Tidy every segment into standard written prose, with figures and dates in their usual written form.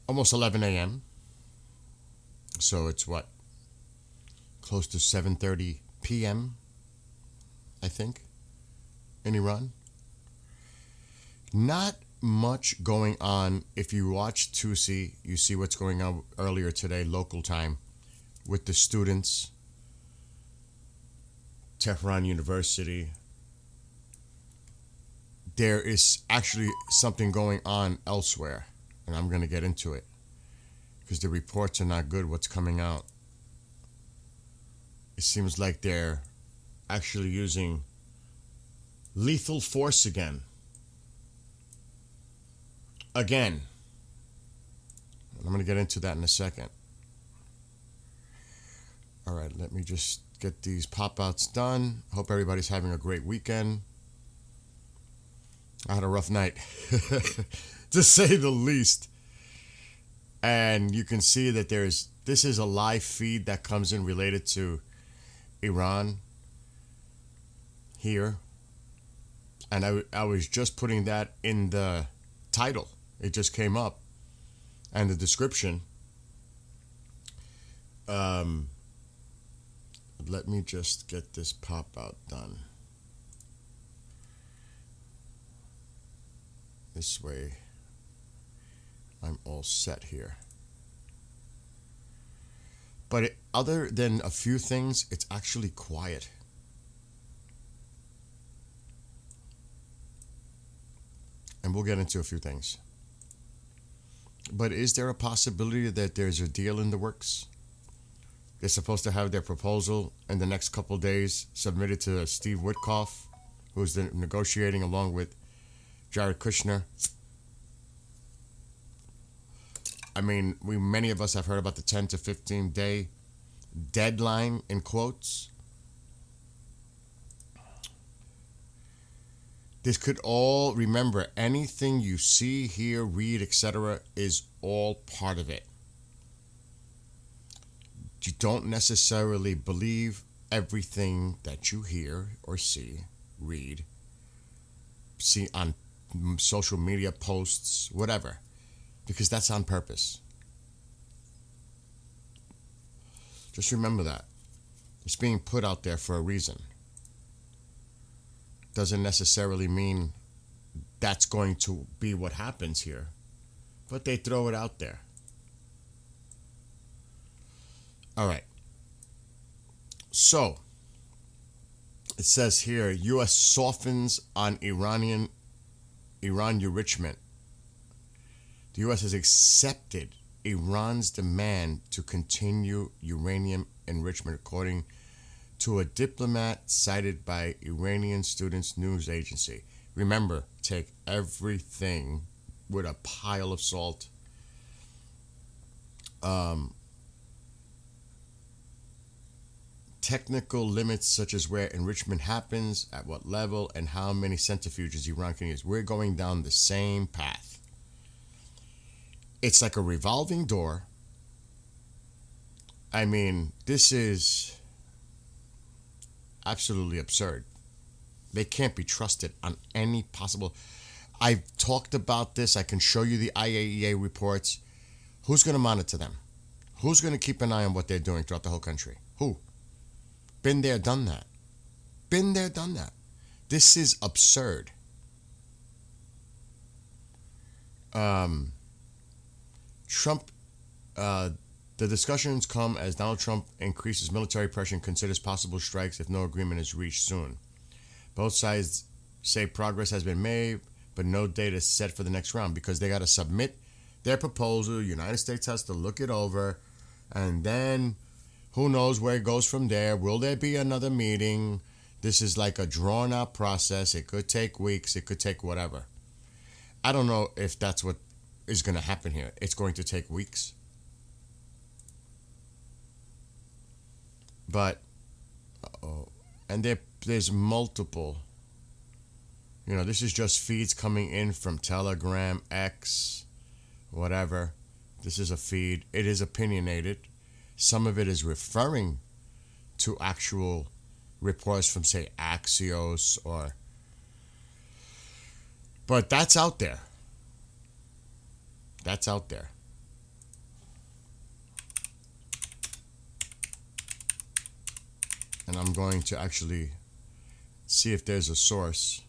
almost 11 a.m. So it's what? Close to 7:30 p.m., I think, in Iran. Not much going on. If you watch Tusi, you see what's going on earlier today, local time, with the students, Tehran University. There is actually something going on elsewhere, and I'm going to get into it because the reports are not good. What's coming out? It seems like they're actually using lethal force again. Again. I'm going to get into that in a second. All right, let me just get these pop-outs done. Hope everybody's having a great weekend. I had a rough night, to say the least. And you can see that this is a live feed that comes in related to Iran here. And I was just putting that in the title. It just came up. And the description. Let me just get this pop out done. This way, I'm all set here. But other than a few things, it's actually quiet. And we'll get into a few things. But is there a possibility that there's a deal in the works? They're supposed to have their proposal in the next couple days submitted to Steve Witkoff, who's negotiating along with Jared Kushner. I mean, many of us have heard about the 10 to 15 day deadline in quotes. This could all, remember, anything you see, hear, read, etc. is all part of it. You don't necessarily believe everything that you hear or see, read, see on social media posts, whatever, because that's on purpose. Just remember that. It's being put out there for a reason. Doesn't necessarily mean that's going to be what happens here, but they throw it out there. All right. So, it says here, U.S. softens on Iran enrichment. The U.S. has accepted Iran's demand to continue uranium enrichment, according to a diplomat cited by Iranian Students News Agency. Remember, take everything with a pile of salt. Technical limits such as where enrichment happens, at what level, and how many centrifuges Iran can use. We're going down the same path. It's like a revolving door. I mean, this is absolutely absurd. They can't be trusted on any possible. I've talked about this. I can show you the IAEA reports. Who's going to monitor them? Who's going to keep an eye on what they're doing throughout the whole country? Who? Been there, done that. Been there, done that. This is absurd. Trump, the discussions come as Donald Trump increases military pressure and considers possible strikes if no agreement is reached soon. Both sides say progress has been made, but no date is set for the next round because they got to submit their proposal. The United States has to look it over, and then who knows where it goes from there. Will there be another meeting? This is like a drawn-out process. It could take weeks. It could take whatever. I don't know if that's what is going to happen here. It's going to take weeks. But, and there's multiple. You know, this is just feeds coming in from Telegram, X, whatever. This is a feed. It is opinionated. Some of it is referring to actual reports from, say, Axios or... But that's out there. That's out there. And I'm going to actually see if there's a source.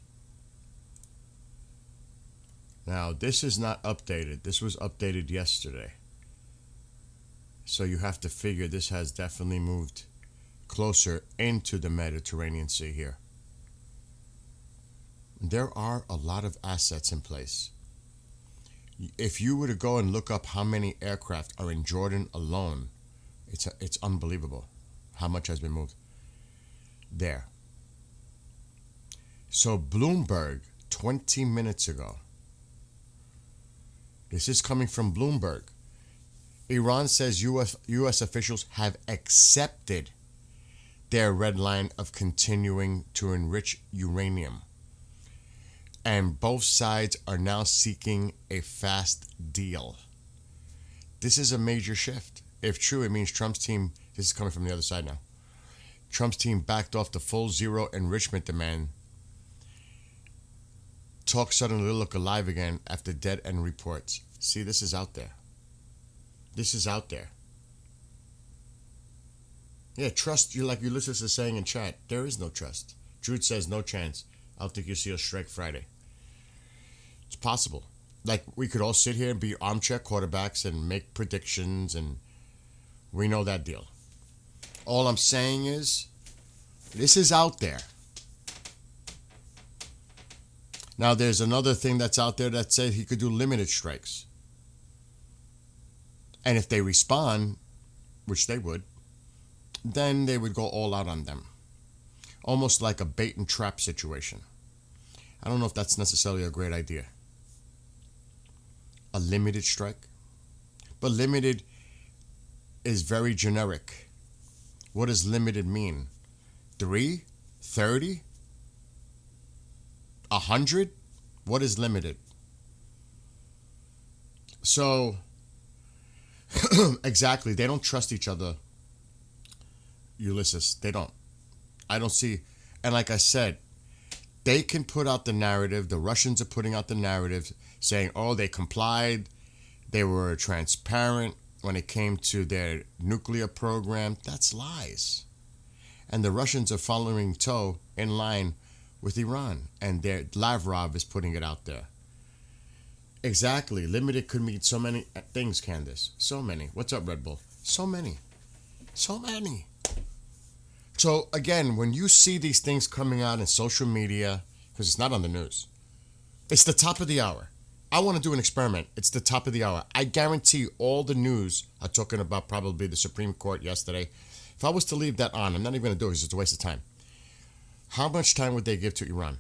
Now, this is not updated. This was updated yesterday. So you have to figure this has definitely moved closer into the Mediterranean Sea here. There are a lot of assets in place. If you were to go and look up how many aircraft are in Jordan alone, it's unbelievable how much has been moved there. So Bloomberg, 20 minutes ago, this is coming from Bloomberg. Iran says U.S. officials have accepted their red line of continuing to enrich uranium. And both sides are now seeking a fast deal. This is a major shift. If true, it means Trump's team, this is coming from the other side now, Trump's team backed off the full zero enrichment demand. Talks suddenly look alive again after dead end reports. See, this is out there. This is out there. Yeah, trust, like Ulysses is saying in chat, there is no trust. Jude says no chance. I don't think you'll see a strike Friday. It's possible. Like, we could all sit here and be armchair quarterbacks and make predictions, and we know that deal. All I'm saying is, this is out there. Now, there's another thing that's out there that said he could do limited strikes. And if they respond, which they would, then they would go all out on them. Almost like a bait and trap situation. I don't know if that's necessarily a great idea. A limited strike? But limited is very generic. What does limited mean? 3? 30? 100? What is limited? So, exactly, they don't trust each other, Ulysses. They don't. I don't see, and like I said, they can put out the narrative. The Russians are putting out the narrative saying, oh, they complied. They were transparent when it came to their nuclear program. That's lies. And the Russians are following toe in line with Iran. And Lavrov is putting it out there. Exactly. Limited could mean so many things, Candace. So many. What's up, Red Bull? So many. So many. So, again, when you see these things coming out in social media, because it's not on the news, it's the top of the hour. I want to do an experiment. It's the top of the hour. I guarantee all the news are talking about probably the Supreme Court yesterday. If I was to leave that on, I'm not even going to do it because it's a waste of time. How much time would they give to Iran?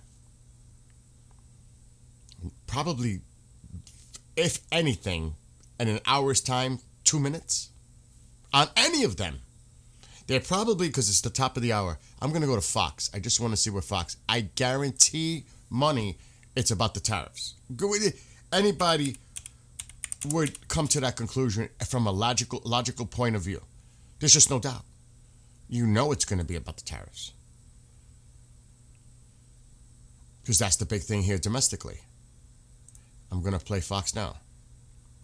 Probably, if anything, in an hour's time, 2 minutes? On any of them. They're probably, because it's the top of the hour, I'm going to go to Fox. I just want to see what Fox. I guarantee money it's about the tariffs. Anybody would come to that conclusion from a logical point of view. There's just no doubt. You know it's going to be about the tariffs. Because that's the big thing here domestically. I'm going to play Fox now.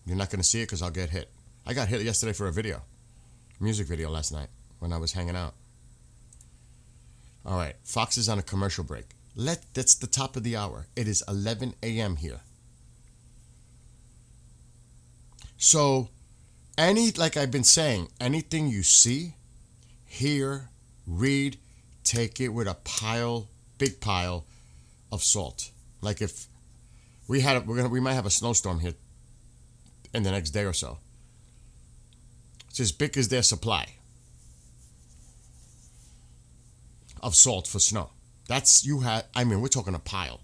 You're not going to see it because I'll get hit. I got hit yesterday for a music video last night when I was hanging out. All right, Fox is on a commercial break. That's the top of the hour. It is 11 a.m. here. So, like I've been saying, anything you see, hear, read, take it with a big pile of salt. Like if we might have a snowstorm here in the next day or so. It's as big as their supply of salt for snow. We're talking a pile.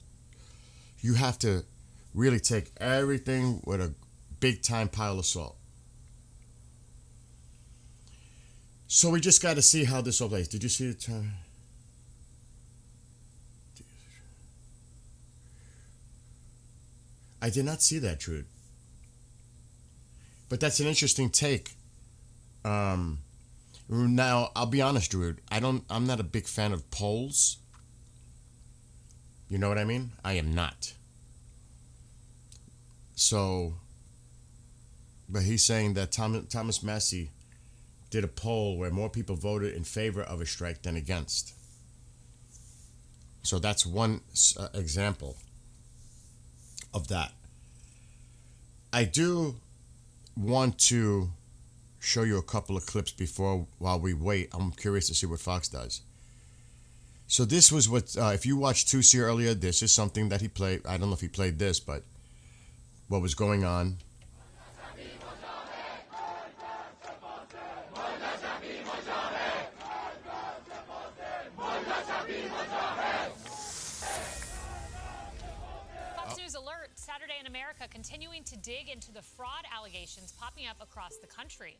You have to really take everything with a big time pile of salt. So we just got to see how this all plays. Did you see the time? I did not see that, Trude. But that's an interesting take. Now, I'll be honest, Druid. I'm not a big fan of polls. You know what I mean? I am not. So, but he's saying that Thomas Massey did a poll where more people voted in favor of a strike than against. So that's one example of that. I do want to show you a couple of clips while we wait. I'm curious to see what Fox does. So this was what, if you watched Tusi earlier, this is something that he played. I don't know if he played this, but what was going on. Fox News alert, Saturday in America continuing to dig into the fraud allegations popping up across the country.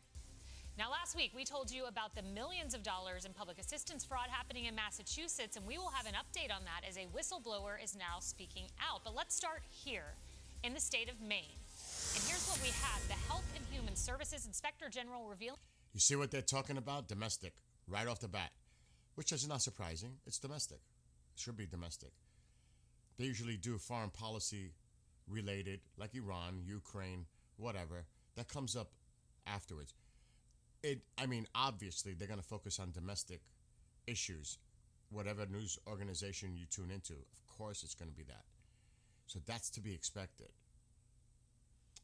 Now, last week, we told you about the millions of dollars in public assistance fraud happening in Massachusetts, and we will have an update on that as a whistleblower is now speaking out. But let's start here in the state of Maine. And here's what we have. The Health and Human Services Inspector General revealing. You see what they're talking about? Domestic, right off the bat, which is not surprising. It's domestic. It should be domestic. They usually do foreign policy related, like Iran, Ukraine, whatever. That comes up afterwards. Obviously, they're going to focus on domestic issues. Whatever news organization you tune into, of course it's going to be that. So that's to be expected.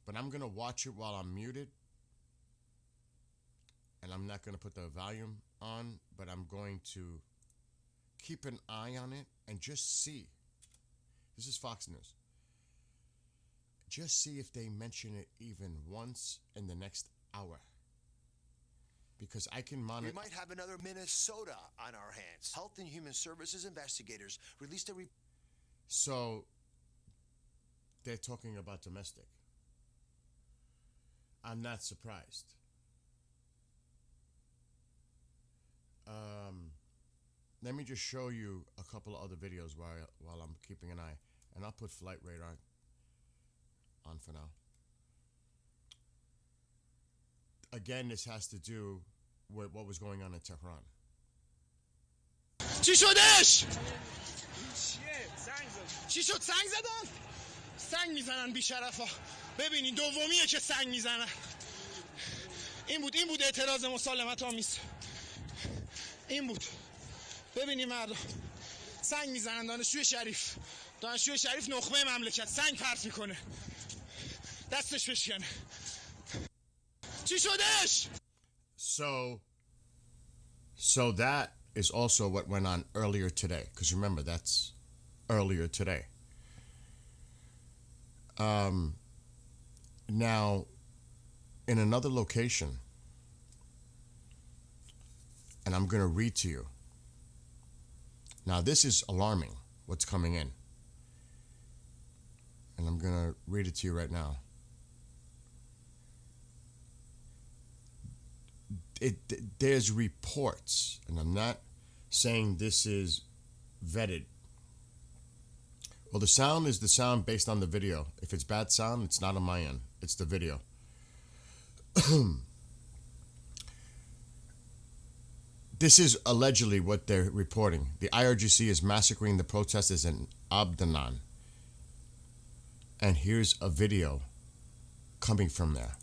But I'm going to watch it while I'm muted. And I'm not going to put the volume on, but I'm going to keep an eye on it and just see. This is Fox News. Just see if they mention it even once in the next hour. Because I can monitor. We might have another Minnesota on our hands. Health and Human Services investigators released a report. So they're talking about domestic. I'm not surprised. Let me just show you a couple of other videos while I'm keeping an eye. And I'll put flight radar on for now. Again, this has to do with what was going on in Tehran. چی شدش؟ چی شد؟ سنگ زدن؟ سنگ میزنن بیشرفا. ببینین دومیه که سنگ میزنن. این بود اعتراض مسالمت آمیز. این بود. ببینین مردم سنگ میزنن. دانشجوی شریف نخبه مملکت سنگ پرت میکنه. دستش بشکنه. چی شدش؟ So that is also what went on earlier today. Because remember, that's earlier today. Now, in another location, and I'm going to read to you. Now, this is alarming, what's coming in. And I'm going to read it to you right now. There's reports, and I'm not saying this is vetted. Well, the sound is the sound based on the video. If it's bad sound, it's not on my end. It's the video. This is allegedly what they're reporting. The IRGC is massacring the protesters in Abdanan. And here's a video coming from there.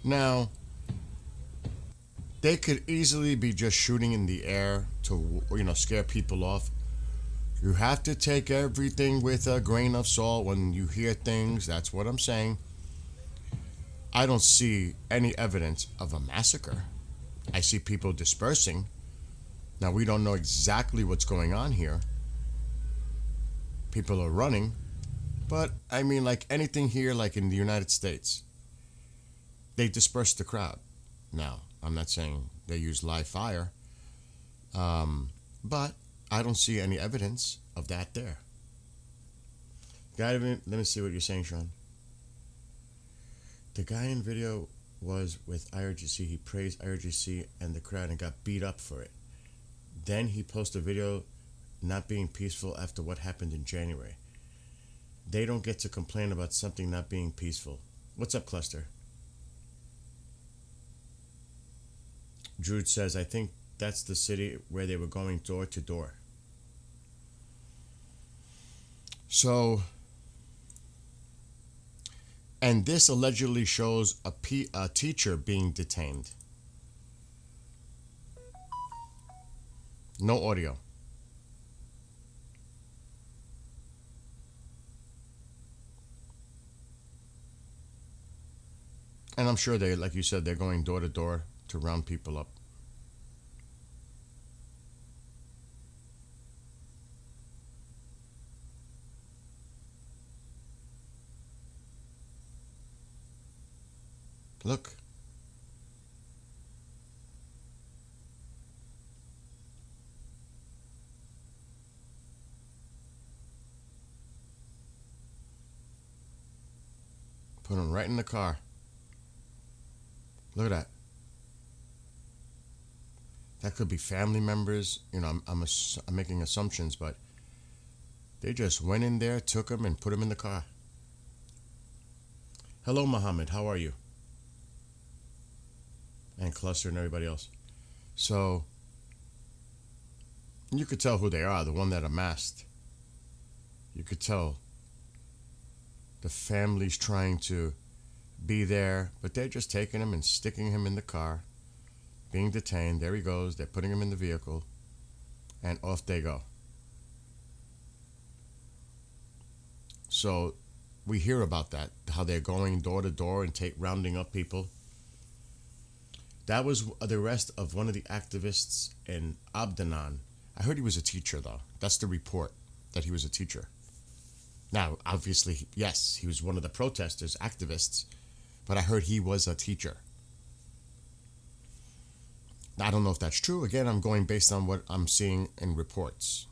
Now, they could easily be just shooting in the air to, scare people off. You have to take everything with a grain of salt when you hear things. That's what I'm saying. I don't see any evidence of a massacre. I see people dispersing. Now, we don't know exactly what's going on here. People are running. But, like anything here, like in the United States, they disperse the crowd. Now, I'm not saying they use live fire, but I don't see any evidence of that there. Let me see what you're saying, Sean. The guy in video was with IRGC. He praised IRGC and the crowd and got beat up for it. Then he posted a video not being peaceful after what happened in January. They don't get to complain about something not being peaceful. What's up, Cluster? Jude says, I think that's the city where they were going door to door. So, and this allegedly shows a teacher being detained. No audio. And I'm sure they, like you said, they're going door to door to round people up. Look. Put him right in the car. Look at that. That could be family members. You know, I'm making assumptions, but they just went in there, took him, and put him in the car. Hello, Muhammad. How are you? And Cluster and everybody else. So, you could tell who they are, the one that amassed. You could tell the family's trying to be there, but they're just taking him and sticking him in the car, being detained. There he goes. They're putting him in the vehicle, and off they go. So, we hear about that, how they're going door to door and rounding up people. That was the arrest of one of the activists in Abdanan. I heard he was a teacher, though. That's the report, that he was a teacher. Now, obviously, yes, he was one of the protesters, activists, but I heard he was a teacher. I don't know if that's true. Again, I'm going based on what I'm seeing in reports.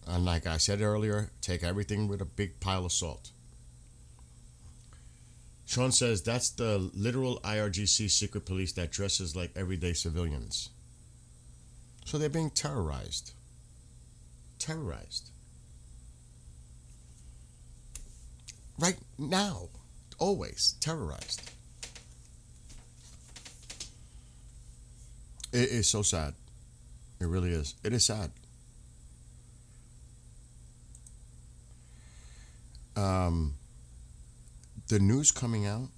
And like I said earlier, take everything with a big pile of salt. Sean says that's the literal IRGC secret police that dresses like everyday civilians. So they're being terrorized. Terrorized. Right now. Always terrorized. It is so sad. It really is. It is sad. The news coming out,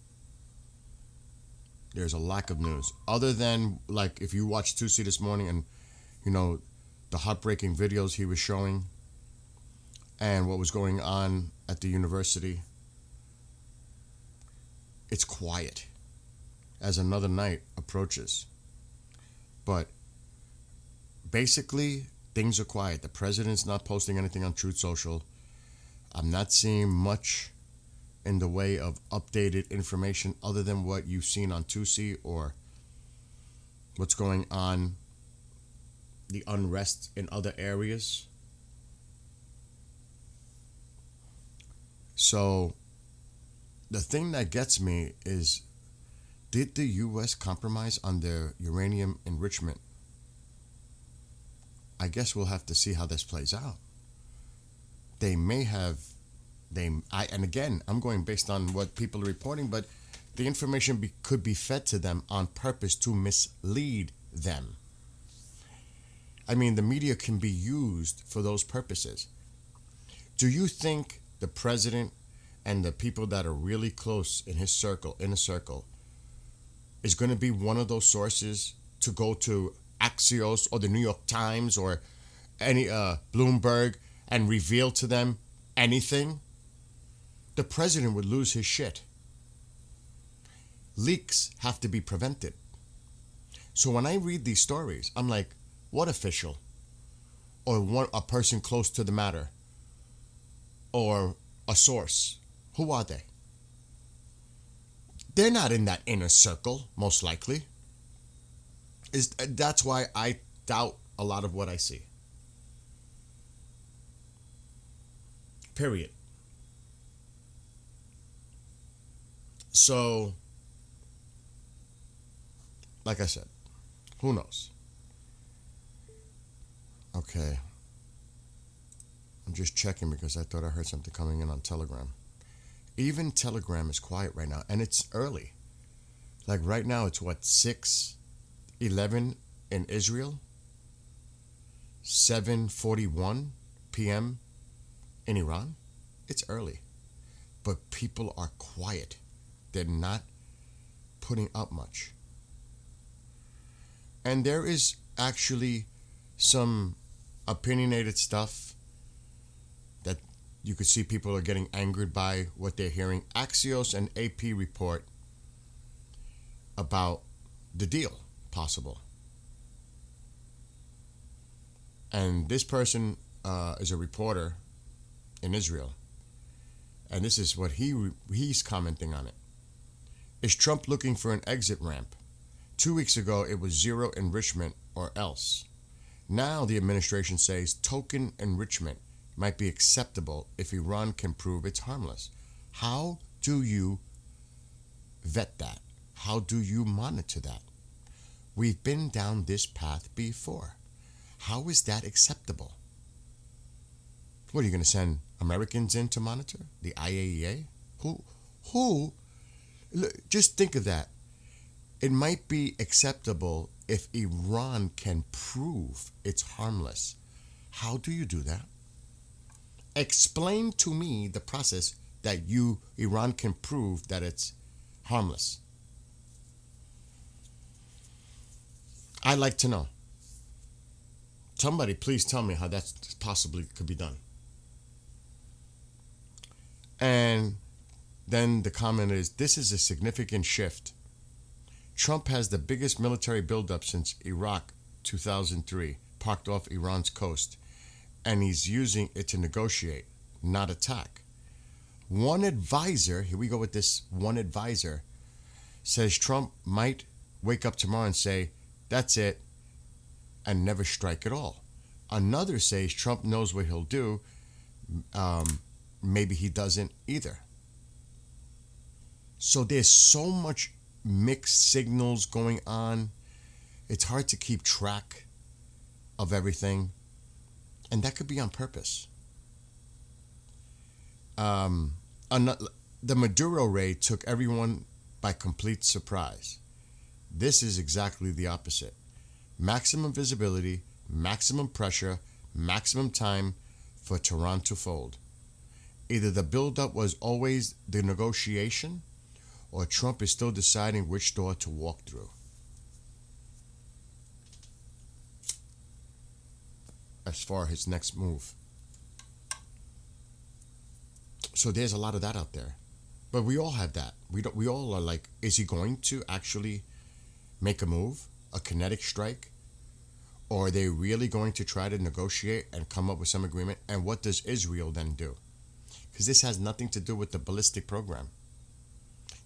there's a lack of news. Other than, like, if you watched Tusi this morning and, you know, the heartbreaking videos he was showing and what was going on at the university, it's quiet as another night approaches. But basically, things are quiet. The president's not posting anything on Truth Social. I'm not seeing much in the way of updated information other than what you've seen on Tusi or what's going on, the unrest in other areas. So the thing that gets me is, did the U.S. compromise on their uranium enrichment? I guess we'll have to see how this plays out. They may have, and again, I'm going based on what people are reporting, but the information could be fed to them on purpose to mislead them. I mean, the media can be used for those purposes. Do you think the president and the people that are really close in his circle, inner circle, is going to be one of those sources to go to Axios or the New York Times or any Bloomberg and reveal to them anything? The president would lose his shit. Leaks have to be prevented. So when I read these stories, I'm like, what official? Or a person close to the matter? Or a source? Who are they? They're not in that inner circle, most likely. That's why I doubt a lot of what I see. Period. So, like I said, who knows? Okay. I'm just checking because I thought I heard something coming in on Telegram. Even Telegram is quiet right now, and it's early. Like right now, it's what, 6 11 in Israel, 7:41 p.m. in Iran. It's early, but people are quiet. They're not putting up much. And there is actually some opinionated stuff that you could see people are getting angered by what they're hearing. Axios and AP report about the deal possible. And this person is a reporter in Israel. And this is what he's commenting on it. Is Trump looking for an exit ramp? 2 weeks ago, it was zero enrichment or else. Now the administration says token enrichment might be acceptable if Iran can prove it's harmless. How do you vet that? How do you monitor that? We've been down this path before. How is that acceptable? What, are you going to send Americans in to monitor? The IAEA? Who? Look, just think of that. It might be acceptable if Iran can prove it's harmless. How do you do that? Explain to me the process that Iran can prove that it's harmless. I'd like to know. Somebody please tell me how that possibly could be done. And then the comment is, this is a significant shift. Trump has the biggest military buildup since Iraq 2003, parked off Iran's coast, and he's using it to negotiate, not attack. One advisor, here we go with this one advisor, says Trump might wake up tomorrow and say, that's it, and never strike at all. Another says Trump knows what he'll do. Maybe he doesn't either. So there's so much mixed signals going on. It's hard to keep track of everything. And that could be on purpose. The Maduro raid took everyone by complete surprise. This is exactly the opposite. Maximum visibility, maximum pressure, maximum time for Tehran to fold. Either the buildup was always the negotiation, or Trump is still deciding which door to walk through. As far as his next move. So there's a lot of that out there. But we all have that. We all are like, is he going to actually make a move, a kinetic strike? Or are they really going to try to negotiate and come up with some agreement? And what does Israel then do? Because this has nothing to do with the ballistic program.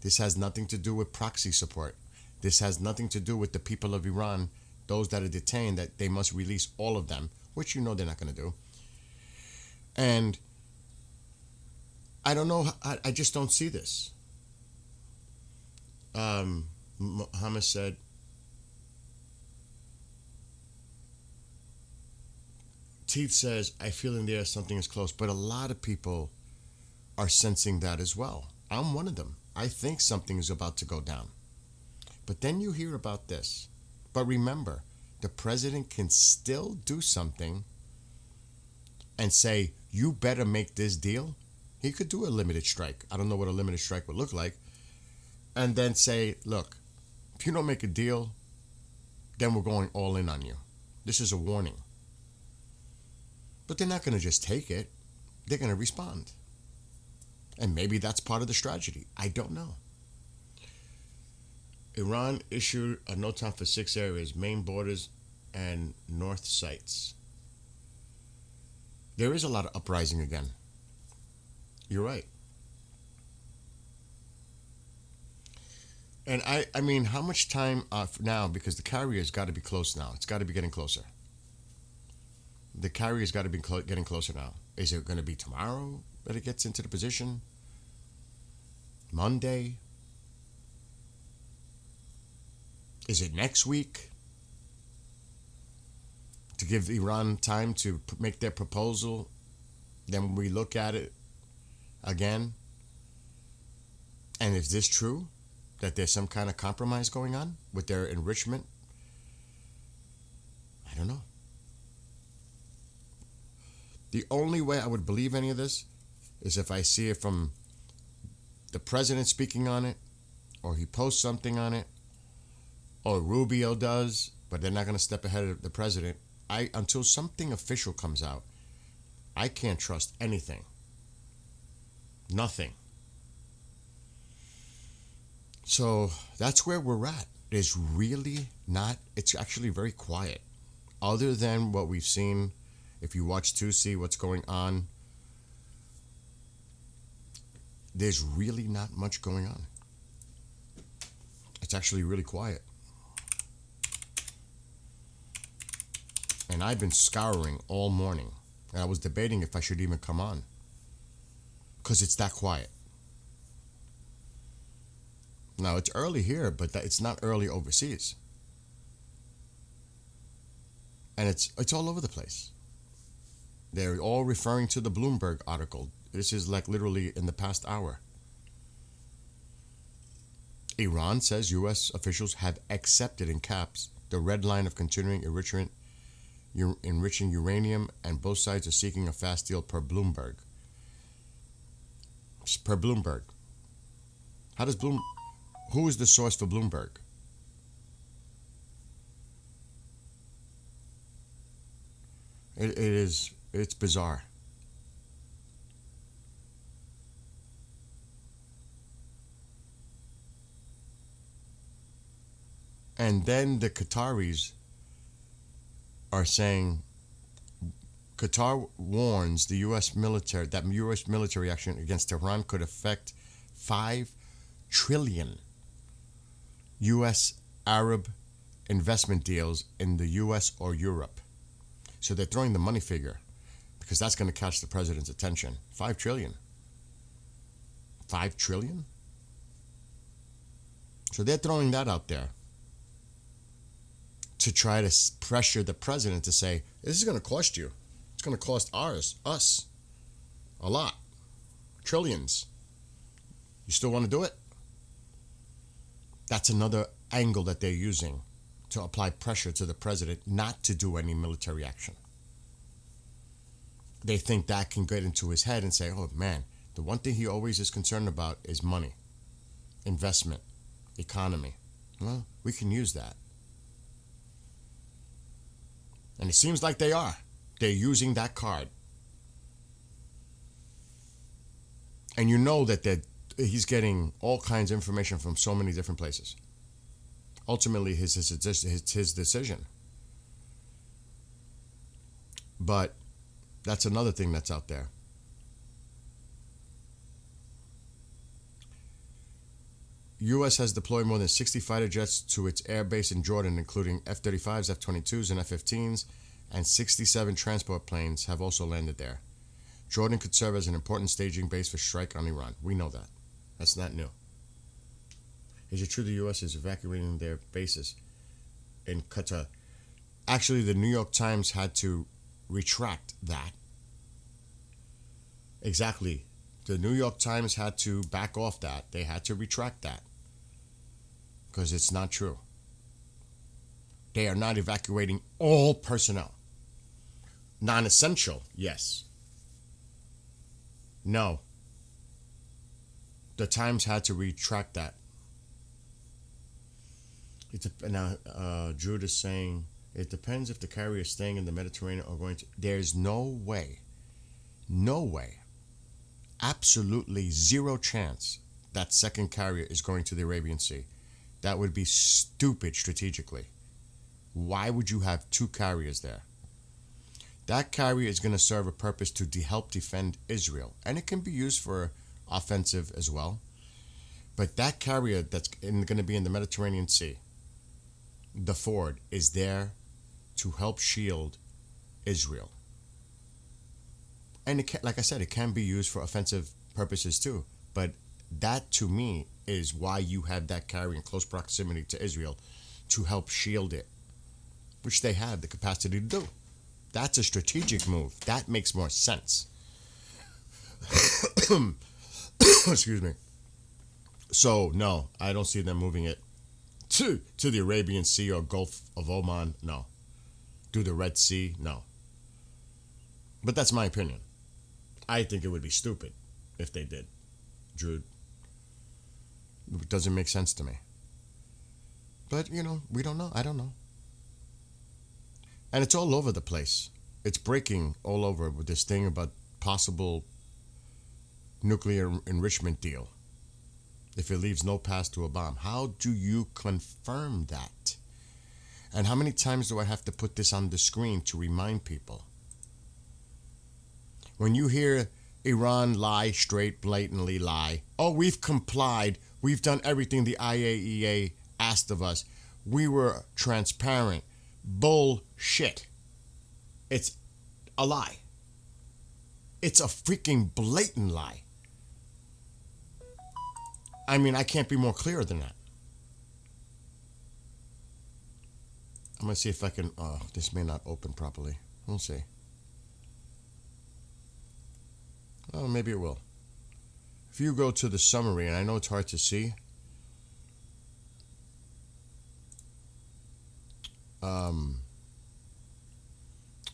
This has nothing to do with proxy support. This has nothing to do with the people of Iran, those that are detained, that they must release all of them, which you know they're not going to do. And I don't know, I just don't see this. Muhammad said, Teeth says, I feel in there something is close, but a lot of people are sensing that as well. I'm one of them. I think something is about to go down. But then you hear about this. But remember, the president can still do something and say, you better make this deal. He could do a limited strike. I don't know what a limited strike would look like. And then say, look, if you don't make a deal, then we're going all in on you. This is a warning. But they're not going to just take it. They're going to respond. And maybe that's part of the strategy. I don't know. Iran issued a no-time for 6 areas, main borders and north sites. There is a lot of uprising again. You're right. And I mean, how much time now? Because the carrier's got to be close now. It's got to be getting closer. The carrier's got to be getting closer now. Is it going to be tomorrow that it gets into the position? Monday? Is it next week? To give Iran time to make their proposal, then we look at it again. And is this true? That there's some kind of compromise going on with their enrichment I don't know. The only way I would believe any of this is if I see it from the president speaking on it, or he posts something on it, or Rubio does, but they're not going to step ahead of the president. Until something official comes out, I can't trust anything. Nothing. So that's where we're at. There's really not, it's actually very quiet. Other than what we've seen, if you watch to see what's going on, there's really not much going on. It's actually really quiet. And I've been scouring all morning. And I was debating if I should even come on. Because it's that quiet. Now, it's early here, but it's not early overseas. And it's all over the place. They're all referring to the Bloomberg article. This is like literally in the past hour. Iran says U.S. officials have accepted in caps the red line of continuing enriching uranium, and both sides are seeking a fast deal per Bloomberg. Per Bloomberg. Who is the source for Bloomberg? It's bizarre. And then the Qataris are saying, Qatar warns the U.S. military that U.S. military action against Tehran could affect 5 trillion U.S. Arab investment deals in the U.S. or Europe. So they're throwing the money figure because that's going to catch the president's attention. 5 trillion. 5 trillion? So they're throwing that out there to try to pressure the president to say, this is going to cost you. It's going to cost us, a lot. Trillions. You still want to do it? That's another angle that they're using to apply pressure to the president not to do any military action. They think that can get into his head and say, oh man, the one thing he always is concerned about is money, investment, economy. Well, we can use that. And it seems like they are. They're using that card. And you know that he's getting all kinds of information from so many different places. Ultimately, his decision. But that's another thing that's out there. U.S. has deployed more than 60 fighter jets to its air base in Jordan, including F-35s, F-22s, and F-15s, and 67 transport planes have also landed there. Jordan could serve as an important staging base for strike on Iran. We know that. That's not new. Is it true the U.S. is evacuating their bases in Qatar? Actually, the New York Times had to retract that. Exactly. The New York Times had to back off that. They had to retract that. Because it's not true. They are not evacuating all personnel. Non-essential, yes. No. The Times had to retract that. Now, Jude is saying, it depends if the carrier is staying in the Mediterranean or going to... There's no way, absolutely zero chance that second carrier is going to the Arabian Sea. That would be stupid strategically. Why would you have 2 carriers there? That carrier is going to serve a purpose to help defend Israel. And it can be used for offensive as well. But that carrier that's going to be in the Mediterranean Sea, the Ford, is there to help shield Israel. And it can, like I said, it can be used for offensive purposes too. But that, to me, is why you have that carrier in close proximity to Israel to help shield it, which they have the capacity to do. That's a strategic move. That makes more sense. Excuse me. So, no, I don't see them moving it to the Arabian Sea or Gulf of Oman. No. do the Red Sea. No. But that's my opinion. I think it would be stupid if they did. Jude. It doesn't make sense to me. But, we don't know. I don't know. And it's all over the place. It's breaking all over with this thing about possible nuclear enrichment deal. If it leaves no path to a bomb. How do you confirm that? And how many times do I have to put this on the screen to remind people? When you hear Iran lie, straight, blatantly lie, oh, we've complied, we've done everything the IAEA asked of us, we were transparent. Bullshit. It's a lie. It's a freaking blatant lie. I mean, I can't be more clear than that. I'm going to see if I can... Oh, this may not open properly. We'll see. Oh, maybe it will. If you go to the summary, and I know it's hard to see.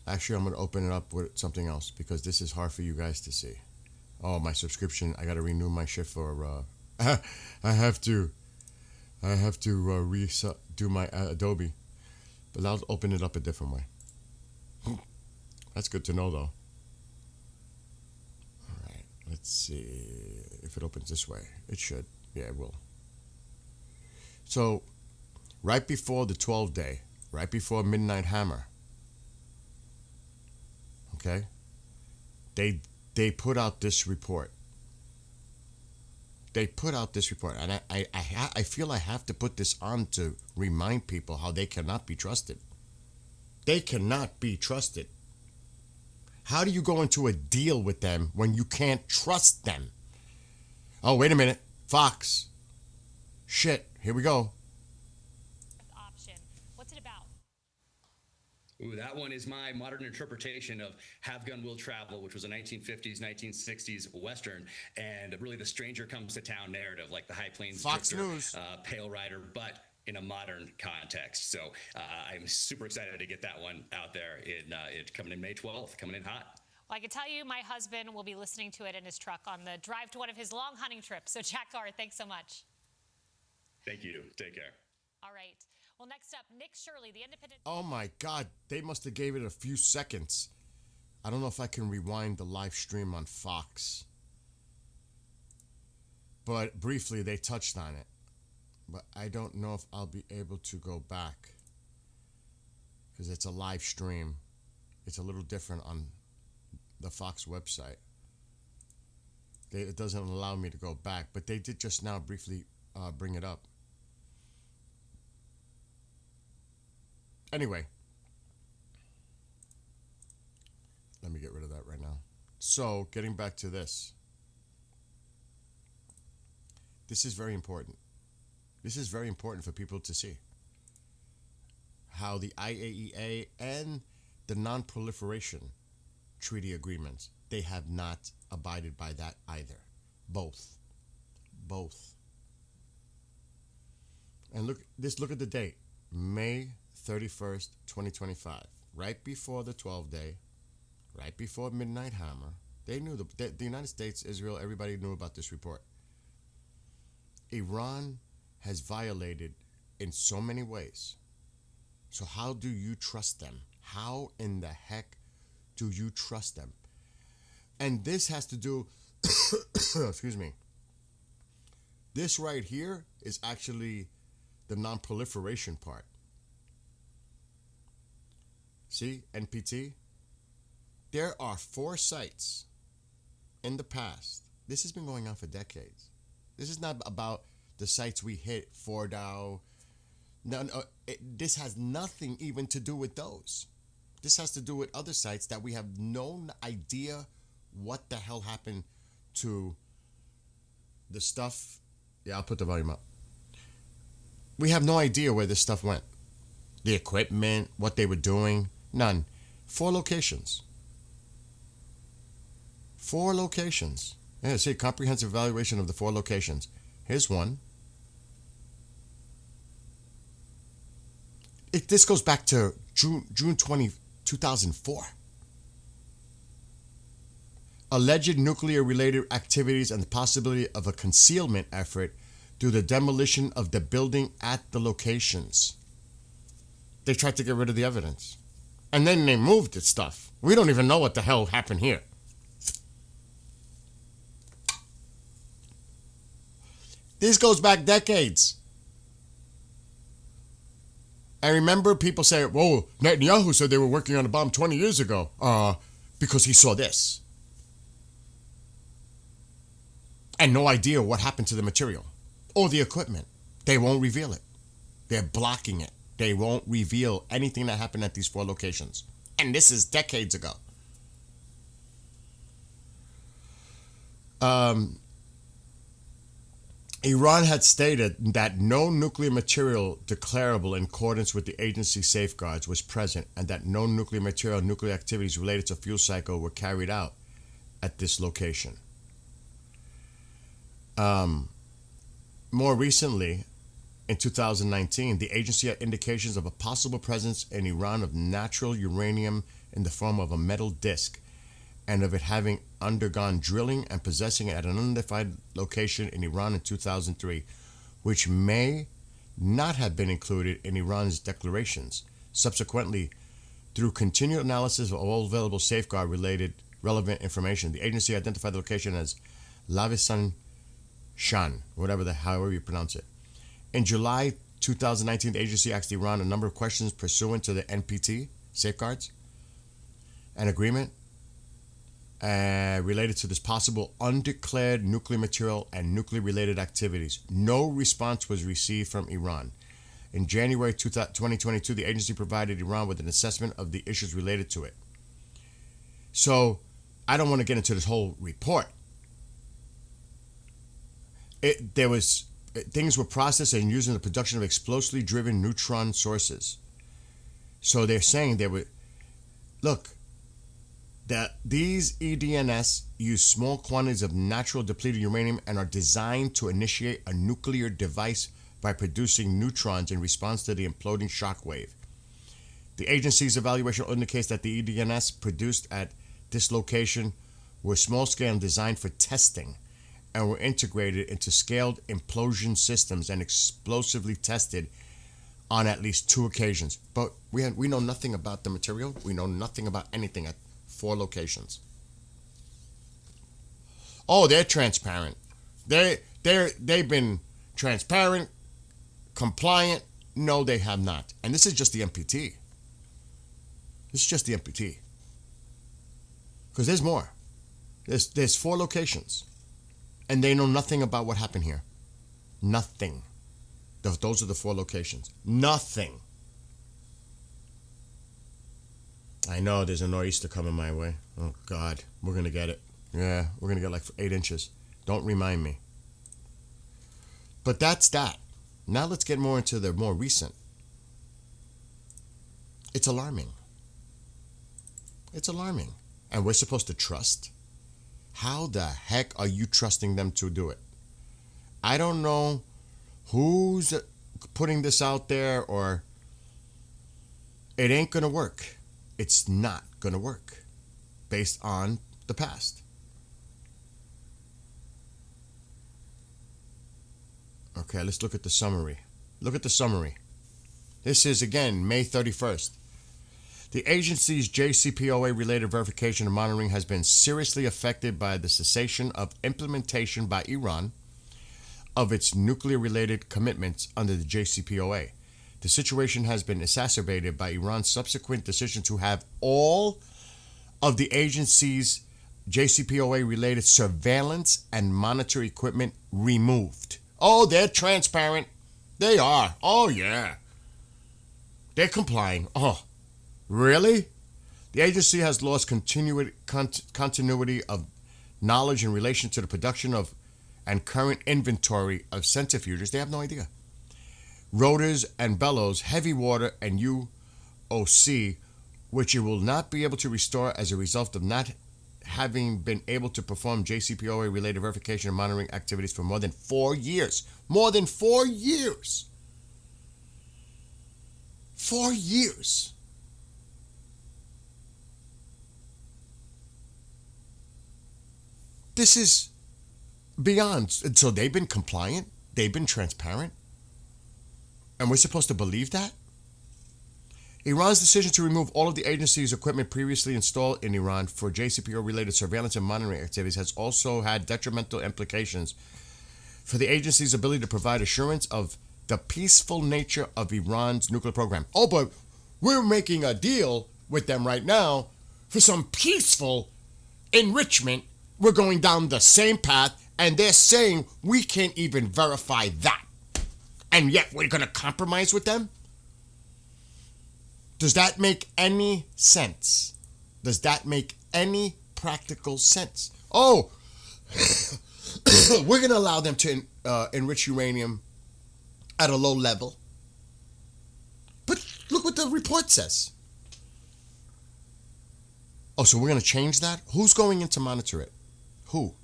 Actually, I'm going to open it up with something else because this is hard for you guys to see. Oh, my subscription. I got to renew my shit for... I have to do my Adobe. But I'll open it up a different way. That's good to know, though. All right. Let's see if it opens this way. It should. Yeah, it will. So, right before the 12th day, right before Midnight Hammer, okay, they put out this report. They put out this report, and I feel I have to put this on to remind people how they cannot be trusted. They cannot be trusted. How do you go into a deal with them when you can't trust them? Oh, wait a minute. Fox. Shit. Here we go. Option. What's it about? Ooh, that one is my modern interpretation of Have Gun Will Travel, which was a 1950s, 1960s Western, and really the stranger comes to town narrative, like the High Plains Fox drifter, News. Pale Rider, but in a modern context. So I'm super excited to get that one out there. It's coming in May 12th, coming in hot. Well, I can tell you my husband will be listening to it in his truck on the drive to one of his long hunting trips. So Jack Carr, thanks so much. Thank you. Take care. All right. Well, next up, Nick Shirley, the independent... Oh my God, they must have gave it a few seconds. I don't know if I can rewind the live stream on Fox. But briefly, they touched on it. But I don't know if I'll be able to go back. Because it's a live stream. It's a little different on the Fox website. It doesn't allow me to go back. But they did just now briefly bring it up. Anyway, let me get rid of that right now. So, getting back to this. This is very important. This is very important for people to see. How the IAEA and the Non-Proliferation Treaty Agreements, they have not abided by that either. Both. And look at the date. May 31st, 2025, right before the 12th day, right before Midnight Hammer. They knew, the United States, Israel, everybody knew about this report. Iran has violated in so many ways. So how do you trust them? How in the heck do you trust them? And this has to do, excuse me, this right here is actually the non-proliferation part. See, NPT? There are 4 sites in the past. This has been going on for decades. This is not about the sites we hit, Fordow. No, this has nothing even to do with those. This has to do with other sites that we have no idea what the hell happened to the stuff. Yeah, I'll put the volume up. We have no idea where this stuff went. The equipment, what they were doing, none. 4 locations. 4 locations. Yeah, see, comprehensive evaluation of the 4 locations. Here's one. This goes back to June 20, 2004. Alleged nuclear-related activities and the possibility of a concealment effort through the demolition of the building at the locations. They tried to get rid of the evidence. And then they moved the stuff. We don't even know what the hell happened here. This goes back decades. I remember people say, whoa, Netanyahu said they were working on a bomb 20 years ago because he saw this. And no idea what happened to the material or the equipment. They won't reveal it. They're blocking it. They won't reveal anything that happened at these 4 locations. And this is decades ago. Iran had stated that no nuclear material declarable in accordance with the agency's safeguards was present and that no nuclear material or nuclear activities related to fuel cycle were carried out at this location. More recently, in 2019, the agency had indications of a possible presence in Iran of natural uranium in the form of a metal disc and of it having undergone drilling and possessing it at an unidentified location in Iran in 2003, which may not have been included in Iran's declarations. Subsequently, through continued analysis of all available safeguard-related relevant information, the agency identified the location as Lavisan Shan, however you pronounce it. In July 2019, the agency asked Iran a number of questions pursuant to the NPT safeguards and agreement related to this possible undeclared nuclear material and nuclear-related activities. No response was received from Iran. In January 2022, the agency provided Iran with an assessment of the issues related to it. So, I don't want to get into this whole report. Things were processed and used in the production of explosively driven neutron sources. So they're saying that these EDNS use small quantities of natural depleted uranium and are designed to initiate a nuclear device by producing neutrons in response to the imploding shock wave. The agency's evaluation indicates that the EDNS produced at this location were small scale and designed for testing and were integrated into scaled implosion systems and explosively tested on at least 2 occasions. But we know nothing about the material. We know nothing about anything at 4 locations. Oh, they're transparent. They've been transparent, compliant. No, they have not. And this is just the MPT. This is just the MPT. Because there's more. There's 4 locations. And they know nothing about what happened here. Nothing. Those are the 4 locations. Nothing. I know there's a nor'easter coming my way. Oh, God. We're going to get it. Yeah, we're going to get like 8 inches. Don't remind me. But that's that. Now let's get more into the more recent. It's alarming. It's alarming. And we're supposed to trust? How the heck are you trusting them to do it? I don't know who's putting this out there, or it ain't going to work. It's not going to work based on the past. Okay, let's look at the summary. Look at the summary. This is, again, May 31st. The agency's JCPOA-related verification and monitoring has been seriously affected by the cessation of implementation by Iran of its nuclear-related commitments under the JCPOA. The situation has been exacerbated by Iran's subsequent decision to have all of the agency's JCPOA-related surveillance and monitor equipment removed. Oh, they're transparent. They are. Oh, yeah. They're complying. Oh, really? The agency has lost continuity of knowledge in relation to the production of and current inventory of centrifuges. They have no idea. Rotors and bellows, heavy water, and UOC, which it will not be able to restore as a result of not having been able to perform JCPOA-related verification and monitoring activities for more than 4 years. More than 4 years! 4 years! This is beyond. So they've been compliant, they've been transparent, and we're supposed to believe that? Iran's decision to remove all of the agency's equipment previously installed in Iran for JCPO-related surveillance and monitoring activities has also had detrimental implications for the agency's ability to provide assurance of the peaceful nature of Iran's nuclear program. Oh, but we're making a deal with them right now for some peaceful enrichment. We're going down the same path, and they're saying we can't even verify that. And yet we're going to compromise with them? Does that make any sense? Does that make any practical sense? Oh, we're going to allow them to enrich uranium at a low level. But look what the report says. Oh, so we're going to change that? Who's going in to monitor it? Who?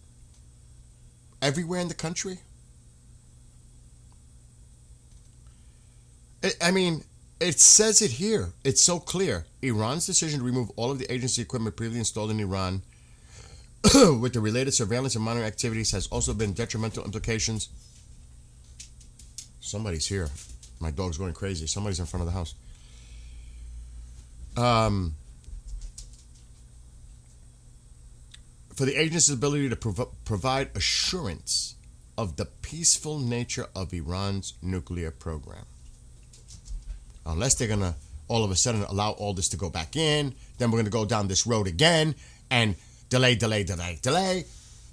Everywhere in the country? I mean, it says it here. It's so clear. Iran's decision to remove all of the agency equipment previously installed in Iran with the related surveillance and monitoring activities has also been detrimental implications. Somebody's here. My dog's going crazy. Somebody's in front of the house. For the agency's ability to provide assurance of the peaceful nature of Iran's nuclear program. Unless they're going to all of a sudden allow all this to go back in, then we're going to go down this road again and delay,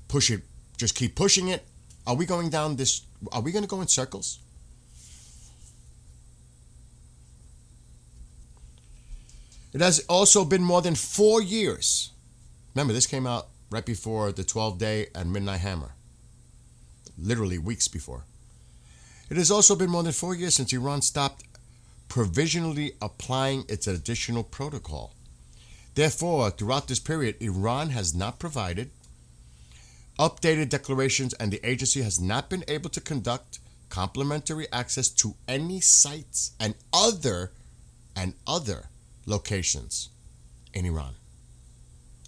push it, just keep pushing it. Are we going down this, are we going to go in circles? It has also been more than 4 years. Remember, this came out right before the 12-day and Midnight Hammer. Literally weeks before. It has also been more than 4 years since Iran stopped provisionally applying its additional protocol. Therefore, throughout this period, Iran has not provided updated declarations, and the agency has not been able to conduct complementary access to any sites and other locations in Iran.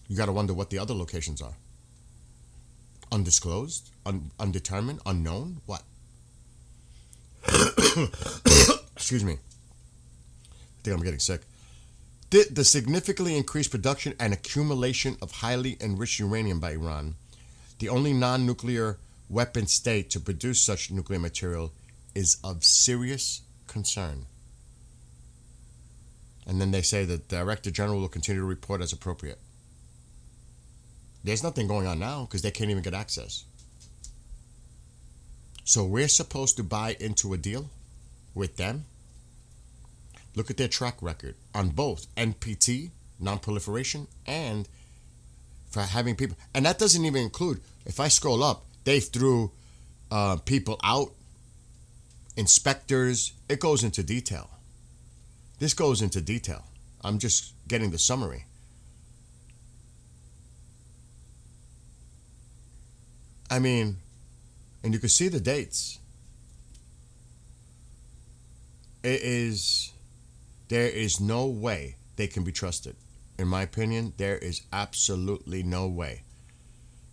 You got to wonder what the other locations are. Undisclosed? Undetermined? Unknown? What? Excuse me. I think I'm getting sick. The significantly increased production and accumulation of highly enriched uranium by Iran, the only non-nuclear weapon state to produce such nuclear material, is of serious concern. And then they say that the Director General will continue to report as appropriate. There's nothing going on now because they can't even get access. So we're supposed to buy into a deal with them? Look at their track record on both NPT, non-proliferation, and for having people. And that doesn't even include, if I scroll up, they threw people out, inspectors. It goes into detail. This goes into detail. I'm just getting the summary. I mean, and you can see the dates. There is no way they can be trusted. In my opinion, there is absolutely no way.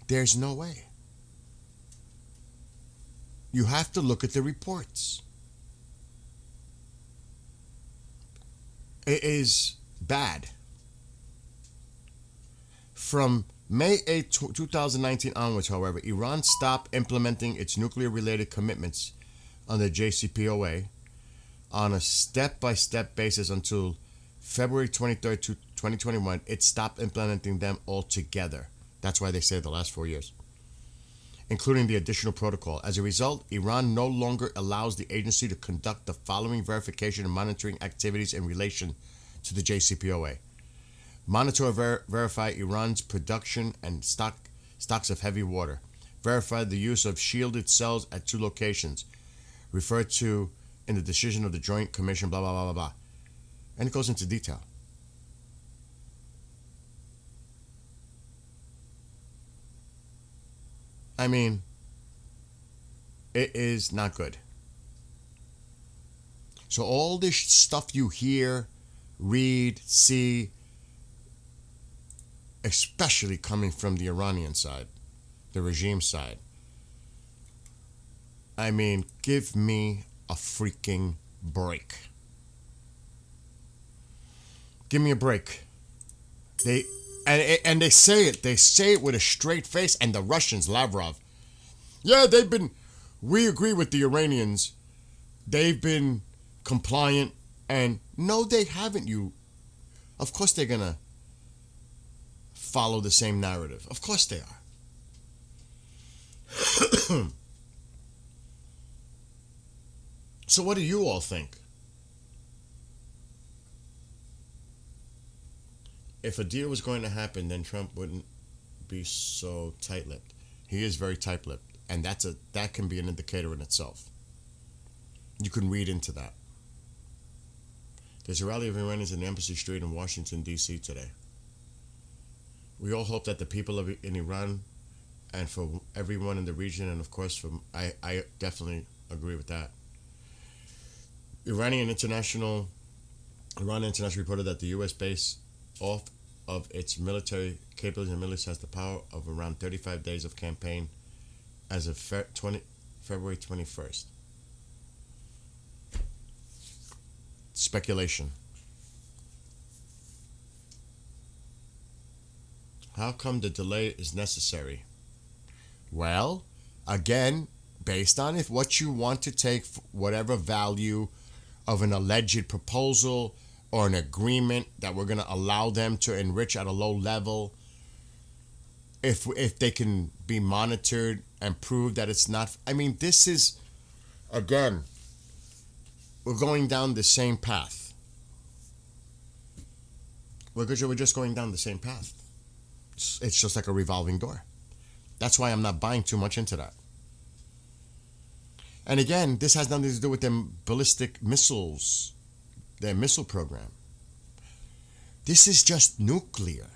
There's no way. You have to look at the reports. It is bad. From May 8, 2019 onwards, however, Iran stopped implementing its nuclear-related commitments under JCPOA on a step-by-step basis until February 23rd, 2021. It stopped implementing them altogether. That's why they say the last 4 years, including the additional protocol. As a result, Iran no longer allows the agency to conduct the following verification and monitoring activities in relation to the JCPOA. Monitor or verify Iran's production and stocks of heavy water. Verify the use of shielded cells at 2 locations, referred to in the decision of the Joint Commission, blah, blah, blah, blah, blah. And it goes into detail. I mean, it is not good. So all this stuff you hear, read, see, especially coming from the Iranian side, the regime side. I mean, give me a freaking break. Give me a break. They say it. They say it with a straight face. And the Russians, Lavrov, yeah, we agree with the Iranians. They've been compliant. And no, they haven't. Of course they're gonna follow the same narrative. Of course they are. So what do you all think? If a deal was going to happen, then Trump wouldn't be so tight-lipped. He is very tight-lipped, and that can be an indicator in itself. You can read into that. There's a rally of Iranians in Embassy Street in Washington, D.C. today. We all hope that the people in Iran, and for everyone in the region, and of course, I definitely agree with that. Iran International reported that the U.S. base off of its military capabilities and military has the power of around 35 days of campaign as of February 21st. Speculation. How come the delay is necessary? Well, again, based on what you want to take, whatever value of an alleged proposal or an agreement that we're going to allow them to enrich at a low level, if they can be monitored and prove that it's not. I mean, this is, again, we're going down the same path. We're just going down the same path. It's just like a revolving door. That's why I'm not buying too much into that. And again, this has nothing to do with them ballistic missiles, their missile program. This is just nuclear.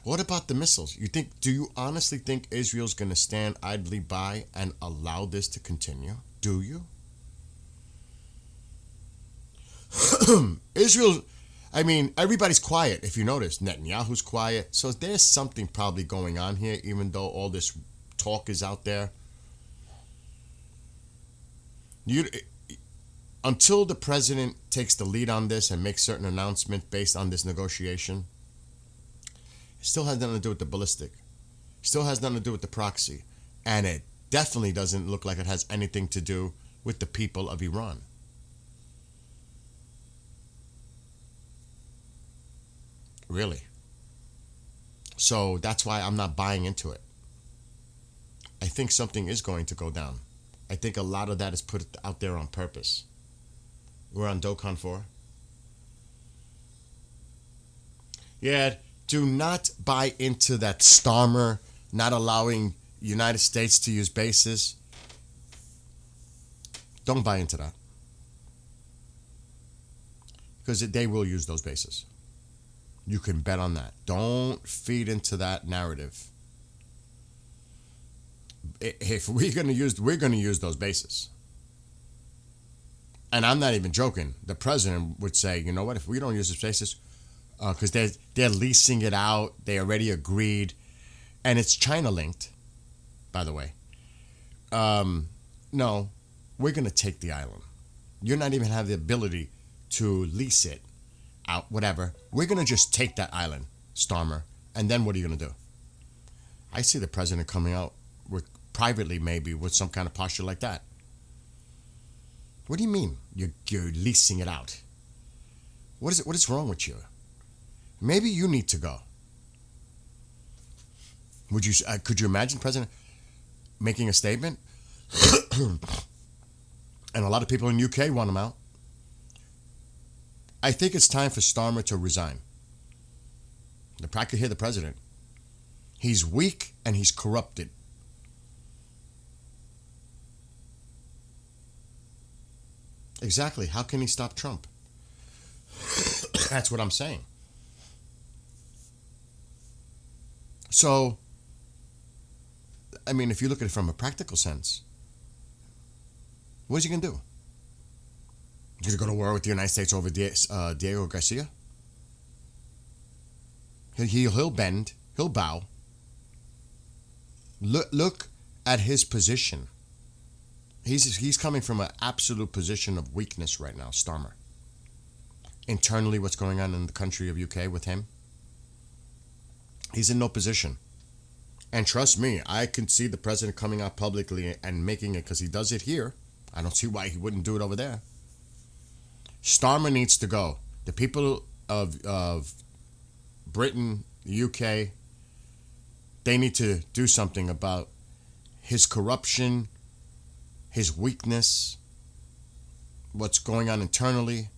What about the missiles? Do you honestly think Israel's going to stand idly by and allow this to continue? Do you? Israel, I mean, everybody's quiet, if you notice. Netanyahu's quiet. So there's something probably going on here, even though all this talk is out there. Until the president takes the lead on this and makes certain announcements based on this negotiation, it still has nothing to do with the ballistic. Still has nothing to do with the proxy. And it definitely doesn't look like it has anything to do with the people of Iran. Really. So that's why I'm not buying into it. I think something is going to go down. I think a lot of that is put out there on purpose. We're on DOCON 4. Yeah, do not buy into that Starmer not allowing United States to use bases. Don't buy into that. Because they will use those bases. You can bet on that. Don't feed into that narrative. If we're going to use those bases. And I'm not even joking. The president would say, you know what, if we don't use those bases, because they're leasing it out, they already agreed, and it's China linked, by the way. No, we're going to take the island. You're not even have the ability to lease it out, whatever. We're going to just take that island, Starmer, and then what are you going to do? I see the president coming out privately, maybe, with some kind of posture like that. What do you mean you're leasing it out? What is wrong with you? Maybe you need to go. Could you imagine President making a statement? And a lot of people in UK want him out. I think it's time for Starmer to resign. I could hear the president. He's weak and he's corrupted. Exactly. How can he stop Trump? That's what I'm saying. So, I mean, if you look at it from a practical sense, what is he going to do? He's going to go to war with the United States over Diego Garcia? He'll bend. He'll bow. Look at his position. He's coming from an absolute position of weakness right now, Starmer. Internally, what's going on in the country of UK with him? He's in no position. And trust me, I can see the president coming out publicly and making it, because he does it here. I don't see why he wouldn't do it over there. Starmer needs to go. The people of Britain, the UK, they need to do something about his corruption, his weakness, what's going on internally.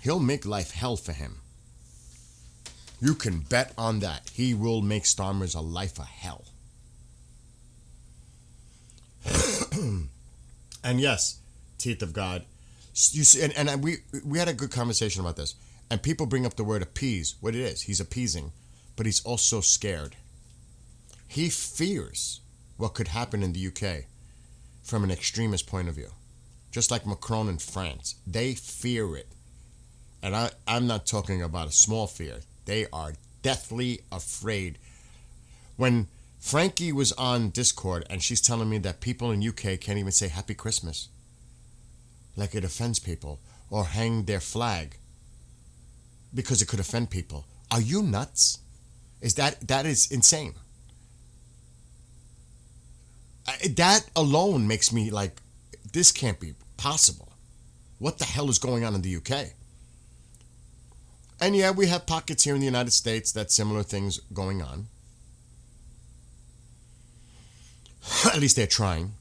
He'll make life hell for him. You can bet on that. He will make Starmer's a life of hell. And yes, teeth of God. You see, and we had a good conversation about this. And people bring up the word appease. What it is, he's appeasing, but he's also scared. He fears what could happen in the UK from an extremist point of view. Just like Macron in France. They fear it. And I'm not talking about a small fear. They are deathly afraid. When Frankie was on Discord and she's telling me that people in UK can't even say Happy Christmas, like it offends people, or hang their flag because it could offend people. Are you nuts? That is insane. That alone makes me like, this can't be possible. What the hell is going on in the UK? And yeah, we have pockets here in the United States that similar things going on. At least they're trying.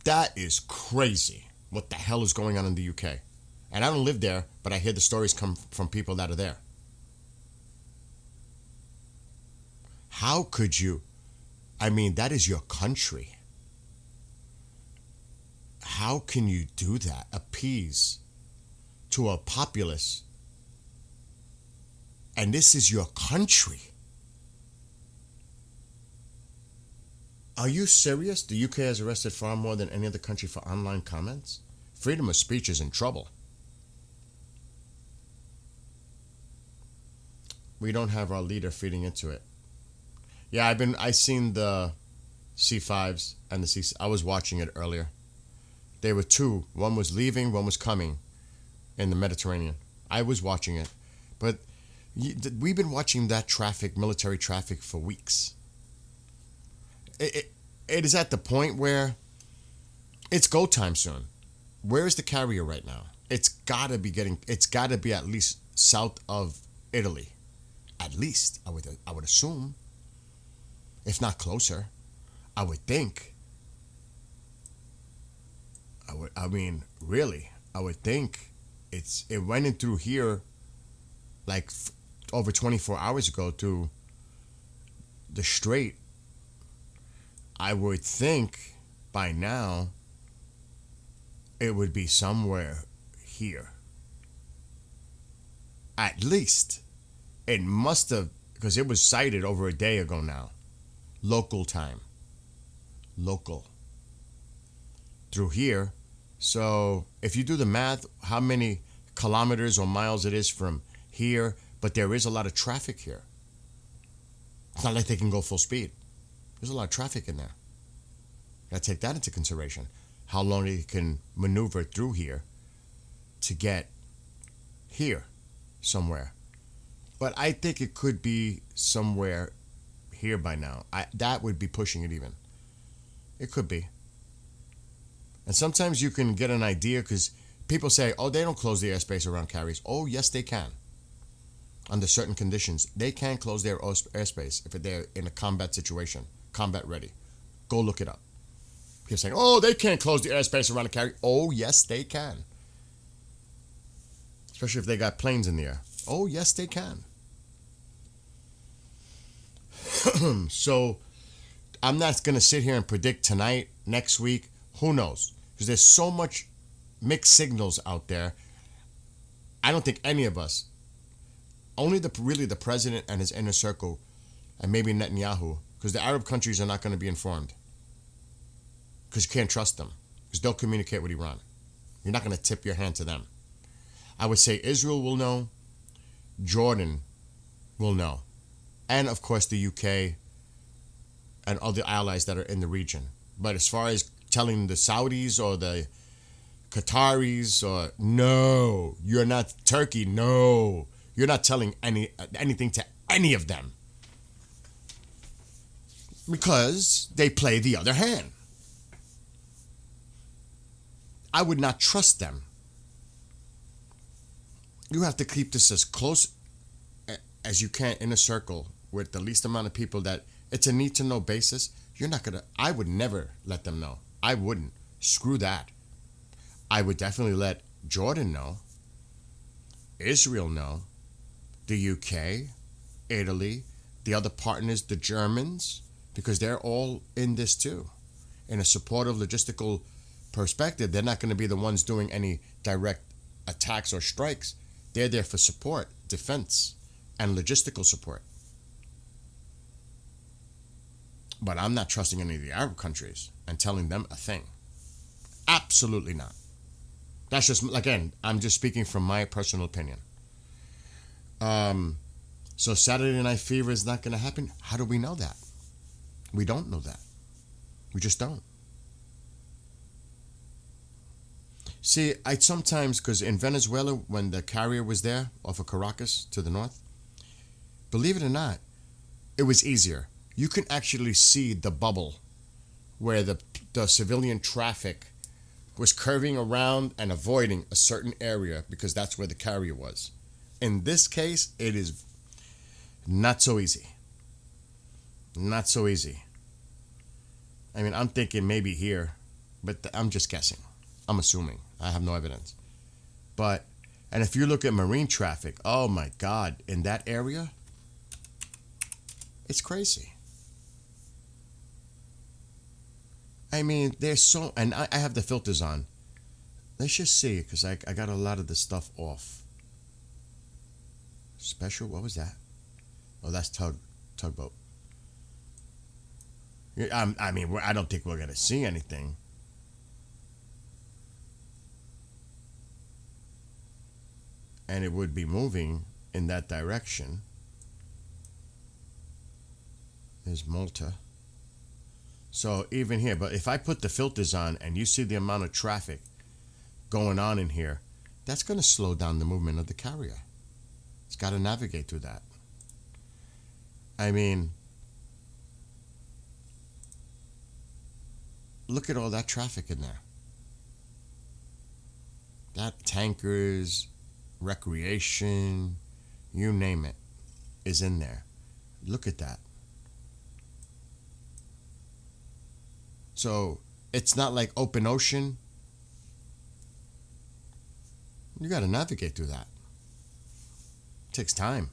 That is crazy. What the hell is going on in the UK? And I don't live there, but I hear the stories come from people that are there. How could you? I mean, that is your country. How can you do that? Appease to a populace. And this is your country. Are you serious? The UK has arrested far more than any other country for online comments? Freedom of speech is in trouble. We don't have our leader feeding into it. Yeah, I seen the C5s and the C. I was watching it earlier. There were two. One was leaving, one was coming in the Mediterranean. I was watching it. But we've been watching that traffic, military traffic, for weeks. It is at the point where it's go time soon. Where is the carrier right now? It's got to be at least south of Italy. At least, I would assume. If not closer, I would think. I would think it went in through here like over 24 hours ago through the Strait. I would think by now it would be somewhere here. At least. It must have, because it was sighted over a day ago now. Local time. Local. Through here. So if you do the math, how many kilometers or miles it is from here, but there is a lot of traffic here. It's not like they can go full speed. There's a lot of traffic in there. Gotta take that into consideration. How long they can maneuver through here to get here somewhere. But I think it could be somewhere here by now. That would be pushing it even. It could be. And sometimes you can get an idea because people say, oh, they don't close the airspace around carriers. Oh, yes, they can. Under certain conditions, they can close their airspace if they're in a combat situation, combat ready. Go look it up. People saying, oh, they can't close the airspace around a carrier. Oh, yes, they can. Especially if they got planes in the air. Oh, yes, they can. So I'm not going to sit here and predict tonight, next week. Who knows? Because there's so much mixed signals out there. I don't think any of us, only the president and his inner circle, and maybe Netanyahu, because the Arab countries are not going to be informed. Because you can't trust them. Because they'll communicate with Iran. You're not going to tip your hand to them. I would say Israel will know. Jordan will know. And of course the UK and other allies that are in the region. But as far as telling the Saudis or the Qataris or no, you're not Turkey, no, you're not telling anything to any of them because they play the other hand. I would not trust them. You have to keep this as close as you can in a circle with the least amount of people that it's a need to know basis. I would never let them know. I wouldn't. Screw that. I would definitely let Jordan know, Israel know, the UK, Italy, the other partners, the Germans, because they're all in this too. In a supportive logistical perspective, they're not going to be the ones doing any direct attacks or strikes. They're there for support, defense, and logistical support. But I'm not trusting any of the Arab countries and telling them a thing. Absolutely not. That's just, again, I'm just speaking from my personal opinion. So Saturday Night Fever is not going to happen. How do we know that? We don't know that. We just don't. See, I sometimes, because in Venezuela, when the carrier was there off of Caracas to the north, believe it or not, it was easier. You can actually see the bubble where the civilian traffic was curving around and avoiding a certain area because that's where the carrier was. In this case, it is not so easy. Not so easy. I mean, I'm thinking maybe here, but I'm just guessing. I'm assuming. I have no evidence. But, and if you look at marine traffic, oh my God, in that area, it's crazy. I mean, there's so, and I have the filters on. Let's just see, because I got a lot of the stuff off. Special, what was that? Oh, that's tugboat. I mean, I don't think we're going to see anything. And it would be moving in that direction. There's Malta. So even here, but if I put the filters on and you see the amount of traffic going on in here, that's going to slow down the movement of the carrier. It's got to navigate through that. I mean, look at all that traffic in there. That tankers, recreation, you name it, is in there. Look at that. So it's not like open ocean. You got to navigate through that. It takes time.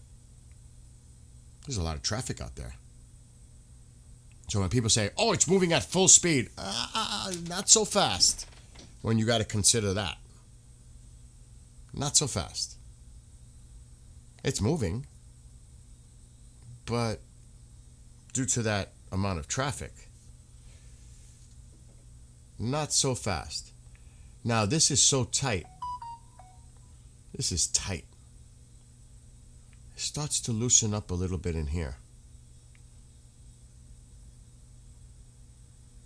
There's a lot of traffic out there. So when people say, oh, it's moving at full speed, not so fast. When you got to consider that. Not so fast. It's moving. But due to that amount of traffic, not so fast. Now, this is so tight. This is tight. It starts to loosen up a little bit in here.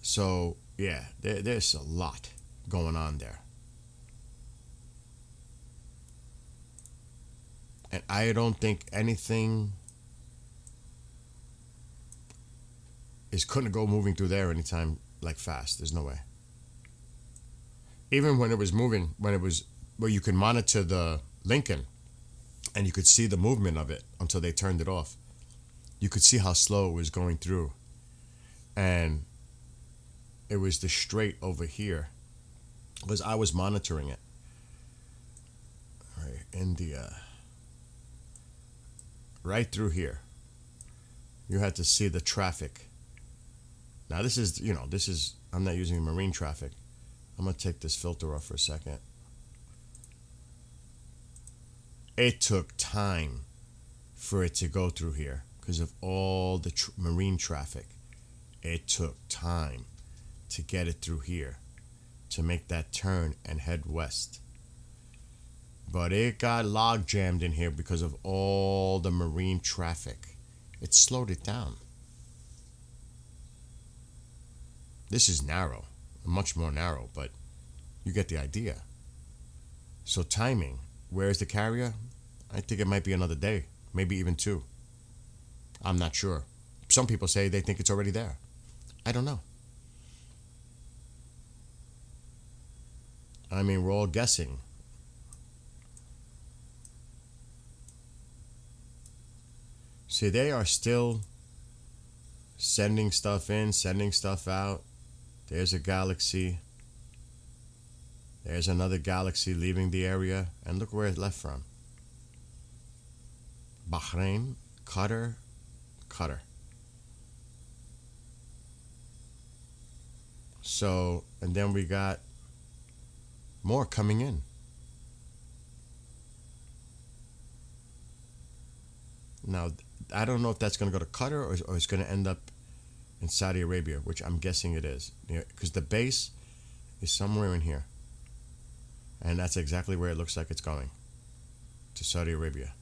So, yeah, there's a lot going on there. And I don't think anything is going to go moving through there anytime like fast. There's no way. Even when it was moving, when it was where you could monitor the Lincoln and you could see the movement of it until they turned it off. You could see how slow it was going through. And it was the strait over here because I was monitoring it. Right, India. Right through here. You had to see the traffic. Now this is, I'm not using marine traffic. I'm going to take this filter off for a second. It took time for it to go through here because of all the marine traffic. It took time to get it through here to make that turn and head west. But it got log jammed in here because of all the marine traffic. It slowed it down. This is narrow, much more narrow, but you get the idea. So timing, where is the carrier? I think it might be another day, maybe even 2. I'm not sure. Some people say they think it's already there. I don't know. I mean, we're all guessing. See, they are still sending stuff in, sending stuff out. There's a galaxy. There's another galaxy leaving the area. And look where it left from. Bahrain, Qatar. So, and then we got more coming in. Now, I don't know if that's going to go to Qatar or it's going to end up in Saudi Arabia, which I'm guessing it is. Because the base is somewhere in here. And that's exactly where it looks like it's going. To Saudi Arabia.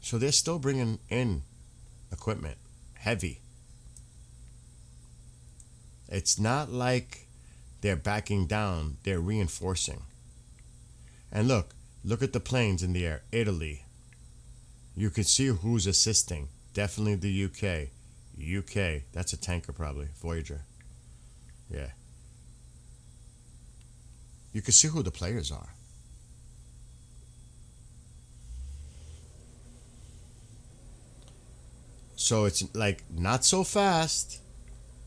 So they're still bringing in equipment. Heavy. It's not like they're backing down. They're reinforcing. And look at the planes in the air. Italy. You can see who's assisting. Definitely the UK. UK. That's a tanker probably. Voyager. Yeah. You can see who the players are. So it's like not so fast.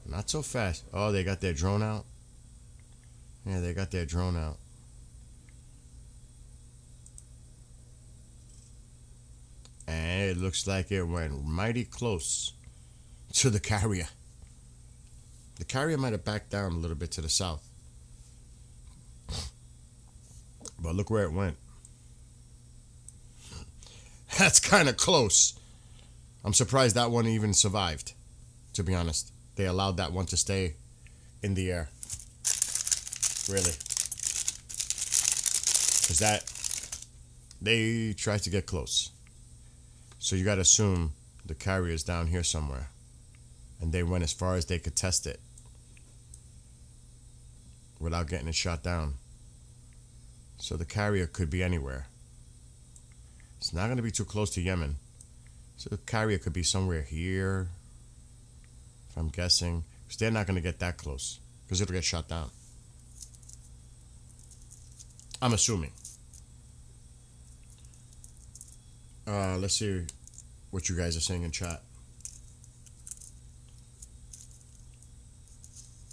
Not so fast. Oh, they got their drone out. Yeah, they got their drone out. And it looks like it went mighty close to the carrier. The carrier might have backed down a little bit to the south. But look where it went. That's kind of close. I'm surprised that one even survived, to be honest. They allowed that one to stay in the air. Really. Because they tried to get close. So you got to assume the carrier is down here somewhere. And they went as far as they could test it without getting it shot down. So the carrier could be anywhere. It's not going to be too close to Yemen. So the carrier could be somewhere here, if I'm guessing. Because they're not going to get that close. Because it'll get shot down. I'm assuming. Let's see what you guys are saying in chat.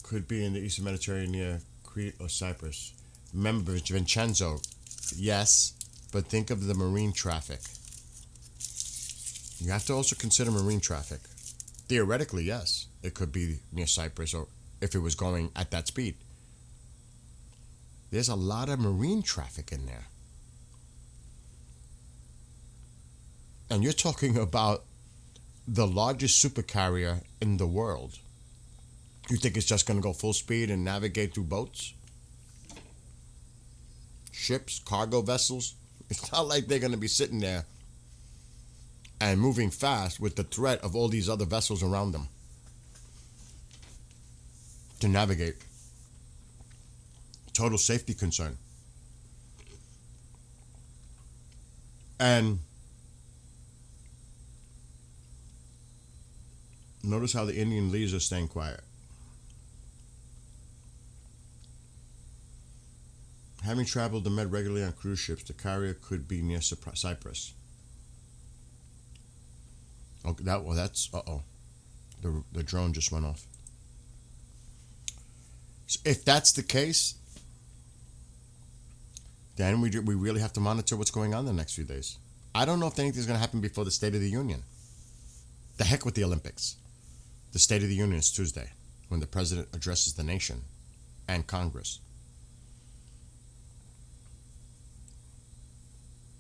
Could be in the Eastern Mediterranean near Crete or Cyprus. Remember, Vincenzo, yes, but think of the marine traffic. You have to also consider marine traffic. Theoretically, yes, it could be near Cyprus or if it was going at that speed. There's a lot of marine traffic in there. And you're talking about the largest supercarrier in the world. You think it's just going to go full speed and navigate through boats? Ships, cargo vessels? It's not like they're going to be sitting there and moving fast with the threat of all these other vessels around them to navigate. Total safety concern. And notice how the Indian leaves are staying quiet. Having traveled the Med regularly on cruise ships, the carrier could be near Cyprus. Oh, that's the drone just went off. So if that's the case, then we really have to monitor what's going on the next few days. I don't know if anything's going to happen before the State of the Union. The heck with the Olympics. The State of the Union is Tuesday, when the president addresses the nation and Congress.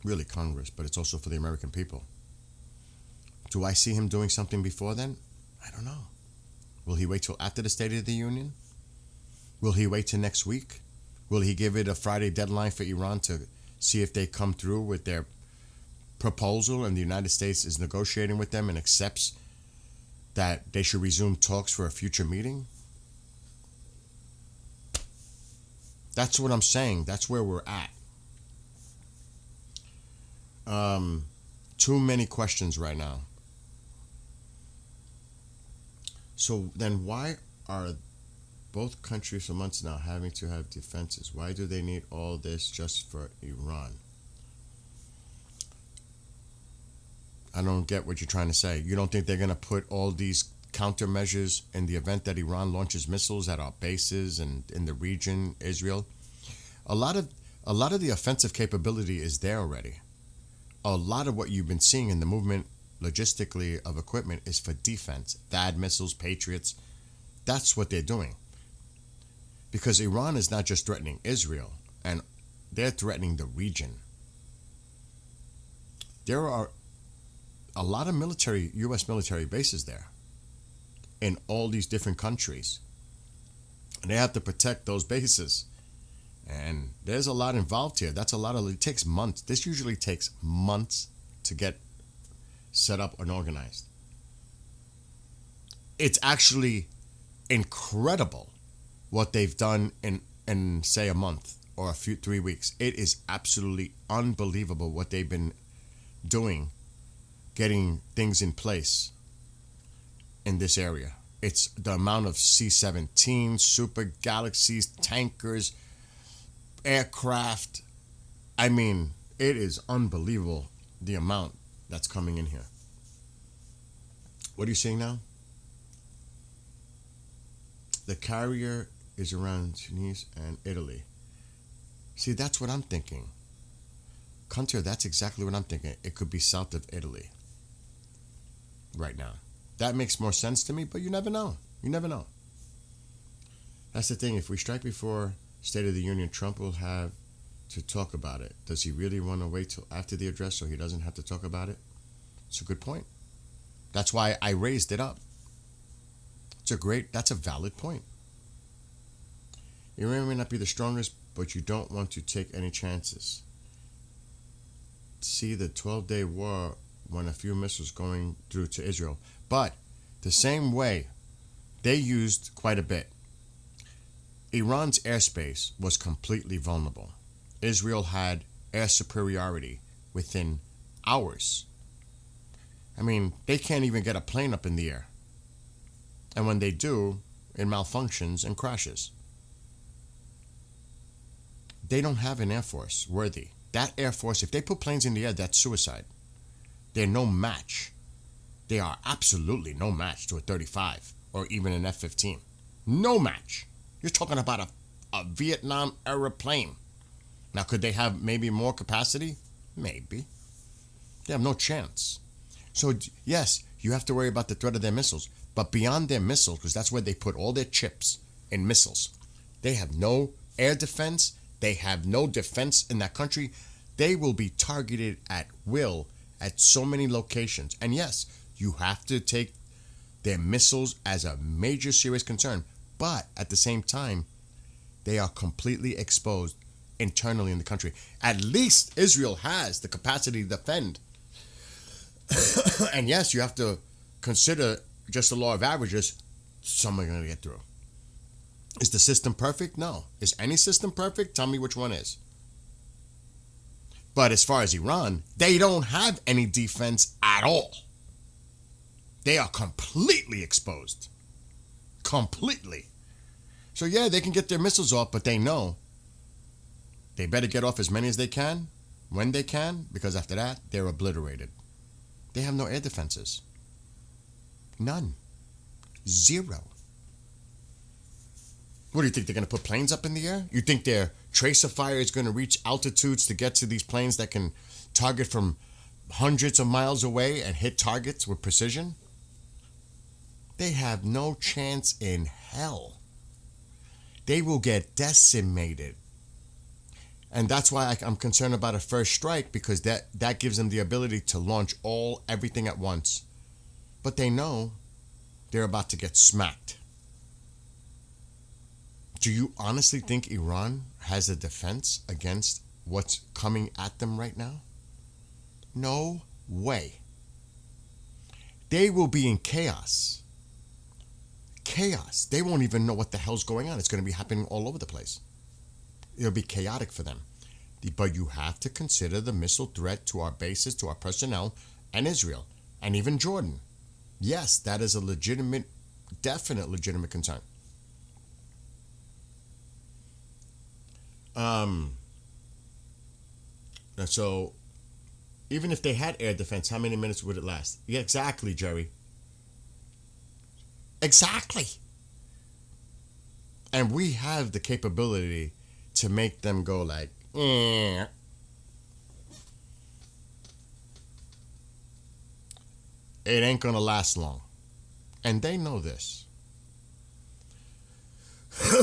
Really Congress, but it's also for the American people. Do I see him doing something before then? I don't know. Will he wait till after the State of the Union? Will he wait till next week? Will he give it a Friday deadline for Iran to see if they come through with their proposal and the United States is negotiating with them and accepts that they should resume talks for a future meeting? That's what I'm saying. That's where we're at. Too many questions right now. So then why are both countries for months now having to have defenses? Why do they need all this just for Iran? I don't get what you're trying to say. You don't think they're going to put all these countermeasures in the event that Iran launches missiles at our bases and in the region, Israel? A lot of the offensive capability is there already. A lot of what you've been seeing in the movement logistically of equipment is for defense. THAAD missiles, Patriots. That's what they're doing. Because Iran is not just threatening Israel, and they're threatening the region. There are a lot of U.S. military bases there in all these different countries. And they have to protect those bases. And there's a lot involved here. It takes months. This usually takes months to get set up and organized. It's actually incredible what they've done in say a month or 3 weeks. It is absolutely unbelievable what they've been doing, getting things in place in this area. It's the amount of C-17, Super Galaxies, tankers, aircraft. I mean, it is unbelievable the amount that's coming in here. What are you seeing now? The carrier is around Tunis and Italy. See, that's what I'm thinking. Hunter, that's exactly what I'm thinking. It could be south of Italy right now. That makes more sense to me, but you never know. You never know. That's the thing. If we strike before State of the Union, Trump will have to talk about it. Does he really want to wait till after the address so he doesn't have to talk about it? It's a good point. That's why I raised it up. That's a valid point. Iran may not be the strongest, but you don't want to take any chances. See the 12-day war when a few missiles going through to Israel. But the same way, they used quite a bit. Iran's airspace was completely vulnerable. Israel had air superiority within hours. I mean, they can't even get a plane up in the air. And when they do, it malfunctions and crashes. They don't have an air force worthy. That air force, if they put planes in the air, that's suicide. They're no match. They are absolutely no match to a 35 or even an F-15. No match. You're talking about a Vietnam-era plane. Now, could they have maybe more capacity? Maybe. They have no chance. So, yes, you have to worry about the threat of their missiles. But beyond their missiles, because that's where they put all their chips in missiles, they have no air defense. They have no defense in that country. They will be targeted at will at so many locations. And yes, you have to take their missiles as a major serious concern. But at the same time, they are completely exposed internally in the country. At least Israel has the capacity to defend. And yes, you have to consider just the law of averages. Some are going to get through. Is the system perfect? No. Is any system perfect? Tell me which one is. But as far as Iran, they don't have any defense at all. They are completely exposed. Completely. So yeah, they can get their missiles off, but they know they better get off as many as they can, when they can, because after that, they're obliterated. They have no air defenses. None. Zero. What do you think? They're going to put planes up in the air? You think their tracer fire is going to reach altitudes to get to these planes that can target from hundreds of miles away and hit targets with precision? They have no chance in hell. They will get decimated. And that's why I'm concerned about a first strike, because that gives them the ability to launch everything at once. But they know they're about to get smacked. Do you honestly think Iran has a defense against what's coming at them right now? No way. They will be in chaos. Chaos. They won't even know what the hell's going on. It's going to be happening all over the place. It'll be chaotic for them. But you have to consider the missile threat to our bases, to our personnel, and Israel, and even Jordan. Yes, that is a legitimate, definite legitimate concern. So, even if they had air defense, how many minutes would it last? Yeah, exactly, Jerry. Exactly. And we have the capability to make them go like, eh. It ain't gonna last long. And they know this.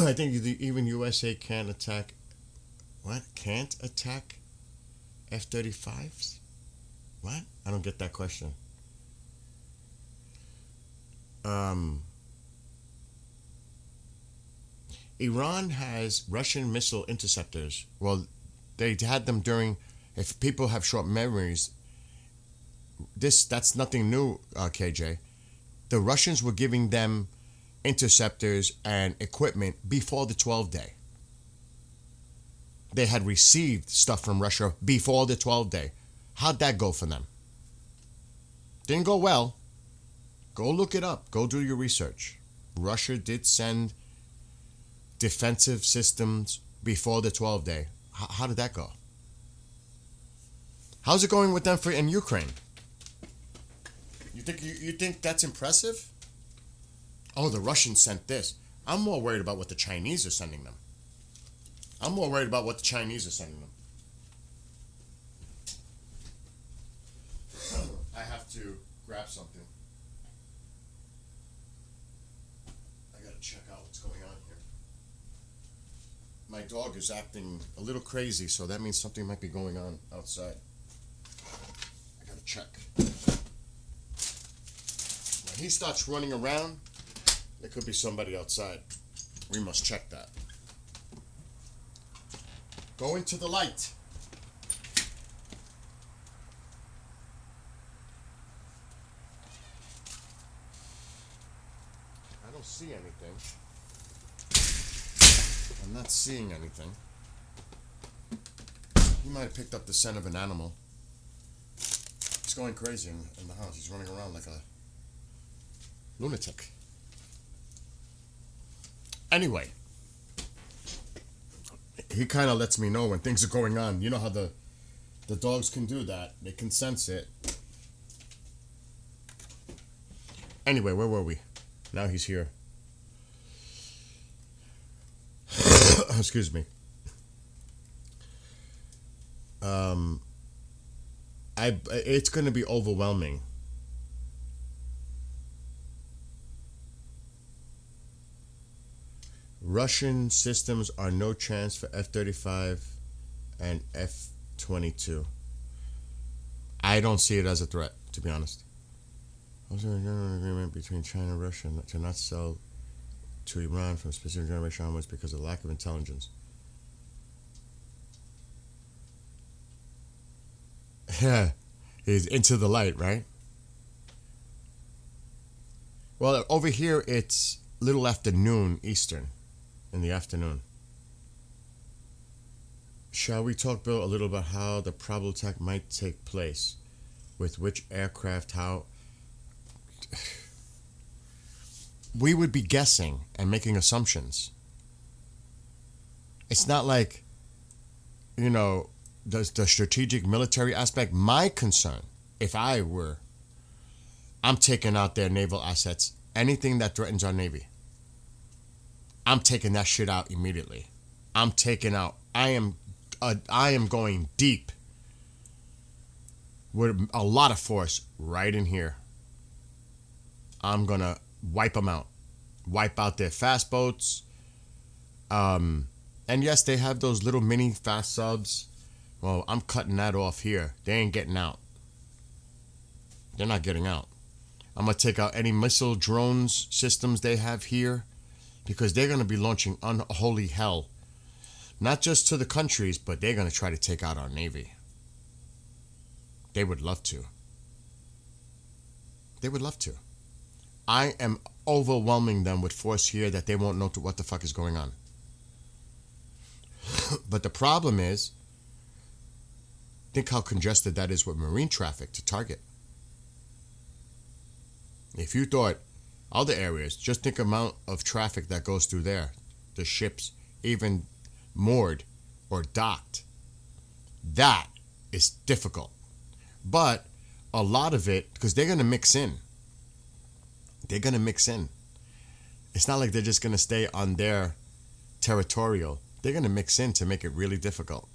I think even USA can't attack. What? Can't attack F-35s? What? I don't get that question. Iran has Russian missile interceptors. Well, they had them during, if people have short memories, that's nothing new, KJ. The Russians were giving them interceptors and equipment before the 12-day. They had received stuff from Russia before the 12-day. How'd that go for them? Didn't go well. Go look it up. Go do your research. Russia did send defensive systems before the 12-day. How did that go? How's it going with them in Ukraine? You think that's impressive? Oh, the Russians sent this. I'm more worried about what the Chinese are sending them. I have to grab something. I gotta check out what's going on here. My dog is acting a little crazy, so that means something might be going on outside. I gotta check. When he starts running around, there could be somebody outside. We must check that. Go into the light. I don't see anything. I'm not seeing anything. He might have picked up the scent of an animal. He's going crazy in the house. He's running around like a lunatic. Anyway, he kind of lets me know when things are going on. You know how the dogs can do that. They can sense it. Anyway, where were we? Now he's here. Excuse me. It's going to be overwhelming. Russian systems are no chance for F-35 and F-22. I don't see it as a threat, to be honest. Also, a general agreement between China and Russia to not sell to Iran from specific generation onwards because of lack of intelligence. Yeah, he's into the light, right? Well, over here it's little after noon Eastern, in the afternoon. Shall we talk, Bill, a little about how the probable attack might take place? With which aircraft, how... We would be guessing and making assumptions. It's not like, you know, the strategic military aspect. My concern, if I were, I'm taking out their naval assets. Anything that threatens our Navy, I'm taking that shit out immediately. I'm taking out. I am going deep with a lot of force right in here. I'm gonna wipe them out, wipe out their fast boats. And yes, they have those little mini fast subs. Well, I'm cutting that off here. They ain't getting out. They're not getting out. I'm gonna take out any missile drones systems they have here. because they're going to be launching unholy hell, not just to the countries, but they're going to try to take out our Navy. They would love to. They would love to. I am overwhelming them with force here that they won't know what the fuck is going on. But the problem is, think how congested that is with marine traffic to target. If you thought other areas, just think amount of traffic that goes through there. The ships, even moored or docked. That is difficult. But a lot of it, because they're going to mix in. They're going to mix in. It's not like they're just going to stay on their territorial. They're going to mix in to make it really difficult.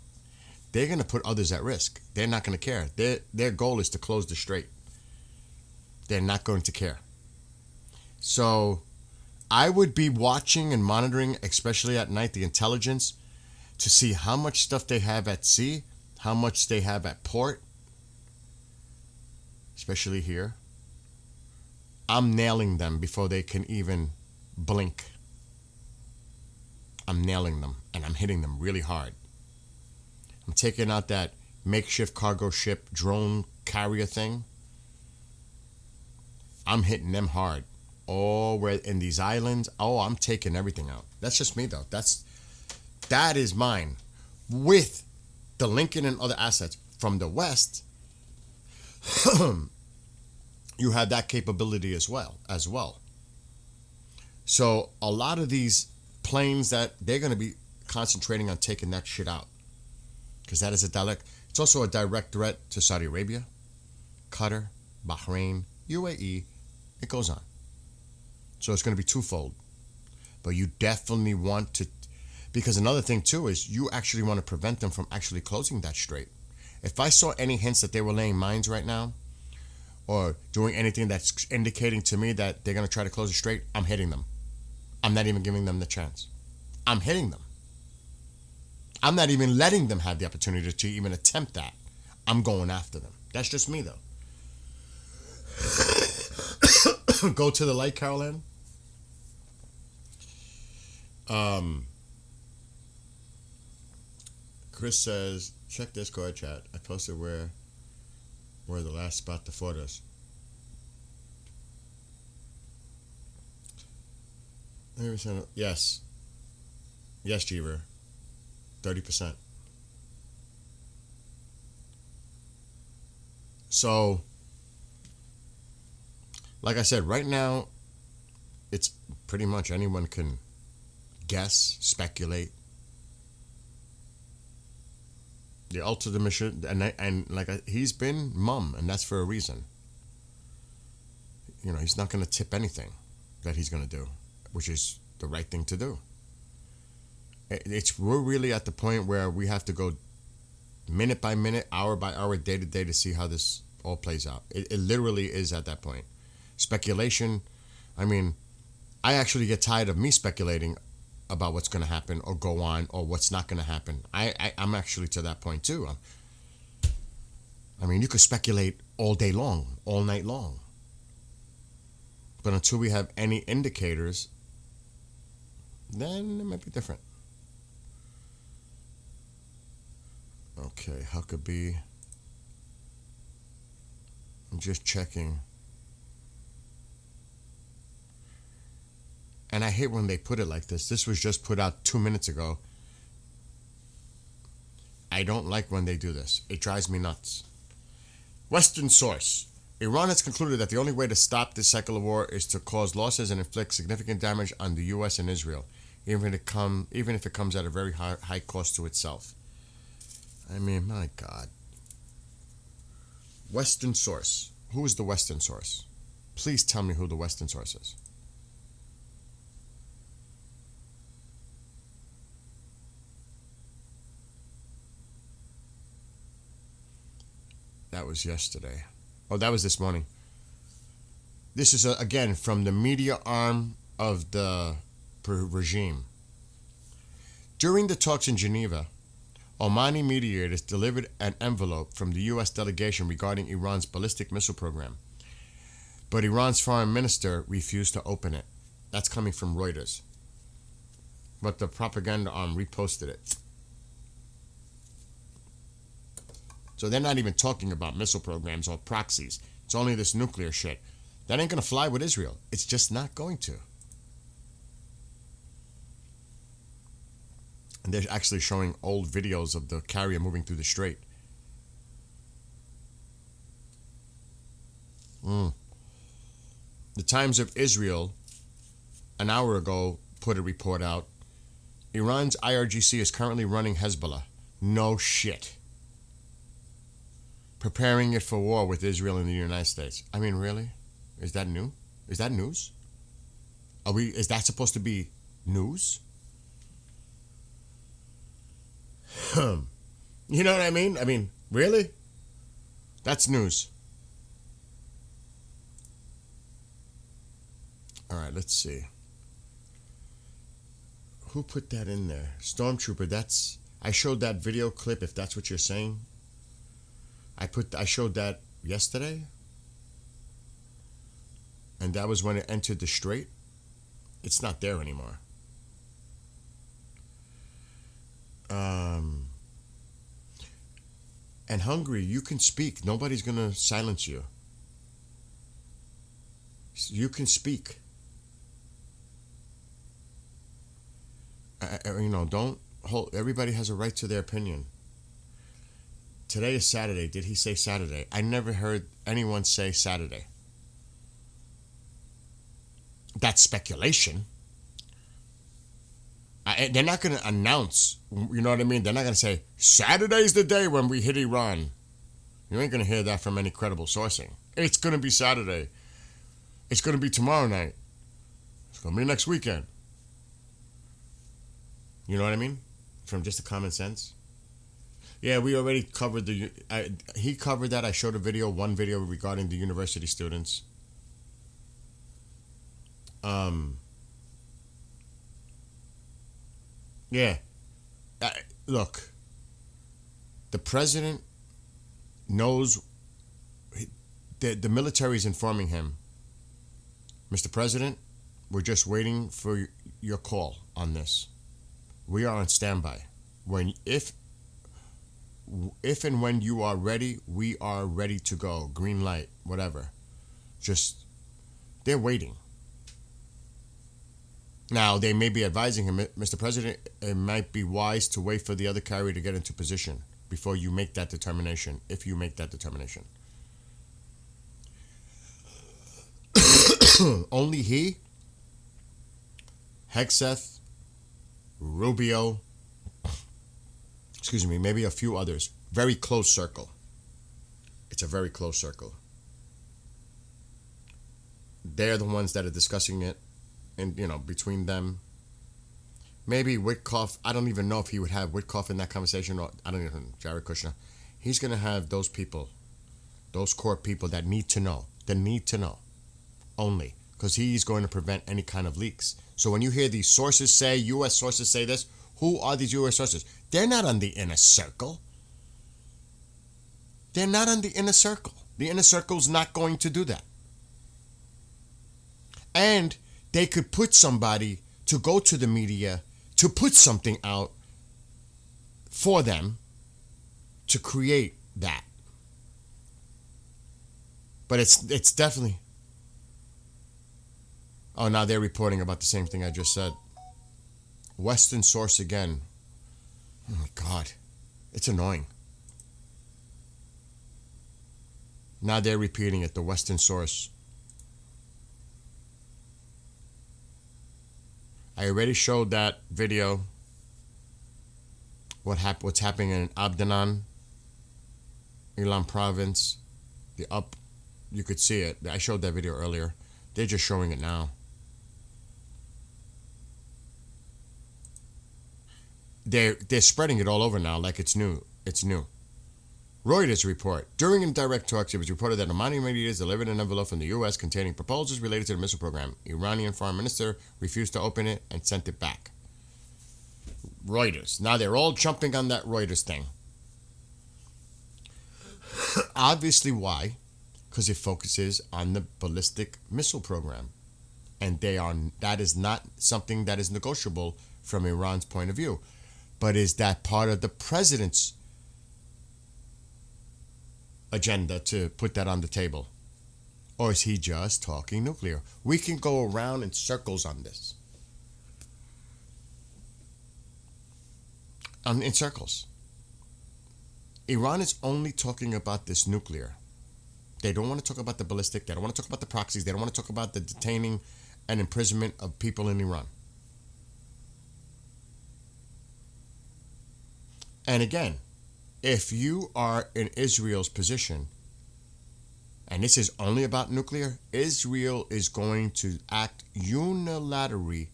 They're going to put others at risk. They're not going to care. Their goal is to close the strait. They're not going to care. So I would be watching and monitoring, especially at night, the intelligence to see how much stuff they have at sea, how much they have at port, especially here. I'm nailing them before they can even blink. I'm nailing them, and I'm hitting them really hard. I'm taking out that makeshift cargo ship drone carrier thing. I'm hitting them hard. Oh, we're in these islands. Oh, I'm taking everything out. That's just me, though. That is mine. With the Lincoln and other assets from the West, you have that capability as well. So a lot of these planes that they're going to be concentrating on taking that shit out, because that is it's also a direct threat to Saudi Arabia, Qatar, Bahrain, UAE. It goes on. So it's going to be twofold. But you definitely want to, because another thing too is you actually want to prevent them from actually closing that strait. If I saw any hints that they were laying mines right now, or doing anything that's indicating to me that they're going to try to close the strait, I'm hitting them. I'm not even giving them the chance. I'm hitting them. I'm not even letting them have the opportunity to even attempt that. I'm going after them. That's just me, though. Go to the light, Caroline. Chris says, check Discord chat. I posted where the last spot the photos. Yes. Yes, Jeever. 30%. So, like I said, right now, it's pretty much anyone can guess, speculate. The ultimate mission, and he's been mum, and that's for a reason. You know, he's not going to tip anything that he's going to do, which is the right thing to do. We're really at the point where we have to go minute by minute, hour by hour, day to day to see how this all plays out. It literally is at that point. Speculation, I mean, I actually get tired of me speculating about what's going to happen or go on or what's not going to happen. I'm actually to that point too. I mean, you could speculate all day long, all night long. But until we have any indicators, then it might be different. Okay, Huckabee. I'm just checking. And I hate when they put it like this. This was just put out 2 minutes ago. I don't like when they do this. It drives me nuts. Western source. Iran has concluded that the only way to stop this cycle of war is to cause losses and inflict significant damage on the U.S. and Israel, even if it comes at a very high cost to itself. I mean, my God. Western source. Who is the Western source? Please tell me who the Western source is. That was yesterday. Oh, that was this morning. This is, again, from the media arm of the regime. During the talks in Geneva, Omani mediators delivered an envelope from the U.S. delegation regarding Iran's ballistic missile program. But Iran's foreign minister refused to open it. That's coming from Reuters. but the propaganda arm reposted it. So they're not even talking about missile programs or proxies. It's only this nuclear shit. That ain't going to fly with Israel. It's just not going to. And they're actually showing old videos of the carrier moving through the strait. The Times of Israel, an hour ago, put a report out. Iran's IRGC is currently running Hezbollah. No shit. Preparing it for war with Israel and the United States. I mean, really? Is that new? Is that news? Is that supposed to be news? You know what I mean? I mean, really? That's news. All right, let's see. Who put that in there? Stormtrooper, I showed that video clip, if that's what you're saying. I showed that yesterday. And that was when it entered the strait. It's not there anymore. And Hungary, you can speak. Nobody's going to silence you. You can speak. Don't hold. Everybody has a right to their opinion. Today is Saturday. Did he say Saturday? I never heard anyone say Saturday. That's speculation. They're not going to announce, you know what I mean? They're not going to say, Saturday's the day when we hit Iran. You ain't going to hear that from any credible sourcing. It's going to be Saturday. It's going to be tomorrow night. It's going to be next weekend. You know what I mean? From just a common sense. Yeah, we already covered he covered that. I showed one video regarding the university students. Yeah. Look, the president knows, the military is informing him, Mr. President, we're just waiting for your call on this. We are on standby. If and when you are ready, we are ready to go. Green light, whatever. They're waiting. Now, they may be advising him, Mr. President, it might be wise to wait for the other carrier to get into position before you make that determination, if you make that determination. Only he, Hegseth, Rubio, maybe a few others. Very close circle. It's a very close circle. They're the ones that are discussing it. And, between them, maybe Witkoff, I don't even know if he would have Witkoff in that conversation, or I don't even know, Jared Kushner. He's going to have those people, those core people that need to know only, because he's going to prevent any kind of leaks. So when you hear these sources say, U.S. sources say this, who are these U.S. sources? They're not on the inner circle. They're not on the inner circle. The inner circle's not going to do that. And they could put somebody to go to the media to put something out for them to create that. But it's definitely... Oh, now they're reporting about the same thing I just said. Western source again. Oh my God. It's annoying. Now they're repeating it, the Western source. I already showed that video. What's happening in Abdanan, Ilan province. You could see it. I showed that video earlier. They're just showing it now. They're spreading it all over now like it's new. It's new. Reuters report. During indirect talks, it was reported that Omani mediators delivered an envelope from the U.S. containing proposals related to the missile program. Iranian foreign minister refused to open it and sent it back. Reuters. Now they're all jumping on that Reuters thing. Obviously, why? Because it focuses on the ballistic missile program. and that is not something that is negotiable from Iran's point of view. But is that part of the president's agenda to put that on the table? Or is he just talking nuclear? We can go around in circles on this. In circles. Iran is only talking about this nuclear. They don't want to talk about the ballistic. They don't want to talk about the proxies. They don't want to talk about the detaining and imprisonment of people in Iran. And again, if you are in Israel's position, and this is only about nuclear, Israel is going to act unilaterally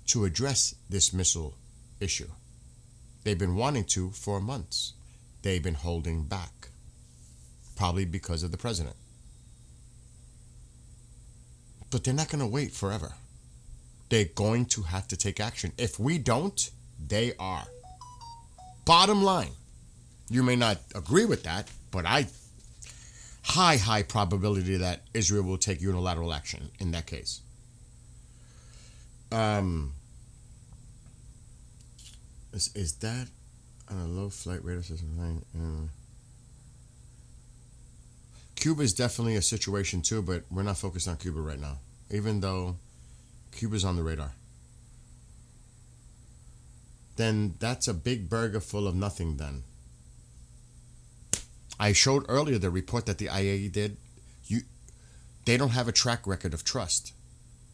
to address this missile issue. They've been wanting to for months. They've been holding back, probably because of the president. But they're not going to wait forever. They're going to have to take action. If we don't, they are. Bottom line, you may not agree with that, but high probability that Israel will take unilateral action in that case. Is that on a low flight radar system? Cuba is definitely a situation too, but we're not focused on Cuba right now, even though Cuba's on the radar. Then that's a big burger full of nothing then. I showed earlier the report that the IAEA did. They don't have a track record of trust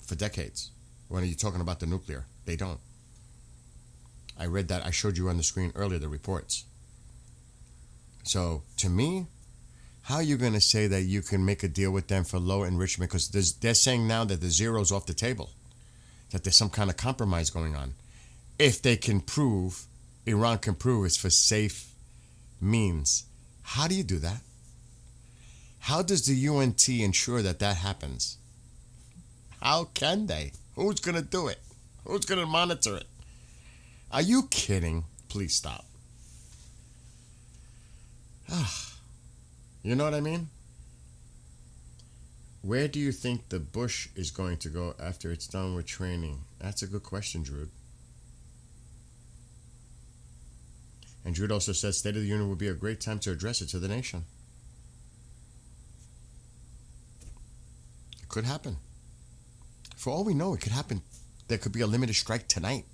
for decades. When you're talking about the nuclear, they don't. I read that. I showed you on the screen earlier the reports. So to me, how are you going to say that you can make a deal with them for low enrichment? Because they're saying now that the zero's off the table, that there's some kind of compromise going on. If they can prove, Iran can prove it's for safe means. How do you do that? How does the UNT ensure that that happens? How can they? Who's going to do it? Who's going to monitor it? Are you kidding? Please stop. You know what I mean? Where do you think the Bush is going to go after it's done with training? That's a good question, Drew. And Drew also says State of the Union would be a great time to address it to the nation. It could happen. For all we know, it could happen. There could be a limited strike tonight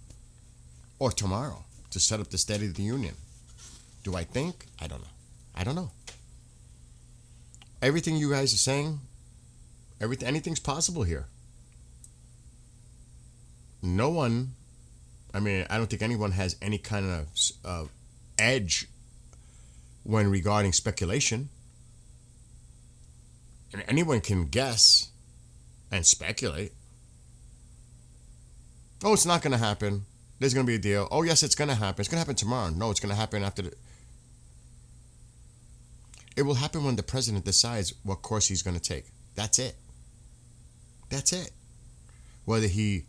or tomorrow to set up the State of the Union. Do I think? I don't know. I don't know. Everything you guys are saying, anything's possible here. No one, I don't think anyone has any kind of edge when regarding speculation. And anyone can guess and speculate. Oh, it's not going to happen. There's going to be a deal. Oh, yes, it's going to happen. It's going to happen tomorrow. No, it's going to happen after It will happen when the president decides what course he's going to take. That's it. That's it. Whether he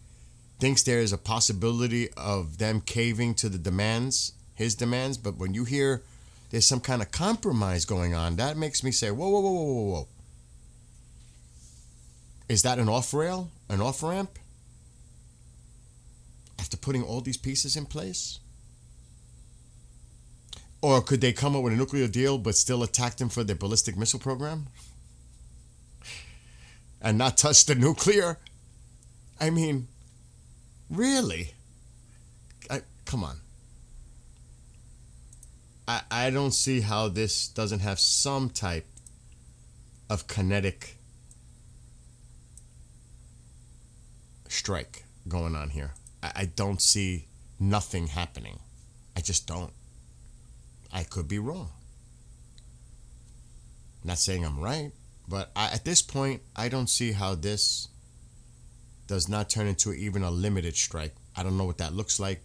thinks there is a possibility of them caving to the demands, his demands, but when you hear there's some kind of compromise going on, that makes me say, whoa. Is that an off-rail? An off-ramp? After putting all these pieces in place? Or could they come up with a nuclear deal but still attack them for their ballistic missile program? And not touch the nuclear? I mean, really? Come on. I don't see how this doesn't have some type of kinetic strike going on here. I don't see nothing happening. I just don't. I could be wrong. Not saying I'm right, but at this point, I don't see how this does not turn into even a limited strike. I don't know what that looks like,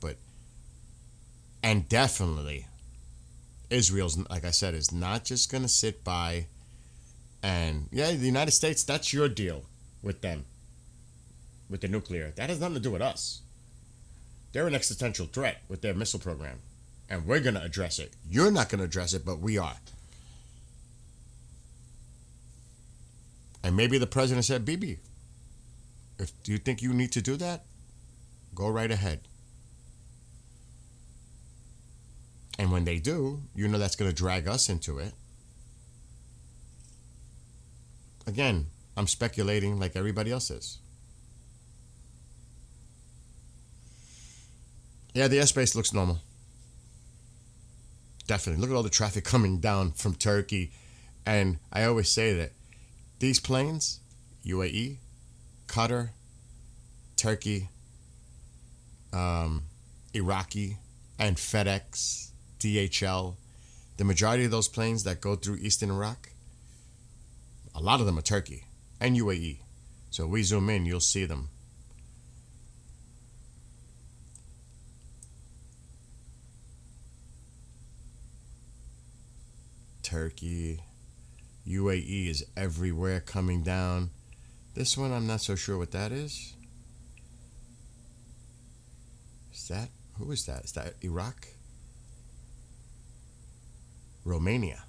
and definitely, Israel's, like I said, is not just going to sit by and, the United States, that's your deal with them, with the nuclear. That has nothing to do with us. They're an existential threat with their missile program, and we're going to address it. You're not going to address it, but we are. And maybe the president said, Bibi, If you think you need to do that, go right ahead. And when they do, you know that's going to drag us into it. Again, I'm speculating like everybody else is. Yeah, the airspace looks normal. Definitely. Look at all the traffic coming down from Turkey. And I always say that these planes, UAE, Qatar, Turkey, Iraqi, and FedEx, DHL, the majority of those planes that go through Eastern Iraq, a lot of them are Turkey and UAE. So we zoom in, you'll see them. Turkey, UAE is everywhere coming down. This one, I'm not so sure what that is. Who is that? Is that Iraq? Romania.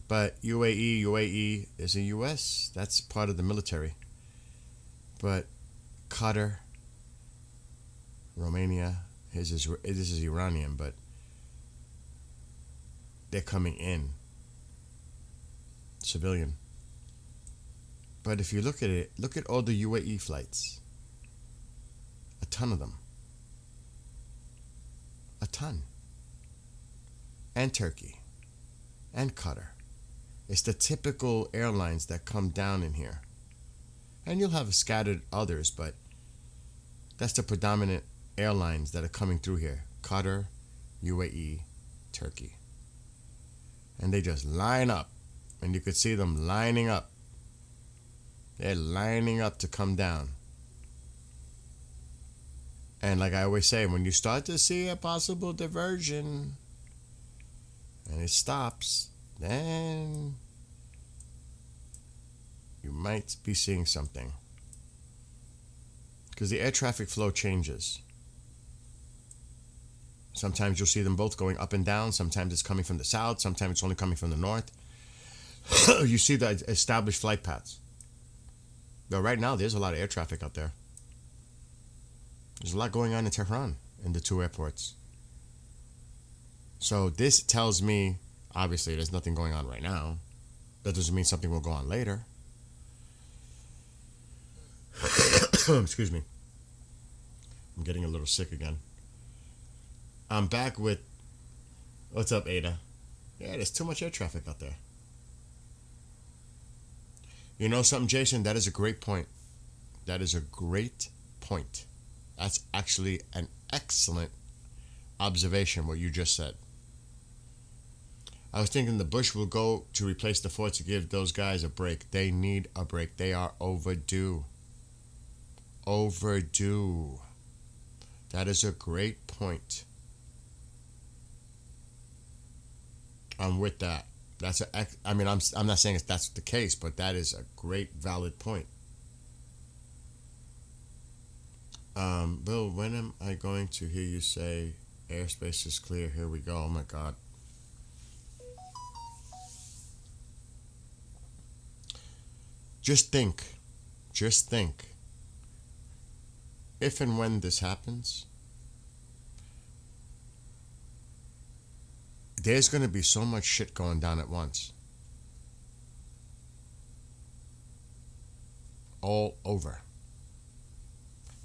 But UAE is a US. That's part of the military. But Qatar, Romania, this is Iranian, but they're coming in. Civilian. But if you look at it, look at all the UAE flights. A ton of them. A ton. And Turkey. And Qatar. It's the typical airlines that come down in here. And you'll have scattered others, but that's the predominant airlines that are coming through here. Qatar, UAE, Turkey. And they just line up. And you could see them lining up. They're lining up to come down. And like I always say, when you start to see a possible diversion and it stops, then you might be seeing something. Because the air traffic flow changes. Sometimes you'll see them both going up and down. Sometimes it's coming from the south. Sometimes it's only coming from the north. You see the established flight paths. But right now, there's a lot of air traffic out there. There's a lot going on in Tehran, in the two airports. So this tells me, obviously, there's nothing going on right now. That doesn't mean something will go on later. Excuse me. I'm getting a little sick again. I'm back with... What's up, Ada? Yeah, there's too much air traffic out there. You know something, Jason? That is a great point. That is a great point. That's actually an excellent observation, what you just said. I was thinking the Bush will go to replace the fort to give those guys a break. They need a break. They are overdue. Overdue. That is a great point. I'm with that. I'm not saying that's the case, but that is a great, valid point. Bill, when am I going to hear you say airspace is clear? Here we go. Oh my God. Just think. If and when this happens, there's going to be so much shit going down at once. All over.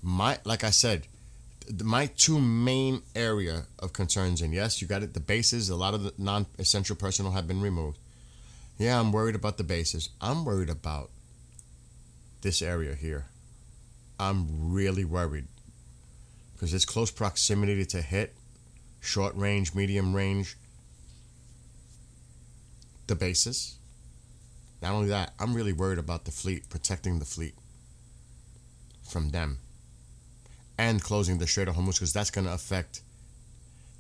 Like I said, my two main area of concerns, and yes, you got it, the bases, a lot of the non-essential personnel have been removed. Yeah, I'm worried about the bases. I'm worried about this area here. I'm really worried because it's close proximity to hit, short range, medium range, the bases. Not only that, I'm really worried about the fleet, protecting the fleet from them, and closing the Strait of Hormuz, because that's going to affect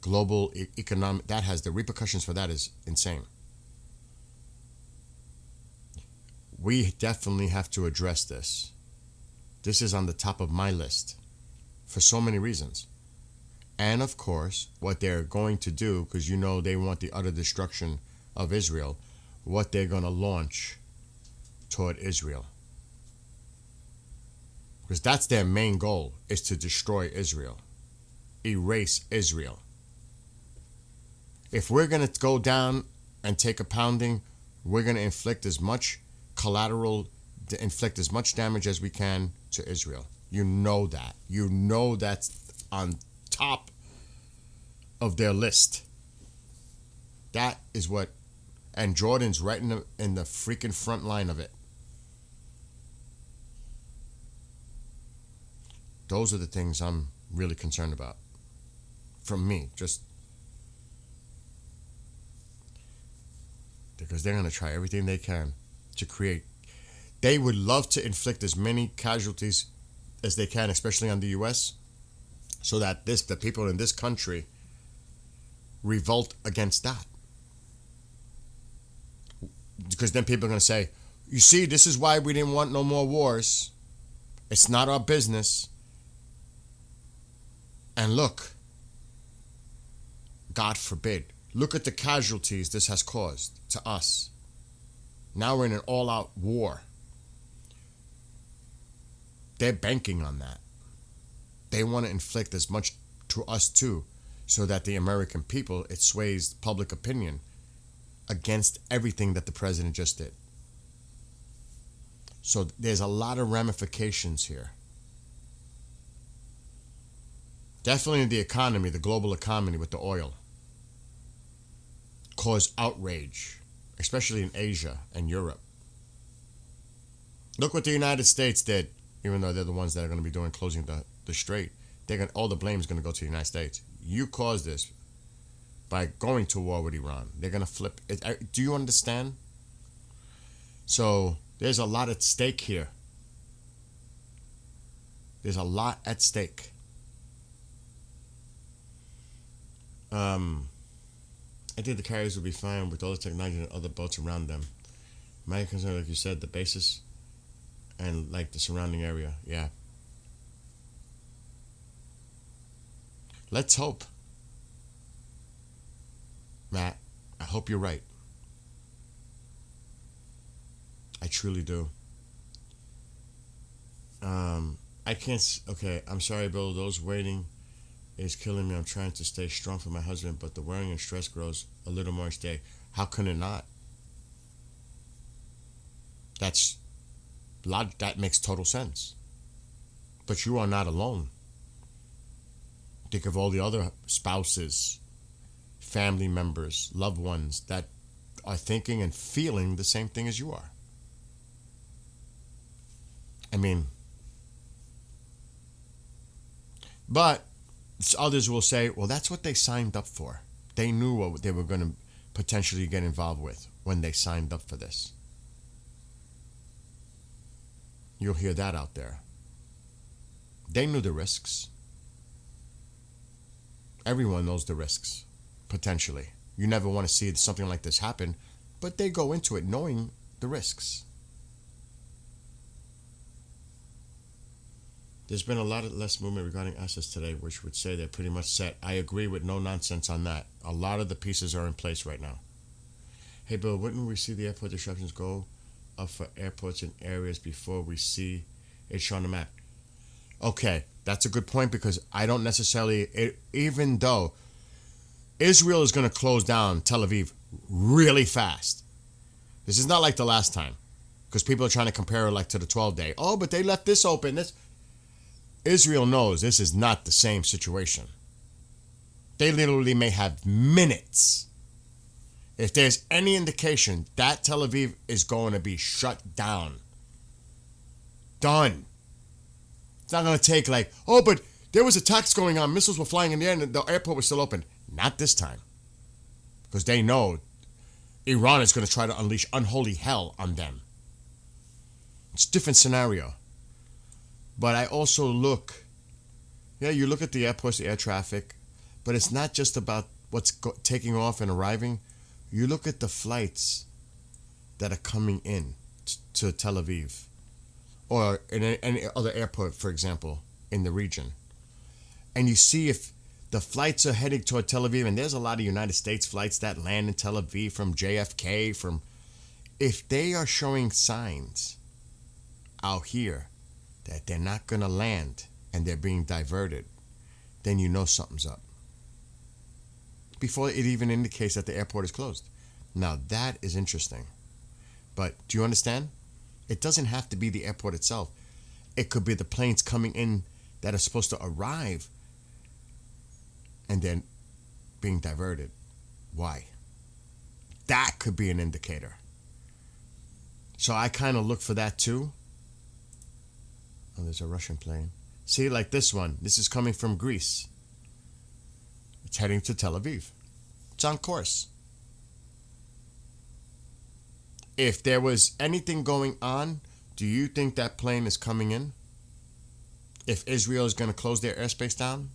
global economic. That has the repercussions for that is insane. We definitely have to address this. This is on the top of my list for so many reasons. And of course, what they're going to do, because you know they want the utter destruction of Israel, what they're going to launch toward Israel. Because that's their main goal, is to destroy Israel. Erase Israel. If we're going to go down and take a pounding, we're going to inflict as much damage as we can to Israel. You know that. You know that's on top of their list. That is what, and Jordan's right in the freaking front line of it. Those are the things I'm really concerned about. From me, just because they're going to try everything they can to create. They would love to inflict as many casualties as they can, especially on the U.S., so that the people in this country revolt against that. Because then people are going to say, you see, this is why we didn't want no more wars. It's not our business. And look, God forbid, look at the casualties this has caused to us. Now we're in an all-out war. They're banking on that. They want to inflict as much to us too, so that the American people, it sways public opinion against everything that the president just did. So there's a lot of ramifications here. Definitely the economy, the global economy with the oil, caused outrage, especially in Asia and Europe. Look what the United States did, even though they're the ones that are going to be doing closing the strait. All the blame is going to go to the United States. You caused this by going to war with Iran. They're going to flip it. Do you understand? So there's a lot at stake here. There's a lot at stake. I think the carriers will be fine with all the technology and other boats around them. My concern, like you said, the basis and like the surrounding area. Yeah. Let's hope. Matt, I hope you're right. I truly do. I can't. Okay, I'm sorry, Bill. Those waiting is killing me. I'm trying to stay strong for my husband, but the worrying and stress grows a little more each day. How can it not? That makes total sense. But you are not alone. Think of all the other spouses, family members, loved ones that are thinking and feeling the same thing as you are. I mean, but others will say, well, that's what they signed up for. They knew what they were going to potentially get involved with when they signed up for this. You'll hear that out there. They knew the risks. Everyone knows the risks, potentially. You never want to see something like this happen, but they go into it knowing the risks. There's been a lot less movement regarding assets today, which would say they're pretty much set. I agree with no nonsense on that. A lot of the pieces are in place right now. Hey, Bill, wouldn't we see the airport disruptions go up for airports and areas before we see it shown on the map? Okay, that's a good point, because I don't necessarily, even though Israel is going to close down Tel Aviv really fast. This is not like the last time, because people are trying to compare it like to the 12-day. Oh, but they left this open. Israel knows this is not the same situation. They literally may have minutes. If there's any indication that Tel Aviv is going to be shut down. Done. It's not going to take like, oh, but there was attacks going on. Missiles were flying in the air and the airport was still open. Not this time. Because they know Iran is going to try to unleash unholy hell on them. It's a different scenario. But I also you look at the airports, the air traffic, but it's not just about what's taking off and arriving. You look at the flights that are coming in to Tel Aviv or in any other airport, for example, in the region. And you see if the flights are heading toward Tel Aviv, and there's a lot of United States flights that land in Tel Aviv from JFK, if they are showing signs out here that they're not going to land and they're being diverted, then you know something's up. Before it even indicates that the airport is closed. Now that is interesting. But do you understand? It doesn't have to be the airport itself. It could be the planes coming in that are supposed to arrive and then being diverted. Why? That could be an indicator. So I kind of look for that too. Oh, there's a Russian plane. See, like this one. This is coming from Greece. It's heading to Tel Aviv. It's on course. If there was anything going on, do you think that plane is coming in? If Israel is going to close their airspace down?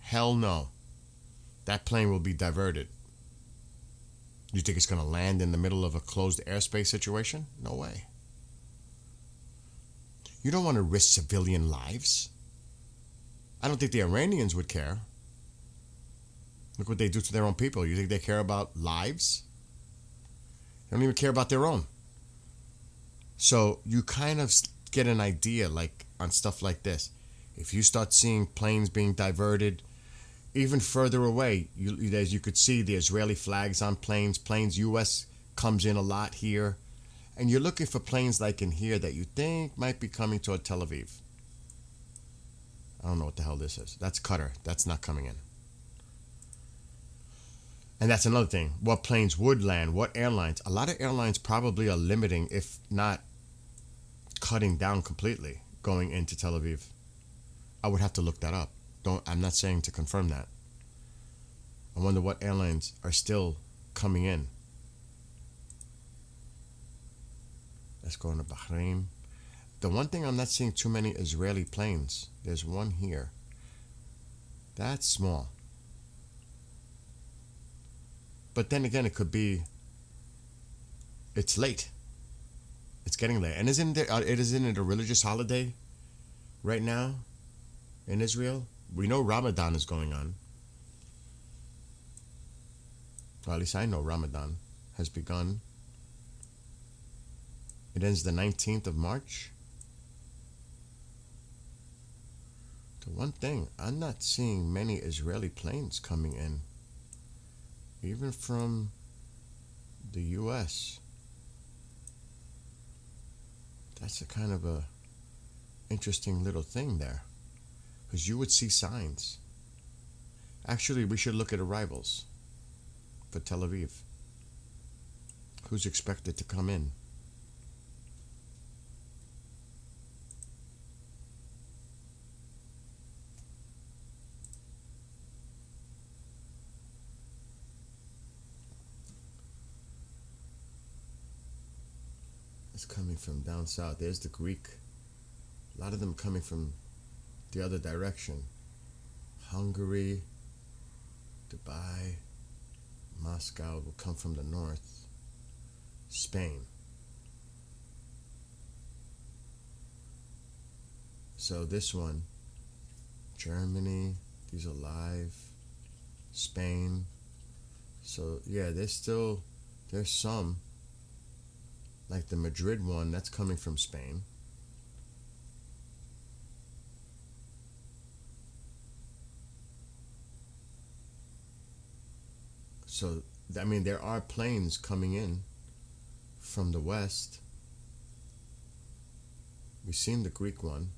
Hell no. That plane will be diverted. You think it's going to land in the middle of a closed airspace situation? No way. You don't want to risk civilian lives. I don't think the Iranians would care. Look what they do to their own people. You think they care about lives? They don't even care about their own. So you kind of get an idea, like on stuff like this. If you start seeing planes being diverted, even further away, as you could see the Israeli flags on planes. U.S. comes in a lot here. And you're looking for planes like in here that you think might be coming toward Tel Aviv. I don't know what the hell this is. That's Qatar. That's not coming in. And that's another thing. What planes would land? What airlines? A lot of airlines probably are limiting, if not cutting down completely, going into Tel Aviv. I would have to look that up. I'm not saying to confirm that. I wonder what airlines are still coming in. Let's go into Bahrain. The one thing I'm not seeing too many Israeli planes. There's one here. That's small. But then again, it could be, it's late. It's getting late. And isn't it a religious holiday right now in Israel? We know Ramadan is going on. Well, at least I know Ramadan has begun. It ends the 19th of March. The one thing, I'm not seeing many Israeli planes coming in. Even from the U.S. That's a kind of a interesting little thing there. Because you would see signs. Actually, we should look at arrivals for Tel Aviv. Who's expected to come in? It's coming from down south. There's the Greek. A lot of them coming from the other direction. Hungary, Dubai, Moscow will come from the north. Spain. So this one, Germany, these are live. Spain. So yeah, there's some. Like the Madrid one, that's coming from Spain. So, I mean, there are planes coming in from the west. We've seen the Greek one.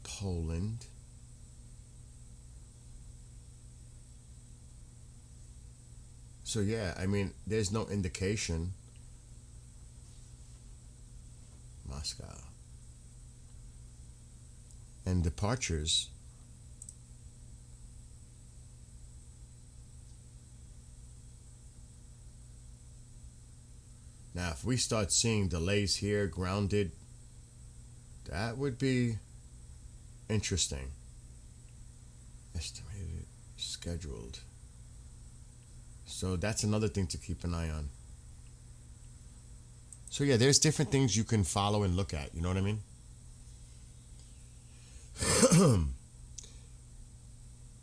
Poland. So, yeah, I mean, there's no indication. Moscow. And departures. Now, if we start seeing delays here, grounded, that would be interesting. Estimated, scheduled. So that's another thing to keep an eye on. So yeah, there's different things you can follow and look at. You know what I mean?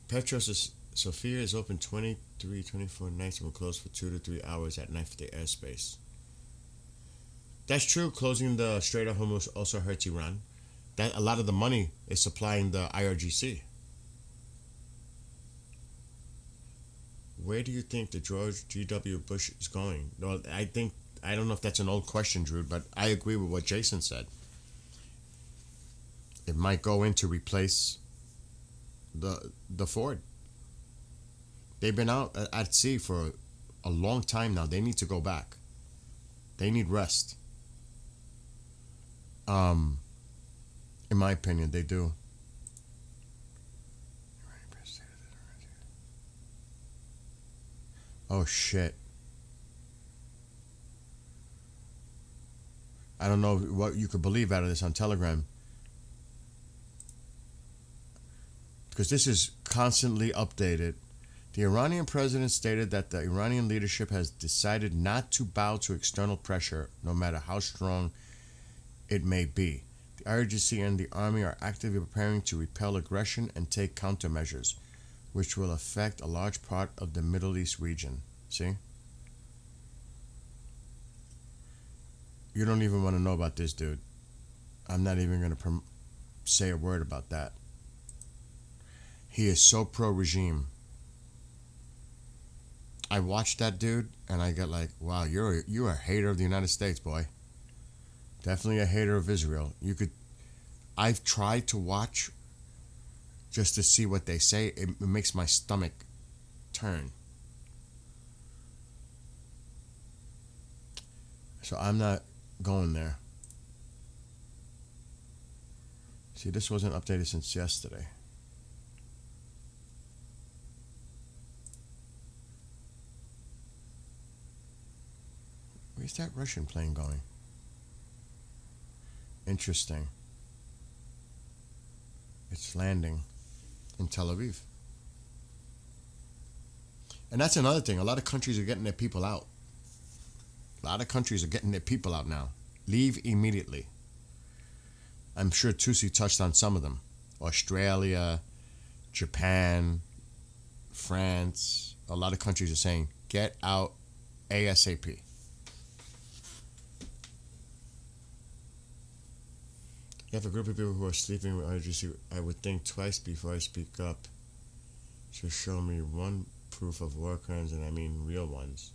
Petros Sophia is open 23, 24 nights and will close for 2 to 3 hours at night for the airspace. That's true. Closing the Strait of Hormuz also hurts Iran. That a lot of the money is supplying the IRGC. Where do you think the George G.W. Bush is going? Well, I don't know if that's an old question, Drew, but I agree with what Jason said. It might go in to replace the Ford. They've been out at sea for a long time now. They need to go back. They need rest. In my opinion, they do. Oh shit. I don't know what you could believe out of this on Telegram. Because this is constantly updated. The Iranian president stated that the Iranian leadership has decided not to bow to external pressure, no matter how strong it may be. The IRGC and the army are actively preparing to repel aggression and take countermeasures, which will affect a large part of the Middle East region. See? You don't even want to know about this dude. I'm not even going to say a word about that. He is so pro-regime. I watched that dude and I get like, wow, you're a hater of the United States, boy. Definitely a hater of Israel. I've tried to watch just to see what they say. It makes my stomach turn. So I'm not going there. See, this wasn't updated since yesterday. Where's that Russian plane going? Interesting. It's landing in Tel Aviv. And that's another thing. A lot of countries are getting their people out. A lot of countries are getting their people out now. Leave immediately. I'm sure Tusi touched on some of them. Australia, Japan, France. A lot of countries are saying, get out ASAP. If a group of people who are sleeping with IRGC, I would think twice before I speak up. To show me one proof of war crimes, and I mean real ones.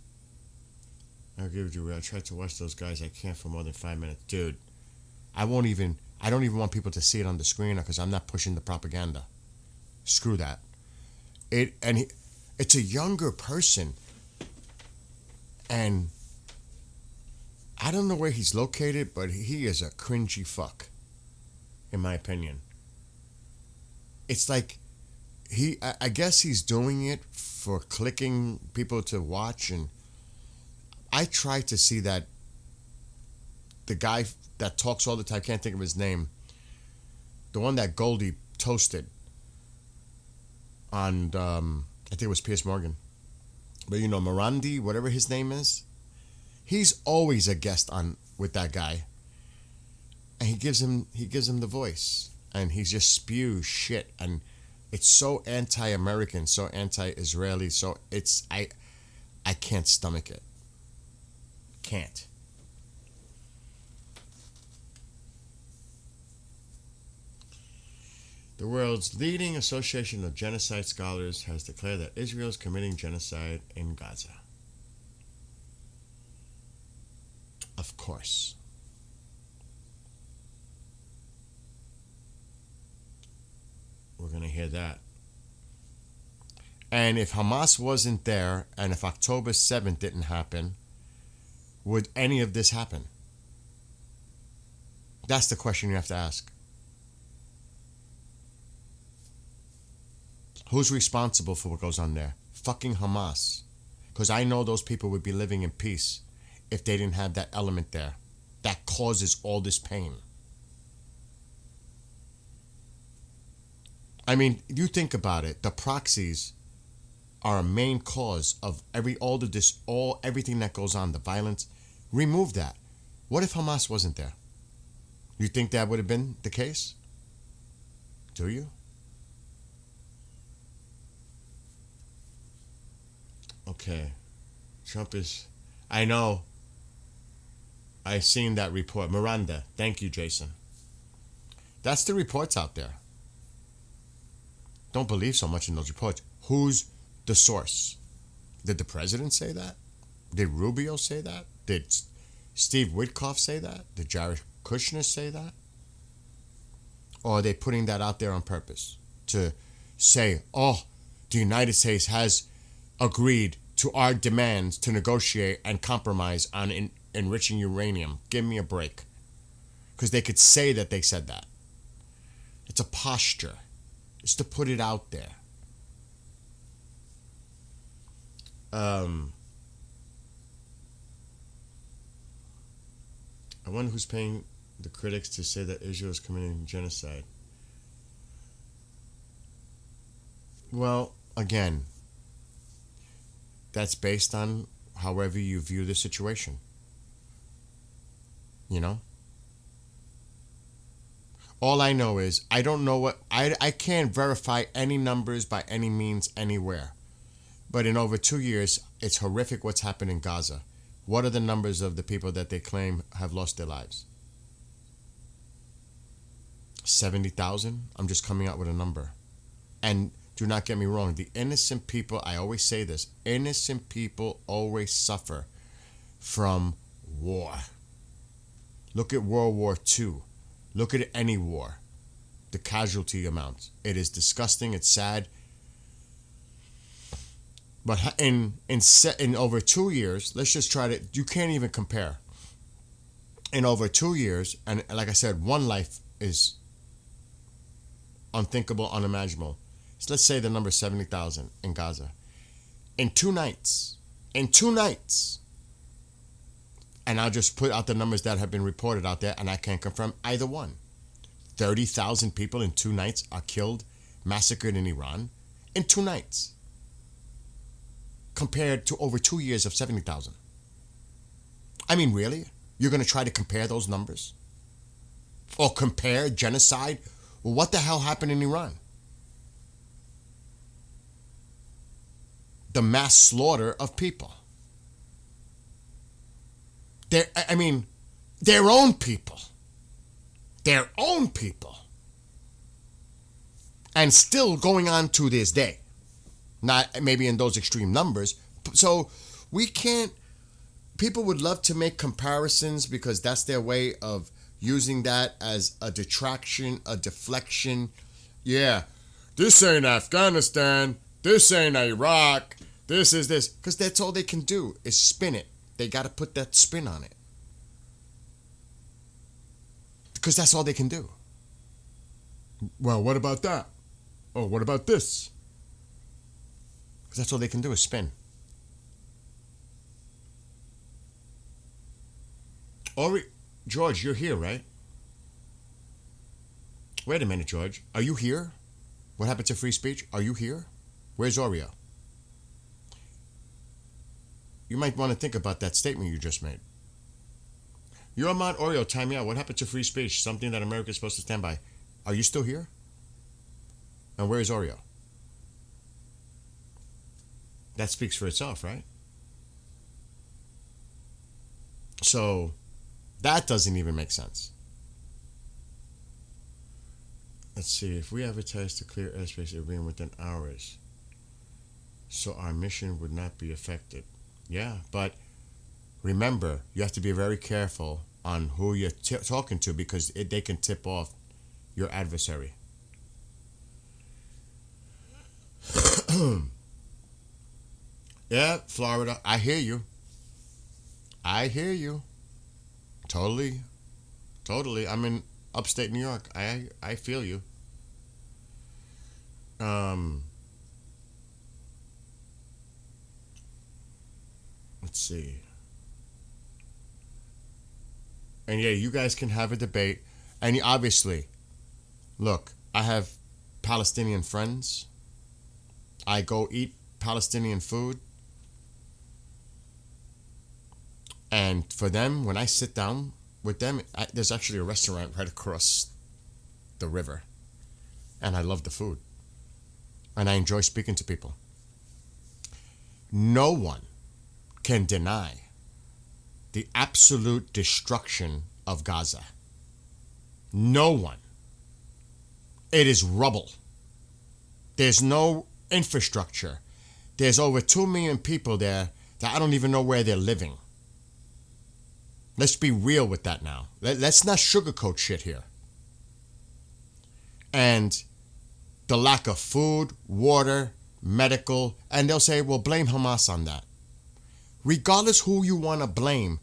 I agree with you. I tried to watch those guys. I can't for more than 5 minutes. Dude, I don't even want people to see it on the screen because I'm not pushing the propaganda. Screw that. It's a younger person. And I don't know where he's located, but he is a cringy fuck. In my opinion. It's like I guess he's doing it for clicking people to watch, and I try to see that the guy that talks all the time, can't think of his name, the one that Goldie toasted on I think it was Piers Morgan, but you know, Morandi, whatever his name is, he's always a guest on with that guy. And he gives him the voice, and he just spews shit, and it's so anti-American, so anti-Israeli, so it's I can't stomach it. Can't. The world's leading association of genocide scholars has declared that Israel is committing genocide in Gaza. Of course. We're going to hear that. And if Hamas wasn't there, and if October 7th didn't happen, would any of this happen? That's the question you have to ask. Who's responsible for what goes on there? Fucking Hamas. Because I know those people would be living in peace if they didn't have that element there that causes all this pain. I mean, you think about it. The proxies are a main cause of everything that goes on, the violence. Remove that. What if Hamas wasn't there? You think that would have been the case? Do you? Okay. Trump is... I know. I seen that report. Miranda, thank you, Jason. That's the reports out there. Don't believe so much in those reports. Who's the source? Did the president say that? Did Rubio say that? Did Steve Witkoff say that? Did Jared Kushner say that? Or are they putting that out there on purpose to say, oh, the United States has agreed to our demands to negotiate and compromise on enriching uranium? Give me a break. Because they could say that they said that. It's a posture. It's to put it out there. I wonder who's paying the critics to say that Israel is committing genocide. Well, again, that's based on however you view the situation. You know? All I know is I don't know I can't verify any numbers by any means anywhere. But in over 2 years, it's horrific what's happened in Gaza. What are the numbers of the people that they claim have lost their lives? 70,000? I'm just coming out with a number. And do not get me wrong, the innocent people, I always say this, innocent people always suffer from war. Look at World War II. Look at any war. The casualty amounts. It is disgusting, it's sad. But in over 2 years, let's just try to, you can't even compare. In over 2 years, and like I said, one life is unthinkable, unimaginable. So let's say the number is 70,000 in Gaza. In 2 nights, and I'll just put out the numbers that have been reported out there, and I can't confirm either one. 30,000 people in 2 nights are killed, massacred in Iran in 2 nights. Compared to over 2 years of 70,000. I mean, really? You're going to try to compare those numbers? Or compare genocide? Well, what the hell happened in Iran? The mass slaughter of people. Their own people. Their own people. And still going on to this day. Not maybe in those extreme numbers. So we can't, people would love to make comparisons because that's their way of using that as a detraction, a deflection. Yeah, this ain't Afghanistan. This ain't Iraq. This is this. Because that's all they can do is spin it. They got to put that spin on it. Because that's all they can do. Well, what about that? Oh, what about this? Because that's all they can do is spin. George, you're here, right? Wait a minute, George. Are you here? What happened to free speech? Are you here? Where's Oreo? You might want to think about that statement you just made. You're Mount Oreo, time me out. What happened to free speech? Something that America is supposed to stand by. Are you still here? And where is Oreo? That speaks for itself, right? So, that doesn't even make sense. Let's see. If we advertise to clear airspace, it would be within hours. So our mission would not be affected. Yeah, but remember, you have to be very careful on who you're talking to because they can tip off your adversary. Yeah, Florida, I hear you. Totally. I'm in upstate New York. I feel you. Let's see. And yeah, you guys can have a debate. And obviously, look, I have Palestinian friends. I go eat Palestinian food. And for them, when I sit down with them, there's actually a restaurant right across the river. And I love the food. And I enjoy speaking to people. No one can deny the absolute destruction of Gaza. No one. It is rubble. There's no infrastructure. There's over 2 million people there that I don't even know where they're living. Let's be real with that now. Let's not sugarcoat shit here. And the lack of food, water, medical, and they'll say, well, blame Hamas on that. Regardless who you want to blame,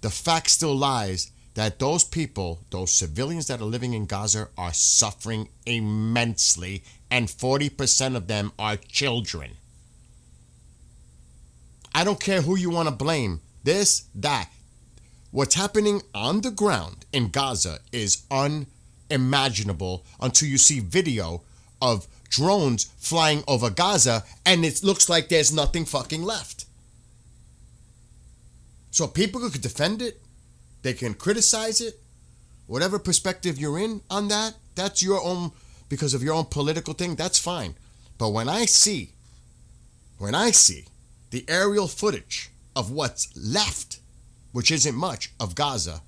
the fact still lies that those people, those civilians that are living in Gaza, are suffering immensely, and 40% of them are children. I don't care who you want to blame. This, that. What's happening on the ground in Gaza is unimaginable until you see video of drones flying over Gaza and it looks like there's nothing fucking left. So people could defend it, they can criticize it, whatever perspective you're in on that, that's your own, because of your own political thing, that's fine. But when I see the aerial footage of what's left, which isn't much, of Gaza,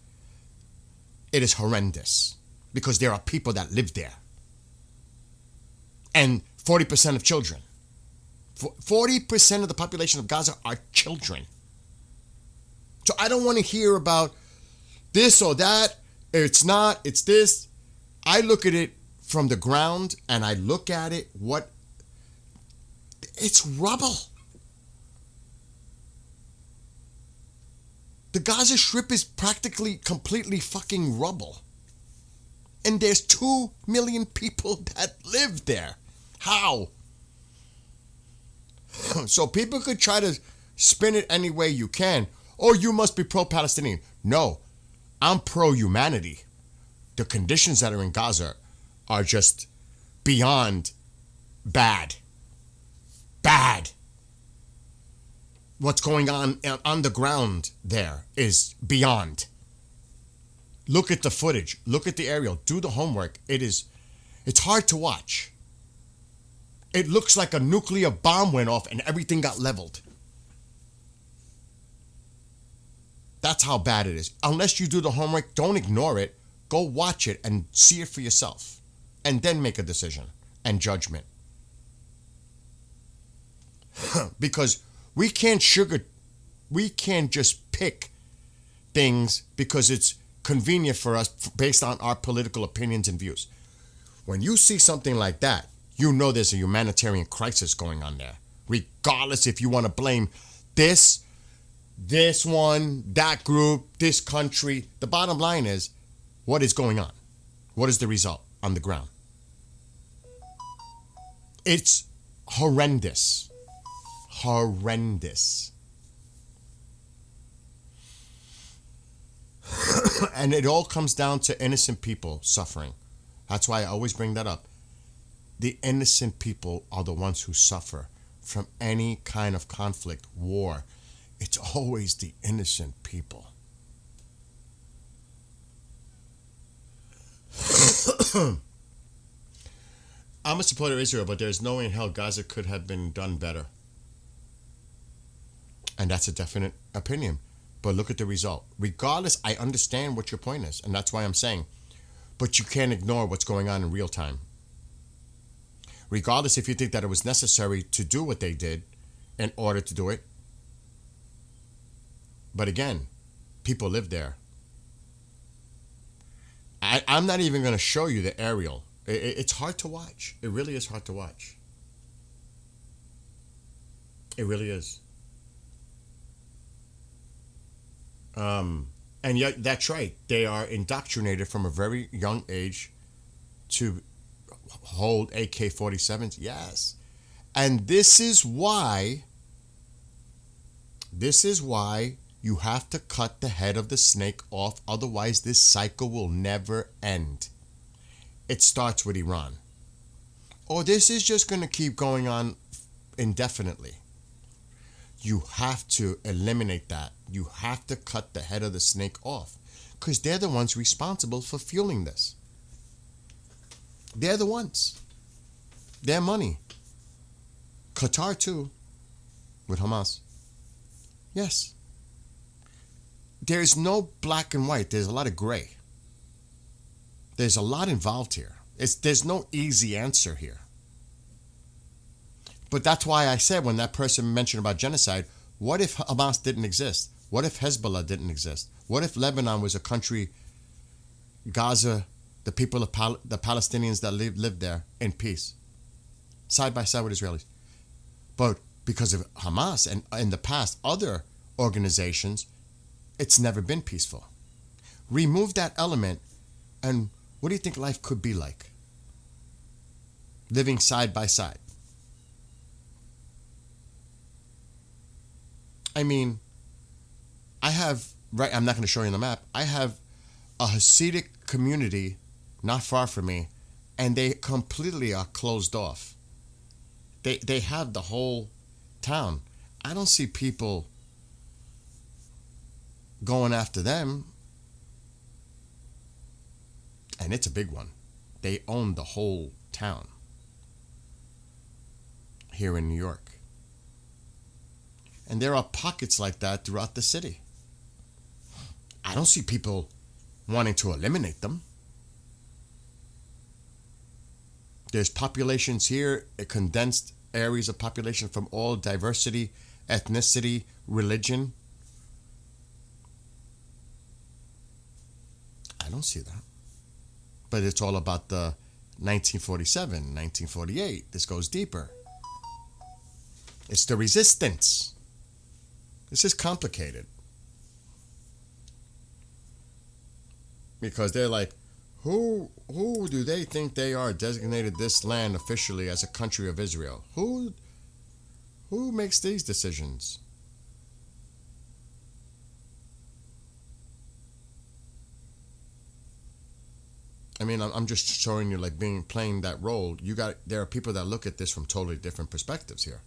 it is horrendous because there are people that live there. And 40% of children. 40% of the population of Gaza are children. So I don't want to hear about this or that. It's not, it's this. I look at it from the ground and I look at it, it's rubble. The Gaza Strip is practically completely fucking rubble. And there's 2 million people that live there. How? So people could try to spin it any way you can. Oh, you must be pro-Palestinian. No, I'm pro-humanity. The conditions that are in Gaza are just beyond bad. Bad. What's going on the ground there is beyond. Look at the footage. Look at the aerial. Do the homework. It's hard to watch. It looks like a nuclear bomb went off and everything got leveled. That's how bad it is. Unless you do the homework, don't ignore it. Go watch it and see it for yourself. And then make a decision and judgment. Because we can't just pick things because it's convenient for us based on our political opinions and views. When you see something like that, you know there's a humanitarian crisis going on there. Regardless if you want to blame this one, that group, this country. The bottom line is, what is going on? What is the result on the ground? It's horrendous. Horrendous. And it all comes down to innocent people suffering. That's why I always bring that up. The innocent people are the ones who suffer from any kind of conflict, war. It's always the innocent people. I'm a supporter of Israel, but there's no way in hell Gaza could have been done better. And that's a definite opinion. But look at the result. Regardless, I understand what your point is, and that's why I'm saying, but you can't ignore what's going on in real time. Regardless if you think that it was necessary to do what they did in order to do it. But again, people live there. I'm not even going to show you the aerial. It's hard to watch. It really is hard to watch. It really is. And yet, that's right. They are indoctrinated from a very young age to hold AK-47s. Yes. And this is why you have to cut the head of the snake off. Otherwise, this cycle will never end. It starts with Iran. Or this is just going to keep going on indefinitely. You have to eliminate that. You have to cut the head of the snake off. Because they're the ones responsible for fueling this. They're the ones. Their money. Qatar too. With Hamas. Yes. there's no black and white. There's a lot of gray. There's a lot involved here. There's no easy answer here. But that's why I said when that person mentioned about genocide, what if Hamas didn't exist? What if Hezbollah didn't exist? What if Lebanon was a country, Gaza, the people of the Palestinians that lived there in peace, side by side with Israelis? But because of Hamas and in the past other organizations, it's never been peaceful. Remove that element, and what do you think life could be like? Living side by side. I mean, I'm not going to show you on the map. I have a Hasidic community not far from me, and they completely are closed off. They have the whole town. I don't see people going after them. And it's a big one. They own the whole town here in New York. And there are pockets like that throughout the city. I don't see people wanting to eliminate them. There's populations here, condensed areas of population from all diversity, ethnicity, religion. I don't see that. But it's all about the 1947, 1948. This goes deeper. It's the resistance. This is complicated. Because they're like, who do they think they are designated this land officially as a country of Israel? Who makes these decisions? I mean, I'm just showing you, like, playing that role. There are people that look at this from totally different perspectives here.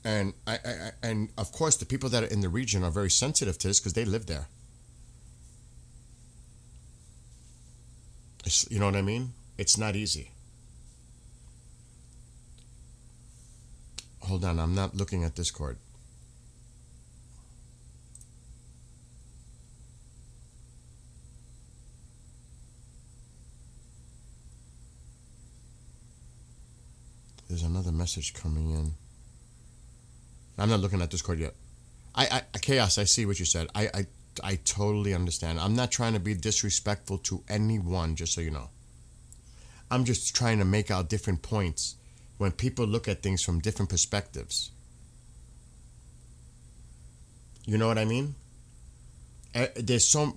And of course, the people that are in the region are very sensitive to this because they live there. You know what I mean? It's not easy. Hold on, I'm not looking at Discord. There's another message coming in. I'm not looking at Discord yet. Chaos, I see what you said. I totally understand. I'm not trying to be disrespectful to anyone, just so you know. I'm just trying to make out different points when people look at things from different perspectives. You know what I mean?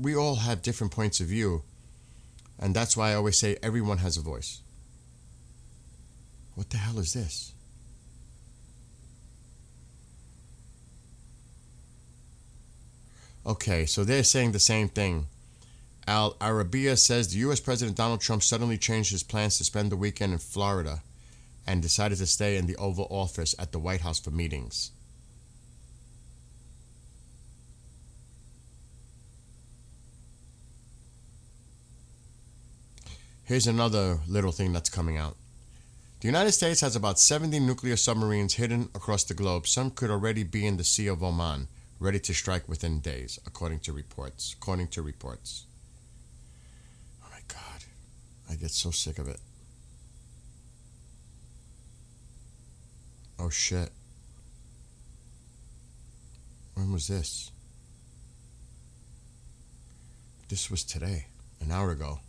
We all have different points of view, and that's why I always say everyone has a voice. What the hell is this? Okay, so they're saying the same thing. Al Arabiya says the U.S. President Donald Trump suddenly changed his plans to spend the weekend in Florida and decided to stay in the Oval Office at the White House for meetings. Here's another little thing that's coming out. The United States has about 70 nuclear submarines hidden across the globe. Some could already be in the Sea of Oman, ready to strike within days, according to reports. Oh my God. I get so sick of it. Oh shit. When was this? This was today, an hour ago.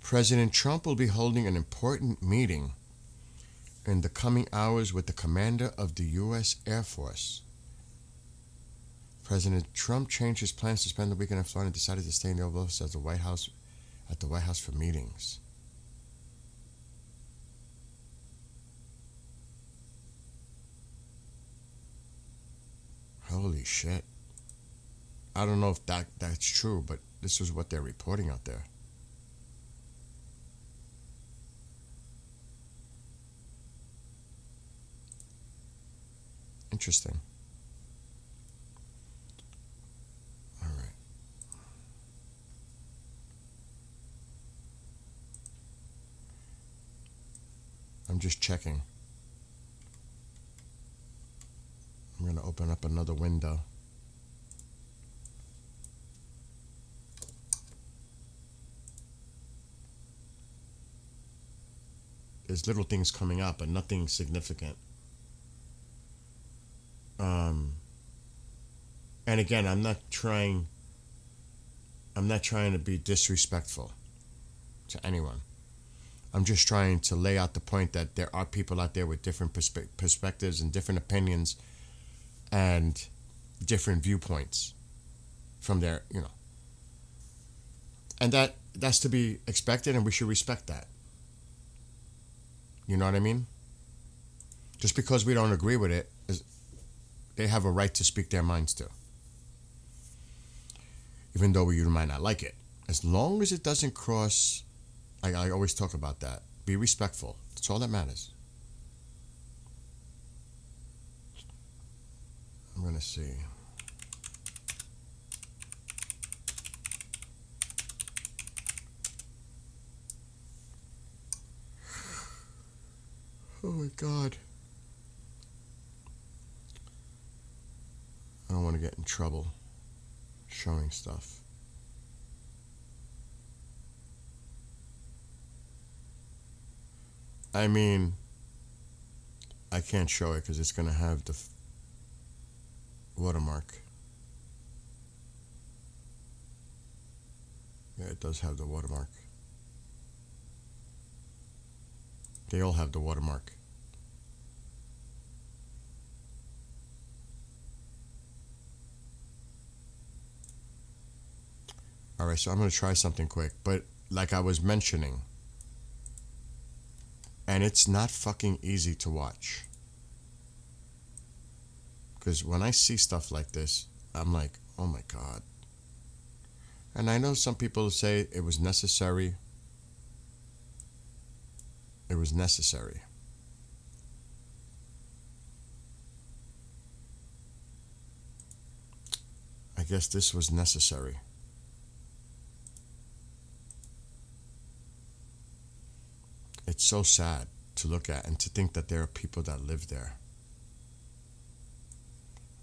President Trump will be holding an important meeting in the coming hours with the commander of the U.S. Air Force. President Trump changed his plans to spend the weekend in Florida and decided to stay in the Oval Office at the White House for meetings. Holy shit. I don't know if that's true, but this is what they're reporting out there. Interesting. All right. I'm just checking. I'm going to open up another window. There's little things coming up, but nothing significant. And again, I'm not trying to be disrespectful to anyone. I'm just trying to lay out the point that there are people out there with different perspectives and different opinions and different viewpoints from their, and that's to be expected, and we should respect that. You know what I mean? Just because we don't agree with it, they have a right to speak their minds too. Even though you might not like it. As long as it doesn't cross, I always talk about that. Be respectful. That's all that matters. I'm going to see. Oh my God. I don't want to get in trouble showing stuff. I mean, I can't show it because it's going to have the watermark. Yeah, it does have the watermark. They all have the watermark. Alright, so I'm going to try something quick. But like I was mentioning, and it's not fucking easy to watch. Because when I see stuff like this, I'm like, oh my God. And I know some people say it was necessary. It was necessary. I guess this was necessary. It's so sad to look at and to think that there are people that live there.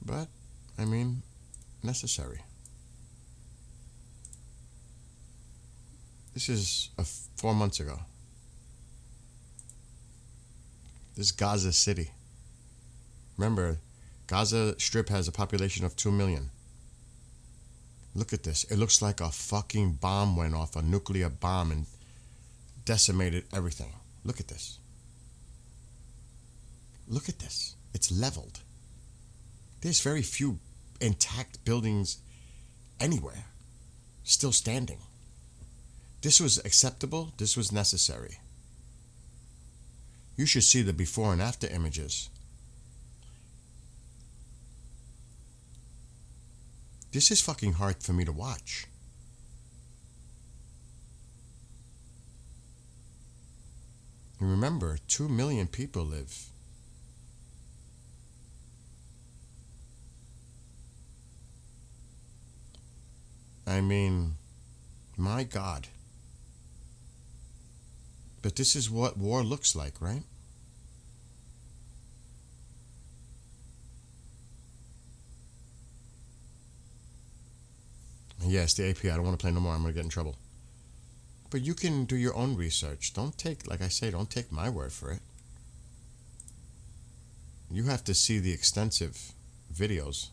But, I mean, necessary. This is 4 months ago. This is Gaza City. Remember, Gaza Strip has a population of 2 million. Look at this. It looks like a fucking bomb went off, a nuclear bomb, and decimated everything. Look at this. Look at this. It's leveled. There's very few intact buildings anywhere still standing. This was acceptable. This was necessary. You should see the before and after images. This is fucking hard for me to watch. And remember, 2 million people live. I mean, my God. But this is what war looks like, right? Yes, the AP. I don't want to play no more. I'm going to get in trouble. But you can do your own research. Don't take, like I say, don't take my word for it. You have to see the extensive videos.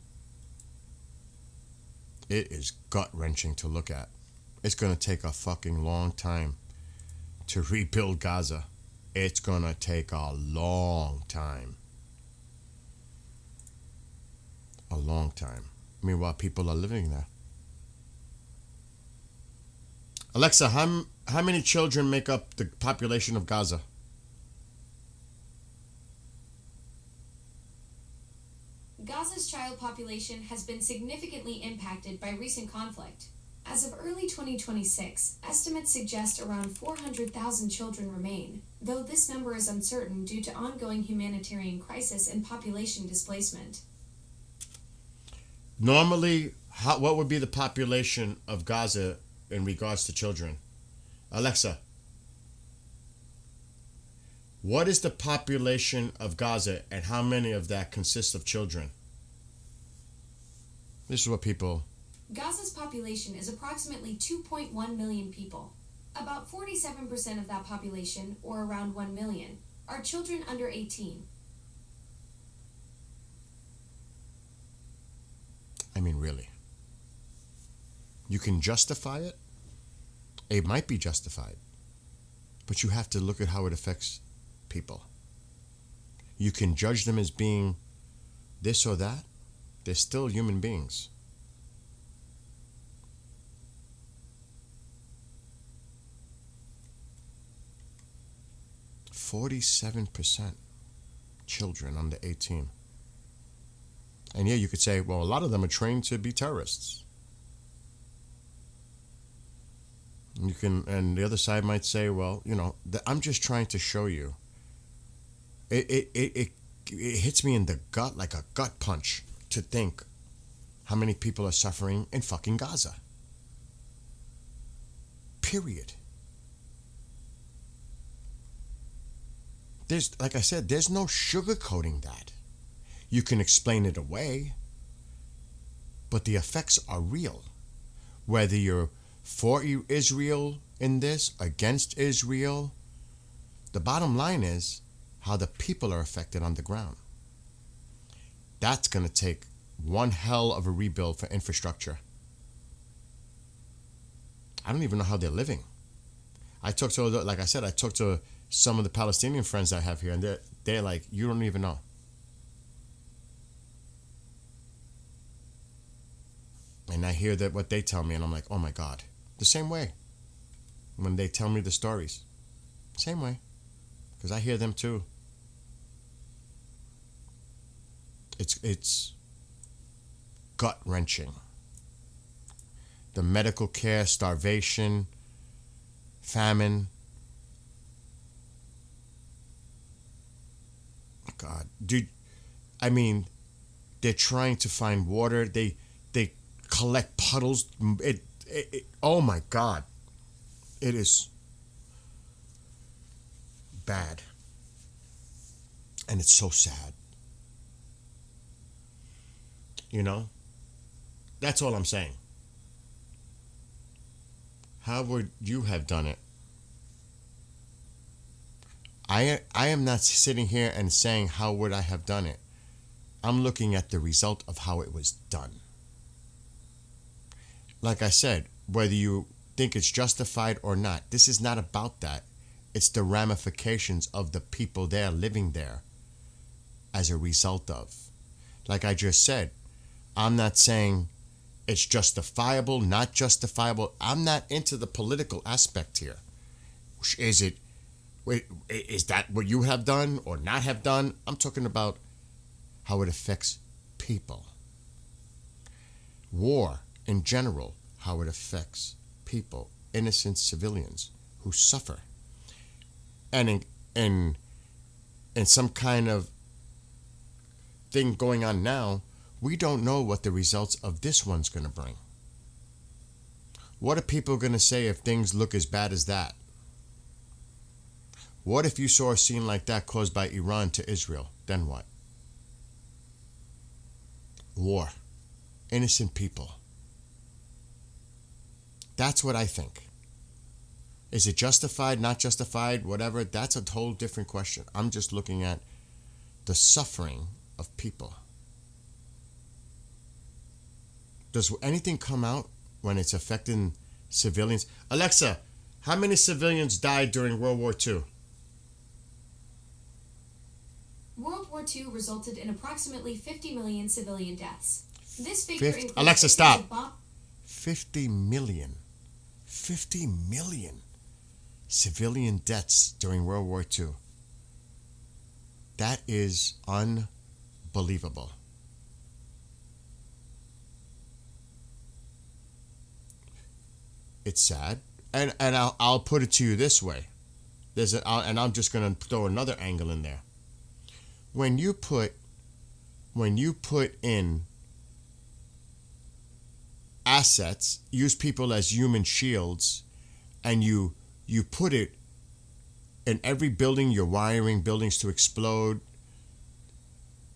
It is gut-wrenching to look at. It's going to take a fucking long time to rebuild Gaza. It's going to take a long time. A long time. Meanwhile, people are living there. Alexa, how many children make up the population of Gaza? Gaza's child population has been significantly impacted by recent conflict. As of early 2026, estimates suggest around 400,000 children remain, though this number is uncertain due to ongoing humanitarian crisis and population displacement. Normally, what would be the population of Gaza in regards to children? Alexa, What is the population of Gaza and how many of that consists of children? This is what people... Gaza's population is approximately 2.1 million people. About 47% of that population, or around 1 million, are children under 18. I mean, really. You can justify it. It might be justified. But you have to look at how it affects people. You can judge them as being this or that. They're still human beings. %47 children under 18. And yeah, you could say, well, a lot of them are trained to be terrorists. You can, and the other side might say, well, you know, I'm just trying to show you. It hits me in the gut like a gut punch to think how many people are suffering in fucking Gaza. Period. There's, like I said, there's no sugarcoating that. You can explain it away, but the effects are real. Whether you're for Israel in this, against Israel, the bottom line is how the people are affected on the ground. That's going to take one hell of a rebuild for infrastructure. I don't even know how they're living. I talked to, like I said, I talked to some of the Palestinian friends I have here, and they're like, you don't even know. And I hear that what they tell me, and I'm like, oh my God. The same way. When they tell me the stories. Same way. Because I hear them too. It's gut-wrenching. The medical care, starvation, famine. God, dude, I mean, they're trying to find water. They collect puddles. Oh my God, it is bad, and it's so sad. You know, that's all I'm saying. How would you have done it? I am not sitting here and saying how would I have done it. I'm looking at the result of how it was done. Like I said, whether you think it's justified or not, this is not about that. It's the ramifications of the people there living there as a result of. Like I just said, I'm not saying it's justifiable, not justifiable. I'm not into the political aspect here. Is that what you have done or not have done? I'm talking about how it affects people. War in general, how it affects people, innocent civilians who suffer. And in some kind of thing going on now, we don't know what the results of this one's going to bring. What are people going to say if things look as bad as that? What if you saw a scene like that caused by Iran to Israel? Then what? War. Innocent people. That's what I think. Is it justified, not justified, whatever? That's a whole different question. I'm just looking at the suffering of people. Does anything come out when it's affecting civilians? Alexa, how many civilians died during World War II? World War II resulted in approximately 50 million civilian deaths. This figure includes... Alexa, stop. 50 million. 50 million civilian deaths during World War II. That is unbelievable. It's sad. And I'll put it to you this way. And I'm just going to throw another angle in there. When you put in assets, use people as human shields, and you put it in every building, you're wiring buildings to explode.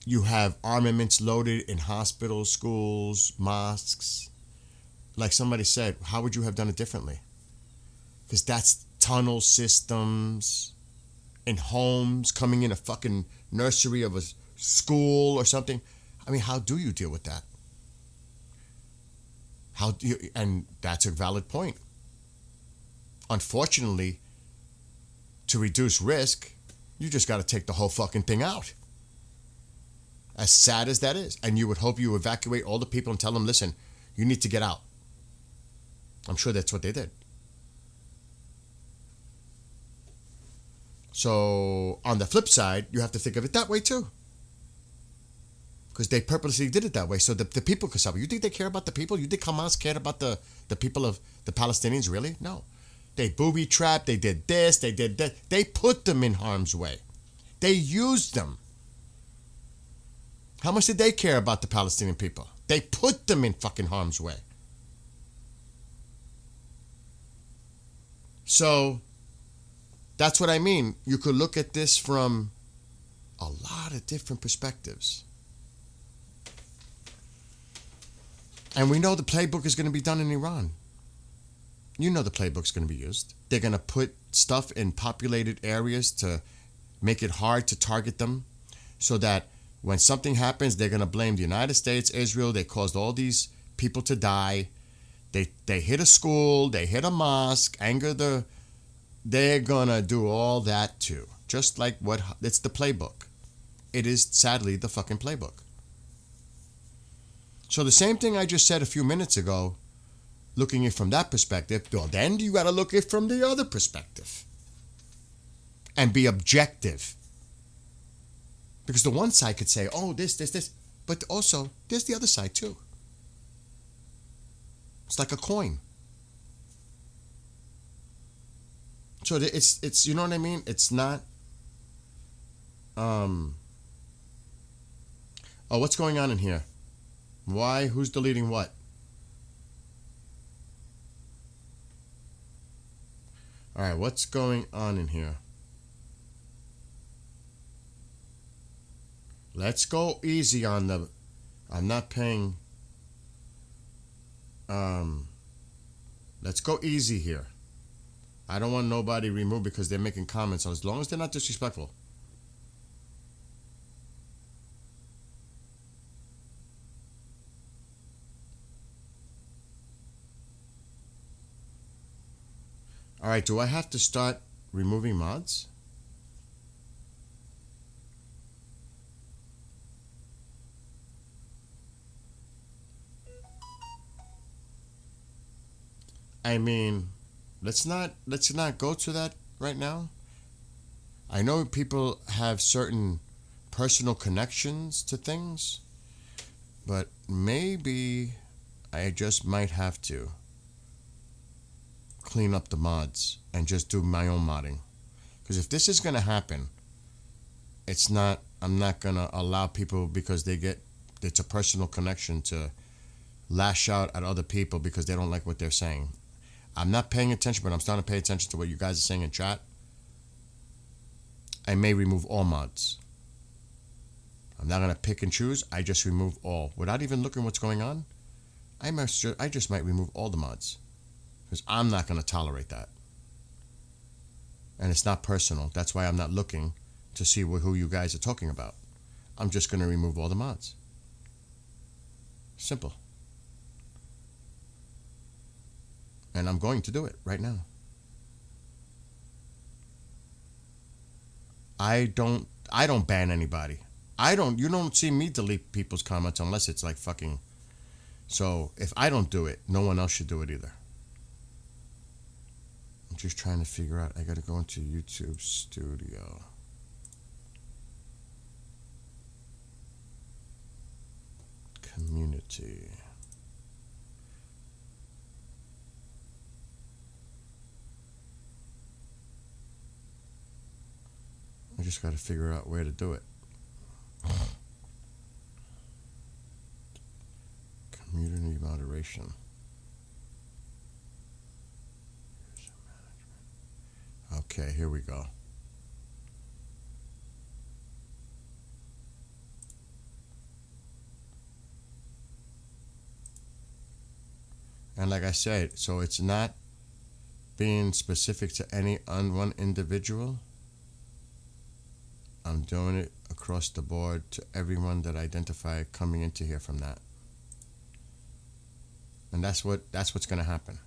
You have armaments loaded in hospitals, schools, mosques. Like somebody said, how would you have done it differently? Because that's tunnel systems in homes, coming in a fucking nursery of a school or something. I mean, how do you deal with that? How do you, and that's a valid point. Unfortunately, to reduce risk, you just got to take the whole fucking thing out. As sad as that is. And you would hope you evacuate all the people and tell them, listen, you need to get out. I'm sure that's what they did. So on the flip side, you have to think of it that way too. Because they purposely did it that way so that the people could suffer. You think they care about the people? You think Hamas cared about the people of the Palestinians? Really? No. They booby-trapped, they did this, they did that. They put them in harm's way. They used them. How much did they care about the Palestinian people? They put them in fucking harm's way. So, that's what I mean. You could look at this from a lot of different perspectives. And we know the playbook is going to be done in Iran. You know the playbook's going to be used. They're going to put stuff in populated areas to make it hard to target them so that when something happens, they're going to blame the United States, Israel. They caused all these people to die. They hit a school. They hit a mosque. They're going to do all that too. Just like it's the playbook. It is sadly the fucking playbook. So the same thing I just said a few minutes ago, looking at it from that perspective, well, then you got to look at it from the other perspective and be objective. Because the one side could say, oh, this, but also there's the other side too. It's like a coin. So it's you know what I mean? It's not, oh, what's going on in here? Why? Who's deleting what? All right, what's going on in here? Let's go easy on the... I'm not paying... Let's go easy here. I don't want nobody removed because they're making comments. As long as they're not disrespectful. All right, do I have to start removing mods? I mean, let's not go to that right now. I know people have certain personal connections to things, but maybe I just might have to clean up the mods and just do my own modding. Because if this is going to happen, I'm not going to allow people because it's a personal connection to lash out at other people because they don't like what they're saying. I'm not paying attention, but I'm starting to pay attention to what you guys are saying in chat. I may remove all mods. I'm not going to pick and choose. I just remove all. Without even looking what's going on, I just might remove all the mods. Because I'm not going to tolerate that. And it's not personal. That's why I'm not looking to see who you guys are talking about. I'm just going to remove all the mods. Simple. And I'm going to do it right now. I don't ban anybody. You don't see me delete people's comments unless it's like fucking. So if I don't do it, no one else should do it either. I'm just trying to figure out. I got to go into YouTube Studio. Community. I just got to figure out where to do it. Community moderation. Okay, here we go. And like I said, so it's not being specific to any one individual. I'm doing it across the board to everyone that identify coming into here from that. And that's what's going to happen.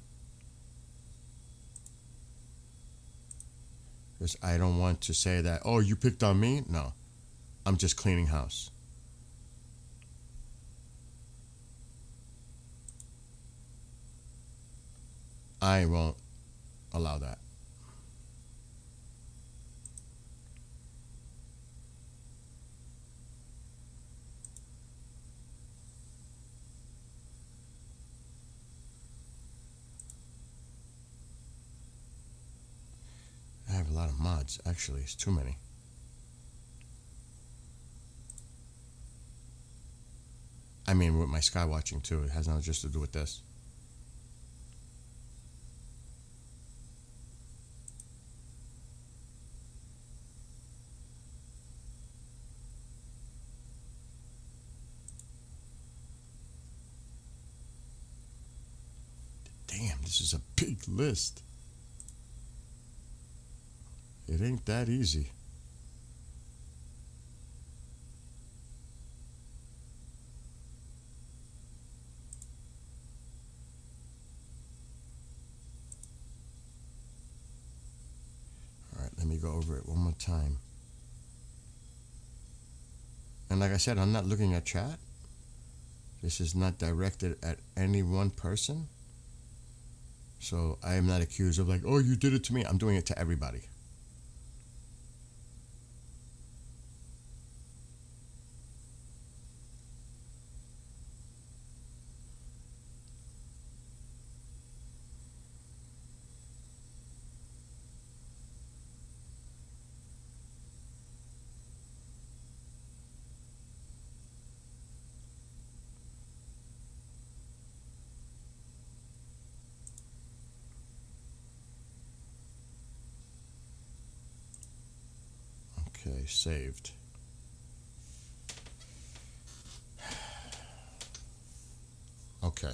Because I don't want to say that, oh, you picked on me. No, I'm just cleaning house. I won't allow that. I have a lot of mods, actually. It's too many. I mean, with my sky watching too. It has nothing just to do with this. Damn, this is a big list. It ain't that easy. All right, let me go over it one more time. And like I said, I'm not looking at chat. This is not directed at any one person. So I am not accused of like, oh, you did it to me. I'm doing it to everybody. Okay, saved. Okay.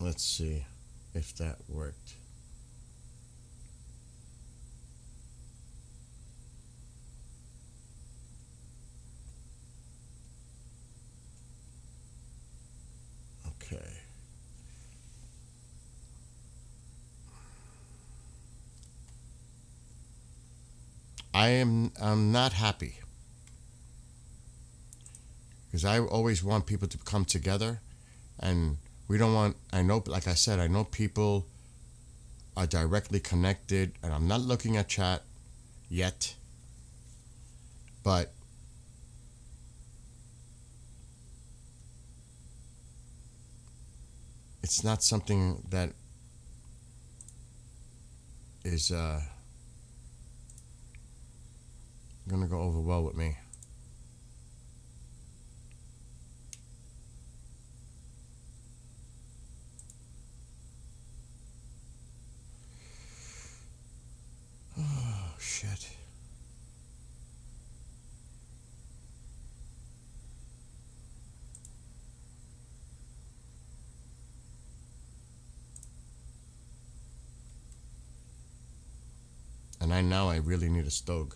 Let's see if that worked. Okay. I'm not happy. Because I always want people to come together, and we don't want, I know, like I said, I know people are directly connected, and I'm not looking at chat yet, but it's not something that is gonna go over well with me. Oh, shit. And I really need a stove.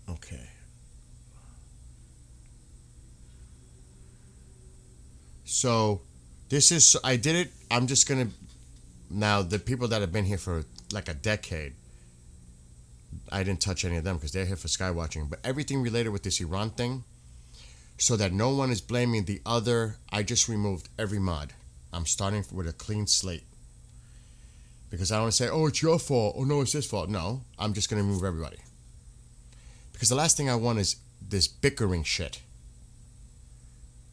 Okay. So this is, I did it. I'm just going to, now the people that have been here for like a decade, I didn't touch any of them because they're here for sky watching. But everything related with this Iran thing, so that no one is blaming the other, I just removed every mod. I'm starting with a clean slate. Because I don't want to say, oh, it's your fault. Oh, no, it's his fault. No, I'm just going to remove everybody. Because the last thing I want is this bickering shit.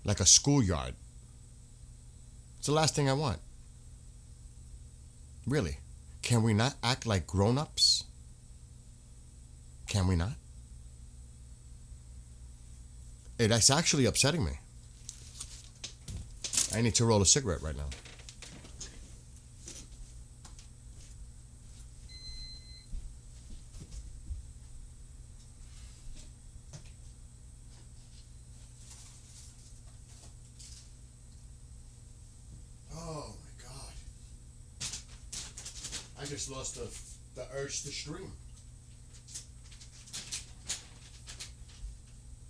Like a schoolyard. It's the last thing I want. Really. Can we not act like grown-ups? Can we not? It's actually upsetting me. I need to roll a cigarette right now. Oh my God. I just lost the urge to stream.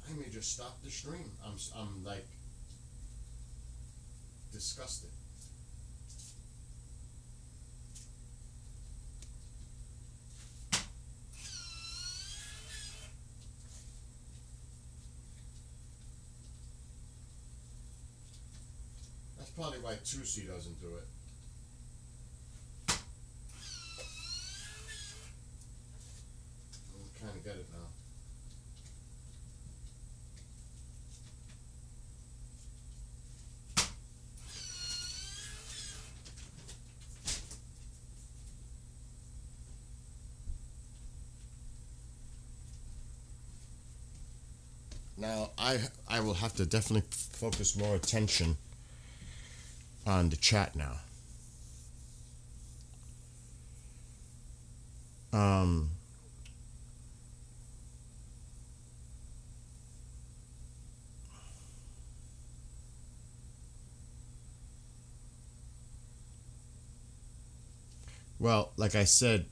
I may just stop the stream. I'm like disgusted. That's probably why Tusi doesn't do it. I kind of get it now. Now, I will have to definitely focus more attention on the chat now. Well, like I said,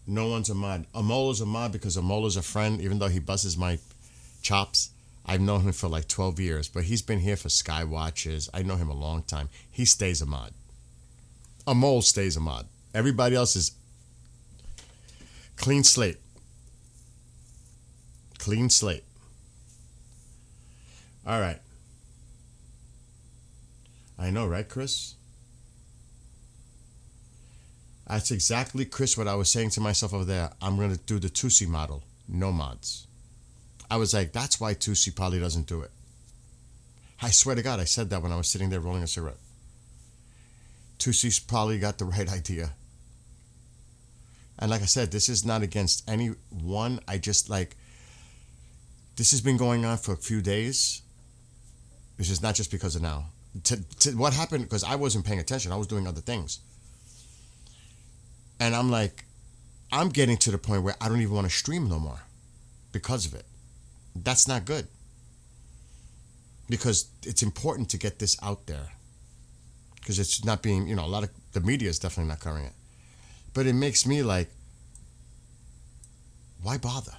no one's a mod. Amola's a mod because Amola's a friend, even though he busts my chops. I've known him for like 12 years, but he's been here for Sky Watches. I know him a long time. He stays a mod. Amol stays a mod. Everybody else is clean slate. Clean slate. All right. I know, right, Chris? That's exactly, Chris, what I was saying to myself over there. I'm going to do the Tusi model. No mods. I was like, that's why Tusi probably doesn't do it. I swear to God, I said that when I was sitting there rolling a cigarette. Tusi's probably got the right idea. And like I said, this is not against anyone. I just like, this has been going on for a few days. This is not just because of now. What happened, because I wasn't paying attention. I was doing other things. And I'm like, I'm getting to the point where I don't even want to stream no more because of it. That's not good. Because it's important to get this out there. Because it's not being, a lot of the media is definitely not covering it. But it makes me like, why bother?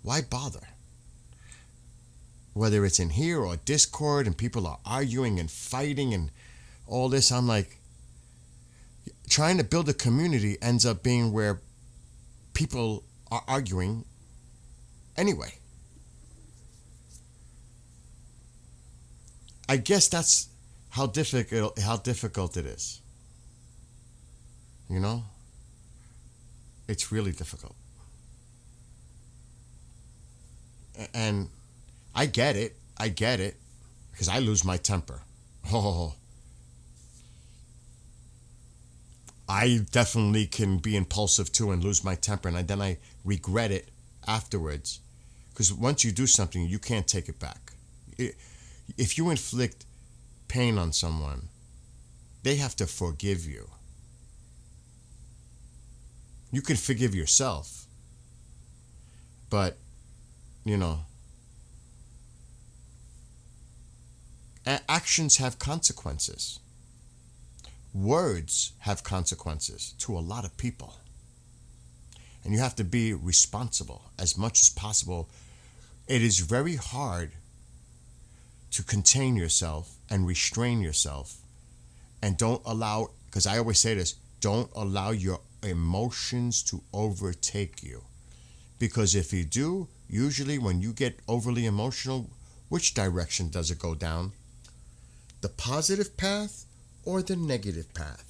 Why bother? Whether it's in here or Discord and people are arguing and fighting and all this, I'm like, trying to build a community ends up being where people are arguing anyway. I guess that's how difficult it is. It's really difficult. And I get it, because I lose my temper. Oh, I definitely can be impulsive too and lose my temper, and then I regret it afterwards. Because once you do something, you can't take it back. If you inflict pain on someone, they have to forgive you. You can forgive yourself, but, actions have consequences. Words have consequences to a lot of people. And you have to be responsible as much as possible. It is very hard to contain yourself and restrain yourself, and don't allow, because I always say this, don't allow your emotions to overtake you. Because if you do, usually when you get overly emotional, which direction does it go down? The positive path or the negative path?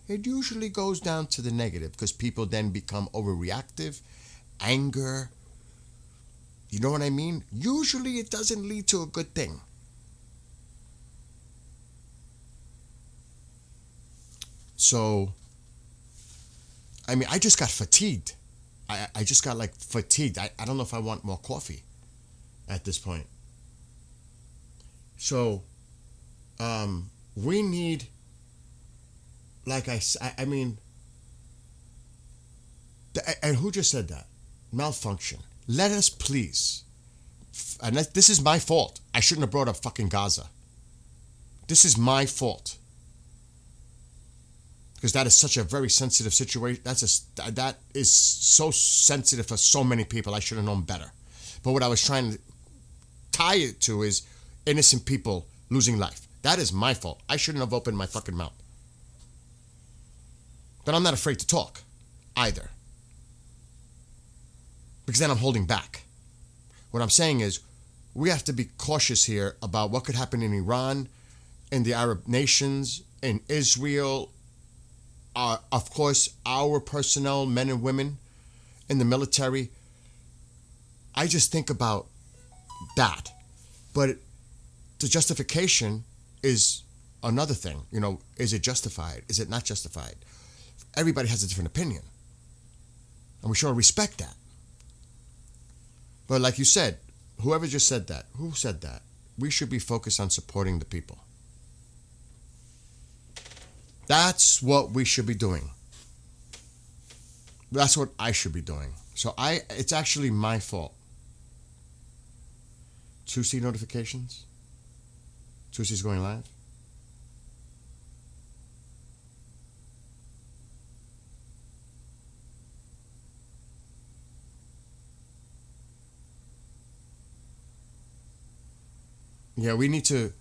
It usually goes down to the negative, because people then become overreactive, anger. You know what I mean? Usually it doesn't lead to a good thing. So, I just got fatigued. I just got fatigued. I don't know if I want more coffee at this point. So, we need, like I mean, and who just said that? Malfunction. Let us please, and this is my fault. I shouldn't have brought up fucking Gaza. This is my fault. Because that is such a very sensitive situation. That is so sensitive for so many people. I should have known better. But what I was trying to tie it to is innocent people losing life. That is my fault. I shouldn't have opened my fucking mouth. But I'm not afraid to talk either. Because then I'm holding back. What I'm saying is we have to be cautious here about what could happen in Iran, in the Arab nations, in Israel, of course, our personnel, men and women in the military. I just think about that. But the justification is another thing. You know, is it justified? Is it not justified? Everybody has a different opinion. And we should respect that. But like you said, whoever just said that, who said that? We should be focused on supporting the people. That's what we should be doing. That's what I should be doing. So it's actually my fault. 2C notifications? 2C's going live? Yeah, we need to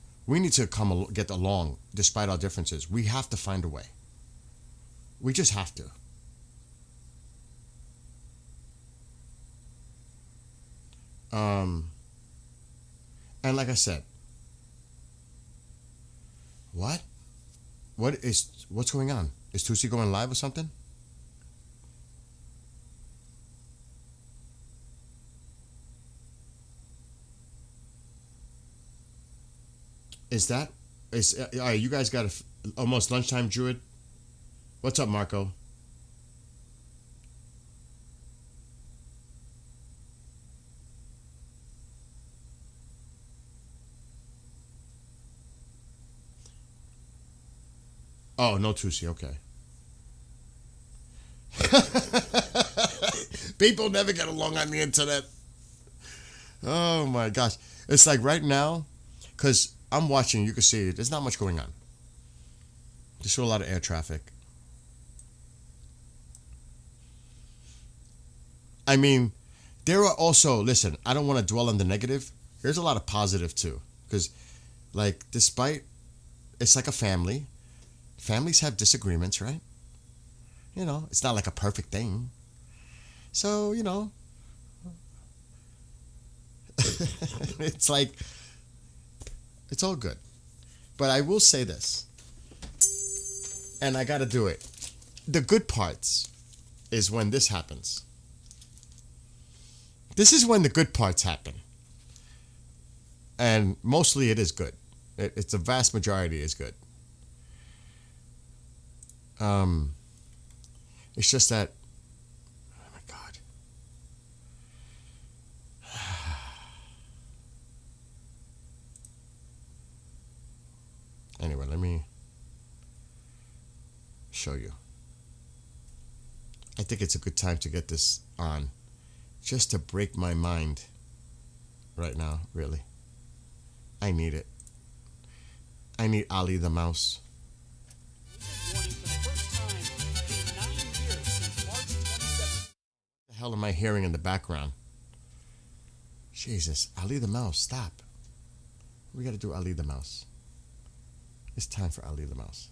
get along despite our differences. We have to find a way. We just have to. And like I said, what's going on? Is Tusi going live or something? All right, you guys got almost lunchtime, Druid? What's up, Marco? Oh, no Tusi, okay. People never get along on the internet. Oh my gosh. It's like right now, because I'm watching, you can see there's not much going on. There's still a lot of air traffic. I mean, there are also, listen, I don't want to dwell on the negative. There's a lot of positive too. Because, like, despite, it's like a family. Families have disagreements, right? You know, it's not like a perfect thing. So, you know, it's like, it's all good. But I will say this, and I got to do it. The good parts is when this happens. This is when the good parts happen. And mostly it is good. It's a vast majority is good. It's just that, oh my God. Anyway, let me show you. I think it's a good time to get this on, just to break my mind right now, really. I need it. I need Ali the mouse. What the hell am I hearing in the background? Jesus, Ali the mouse, stop. We got to do Ali the mouse. It's time for Ali the mouse.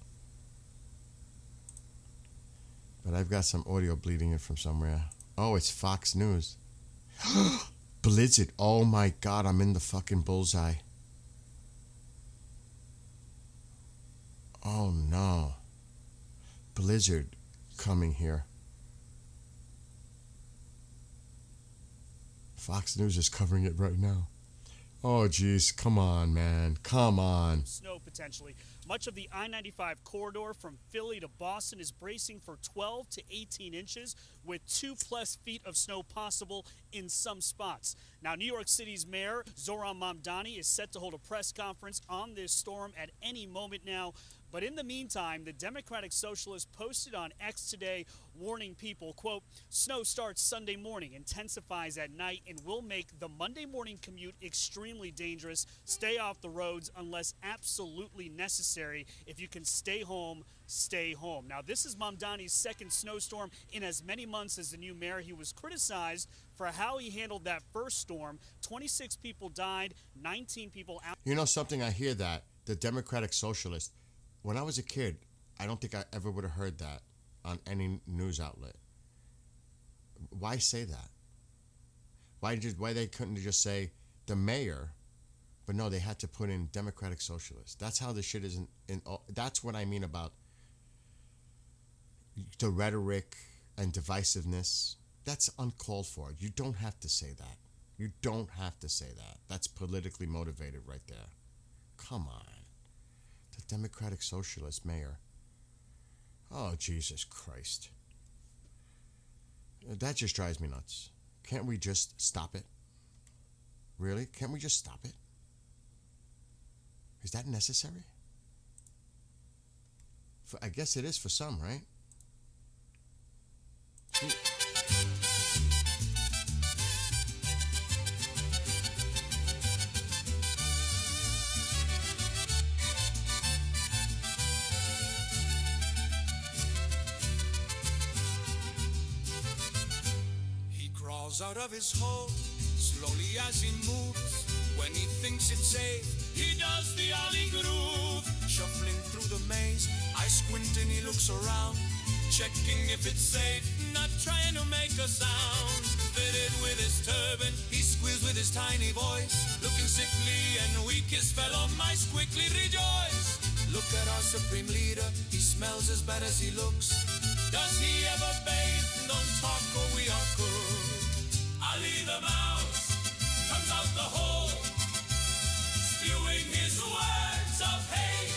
But I've got some audio bleeding in from somewhere. Oh, it's Fox News. Blizzard. Oh my God, I'm in the fucking bullseye. Oh no. Blizzard coming here. Fox News is covering it right now. Oh, geez. Come on, man. Come on. Snow potentially. Much of the I-95 corridor from Philly to Boston is bracing for 12 to 18 inches with 2+ feet of snow possible in some spots. Now, New York City's Mayor Zohran Mamdani is set to hold a press conference on this storm at any moment now. But in the meantime, the Democratic Socialist posted on X today warning people, quote, snow starts Sunday morning, intensifies at night, and will make the Monday morning commute extremely dangerous. Stay off the roads unless absolutely necessary. If you can stay home, stay home. Now, this is Mamdani's second snowstorm in as many months as the new mayor. He was criticized for how he handled that first storm. 26 people died, 19 people out. You know something? I hear that. The Democratic Socialist. When I was a kid, I don't think I ever would have heard that on any news outlet. Why say that? Why they couldn't just say the mayor, but no, they had to put in Democratic Socialist. That's how the shit is that's what I mean about the rhetoric and divisiveness. That's uncalled for. You don't have to say that. You don't have to say that. That's politically motivated right there. Come on. The Democratic Socialist mayor. Oh, Jesus Christ. That just drives me nuts. Can't we just stop it? Really? Can't we just stop it? Is that necessary? I guess it is for some, right? Out of his hole, slowly as he moves. When he thinks it's safe, he does the alley groove. Shuffling through the maze, I squint and he looks around, checking if it's safe, not trying to make a sound. Fitted with his turban, he squeals with his tiny voice, looking sickly and weak, his fellow mice quickly rejoice. Look at our supreme leader, he smells as bad as he looks. Does he ever bathe? Don't talk or we are cooked. Ali the mouse comes out the hole, spewing his words of hate.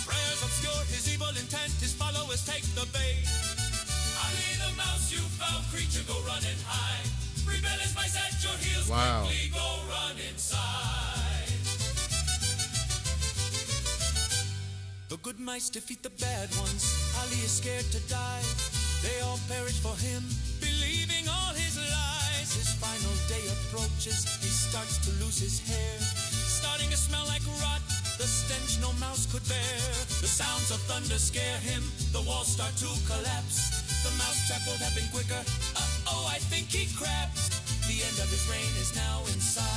Prayers obscure his evil intent, his followers take the bait. Ali the mouse, you foul creature, go run and hide. Rebel is mice at your heels, wow. Quickly go run inside. The good mice defeat the bad ones, Ali is scared to die. They all perish for him, believing all his lies. His final day approaches, he starts to lose his hair, starting to smell like rot, the stench no mouse could bear. The sounds of thunder scare him, the walls start to collapse. The mouse trap would have been quicker, uh-oh, I think he crapped. The end of his reign is now inside.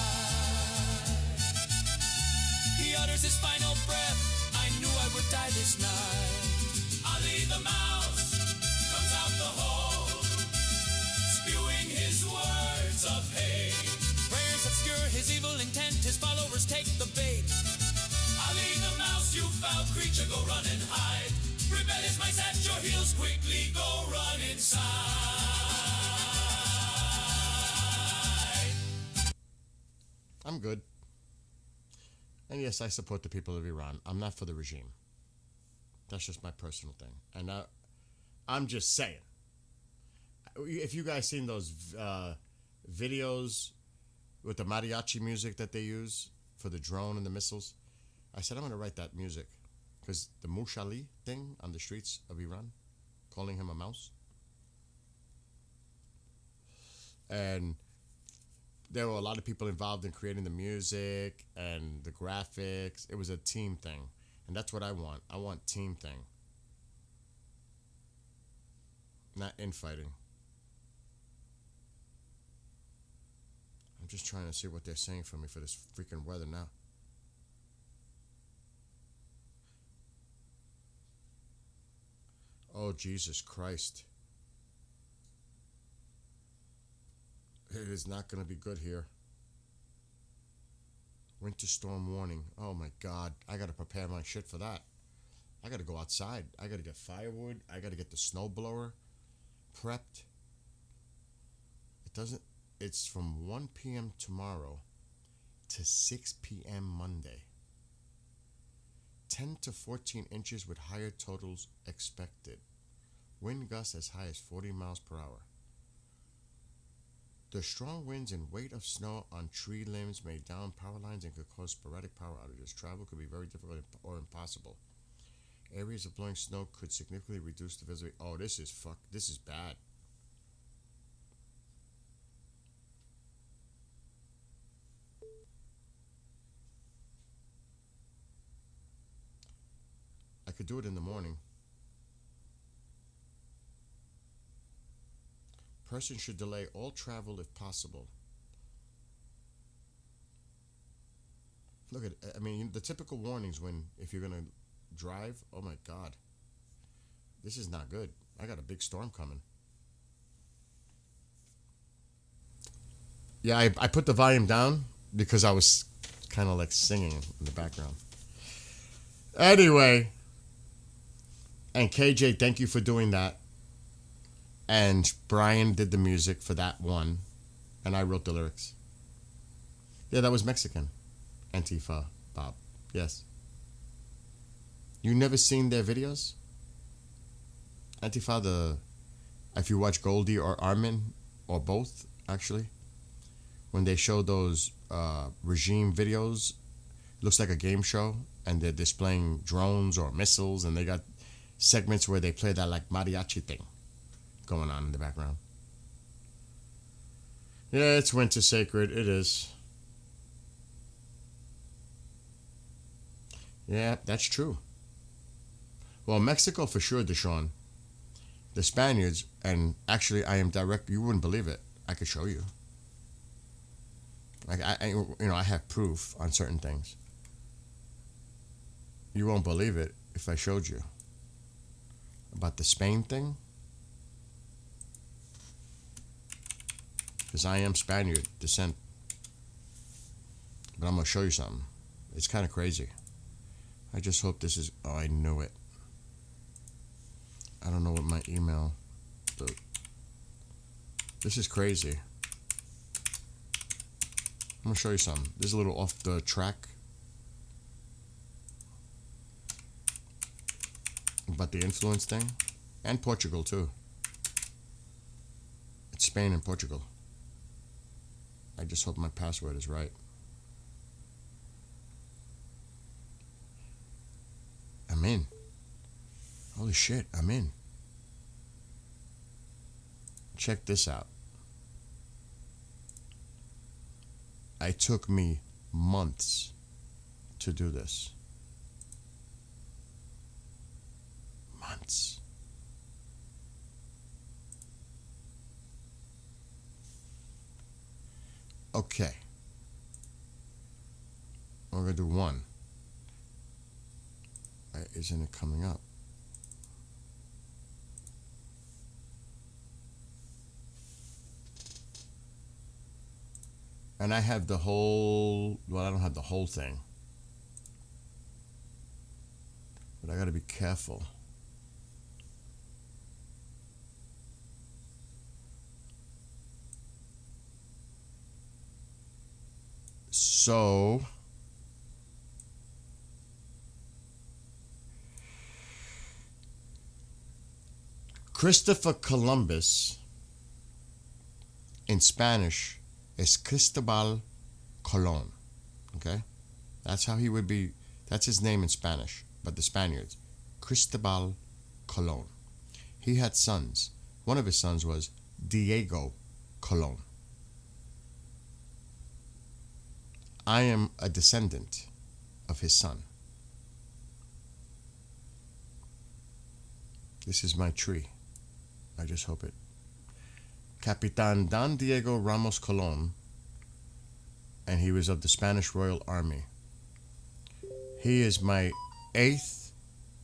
He utters his final breath, I knew I would die this night. Ali the mouse comes out the hole, spewing his words of hate. Prayers obscure his evil intent, his followers take the bait. Ali the mouse, you foul creature, go run and hide. Rebellious mice at your heels, quickly go run inside. I'm good. And yes, I support the people of Iran. I'm not for the regime. That's just my personal thing. And I'm just saying. If you guys seen those videos with the mariachi music that they use for the drone and the missiles, I said I'm going to write that music. Because the Mushali thing on the streets of Iran, calling him a mouse. And there were a lot of people involved in creating the music and the graphics. It was a team thing. And that's what I want. I want team thing. Not infighting. I'm just trying to see what they're saying for me for this freaking weather now. Oh, Jesus Christ. It is not going to be good here. Winter storm warning. Oh my God. I got to prepare my shit for that. I got to go outside. I got to get firewood. I got to get the snowblower prepped. It's from 1 p.m. tomorrow to 6 p.m. Monday. 10 to 14 inches with higher totals expected. Wind gusts as high as 40 miles per hour. The strong winds and weight of snow on tree limbs may down power lines and could cause sporadic power outages. Travel could be very difficult or impossible. Areas of blowing snow could significantly reduce the visibility. Oh, this is bad. I could do it in the morning. Person should delay all travel if possible. Look at, I mean, the typical warnings if you're gonna drive. Oh my God, this is not good. I got a big storm coming. Yeah, I put the volume down because I was kind of like singing in the background. Anyway, and KJ, thank you for doing that. And Brian did the music for that one, and I wrote the lyrics. Yeah, that was Mexican. Antifa, Bob. Yes. You never seen their videos? Antifa, if you watch Goldie or Armin, or both, actually, when they show those regime videos, it looks like a game show, and they're displaying drones or missiles, and they got segments where they play that like mariachi thing going on in the background. Yeah, it's winter sacred. It is. Yeah, that's true. Well, Mexico for sure, Deshaun. The Spaniards, and actually I am direct, you wouldn't believe it. I could show you. Like I have proof on certain things. You won't believe it if I showed you. About the Spain thing. Because I am Spaniard descent. But I'm going to show you something. It's kind of crazy. I just hope this is... Oh, I knew it. I don't know what my email... This is crazy. I'm going to show you something. This is a little off the track. About the influence thing. And Portugal, too. It's Spain and Portugal. I just hope my password is right. I'm in. Holy shit, I'm in. Check this out. It took me months to do this. Months. Okay. We're going to do one. Isn't it coming up? And I have the whole... Well, I don't have the whole thing. But I got to be careful. So... Christopher Columbus in Spanish is Cristobal Colon. Okay? That's how he would be. That's his name in Spanish. But the Spaniards, Cristobal Colon. He had sons. One of his sons was Diego Colon. I am a descendant of his son. This is my tree. I just hope it. Capitan Don Diego Ramos Colon, and he was of the Spanish Royal Army. He is my 8th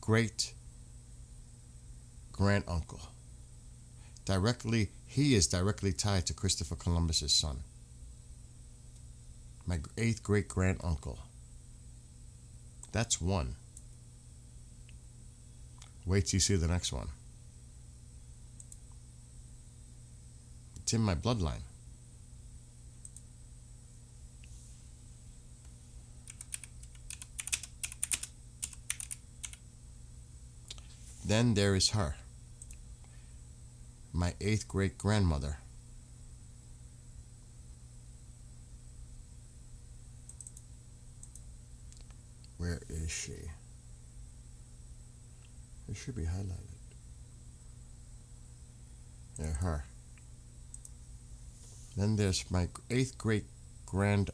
great granduncle. He is directly tied to Christopher Columbus's son. My 8th great granduncle. That's one. Wait till you see the next one. It's in my bloodline. Then there is her, my 8th great grandmother. Where is she? It should be highlighted. Yeah, her. Then there's my 8th great grandmother.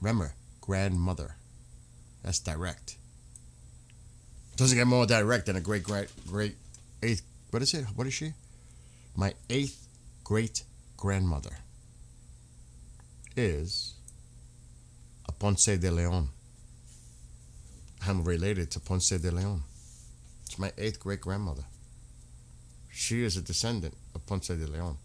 Remember, grandmother. That's direct. Doesn't get more direct than a great 8th. What is it? What is she? My 8th great grandmother is a Ponce de Leon. I'm related to Ponce de Leon. It's my 8th great grandmother. She is a descendant of Ponce de Leon.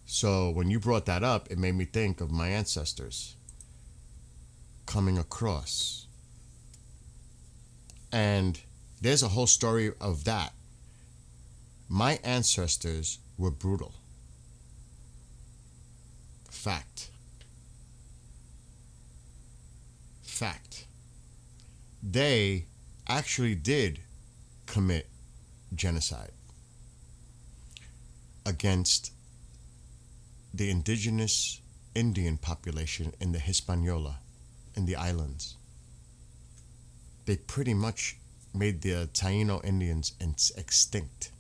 So when you brought that up, it made me think of my ancestors coming across. And there's a whole story of that. My ancestors were brutal. Fact. They actually did commit genocide against the indigenous Indian population in the Hispaniola, in the islands. They pretty much made the Taino Indians extinct.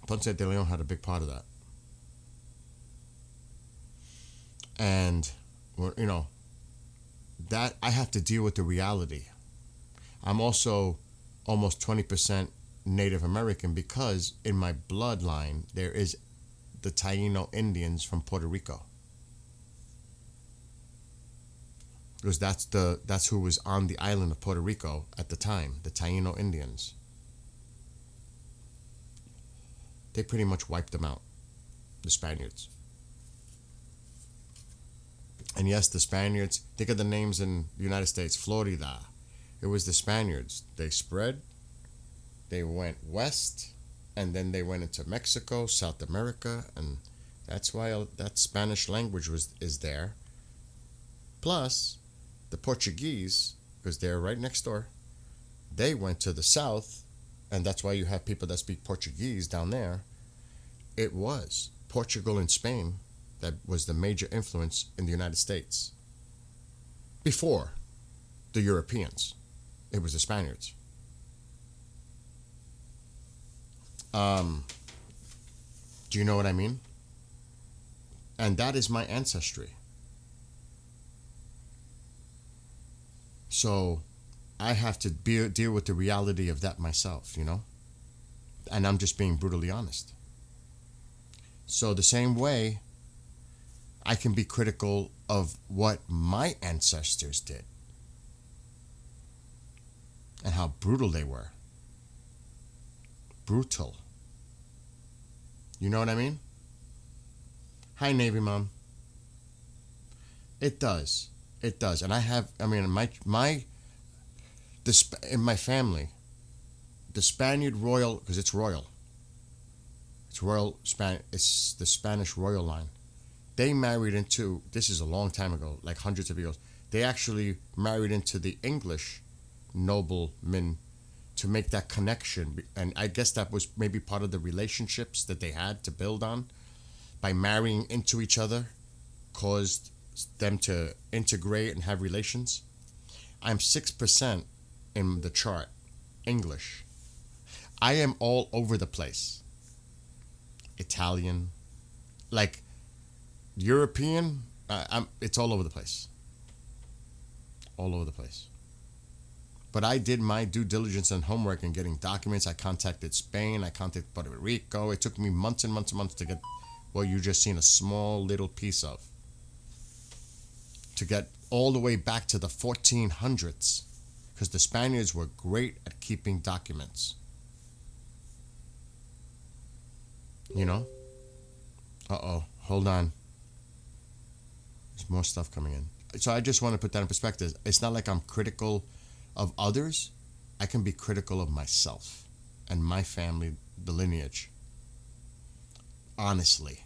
Ponce de Leon had a big part of that. And, you know, that I have to deal with the reality. I'm also almost 20% Native American because in my bloodline there is the Taino Indians from Puerto Rico. Because that's who was on the island of Puerto Rico at the time, the Taino Indians. They pretty much wiped them out, the Spaniards. And yes, the Spaniards, think of the names in the United States, Florida. It was the Spaniards. They spread, they went west, and then they went into Mexico, South America, and that's why that Spanish language is there. Plus, the Portuguese, because they're right next door, they went to the south, and that's why you have people that speak Portuguese down there. It was Portugal and Spain that was the major influence in the United States. Before the Europeans, it was the Spaniards. Do you know what I mean? And that is my ancestry. So I have to deal with the reality of that myself, you know? And I'm just being brutally honest. So the same way, I can be critical of what my ancestors did and how brutal they were. Brutal. You know what I mean? Hi, Navy Mom. It does. And in my family, the Spaniard royal, because it's royal. It's it's the Spanish royal line. They married into, this is a long time ago, like hundreds of years, they actually married into the English noblemen to make that connection. And I guess that was maybe part of the relationships that they had to build on. By marrying into each other, caused them to integrate and have relations. I'm 6% in the chart, English. I am all over the place. Italian, like European, it's all over the place. All over the place. But I did my due diligence and homework in getting documents. I contacted Spain. I contacted Puerto Rico. It took me months and months and months to get what you just seen a small little piece of. To get all the way back to the 1400s. Because the Spaniards were great at keeping documents. You know? Uh-oh. Hold on. There's more stuff coming in. So I just want to put that in perspective. It's not like I'm critical of others. I can be critical of myself and my family, the lineage. Honestly.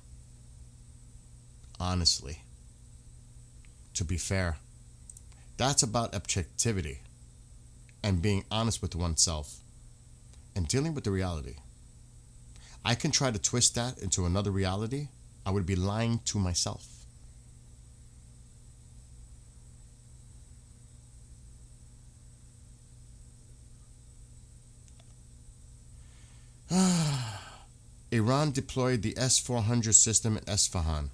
honestly. To be fair, that's about objectivity and being honest with oneself and dealing with the reality. I can try to twist that into another reality. I would be lying to myself. Iran deployed the S-400 system in Esfahan.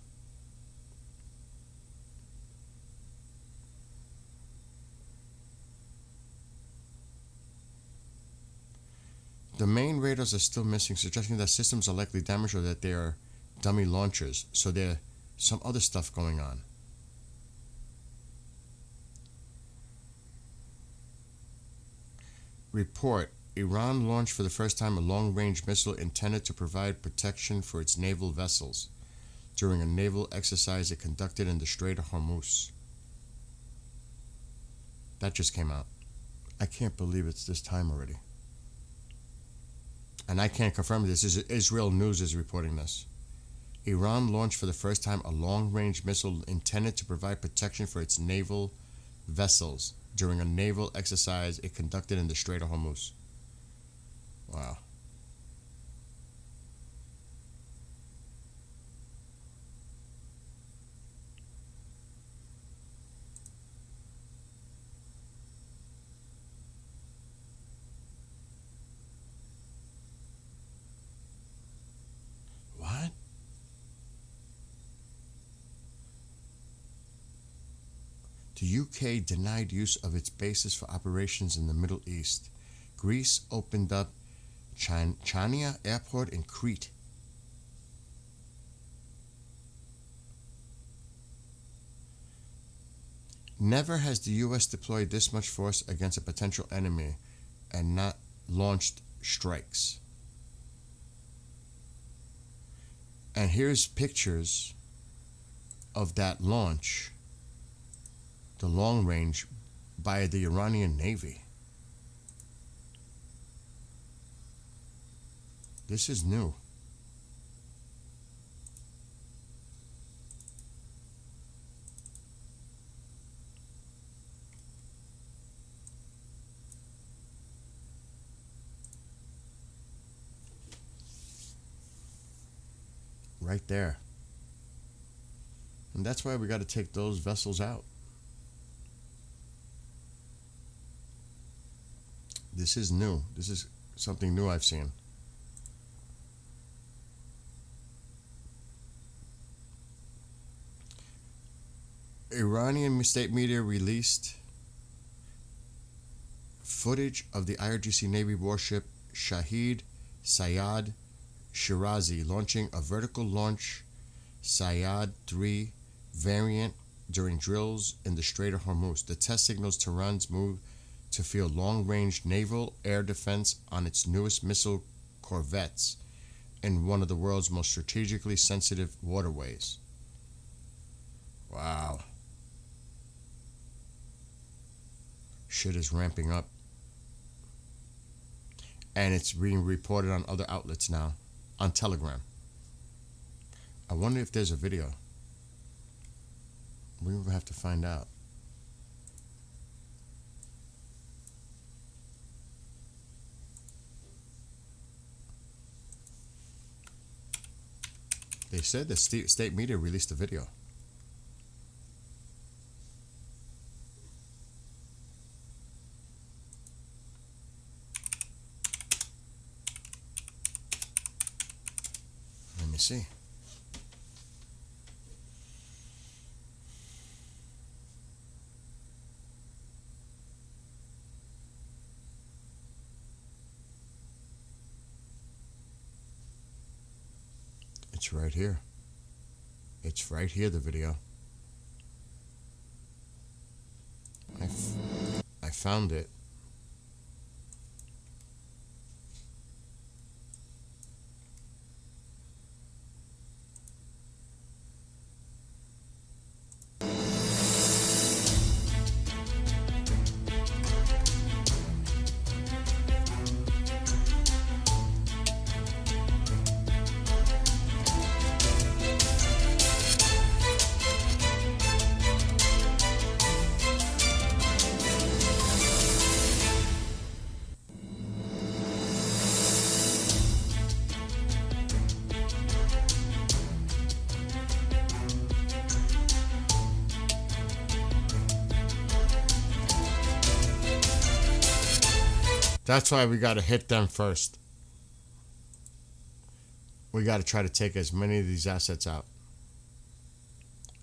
The main radars are still missing, suggesting that systems are likely damaged or that they are dummy launchers. So there's some other stuff going on. Report: Iran launched for the first time a long-range missile intended to provide protection for its naval vessels during a naval exercise it conducted in the Strait of Hormuz. That just came out. I can't believe it's this time already. And I can't confirm this. Israel News is reporting this. Iran launched for the first time a long-range missile intended to provide protection for its naval vessels during a naval exercise it conducted in the Strait of Hormuz. Wow. What? The UK denied use of its bases for operations in the Middle East. Greece opened up Chania Airport in Crete. Never has the U.S. deployed this much force against a potential enemy and not launched strikes. And here's pictures of that launch, the long range, by the Iranian Navy. This is new. Right there. And that's why we got to take those vessels out. This is new. This is something new I've seen. Iranian state media released footage of the IRGC Navy warship Shahid Sayad Shirazi launching a vertical launch Sayad 3 variant during drills in the Strait of Hormuz. The test signals Tehran's move to field long-range naval air defense on its newest missile corvettes in one of the world's most strategically sensitive waterways. Wow. Shit is ramping up. And it's being reported on other outlets now. On Telegram. I wonder if there's a video. We will have to find out. They said the state media released a video. Let me see. It's right here. It's right here, the video. I found it. That's why we got to hit them first. We got to try to take as many of these assets out.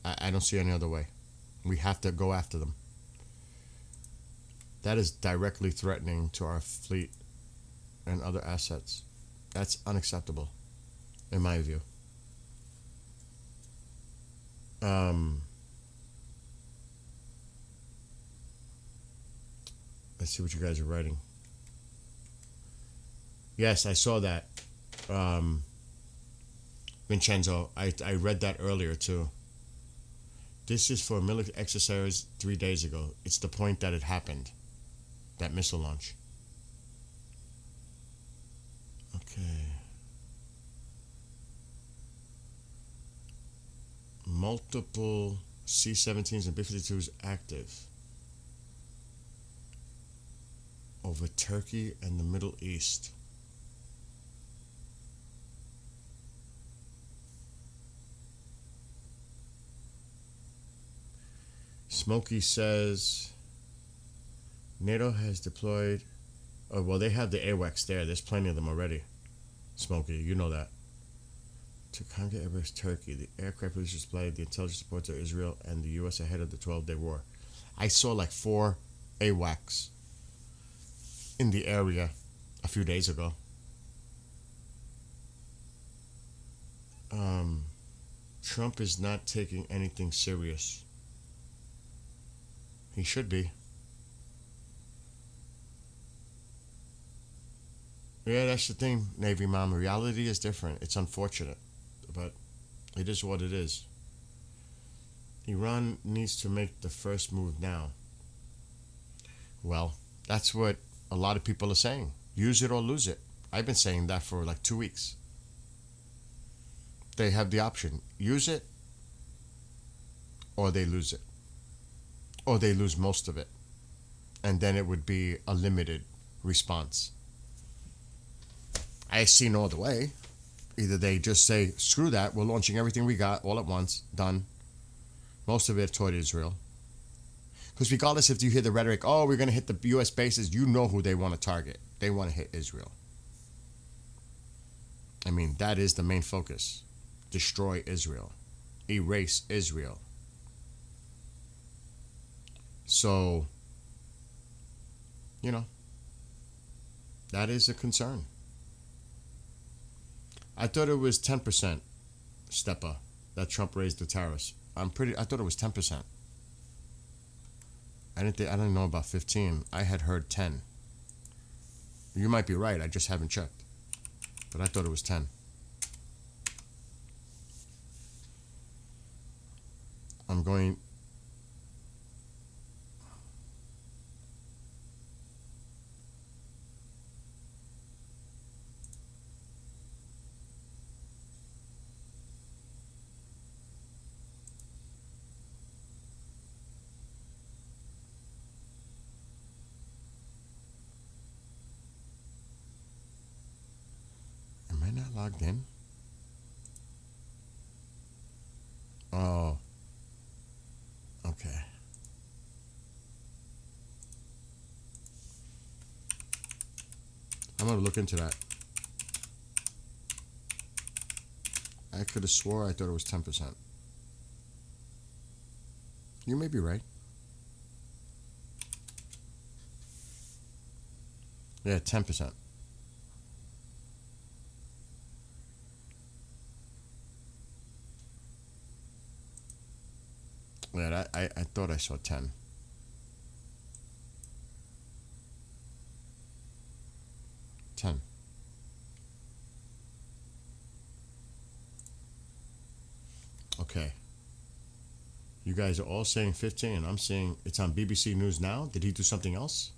I don't see any other way. We have to go after them. That is directly threatening to our fleet and other assets. That's unacceptable, in my view. Let's see what you guys are writing. Yes, I saw that. Vincenzo, I read that earlier too. This is for a military exercise 3 days ago. It's the point that it happened. That missile launch. Okay. Multiple C-17s and B-52s active over Turkey and the Middle East. Smokey says NATO has deployed. Oh, well, they have the AWACS there. There's plenty of them already. Smokey, you know that. To conquer Airbus Turkey, the aircraft police displayed the intelligence support to Israel and the U.S. ahead of the 12-day war. I saw like 4 AWACS in the area a few days ago. Trump is not taking anything serious. He should be. Yeah, that's the thing, Navy Mom. Reality is different. It's unfortunate, but it is what it is. Iran needs to make the first move now. Well, that's what a lot of people are saying. Use it or lose it. I've been saying that for like 2 weeks. They have the option. Use it or they lose it. Or they lose most of it. And then it would be a limited response. I see no other way. Either they just say, screw that, we're launching everything we got all at once, done. Most of it toward Israel. Because regardless if you hear the rhetoric, oh, we're going to hit the U.S. bases, you know who they want to target. They want to hit Israel. I mean, that is the main focus. Destroy Israel. Erase Israel. So, you know, that is a concern. I thought it was 10%, Steppa, that Trump raised the tariffs. I thought it was 10%. I didn't know about 15. I had heard 10. You might be right. I just haven't checked. But I thought it was 10. I'm going. Am I not logged in? Oh. Okay. I'm gonna look into that. I could have swore I thought it was 10%. You may be right. Yeah, 10%. Yeah, I thought I saw 10. 10. Okay. You guys are all saying 15, and I'm saying it's on BBC News Now. Did he do something else?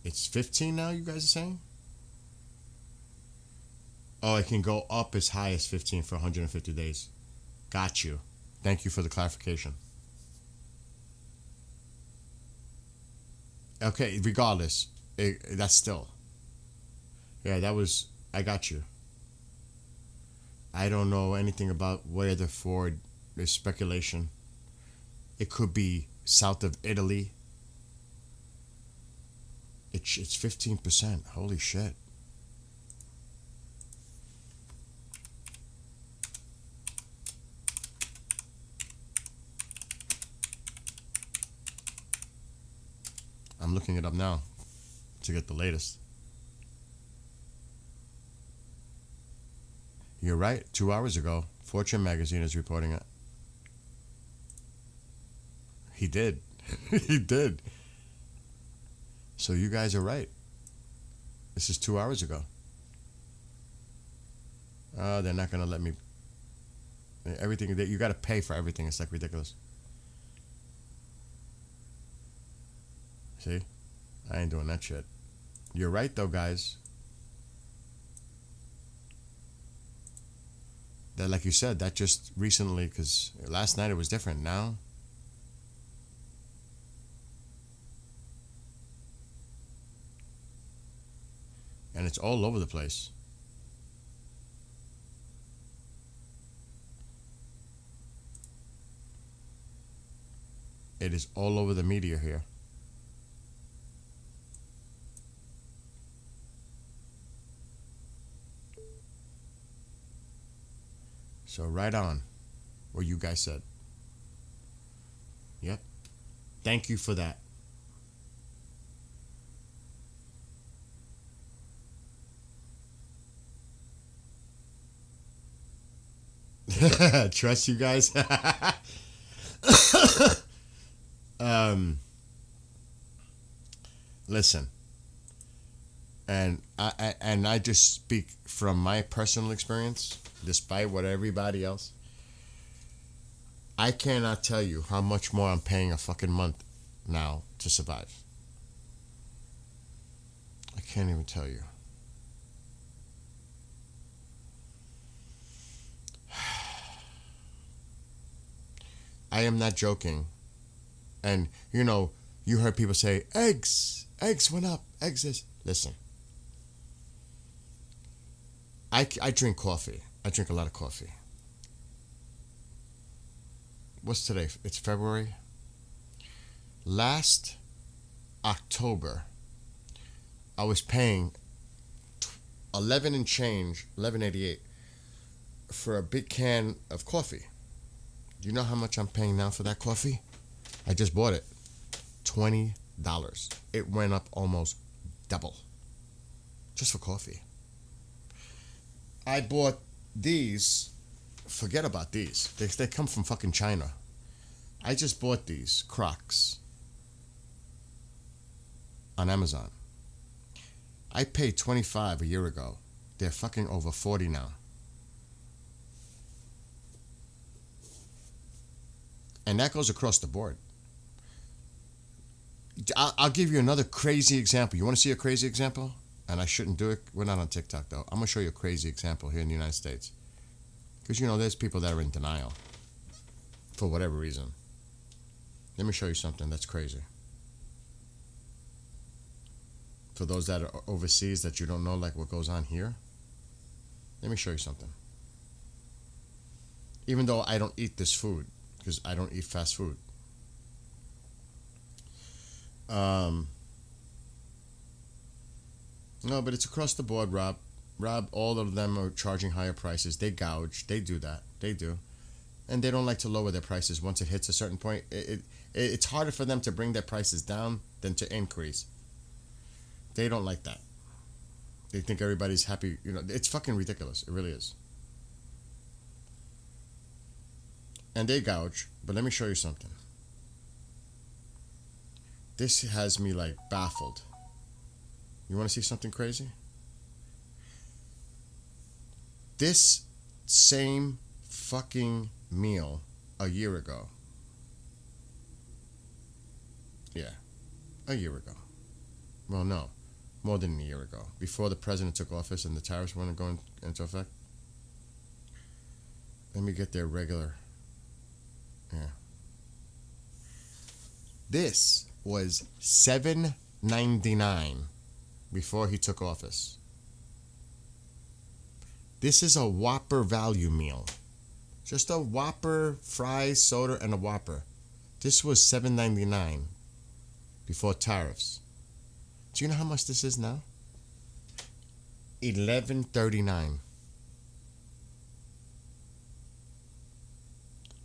It's 15 now, you guys are saying? Oh, it can go up as high as 15 for 150 days. Got you. Thank you for the clarification. Okay, regardless, that's still. Yeah, that was, I got you. I don't know anything about where the Ford, there's speculation. It could be south of Italy. It's 15%. Holy shit. I'm looking it up now to get the latest. You're right. 2 hours ago, Fortune magazine is reporting it. He did. He did. So you guys are right. This is 2 hours ago. Oh, they're not gonna let me. Everything you got to pay for everything. It's like ridiculous. See, I ain't doing that shit. You're right though, guys. That, like you said, that just recently, because last night it was different. Now, and it's all over the place. It is all over the media here. So right on what you guys said. Yep. Thank you for that. Trust you guys. Listen, and I just speak from my personal experience, despite what everybody else. I cannot tell you how much more I'm paying a fucking month now to survive. I can't even tell you. I am not joking. And, you know, you heard people say, eggs went up, eggs this. Listen, I drink coffee. I drink a lot of coffee. What's today? It's February. Last October, I was paying $11.88 for a big can of coffee. Do you know how much I'm paying now for that coffee? I just bought it. $20. It went up almost double. Just for coffee. I bought these. Forget about these. They come from fucking China. I just bought these Crocs on Amazon. I paid $25 a year ago. They're fucking over $40 now. And that goes across the board. I'll give you another crazy example. You want to see a crazy example? And I shouldn't do it. We're not on TikTok, though. I'm going to show you a crazy example here in the United States. Because, you know, there's people that are in denial. For whatever reason. Let me show you something that's crazy. For those that are overseas that you don't know, like what goes on here. Let me show you something. Even though I don't eat this food. Because I don't eat fast food. No, but it's across the board, Rob. Rob, all of them are charging higher prices. They gouge. They do that. They do. And they don't like to lower their prices once it hits a certain point. It's harder for them to bring their prices down than to increase. They don't like that. They think everybody's happy. You know, it's fucking ridiculous. It really is. And they gouge. But let me show you something. This has me like baffled. You want to see something crazy? This same fucking meal a year ago. Yeah, a year ago. Well, no, more than a year ago. Before the president took office and the tariffs went going into effect. Let me get their regular. Yeah. This was $7.99 before he took office. This is a Whopper value meal. Just a Whopper, fries, soda, and a Whopper. This was $7.99 before tariffs. Do you know how much this is now? $11.39.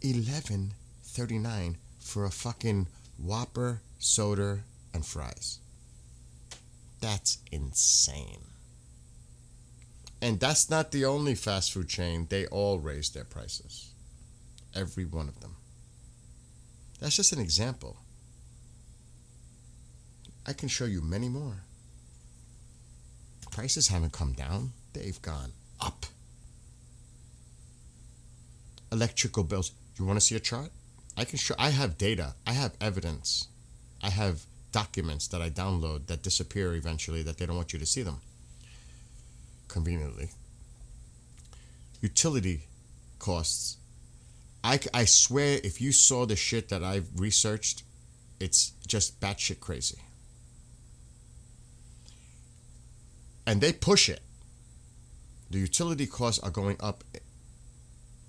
$11.39 for a fucking Whopper, soda, and fries. That's insane. And that's not the only fast food chain. They all raised their prices. Every one of them. That's just an example. I can show you many more. Prices haven't come down. They've gone up. Electrical bills. You want to see a chart? I can show. I have data. I have evidence. I have documents that I download that disappear eventually, that they don't want you to see them. Conveniently. Utility costs. I swear, if you saw the shit that I've researched, it's just batshit crazy. And they push it. The utility costs are going up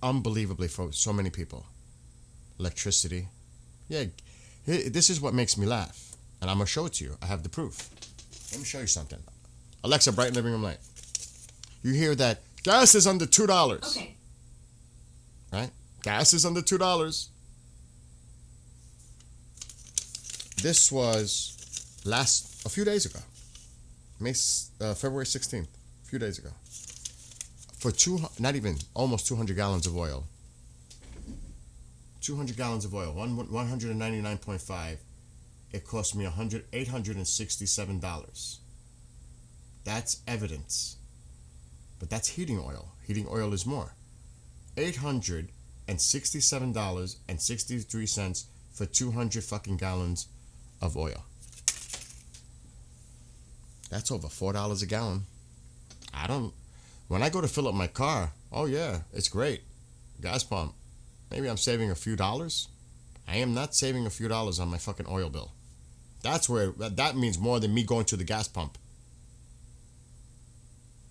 unbelievably for so many people. Electricity. Yeah, this is what makes me laugh. And I'm going to show it to you. I have the proof. Let me show you something. Alexa, brighten living room light. You hear that gas is under $2. Okay. Right? Gas is under $2. This was a few days ago. February 16th. A few days ago. For almost 200 gallons of oil. 200 gallons of oil, 199.5. It cost me $867. That's evidence. But that's heating oil. Heating oil is more. $867.63 for 200 fucking gallons of oil. That's over $4 a gallon. When I go to fill up my car, oh yeah, it's great. Gas pump. Maybe I'm saving a few dollars. I am not saving a few dollars on my fucking oil bill. That means more than me going to the gas pump.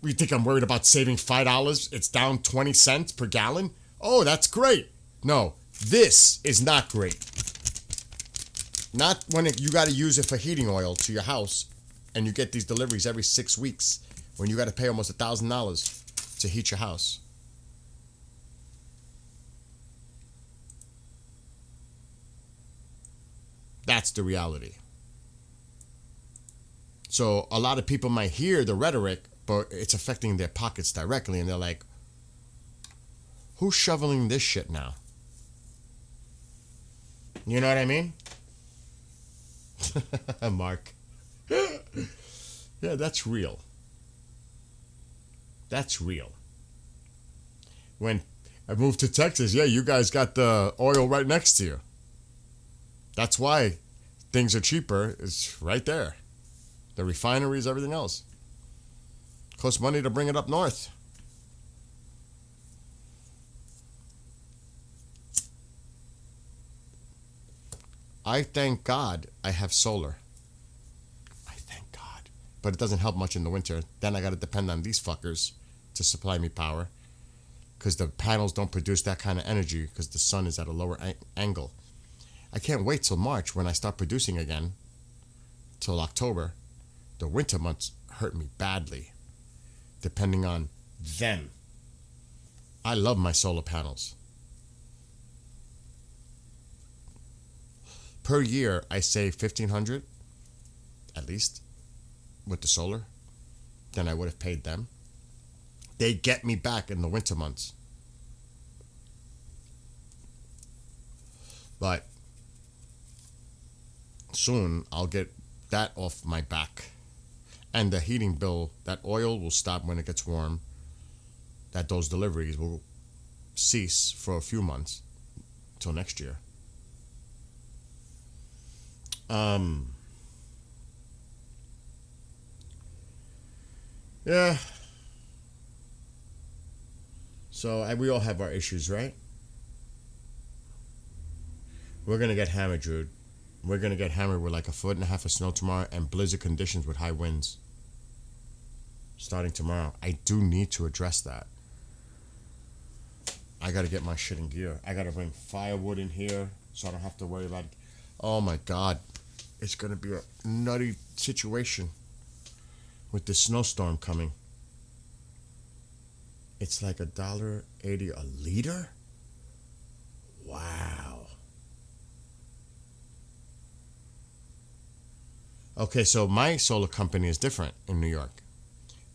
You think I'm worried about saving $5? It's down 20 cents per gallon? Oh, that's great. No, this is not great. Not when you got to use it for heating oil to your house and you get these deliveries every 6 weeks when you got to pay almost $1,000 to heat your house. That's the reality. So a lot of people might hear the rhetoric, but it's affecting their pockets directly, and they're like, who's shoveling this shit now? You know what I mean? Mark. Yeah, that's real. That's real. When I moved to Texas, yeah, you guys got the oil right next to you. That's why things are cheaper. It's right there. The refineries, everything else. Costs money to bring it up north. I thank God I have solar. I thank God. But it doesn't help much in the winter. Then I got to depend on these fuckers to supply me power. Because the panels don't produce that kind of energy because the sun is at a lower angle. I can't wait till March when I start producing again. Till October. The winter months hurt me badly. Depending on them. I love my solar panels. Per year, I save $1,500, at least, with the solar, than I would have paid them. They get me back in the winter months. But soon, I'll get that off my back. And the heating bill, that oil will stop when it gets warm. That those deliveries will cease for a few months till next year. Yeah. So we all have our issues, right? We're gonna get hammered, dude. We're gonna get hammered with like 1.5 feet of snow tomorrow and blizzard conditions with high winds. Starting tomorrow. I do need to address that. I gotta get my shit in gear. I gotta bring firewood in here so I don't have to worry about it. Oh my God. It's gonna be a nutty situation. with the snowstorm coming. It's like $1.80 a liter? Wow. Okay, so my solar company is different in New York.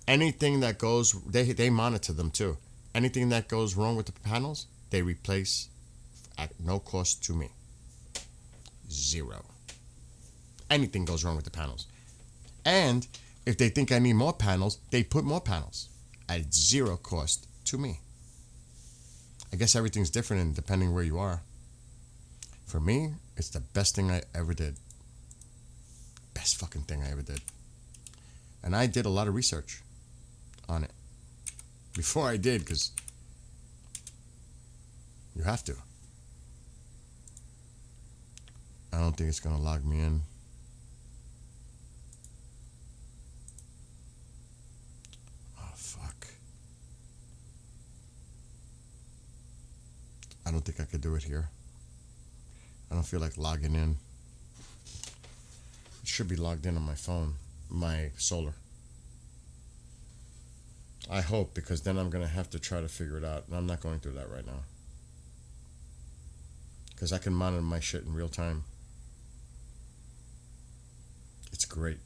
Anything that goes, they monitor them too. Anything that goes wrong with the panels, they replace at no cost to me. Zero. Anything goes wrong with the panels. And if they think I need more panels, they put more panels at zero cost to me. I guess everything's different in depending where you are. For me, it's the best thing I ever did. Best fucking thing I ever did. And I did a lot of research on it before I did, because you have to. I don't think it's gonna log me in. Oh fuck. I don't think I could do it here. I don't feel like logging in. It should be logged in on my phone, my solar. I hope, because then I'm gonna have to try to figure it out, and I'm not going through that right now. Because I can monitor my shit in real time. It's great.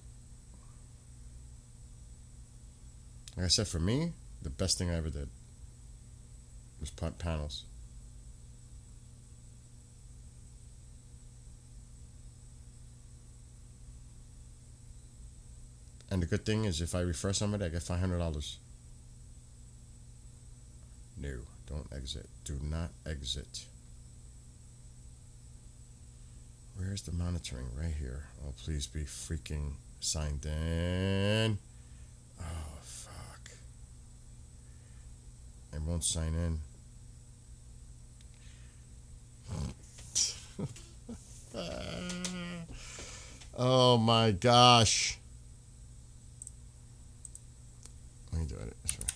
Like I said, for me, the best thing I ever did was put panels. And the good thing is, if I refer somebody, I get $500. No, don't exit. Do not exit. Where's the monitoring? Right here. Oh, please be freaking signed in. Oh, fuck. It won't sign in. Oh my gosh. Let me do it this way.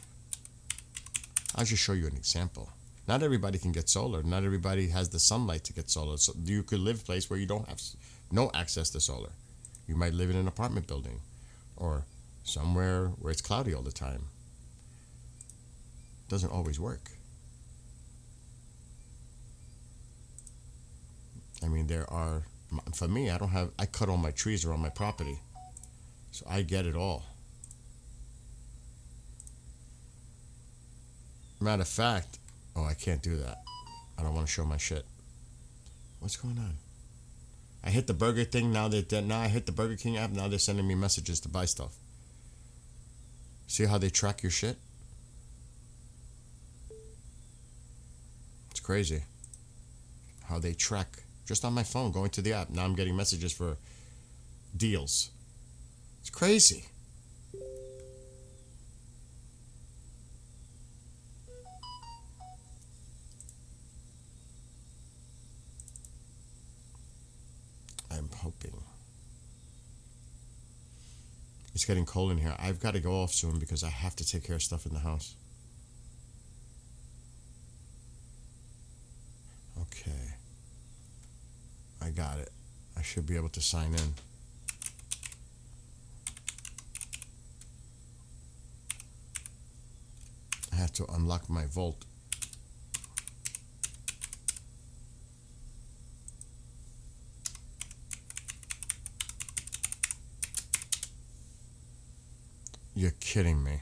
I'll just show you an example. Not everybody can get solar. Not everybody has the sunlight to get solar. So you could live a place where you don't have no access to solar. You might live in an apartment building or somewhere where it's cloudy all the time. Doesn't always work. I mean, for me, I cut all my trees around my property. So I get it all. Matter of fact, oh, I can't do that. I don't want to show my shit. What's going on? I hit the Burger thing. Now I hit the Burger King app. Now they're sending me messages to buy stuff. See how they track your shit? It's crazy. How they track just on my phone, going to the app. Now I'm getting messages for deals. It's crazy. I'm hoping. It's getting cold in here. I've got to go off soon because I have to take care of stuff in the house. Okay. I got it. I should be able to sign in. I have to unlock my vault. You're kidding me.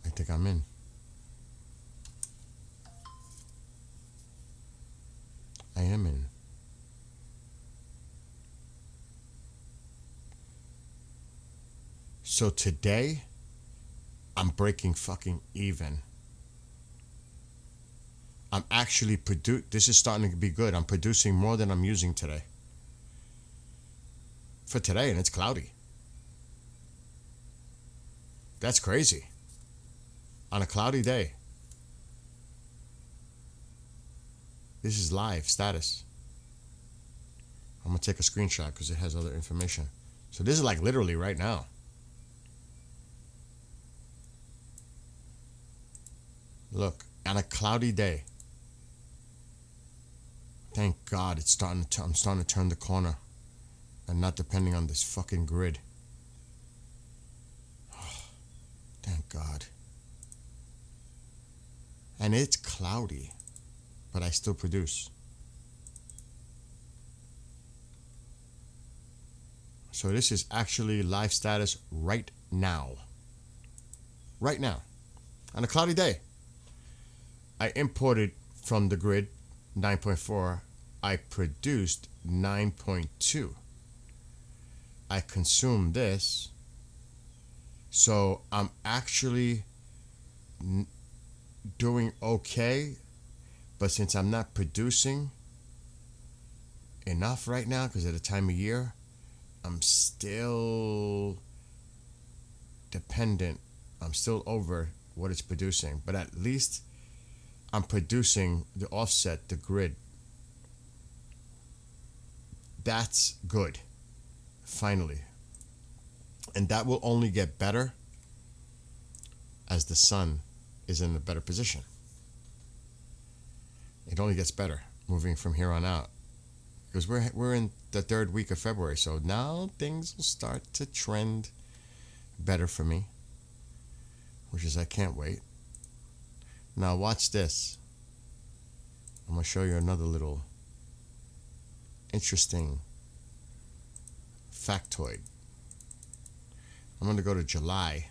I think I'm in. I am in. So today, I'm breaking fucking even. I'm actually this is starting to be good. I'm producing more than I'm using today. For today, and it's cloudy. That's crazy. On a cloudy day. This is live status. I'm gonna take a screenshot because it has other information. So this is like literally right now. Look, on a cloudy day. Thank God I'm starting to turn the corner and not depending on this fucking grid. Oh, thank God. And it's cloudy, but I still produce. So this is actually live status right now. Right now. On a cloudy day. I imported from the grid 9.4. I produced 9.2. I consumed this. So I'm actually doing okay. But since I'm not producing enough right now because of the time of year, I'm still dependent. I'm still over what it's producing. But at least I'm producing the offset, the grid. That's good. Finally. And that will only get better as the sun is in a better position. It only gets better moving from here on out. Because we're in the third week of February, so now things will start to trend better for me, which is I can't wait. Now watch this. I'm going to show you another little interesting factoid. I'm going to go to July.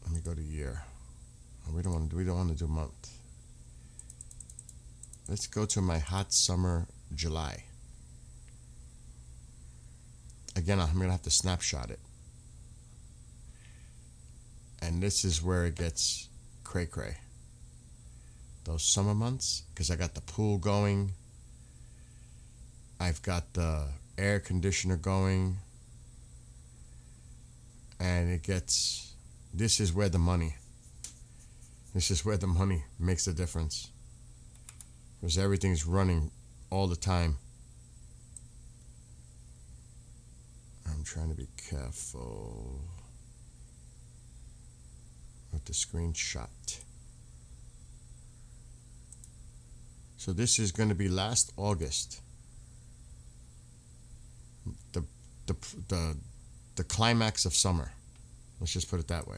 Let me go to year. We don't want to do month. Let's go to my hot summer July. Again, I'm going to have to snapshot it. And this is where it gets cray-cray. Those summer months, because I got the pool going. I've got the air conditioner going. And it gets, this is where the money makes the difference. Because everything's running all the time. I'm trying to be careful with the screenshot. So this is going to be last August. The climax of summer. Let's just put it that way.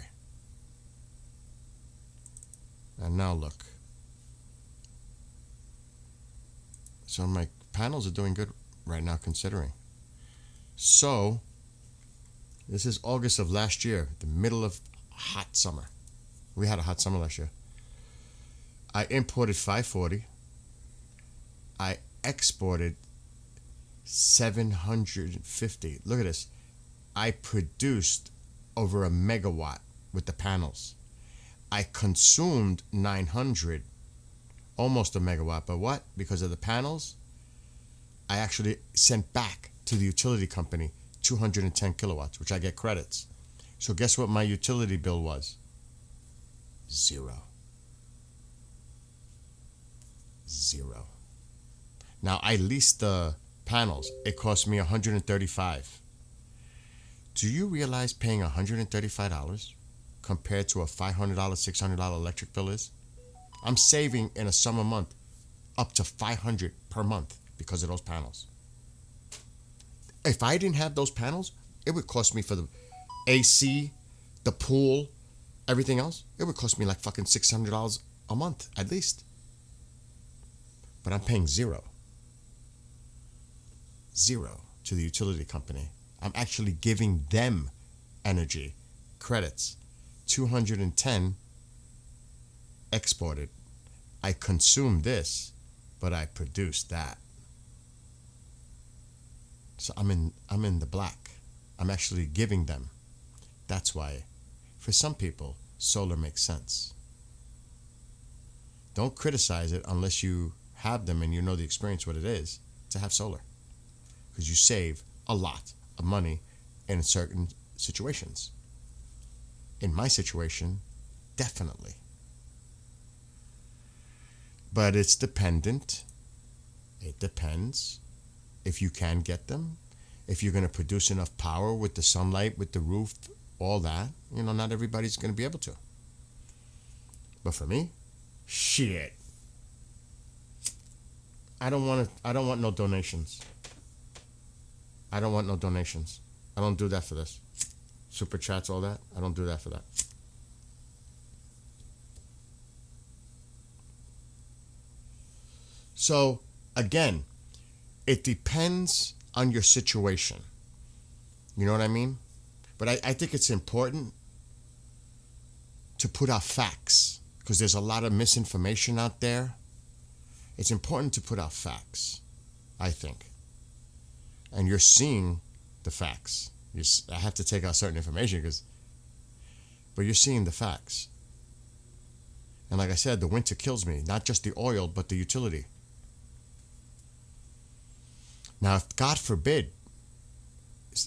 And now look. So my panels are doing good right now considering. So this is August of last year, the middle of hot summer. We had a hot summer last year. I imported 540. I exported 750. Look at this. I produced over a megawatt with the panels. I consumed 900, almost a megawatt. But what? Because of the panels, I actually sent back to the utility company 210 kilowatts, which I get credits. So guess what my utility bill was? Zero. Now I leased the panels. It cost me $135. Do you realize paying $135 compared to a $500, $600 electric bill is? I'm saving in a summer month up to $500 per month because of those panels. If I didn't have those panels, it would cost me for the AC, the pool, everything else. It would cost me like fucking $600 a month at least. But I'm paying zero to the utility company. I'm actually giving them energy credits. 210 exported. I consumed this, but I produced that. So I'm in the black. I'm actually giving them. That's why, for some people, solar makes sense. Don't criticize it unless you have them and you know the experience what it is to have solar. Because you save a lot of money in certain situations. In my situation, definitely. But it's dependent. It depends if you can get them, if you're going to produce enough power with the sunlight, with the roof, all that. You know, not everybody's going to be able to. But for me, shit. I don't want no donations. I don't want no donations. I don't do that for this. Super chats, all that. I don't do that for that. So, again, it depends on your situation. You know what I mean? But I think it's important to put out facts because there's a lot of misinformation out there. It's important to put out facts, I think. And you're seeing the facts. I have to take out certain information but you're seeing the facts. And like I said, the winter kills me, not just the oil, but the utility. Now, if God forbid,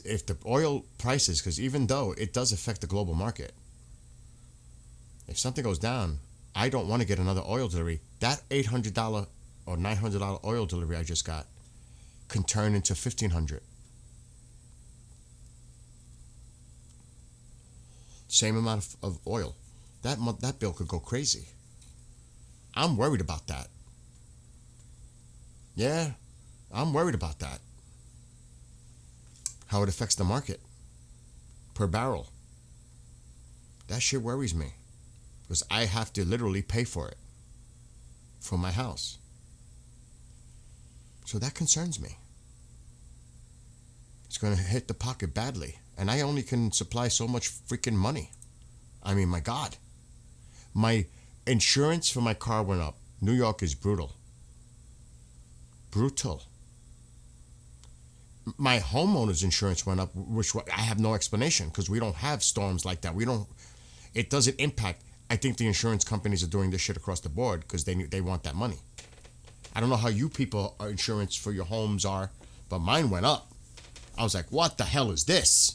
if the oil prices, because even though it does affect the global market, if something goes down, I don't want to get another oil delivery. That $800 or $900 oil delivery I just got can turn into $1,500. Same amount of oil. That bill could go crazy. I'm worried about that. Yeah, I'm worried about that. How it affects the market per barrel. That shit worries me because I have to literally pay for it from my house. So that concerns me. It's going to hit the pocket badly. And I only can supply so much freaking money. I mean, my God. My insurance for my car went up. New York is brutal. Brutal. My homeowner's insurance went up, which I have no explanation because we don't have storms like that. It doesn't impact. I think the insurance companies are doing this shit across the board because they want that money. I don't know how you people insurance for your homes are, but mine went up. I was like, what the hell is this?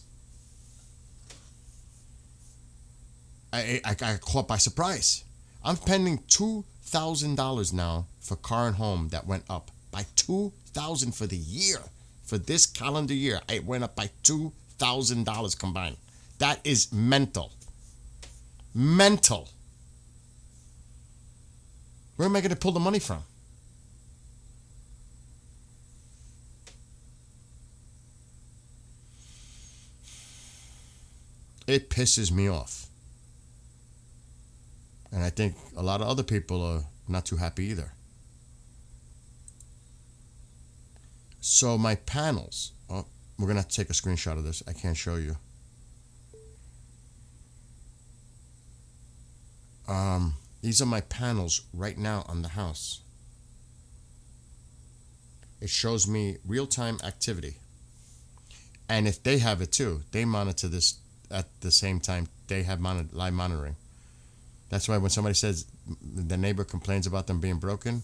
I got caught by surprise. I'm spending $2,000 now for car and home that went up by $2,000 for the year. For this calendar year, it went up by $2,000 combined. That is mental. Mental. Where am I going to pull the money from? It pisses me off. And I think a lot of other people are not too happy either. So my panels, we're going to have to take a screenshot of this. I can't show you. These are my panels right now on the house. It shows me real-time activity. And if they have it too, they monitor this at the same time. They have live monitoring. That's why when somebody says the neighbor complains about them being broken,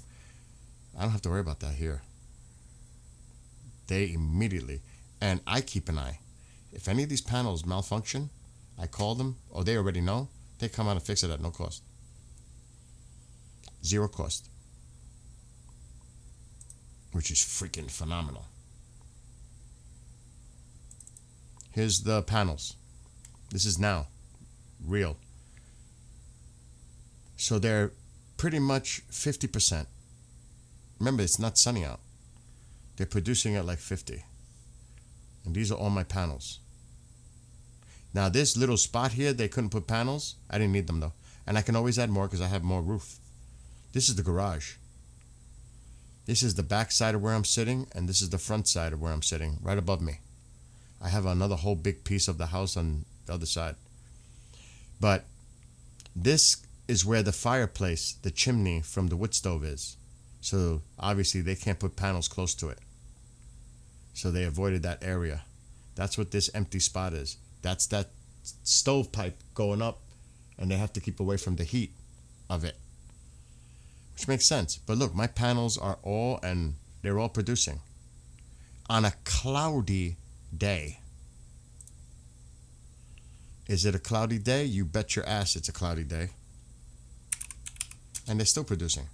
I don't have to worry about that here. They immediately, and I keep an eye. If any of these panels malfunction, I call them, or they already know, they come out and fix it at no cost. Zero cost. Which is freaking phenomenal. Here's the panels. This is now real. So they're pretty much 50%. Remember, it's not sunny out. They're producing at like 50. And these are all my panels. Now this little spot here, they couldn't put panels. I didn't need them though. And I can always add more because I have more roof. This is the garage. This is the back side of where I'm sitting, and this is the front side of where I'm sitting, right above me. I have another whole big piece of the house on the other side. But this is where the fireplace, the chimney from the wood stove is. So obviously they can't put panels close to it. So they avoided that area. That's what this empty spot is. That's that stovepipe going up, and they have to keep away from the heat of it. Which makes sense. But look, my panels are all, and they're all producing. On a cloudy day. Is it a cloudy day? You bet your ass it's a cloudy day. And they're still producing.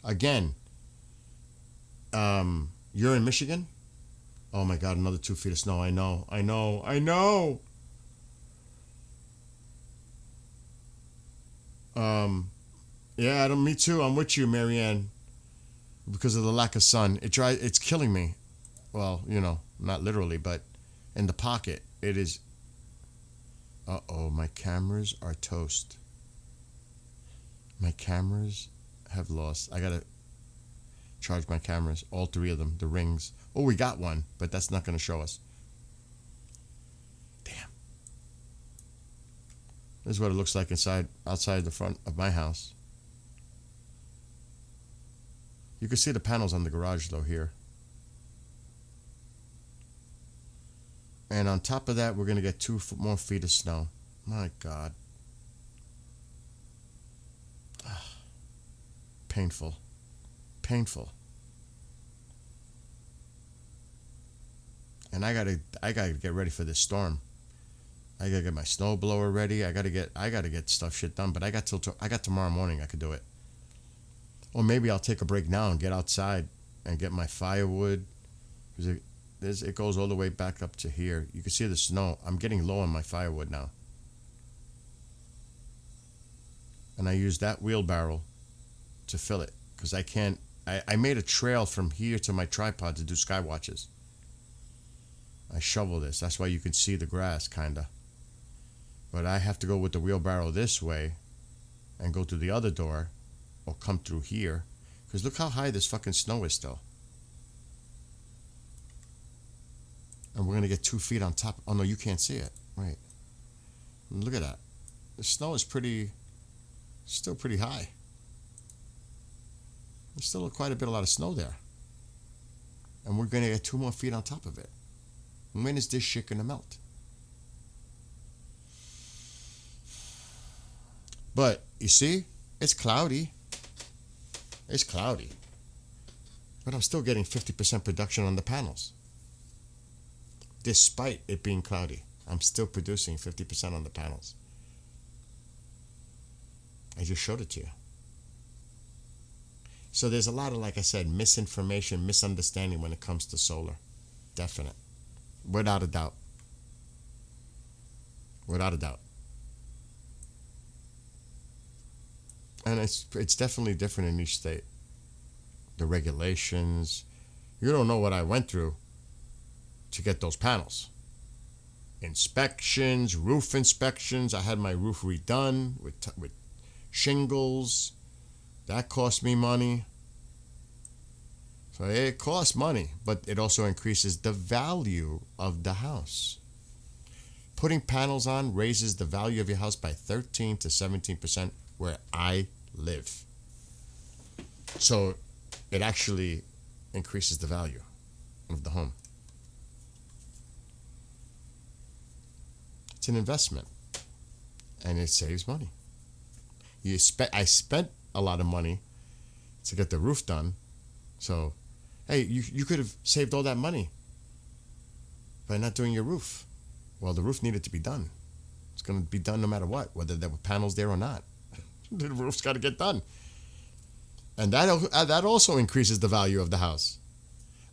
Again, you're in Michigan? Oh my God, another 2 feet of snow. I know. Yeah, me too. I'm with you, Marianne. Because of the lack of sun. It's killing me. Well, not literally, but in the pocket. It is. Uh-oh, my cameras are toast. My cameras have lost. I gotta charge my cameras, all 3 of them, the rings. Oh, we got one, but that's not gonna show us. Damn. This is what it looks like outside the front of my house. You can see the panels on the garage though here. And on top of that, we're gonna get 2 more feet of snow. My God. Painful. And I gotta get ready for this storm. I gotta get my snow blower ready. I gotta get shit done. But I got tomorrow morning. I could do it. Or maybe I'll take a break now and get outside and get my firewood. Because it goes all the way back up to here. You can see the snow. I'm getting low on my firewood now. And I use that wheelbarrow to fill it. Because I made a trail from here to my tripod to do sky watches. I shovel this. That's why you can see the grass, kinda. But I have to go with the wheelbarrow this way and go through the other door or come through here. Because look how high this fucking snow is still. And we're going to get 2 feet on top. Oh, no, you can't see it. Wait. Look at that. The snow is still pretty high. There's still a lot of snow there. And we're going to get 2 more feet on top of it. When is this shit going to melt? But, you see, it's cloudy. It's cloudy. But I'm still getting 50% production on the panels. Despite it being cloudy, I'm still producing 50% on the panels. I just showed it to you. So there's a lot of, like I said, misinformation, misunderstanding when it comes to solar. Definite. Without a doubt. Without a doubt. And it's definitely different in each state. The regulations. You don't know what I went through to get those panels. Inspections, roof inspections. I had my roof redone with shingles. That cost me money. So it costs money, but it also increases the value of the house. Putting panels on raises the value of your house by 13 to 17% where I live. So it actually increases the value of the home. It's an investment, and it saves money. I spent a lot of money to get the roof done, so hey, you could have saved all that money by not doing your roof. Well, the roof needed to be done. It's going to be done no matter what, whether there were panels there or not. The roof's got to get done, and that also increases the value of the house.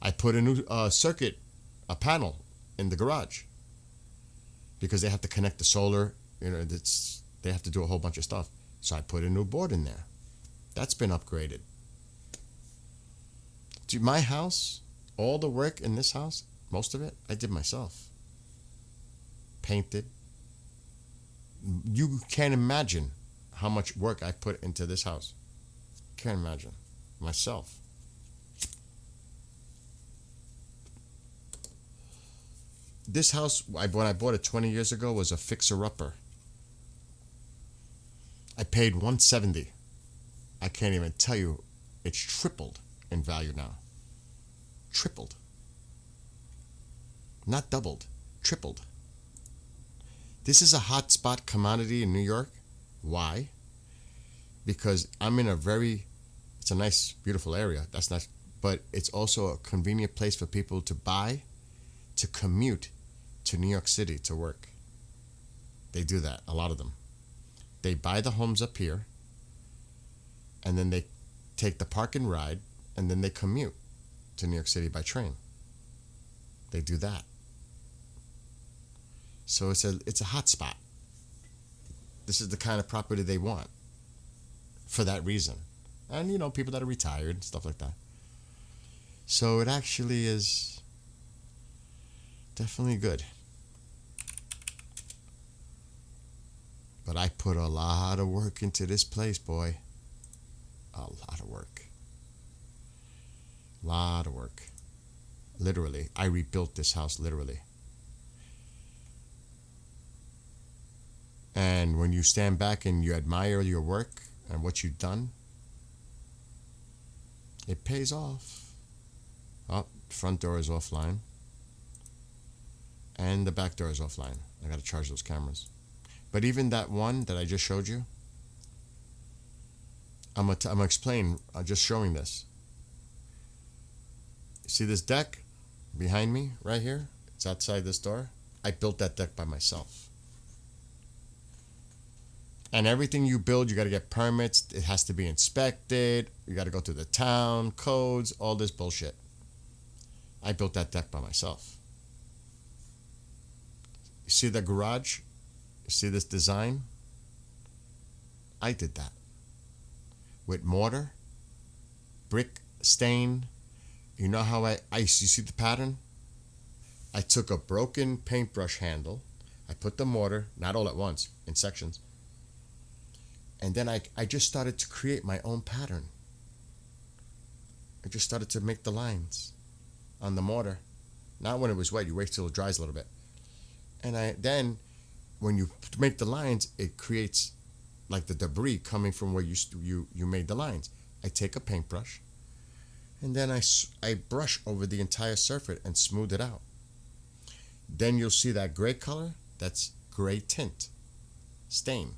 I put a new a panel in the garage because they have to connect the solar. They have to do a whole bunch of stuff. So I put a new board in there. That's been upgraded. Dude, my house, all the work in this house, most of it, I did myself. Painted. You can't imagine how much work I put into this house. Can't imagine. Myself. This house, when I bought it 20 years ago, was a fixer-upper. I paid $170. I can't even tell you. It's tripled in value now. Tripled. Not doubled. Tripled. This is a hot spot commodity in New York. Why? Because I'm in it's a nice, beautiful area. That's not, but it's also a convenient place for people to buy, to commute to New York City to work. They do that, a lot of them. They buy the homes up here, and then they take the park and ride, and then they commute to New York City by train. They do that. So it's a hot spot. This is the kind of property they want for that reason. And, you know, people that are retired, stuff like that. So it actually is definitely good. But I put a lot of work into this place, boy. A lot of work. Lot of work. Literally. I rebuilt this house, literally. And when you stand back and you admire your work and what you've done, it pays off. Oh, front door is offline. And the back door is offline. I got to charge those cameras. But even that one that I just showed you, I'm gonna explain, just showing this. See this deck behind me right here? It's outside this door. I built that deck by myself. And everything you build, you got to get permits. It has to be inspected. You got to go through the town, codes, all this bullshit. I built that deck by myself. You see the garage? You see this design? I did that. With mortar, brick, stain. You know how you see the pattern? I took a broken paintbrush handle. I put the mortar, not all at once, in sections. And then I just started to create my own pattern. I just started to make the lines on the mortar. Not when it was wet, you wait till it dries a little bit. And then when you make the lines, it creates like the debris coming from where you made the lines. I take a paintbrush and then I brush over the entire surface and smooth it out. Then you'll see that gray color, that's gray tint, stain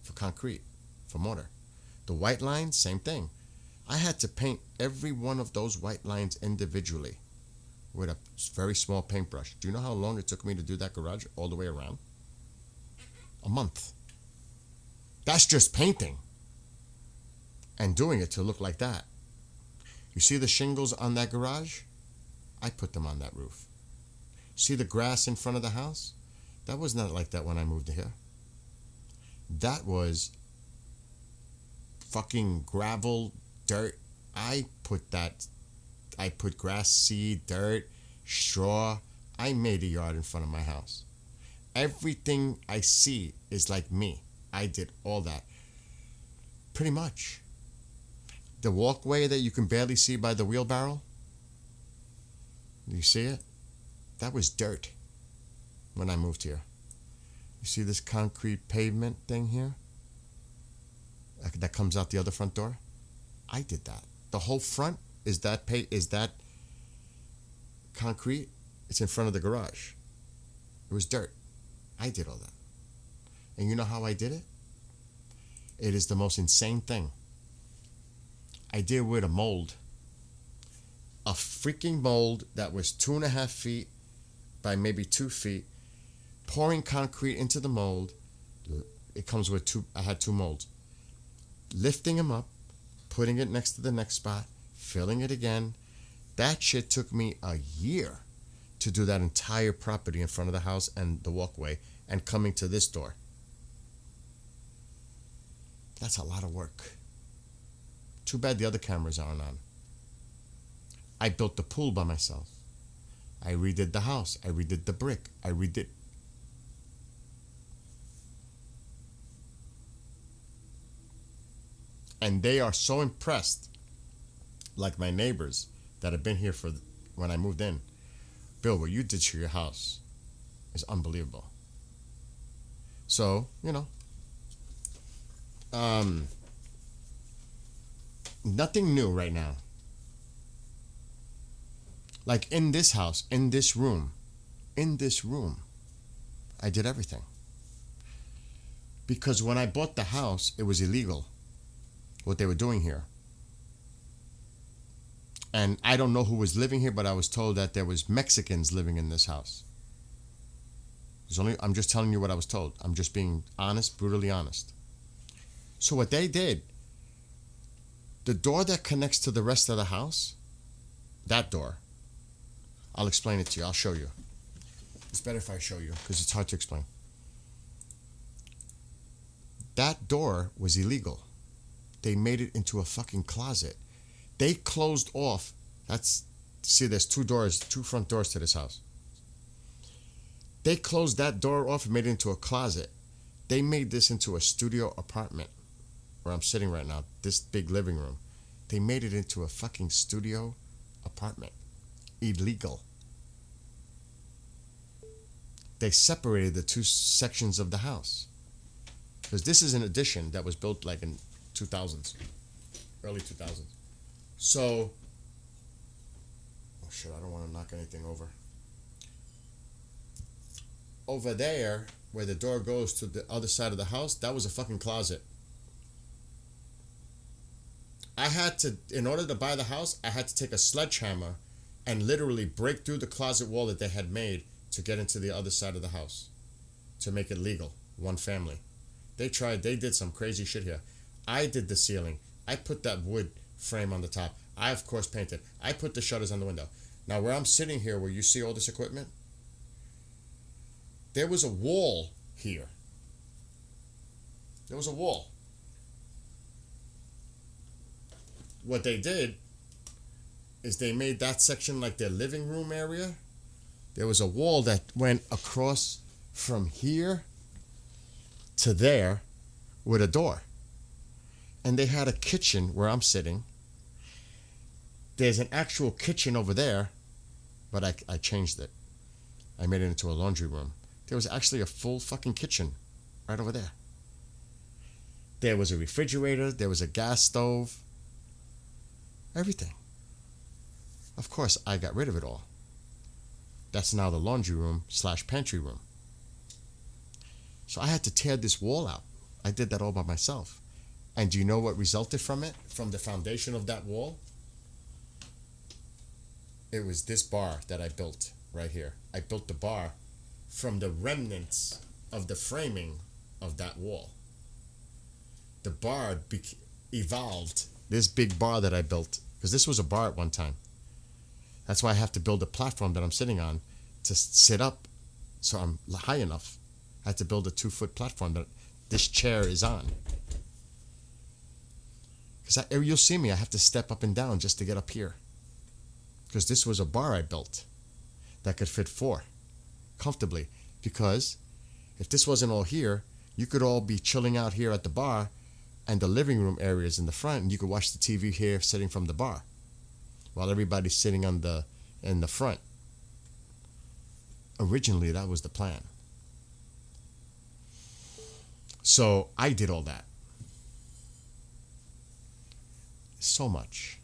for concrete, for mortar. The white lines, same thing. I had to paint every one of those white lines individually with a very small paintbrush. Do you know how long it took me to do that garage all the way around? A month. That's just painting and doing it to look like that. You see the shingles on that garage? I put them on that roof. See the grass in front of the house? That was not like that when I moved here. That was fucking gravel, dirt. I put grass seed, dirt, straw. I made a yard in front of my house. Everything I see is like me. I did all that. Pretty much. The walkway that you can barely see by the wheelbarrow, you see it? That was dirt when I moved here. You see this concrete pavement thing here? That comes out the other front door? I did that. The whole front is that concrete. It's in front of the garage. It was dirt. I did all that. And you know how I did it? It is the most insane thing. I did with a mold. A freaking mold that was 2.5 feet by maybe 2 feet. Pouring concrete into the mold. It comes with I had 2 molds. Lifting them up, putting it next to the next spot, filling it again. That shit took me a year to do that entire property in front of the house and the walkway and coming to this door. That's a lot of work. Too bad the other cameras aren't on. I built the pool by myself. I redid the house. I redid the brick. I redid... And they are so impressed, like my neighbors that have been here for when I moved in. Bill, what you did to your house is unbelievable. So, nothing new right now. Like in this house, in this room, I did everything. Because when I bought the house, it was illegal, what they were doing here. And I don't know who was living here, but I was told that there was Mexicans living in this house. I'm just telling you what I was told. I'm just being honest, brutally honest. So what they did, The door that connects to the rest of the house, that door, I'll explain it to you. I'll show you. It's better if I show you because it's hard to explain. That door was illegal. They made it into a fucking closet. They closed off. See, there's two front doors to this house. They closed that door off and made it into a closet. They made this into a studio apartment where I'm sitting right now, this big living room. They made it into a fucking studio apartment. Illegal. They separated the two sections of the house. Because this is an addition that was built like in 2000s, early 2000s. So, oh shit, I don't want to knock anything over. Over there, where the door goes to the other side of the house, that was a fucking closet. I had to, in order to buy the house, I had to take a sledgehammer and literally break through the closet wall that they had made to get into the other side of the house to make it legal. One family. They did some crazy shit here. I did the ceiling. I put that wood frame on the top. I, of course, painted. I put the shutters on the window. Now, where I'm sitting here, where you see all this equipment, there was a wall here. There was a wall. What they did is they made that section like their living room area. There was a wall that went across from here to there with a door. And they had a kitchen where I'm sitting. There's an actual kitchen over there, but I changed it. I made it into a laundry room. There was actually a full fucking kitchen right over there. There was a refrigerator. There was a gas stove. Everything. Of course, I got rid of it all. That's now the laundry room / pantry room. So I had to tear this wall out. I did that all by myself. And do you know what resulted from it? From the foundation of that wall? It was this bar that I built right here. I built the bar from the remnants of the framing of that wall. The bar evolved. This big bar that I built, because this was a bar at one time. That's why I have to build a platform that I'm sitting on to sit up so I'm high enough. I had to build a 2-foot platform that this chair is on. Because you'll see me, I have to step up and down just to get up here. Because this was a bar I built that could fit 4 comfortably. Because if this wasn't all here, you could all be chilling out here at the bar and the living room area is in the front, and you could watch the TV here sitting from the bar while everybody's sitting in the front. Originally, that was the plan. So I did all that. So much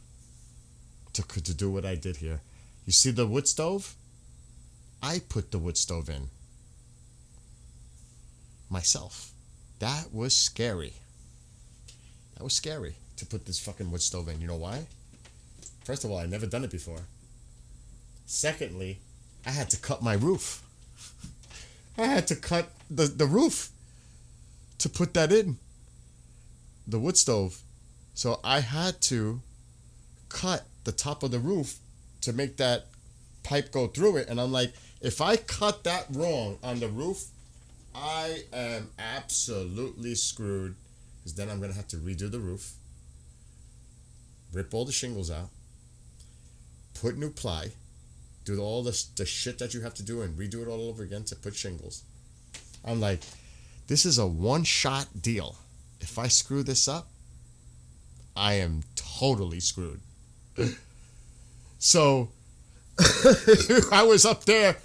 to do what I did here. You see the wood stove? I put the wood stove in myself. That was scary. That was scary to put this fucking wood stove in. You know why? First of all, I'd never done it before. Secondly, I had to cut my roof. I had to cut the roof to put that in. The wood stove. So I had to cut the top of the roof to make that pipe go through it. And I'm like, if I cut that wrong on the roof, I am absolutely screwed. Because then I'm going to have to redo the roof, rip all the shingles out, put new ply, do all the shit that you have to do and redo it all over again to put shingles. I'm like, this is a one-shot deal. If I screw this up, I am totally screwed. So I was up there,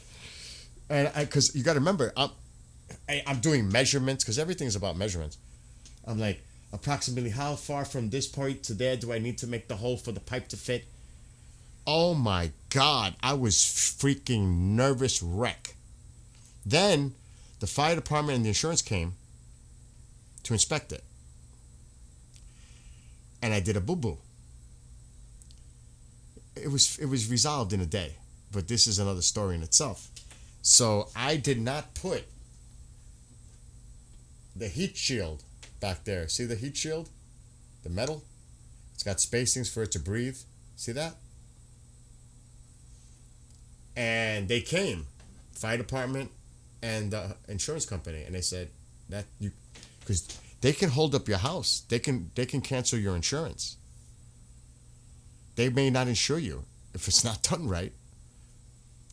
and because you got to remember, I'm doing measurements because everything's about measurements. I'm like, approximately how far from this point to there do I need to make the hole for the pipe to fit? Oh my God, I was freaking nervous wreck. Then the fire department and the insurance came to inspect it. And I did a boo-boo. It was resolved in a day, but this is another story in itself. So I did not put the heat shield back there. See the heat shield? The metal? It's got spacings for it to breathe. See that? And they came, fire department and the insurance company, and they said that you, because they can hold up your house. They can cancel your insurance. They may not insure you if it's not done right.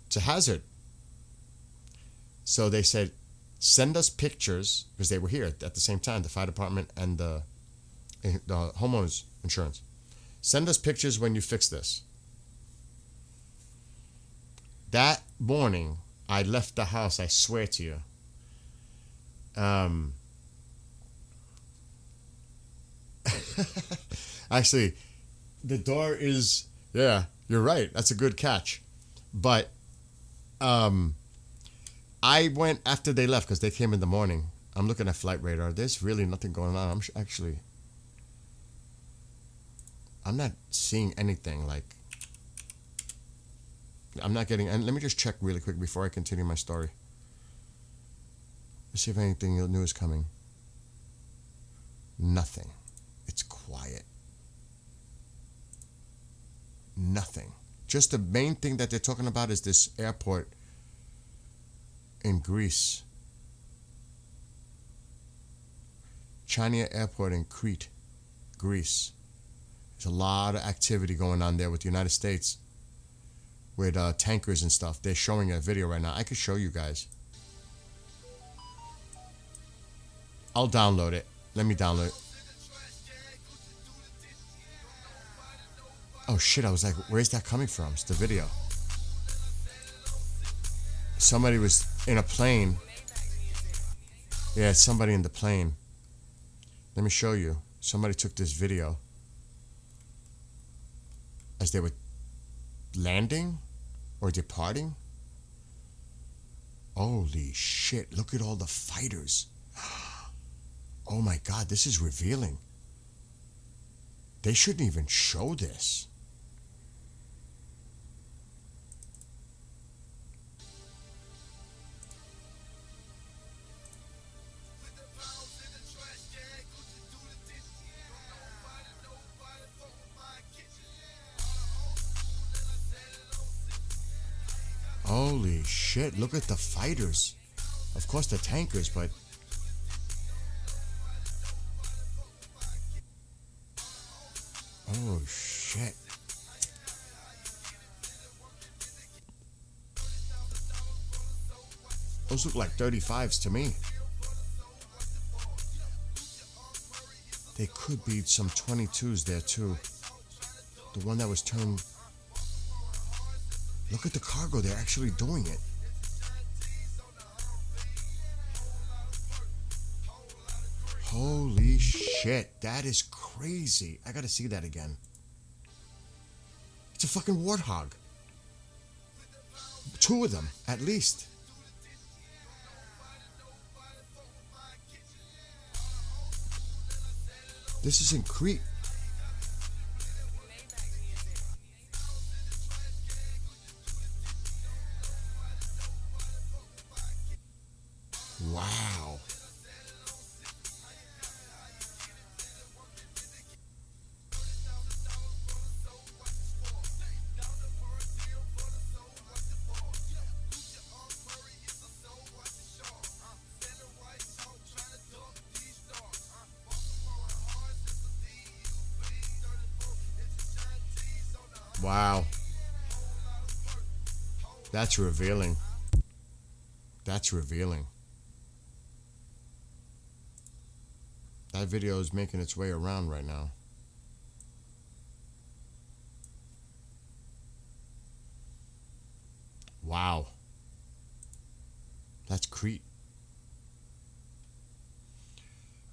It's a hazard. So they said, send us pictures, because they were here at the same time, the fire department and the homeowners insurance. Send us pictures when you fix this. That morning, I left the house, I swear to you. Actually, the door is, yeah, you're right. That's a good catch. But I went after they left because they came in the morning. I'm looking at flight radar. There's really nothing going on. I'm not seeing anything like. I'm not getting. And let me just check really quick before I continue my story. Let's see if anything new is coming. Nothing. It's quiet. Nothing. Just the main thing that they're talking about is this airport in Greece. Chania Airport in Crete, Greece. There's a lot of activity going on there with the United States with tankers and stuff. They're showing a video right now. I could show you guys. I'll download it. Let me download it. Oh shit, I was like, where's that coming from? It's the video. Somebody was in a plane. Yeah, it's somebody in the plane. Let me show you. Somebody took this video as they were landing or departing. Holy shit, look at all the fighters. Oh my God, this is revealing. They shouldn't even show this. Holy shit, look at the fighters. Of course the tankers, but oh shit. Those look like 35s to me. They could be some 22s there too. The one that was turned. Look at the cargo, they're actually doing it. Holy shit, that is crazy. I gotta see that again. It's a fucking warthog. 2 of them, at least. This is in Crete. Wow. Wow. That's revealing. That's revealing. That video is making its way around right now. Wow. That's Crete.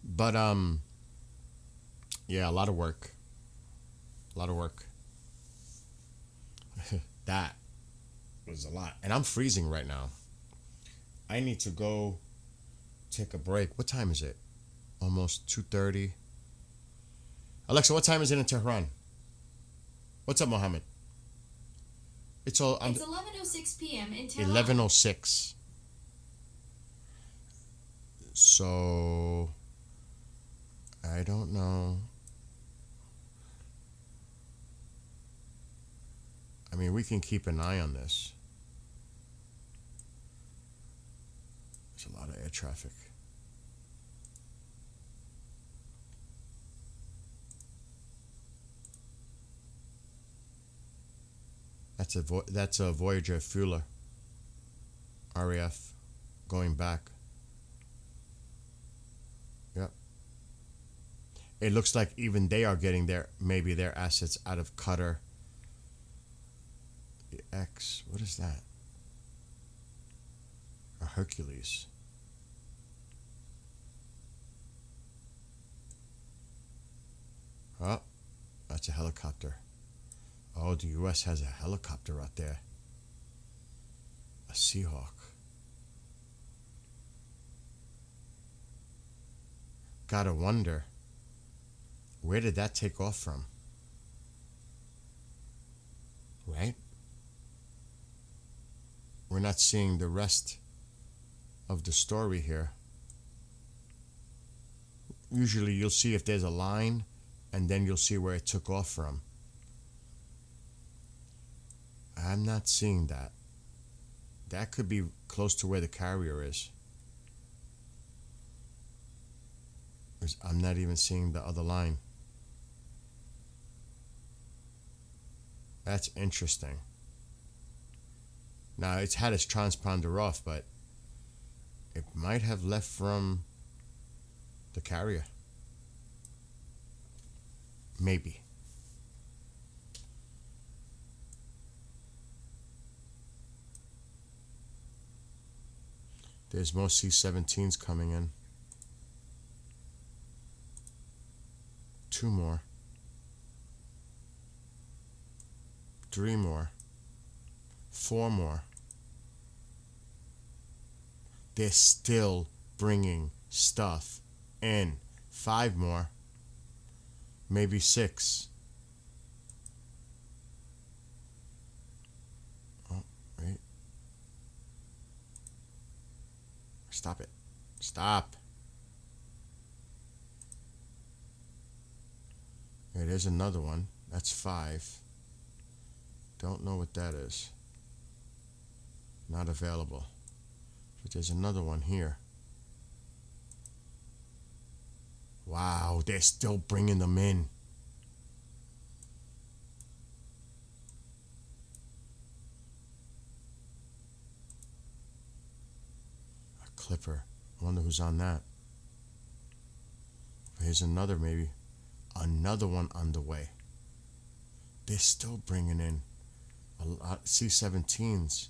But yeah, a lot of work. A lot of work. That was a lot. And I'm freezing right now. I need to go take a break. What time is it? Almost 2:30. Alexa, what time is it in Tehran? What's up, Mohammed? It's 11:06 p.m. in Tehran. 11:06. So I don't know. I mean, we can keep an eye on this. There's a lot of air traffic. That's a Voyager Fueler. RAF going back. Yep. It looks like even they are getting maybe their assets out of Qatar. The X, what is that? A Hercules. Oh, that's a helicopter. Oh, the U.S. has a helicopter out there. A Seahawk. Gotta wonder, where did that take off from? Right? We're not seeing the rest of the story here. Usually you'll see if there's a line, and then you'll see where it took off from. I'm not seeing that. That could be close to where the carrier is. I'm not even seeing the other line. That's interesting. Now, it's had its transponder off, but it might have left from the carrier. Maybe. There's more C-17s coming in. 2 more. 3 more. 4 more. They're still bringing stuff in. 5 more. Maybe 6. Oh, wait. Stop it. Stop. Okay, there's another one. That's 5. Don't know what that is. Not available. But there's another one here. Wow, they're still bringing them in. A Clipper. I wonder who's on that. Here's another maybe. Another one on the way. They're still bringing in a lot C-17s.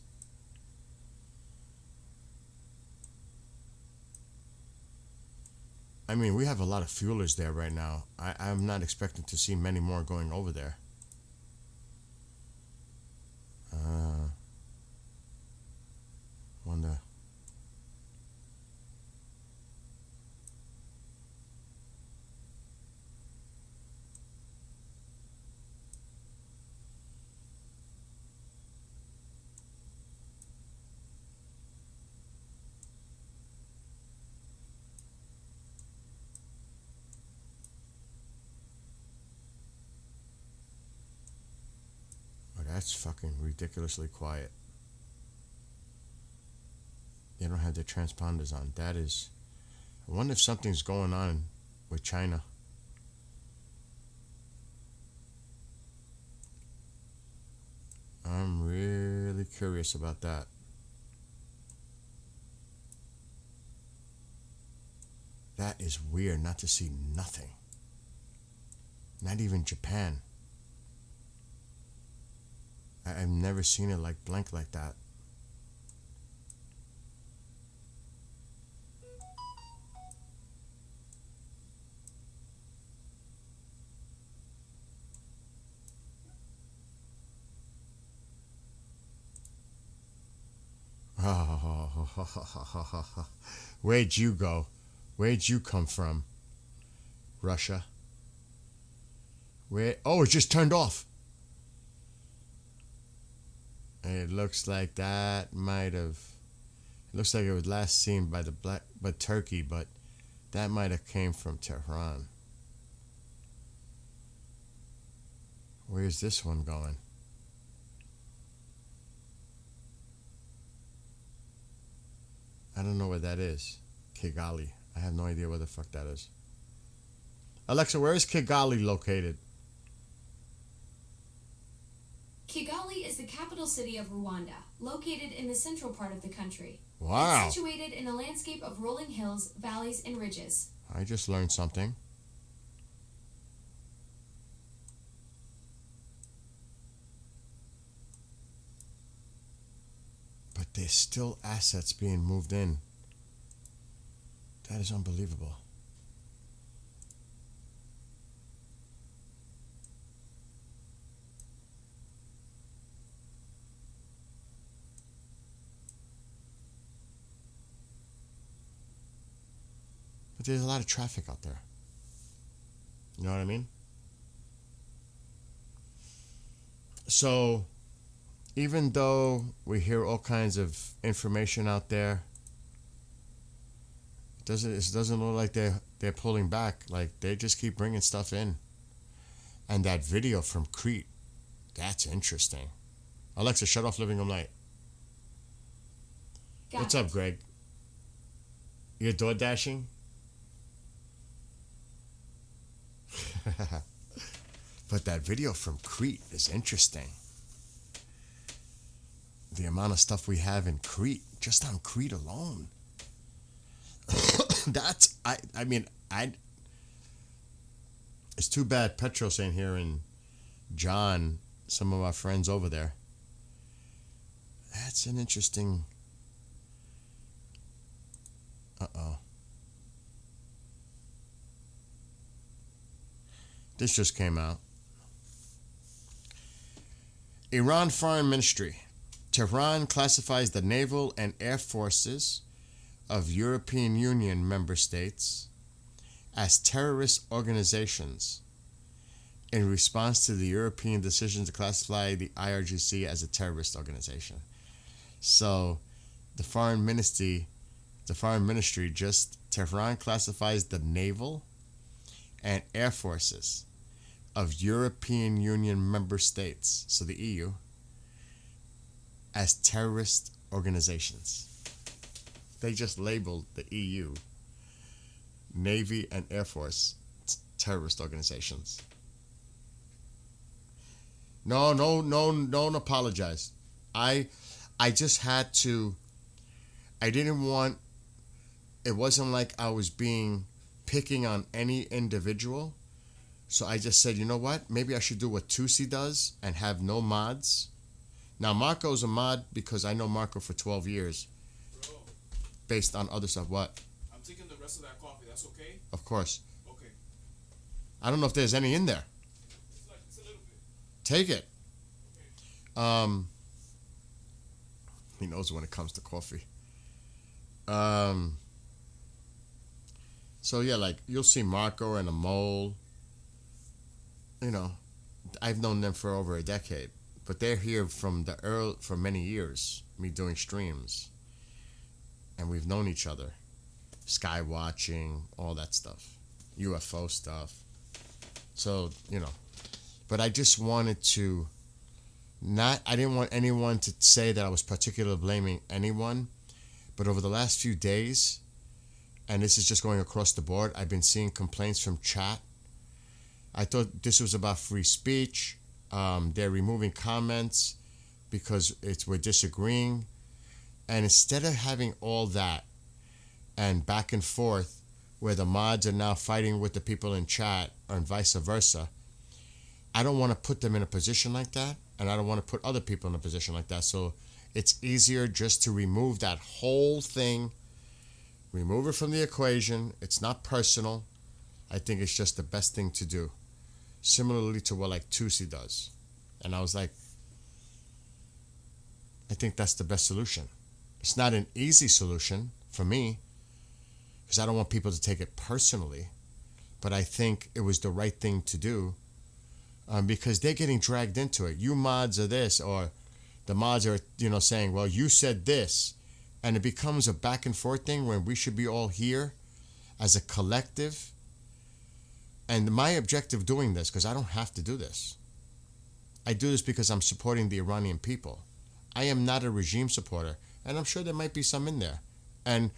I mean, we have a lot of fuelers there right now. I'm not expecting to see many more going over there. Wonder. That's fucking ridiculously quiet. They don't have their transponders on. That is... I wonder if something's going on with China. I'm really curious about that. That is weird not to see nothing. Not even Japan. I've never seen it like blank like that. Where'd you go? Where'd you come from? Russia? Where? Oh, it just turned off. It looks like that might have... It looks like it was last seen by Turkey, but that might have came from Tehran. Where's this one going? I don't know where that is. Kigali. I have no idea where the fuck that is. Alexa, where is Kigali located? Kigali is the capital city of Rwanda, located in the central part of the country. Wow. It's situated in a landscape of rolling hills, valleys, and ridges. I just learned something. But there's still assets being moved in. That is unbelievable. But there's a lot of traffic out there. You know what I mean? So, even though we hear all kinds of information out there, it doesn't look like they're pulling back. Like, they just keep bringing stuff in. And that video from Crete, that's interesting. Alexa, shut off living room light. What's up, Greg? You're door dashing? But that video from Crete is interesting. The amount of stuff we have in Crete, just on Crete alone. It's too bad Petros ain't here and John, some of our friends over there. That's an interesting... This just came out. Iran Foreign Ministry. Tehran classifies the naval and air forces of European Union member states as terrorist organizations in response to the European decision to classify the IRGC as a terrorist organization. So the foreign ministry Tehran classifies the naval and air forces of European Union member states, so the EU, as terrorist organizations. They just labeled the EU, Navy and Air Force, terrorist organizations. No, don't apologize. I just had to, I didn't want, it wasn't like I was picking on any individual. So I just said, you know what? Maybe I should do what Tusi does and have no mods. Now, Marco's a mod because I know Marco for 12 years. Bro, based on other stuff. What? I'm taking the rest of that coffee. That's okay? Of course. Okay. I don't know if there's any in there. It's a little bit. Take it. Okay. He knows when it comes to coffee. So yeah, like you'll see Marco and a mole. You know, I've known them for over a decade, but they're here for many years. Me doing streams, and we've known each other, sky watching, all that stuff, UFO stuff. So you know, but I just wanted to. I didn't want anyone to say that I was particularly blaming anyone, but over the last few days, and this is just going across the board, I've been seeing complaints from chat. I thought this was about free speech. They're removing comments because we're disagreeing. And instead of having all that and back and forth where the mods are now fighting with the people in chat and vice versa, I don't want to put them in a position like that. And I don't want to put other people in a position like that. So it's easier just to remove that whole thing, remove it from the equation. It's not personal. I think it's just the best thing to do. Similarly to what like Tusi does. And I was like, I think that's the best solution. It's not an easy solution for me because I don't want people to take it personally. But I think it was the right thing to do. Because they're getting dragged into it. You mods are this, or the mods are, saying, well, you said this. And it becomes a back and forth thing where we should be all here as a collective. And my objective doing this, because I don't have to do this. I do this because I'm supporting the Iranian people. I am not a regime supporter. And I'm sure there might be some in there. And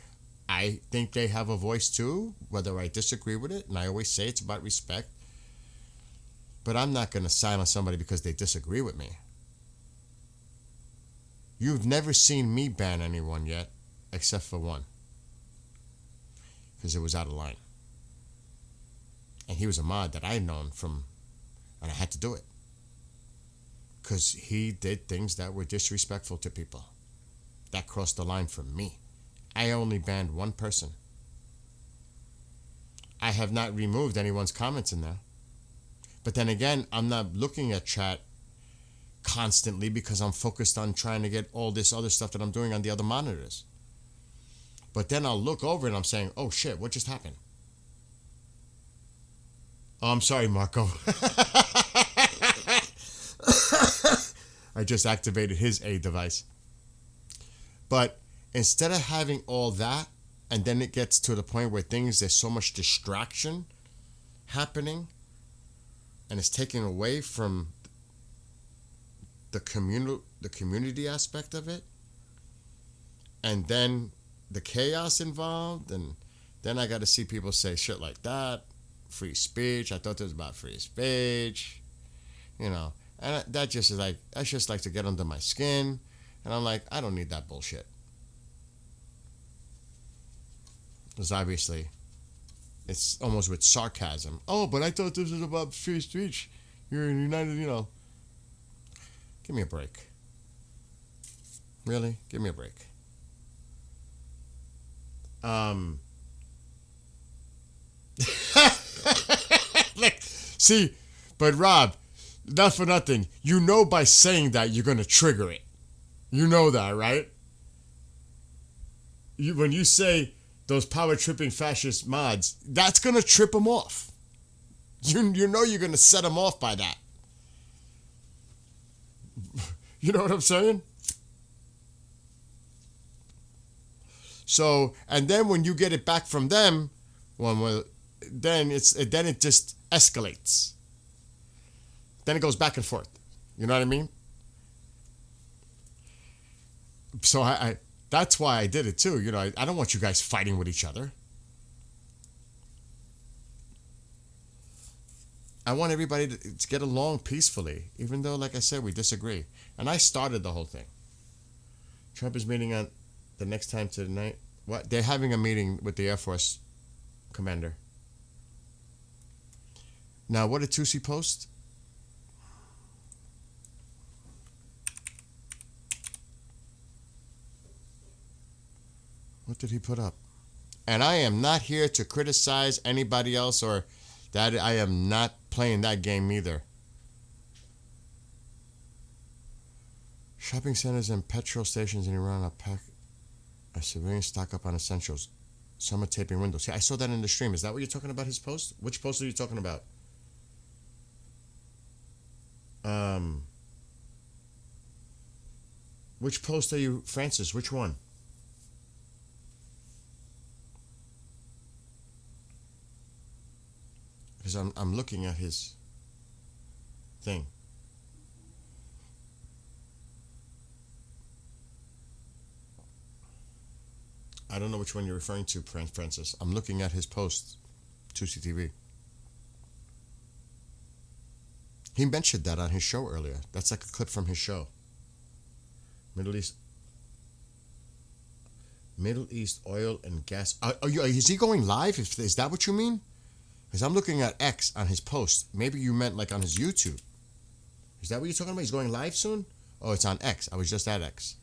I think they have a voice too, whether I disagree with it. And I always say it's about respect. But I'm not going to silence somebody because they disagree with me. You've never seen me ban anyone yet, except for one. Because it was out of line. And he was a mod that I had known from, and I had to do it. Because he did things that were disrespectful to people. That crossed the line for me. I only banned one person. I have not removed anyone's comments in there. But then again, I'm not looking at chat constantly because I'm focused on trying to get all this other stuff that I'm doing on the other monitors. But then I'll look over and I'm saying, oh shit, what just happened? Oh, I'm sorry, Marco. I just activated his A device. But instead of having all that, and then it gets to the point where there's so much distraction happening, and it's taking away from the community aspect of it, and then the chaos involved, and then I got to see people say shit like that, free speech. I thought this was about free speech, and that just is like, that's just like to get under my skin, and I'm like, I don't need that bullshit. Because obviously, it's almost with sarcasm. Oh, but I thought this was about free speech. You're in United, Give me a break. Really? Give me a break. Like, see, but Rob, not for nothing. By saying that, you're going to trigger it. You know that, right? When you say those power tripping fascist mods, that's going to trip them off. You know you're going to set them off by that. You know what I'm saying? So, and then when you get it back from them, then it just escalates. Then it goes back and forth. You know what I mean? So I that's why I did it too. I don't want you guys fighting with each other. I want everybody to get along peacefully, even though, like I said, we disagree. And I started the whole thing. Trump is meeting on the next time tonight. What? They're having a meeting with the Air Force commander. Now, what did Tusi post? What did he put up? And I am not here to criticize anybody else, or that I am not playing that game either. Shopping centers and petrol stations in Iran are packed. A civilian stock up on essentials. Some are taping windows. See, I saw that in the stream. Is that what you're talking about, his post? Which post are you talking about? Which post are you, Francis? Which one? Because I'm looking at his thing. I don't know which one you're referring to, Francis. I'm looking at his post, 2CTV. He mentioned that on his show earlier. That's like a clip from his show. Middle East oil and gas. Is he going live? Is that what you mean? Because I'm looking at X on his post. Maybe you meant like on his YouTube. Is that what you're talking about? He's going live soon? Oh, it's on X. I was just at X.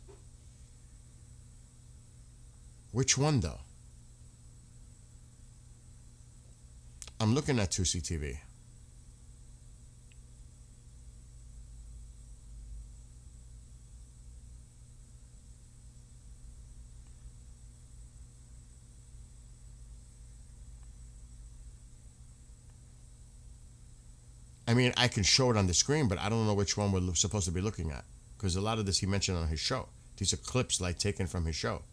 Which one, though? I'm looking at 2CTV. I mean, I can show it on the screen, but I don't know which one we're supposed to be looking at. Because a lot of this he mentioned on his show. These are clips like taken from his show.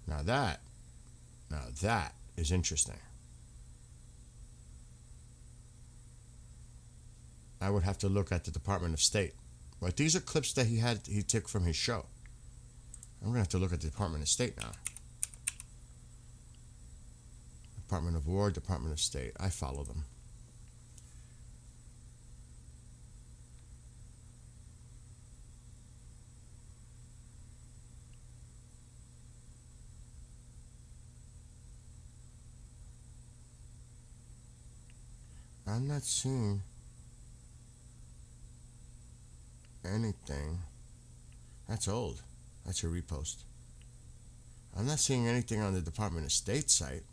Now that is interesting. I would have to look at the Department of State. But these are clips that he took from his show. I'm going to have to look at the Department of State now. Department of War, Department of State. I follow them. I'm not seeing anything. That's old. That's a repost. I'm not seeing anything on the Department of State site.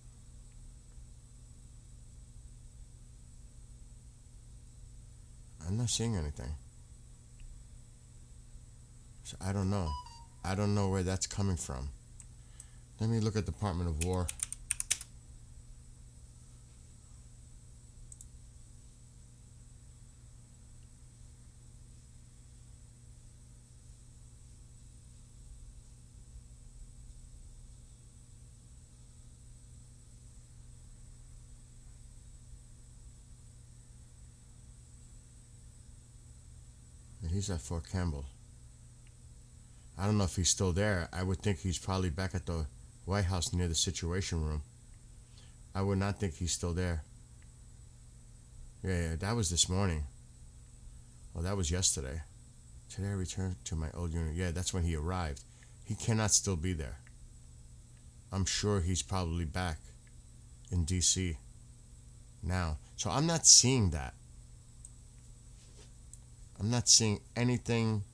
I'm not seeing anything. So I don't know. I don't know where that's coming from. Let me look at Department of War. He's at Fort Campbell. I don't know if he's still there. I would think he's probably back at the White House near the Situation Room. I would not think he's still there. Yeah, that was this morning. Well, that was yesterday. Today I returned to my old unit. Yeah, that's when he arrived. He cannot still be there. I'm sure he's probably back in D.C. now. So I'm not seeing that. I'm not seeing anything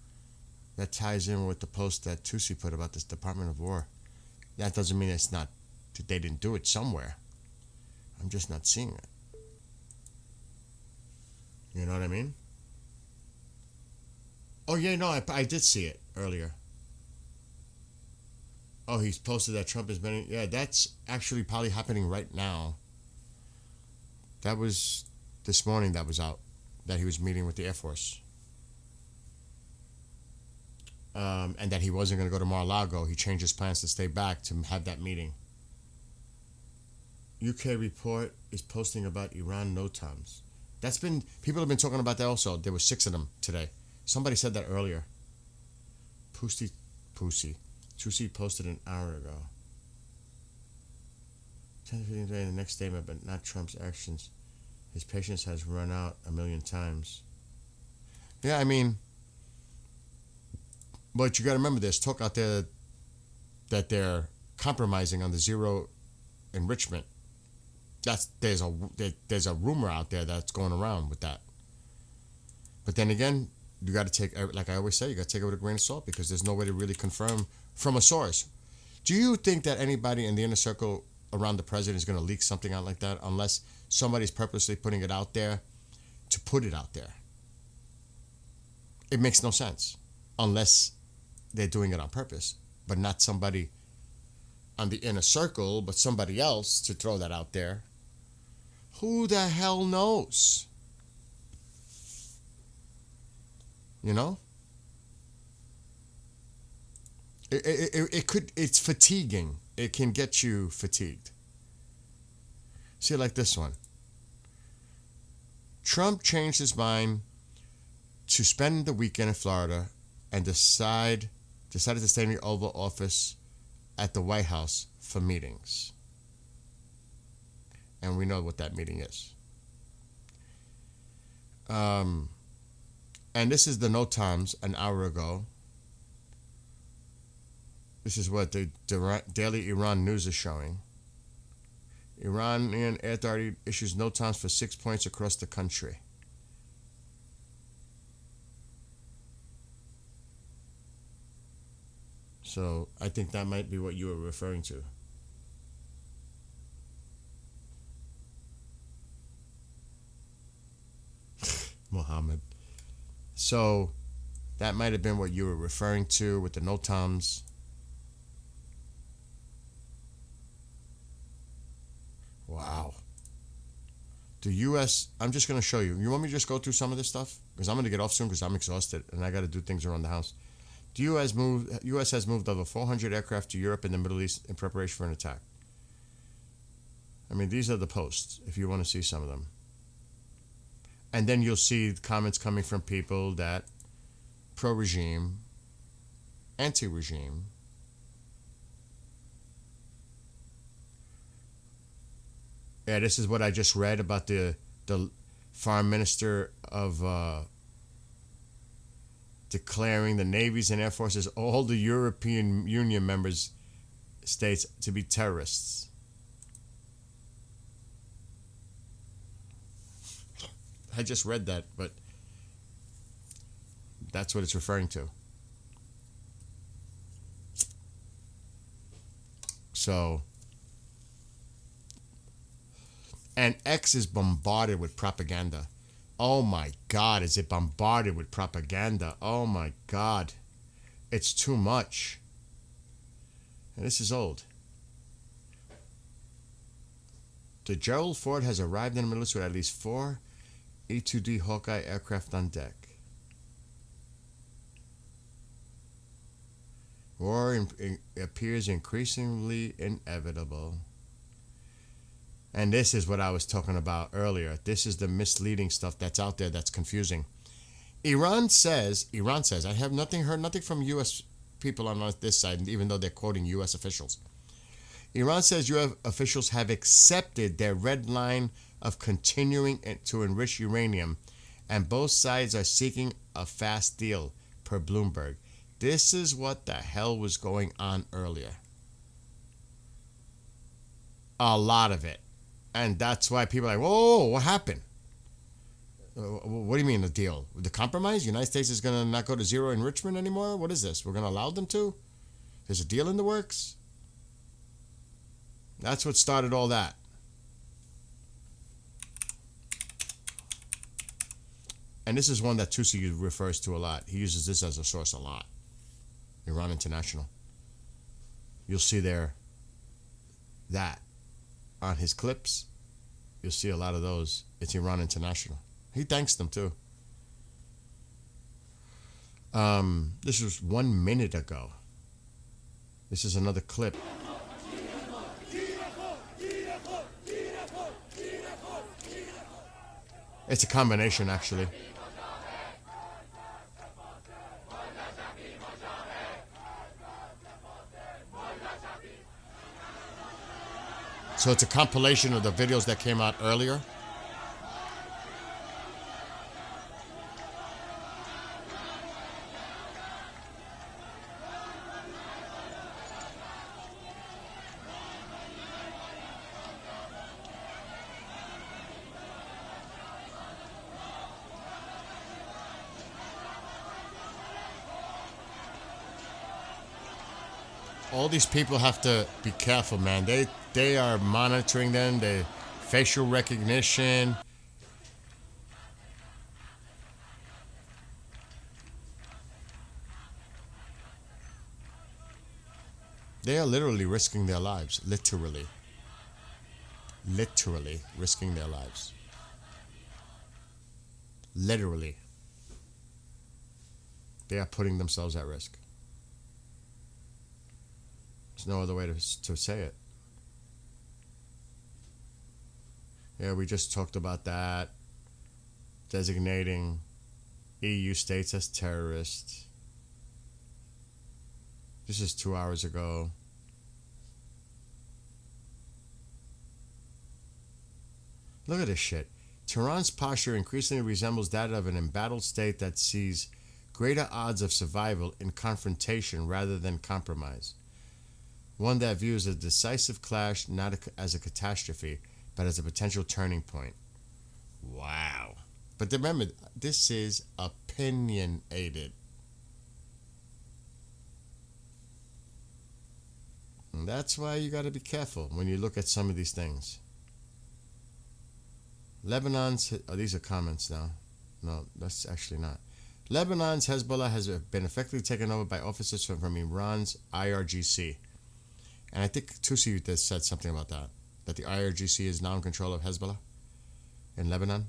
that ties in with the post that Tusi put about this Department of War. That doesn't mean it's not, that they didn't do it somewhere. I'm just not seeing it. You know what I mean? Oh, yeah, no, I did see it earlier. Oh, he's posted that Trump has been... Yeah, that's actually probably happening right now. That was this morning that was out, that he was meeting with the Air Force. And that he wasn't going to go to Mar-a-Lago. He changed his plans to stay back to have that meeting. UK report is posting about Iran NOTAMs. That's been... People have been talking about that also. There were 6 of them today. Somebody said that earlier. Tusi posted an hour ago. 10-15 days, the next statement, but not Trump's actions. His patience has run out 1,000,000 times. Yeah, I mean... But you got to remember, there's talk out there that they're compromising on the zero enrichment. There's a rumor out there that's going around with that. But then again, you got to take, like I always say, you got to take it with a grain of salt because there's no way to really confirm from a source. Do you think that anybody in the inner circle around the president is going to leak something out like that unless somebody's purposely putting it out there to put it out there? It makes no sense unless they're doing it on purpose, but not somebody on the inner circle, but somebody else to throw that out there. Who the hell knows? You know? It's fatiguing. It can get you fatigued. See, like this one. Trump changed his mind to spend the weekend in Florida and decided to stay in the Oval Office at the White House for meetings. And we know what that meeting is. And this is the NOTAMs an hour ago. This is what the Daily Iran News is showing. Iranian Air Authority issues NOTAMs for 6 points across the country. So I think that might be what you were referring to. Mohammed. So that might have been what you were referring to with the NOTAMs. Wow. The U.S., I'm just going to show you. You want me to just go through some of this stuff? Because I'm going to get off soon because I'm exhausted and I got to do things around the house. The U.S. has moved over 400 aircraft to Europe and the Middle East in preparation for an attack. I mean, these are the posts, if you want to see some of them. And then you'll see comments coming from people that pro-regime, anti-regime. Yeah, this is what I just read about the foreign minister of declaring the navies and air forces, all the European Union members states, to be terrorists. I just read that, but that's what it's referring to. So, and X is bombarded with propaganda. Oh my God, is it bombarded with propaganda? Oh my God. It's too much. And this is old. The Gerald Ford has arrived in the Middle East with at least 4 E-2D Hawkeye aircraft on deck. War appears increasingly inevitable. And this is what I was talking about earlier. This is the misleading stuff that's out there that's confusing. Iran says, I have heard nothing from U.S. people on this side, even though they're quoting U.S. officials. Iran says U.S. officials have accepted their red line of continuing to enrich uranium, and both sides are seeking a fast deal, per Bloomberg. This is what the hell was going on earlier. A lot of it. And that's why people are like, whoa, what happened? What do you mean the deal? The compromise? The United States is going to not go to zero enrichment anymore? What is this? We're going to allow them to? There's a deal in the works? That's what started all that. And this is one that Tusi refers to a lot. He uses this as a source a lot. Iran International. You'll see there that on his clips. You'll see a lot of those. It's Iran International. He thanks them too. This was 1 minute ago. This is another clip. It's a combination, actually. So it's a compilation of the videos that came out earlier. All these people have to be careful, man. They are monitoring them. The facial recognition. They are literally risking their lives. Literally risking their lives. Literally. They are putting themselves at risk. There's no other way to say it. Yeah, we just talked about that. Designating EU states as terrorists. This is 2 hours ago. Look at this shit. Tehran's posture increasingly resembles that of an embattled state that sees greater odds of survival in confrontation rather than compromise. One that views a decisive clash not as a catastrophe, but as a potential turning point. Wow. But remember, this is opinionated. And that's why you got to be careful when you look at some of these things. Lebanon's... Oh, these are comments now. No, that's actually not. Lebanon's Hezbollah has been effectively taken over by officers from Iran's IRGC. And I think Tusi said something about that. That the IRGC is now in control of Hezbollah in Lebanon.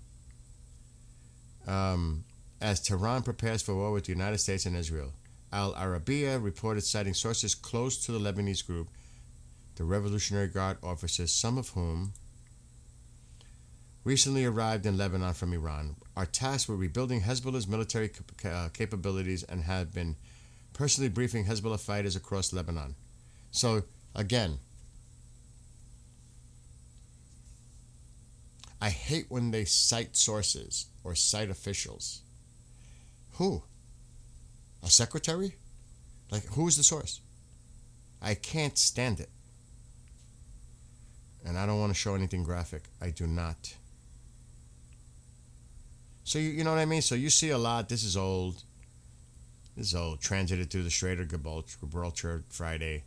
As Tehran prepares for war with the United States and Israel. Al Arabiya reported citing sources close to the Lebanese group, the Revolutionary Guard officers, some of whom recently arrived in Lebanon from Iran, are tasked with rebuilding Hezbollah's military capabilities and have been personally briefing Hezbollah fighters across Lebanon. So, again, I hate when they cite sources or cite officials. Who? A secretary? Like, who is the source? I can't stand it. And I don't want to show anything graphic. I do not. So, you know what I mean? So you see a lot. This is old. This is old. Transited through the Strait of Gibraltar Friday.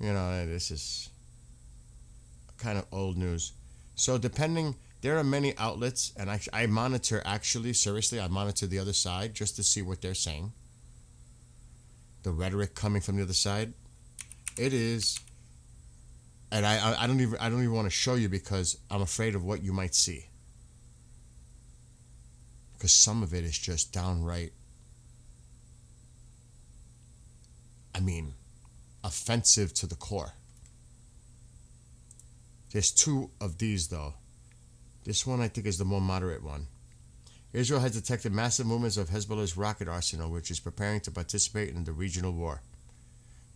You know, this is kind of old news. So depending, there are many outlets, and I monitor, actually, seriously, I monitor the other side just to see what they're saying. The rhetoric coming from the other side. It is, and I don't even want to show you because I'm afraid of what you might see. Because some of it is just downright, I mean, offensive to the core. There's two of these, though. This one, I think, is the more moderate one. Israel has detected massive movements of Hezbollah's rocket arsenal, which is preparing to participate in the regional war.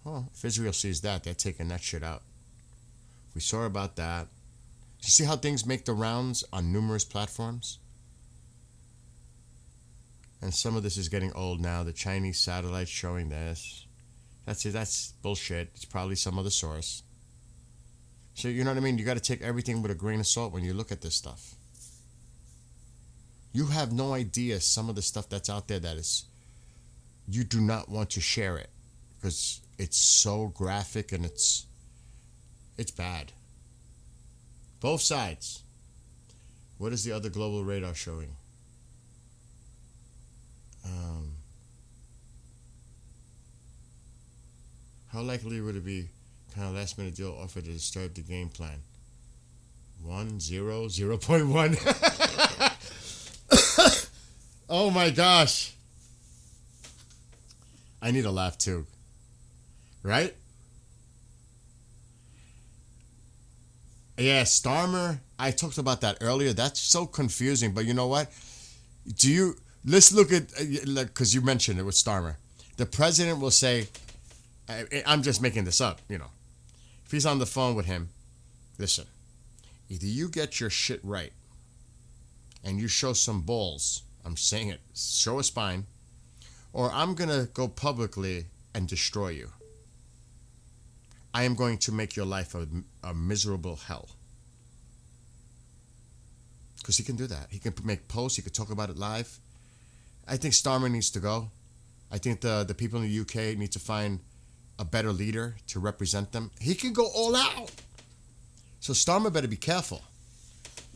Well, if Israel sees that, they're taking that shit out. We saw about that. You see how things make the rounds on numerous platforms? And some of this is getting old now. The Chinese satellites showing this. That's it. That's bullshit. It's probably some other source. So, you know what I mean? You got to take everything with a grain of salt when you look at this stuff. You have no idea some of the stuff that's out there that is, you do not want to share it because it's so graphic and it's bad. Both sides. What is the other global radar showing? How likely would it be kind of last minute deal offered to disturb the game plan? 1, 0, 0.1. Oh my gosh. I need a laugh too. Right? Yeah, Starmer. I talked about that earlier. That's so confusing. But you know what? Let's look at, because you mentioned it with Starmer. The president will say, I'm just making this up, you know. If he's on the phone with him, listen, either you get your shit right and you show some balls, I'm saying it, show a spine, or I'm going to go publicly and destroy you. I am going to make your life a miserable hell. Because he can do that. He can make posts, he can talk about it live. I think Starmer needs to go. I think the people in the UK need to find a better leader to represent them. He can go all out. So Starmer better be careful,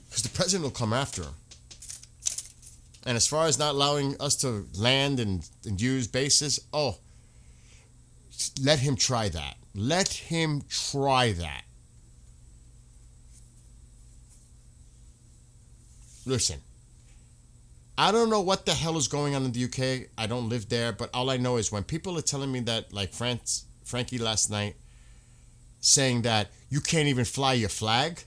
because the president will come after him. And as far as not allowing us to land and use bases, let him try that. Let him try that. Listen, I don't know what the hell is going on in the UK. I don't live there, but all I know is when people are telling me that, like Frankie last night, saying that you can't even fly your flag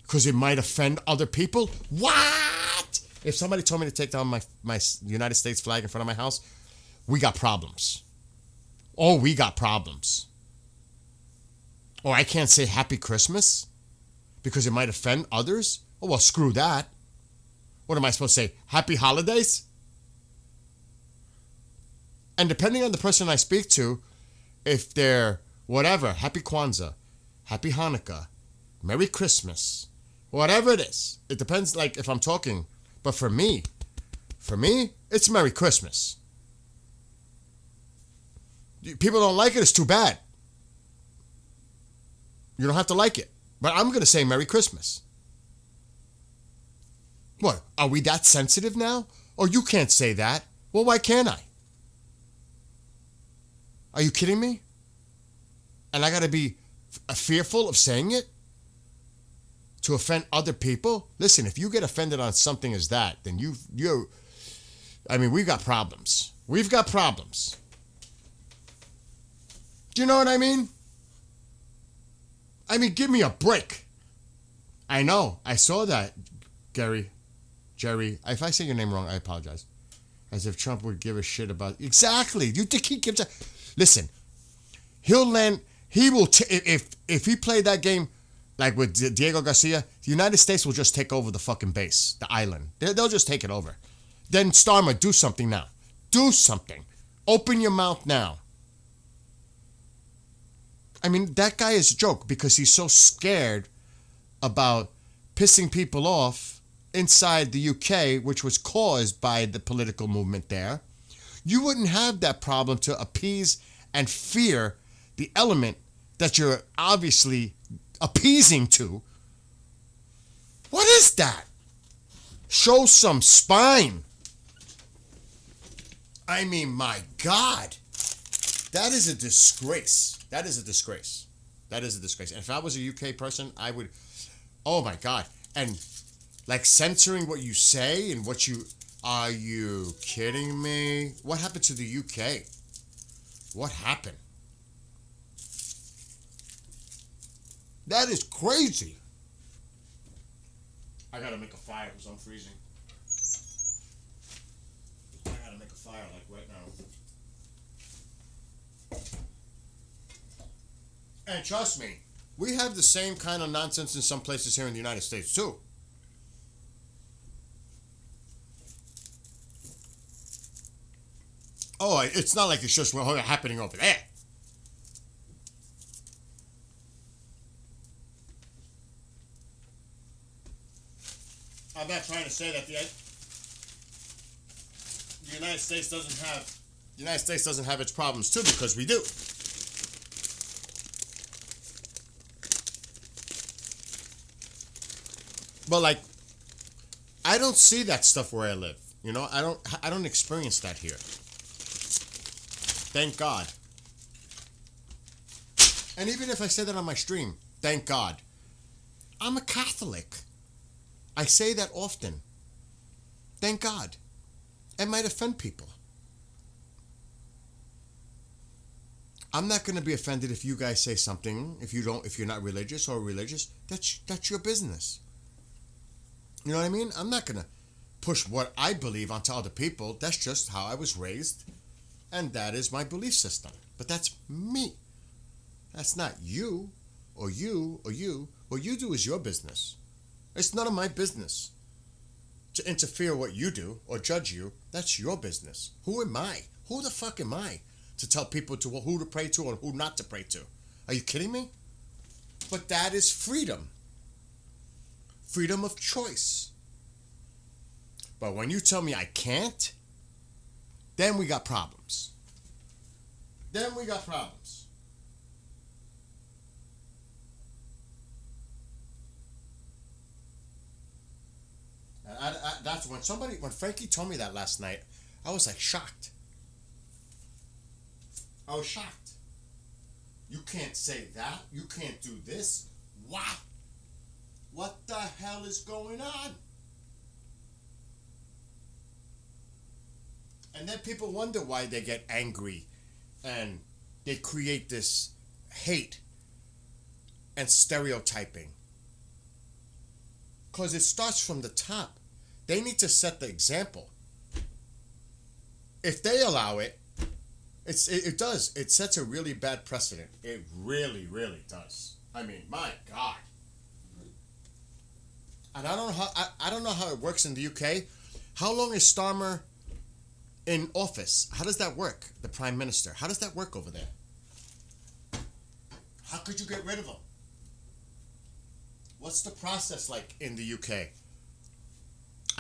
because it might offend other people. What? If somebody told me to take down my United States flag in front of my house, we got problems. Oh, we got problems. Or I can't say Happy Christmas because it might offend others. Oh, well, screw that. What am I supposed to say? Happy holidays? And depending on the person I speak to, if they're whatever, Happy Kwanzaa, Happy Hanukkah, Merry Christmas, whatever it is. It depends, like, if I'm talking. But for me, it's Merry Christmas. People don't like it, it's too bad. You don't have to like it. But I'm going to say Merry Christmas. What, are we that sensitive now? Oh, you can't say that. Well, why can't I? Are you kidding me? And I got to be fearful of saying it? To offend other people? Listen, if you get offended on something as that, then we've got problems. We've got problems. Do you know what I mean? I mean, give me a break. I know. I saw that. Jerry, if I say your name wrong, I apologize. As if Trump would give a shit about... Exactly. You think he gives a... Listen, he'll land... He will... If he played that game like with Diego Garcia, the United States will just take over the fucking base, the island. They'll just take it over. Then Starmer, do something now. Do something. Open your mouth now. I mean, that guy is a joke because he's so scared about pissing people off inside the UK, which was caused by the political movement there. You wouldn't have that problem to appease and fear the element that you're obviously appeasing to. What is that? Show some spine. I mean, my God. That is a disgrace. That is a disgrace. That is a disgrace. And if I was a UK person, I would... Oh, my God. And, like, censoring what you say and what you... Are you kidding me? What happened to the UK? What happened? That is crazy. I gotta make a fire because I'm freezing. I gotta make a fire, like, right now. And trust me, we have the same kind of nonsense in some places here in the United States, too. Oh, it's not like it's just happening over there. I'm not trying to say that the United States doesn't have its problems too, because we do. But like, I don't see that stuff where I live. You know, I don't experience that here. Thank God. And even if I say that on my stream, thank God. I'm a Catholic. I say that often. Thank God. It might offend people. I'm not going to be offended if you guys say something, if you're not religious or religious. That's your business. You know what I mean? I'm not going to push what I believe onto other people. That's just how I was raised. And that is my belief system. But that's me. That's not you, or you, or you. What you do is your business. It's none of my business to interfere what you do or judge you. That's your business. Who am I? Who the fuck am I to tell people who to pray to or who not to pray to? Are you kidding me? But that is freedom. Freedom of choice. But when you tell me I can't, then we got problems. Then we got problems. That's when Frankie told me that last night, I was like shocked. I was shocked. You can't say that. You can't do this. What? What the hell is going on? And then people wonder why they get angry and they create this hate and stereotyping. Because it starts from the top. They need to set the example. If they allow it, it does. It sets a really bad precedent. It really, really does. I mean, my God. And I don't know how it works in the UK. How long is Starmer in office? How does that work? The Prime Minister. How does that work over there? How could you get rid of him? What's the process like in the UK?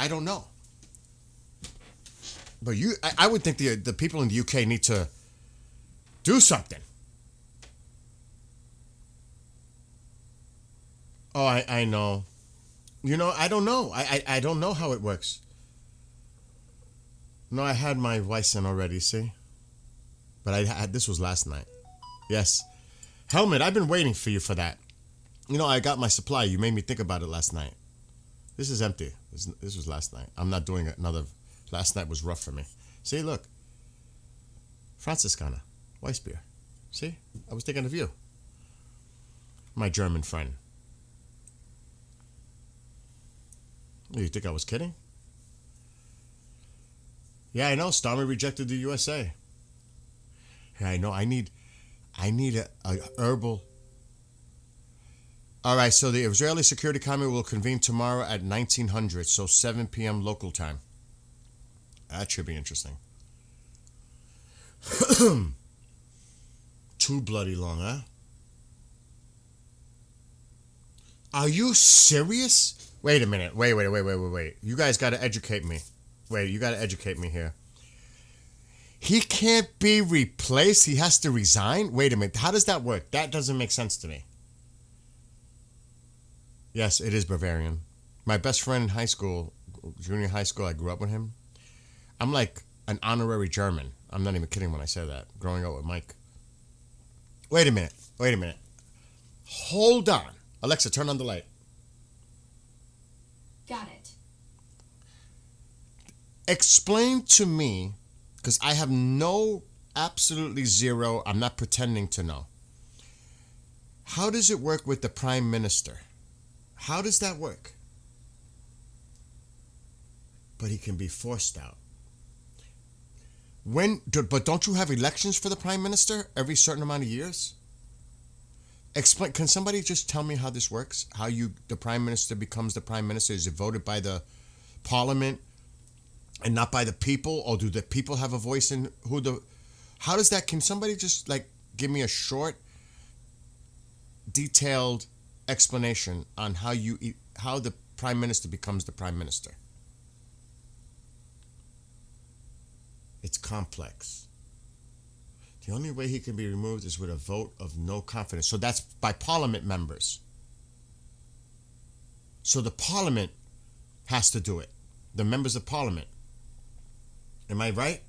I don't know. But I would think the people in the UK need to do something. Oh, I know. You know, I don't know. I don't know how it works. No, I had my Weissen already, see? But this was last night. Yes. Helmet, I've been waiting for you for that. You know, I got my supply. You made me think about it last night. This is empty. This was last night. I'm not doing another. Last night was rough for me. See, look. Franziskaner. Weissbier. See? I was thinking of you. My German friend. You think I was kidding? Yeah, I know. Starmer rejected the USA. Yeah, I know. I need a herbal. All right, so the Israeli Security Committee will convene tomorrow at 1900, so 7 p.m. local time. That should be interesting. Too bloody long, huh? Are you serious? Wait a minute. Wait. You guys got to educate me. Wait, you got to educate me here. He can't be replaced. He has to resign? Wait a minute. How does that work? That doesn't make sense to me. Yes, it is Bavarian. My best friend in high school, junior high school, I grew up with him. I'm like an honorary German. I'm not even kidding when I say that. Growing up with Mike. Wait a minute. Hold on. Alexa, turn on the light. Got it. Explain to me, because I have absolutely zero, I'm not pretending to know. How does it work with the prime minister? How does that work? But he can be forced out. But don't you have elections for the prime minister every certain amount of years? Explain. Can somebody just tell me how this works? How the prime minister becomes the prime minister? Is it voted by the parliament and not by the people, or do the people have a voice in how does that? Can somebody just give me a short, detailed explanation on how the prime minister becomes the prime minister? It's complex. The only way he can be removed is with a vote of no confidence. So that's by parliament members. So the parliament has to do it. The members of parliament. Am I right?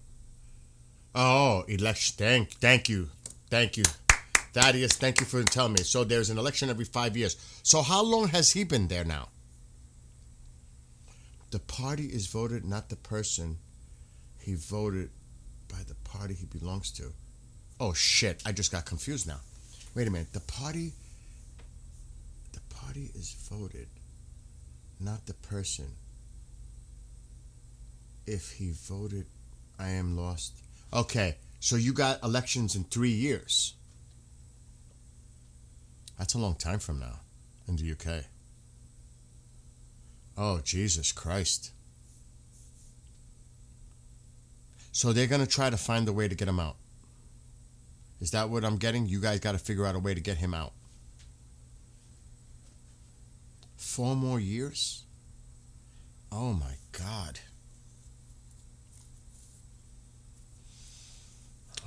Oh, election. Thank you. Thaddeus, thank you for telling me. So there's an election every 5 years. So how long has he been there now? The party is voted, not the person. He voted by the party he belongs to. Oh shit, I just got confused now. Wait a minute. The party is voted, not the person. If he voted, I am lost. Okay, so you got elections in 3 years. That's a long time from now in the UK. Oh, Jesus Christ. So they're going to try to find a way to get him out. Is that what I'm getting? You guys got to figure out a way to get him out. 4 more years? Oh my God.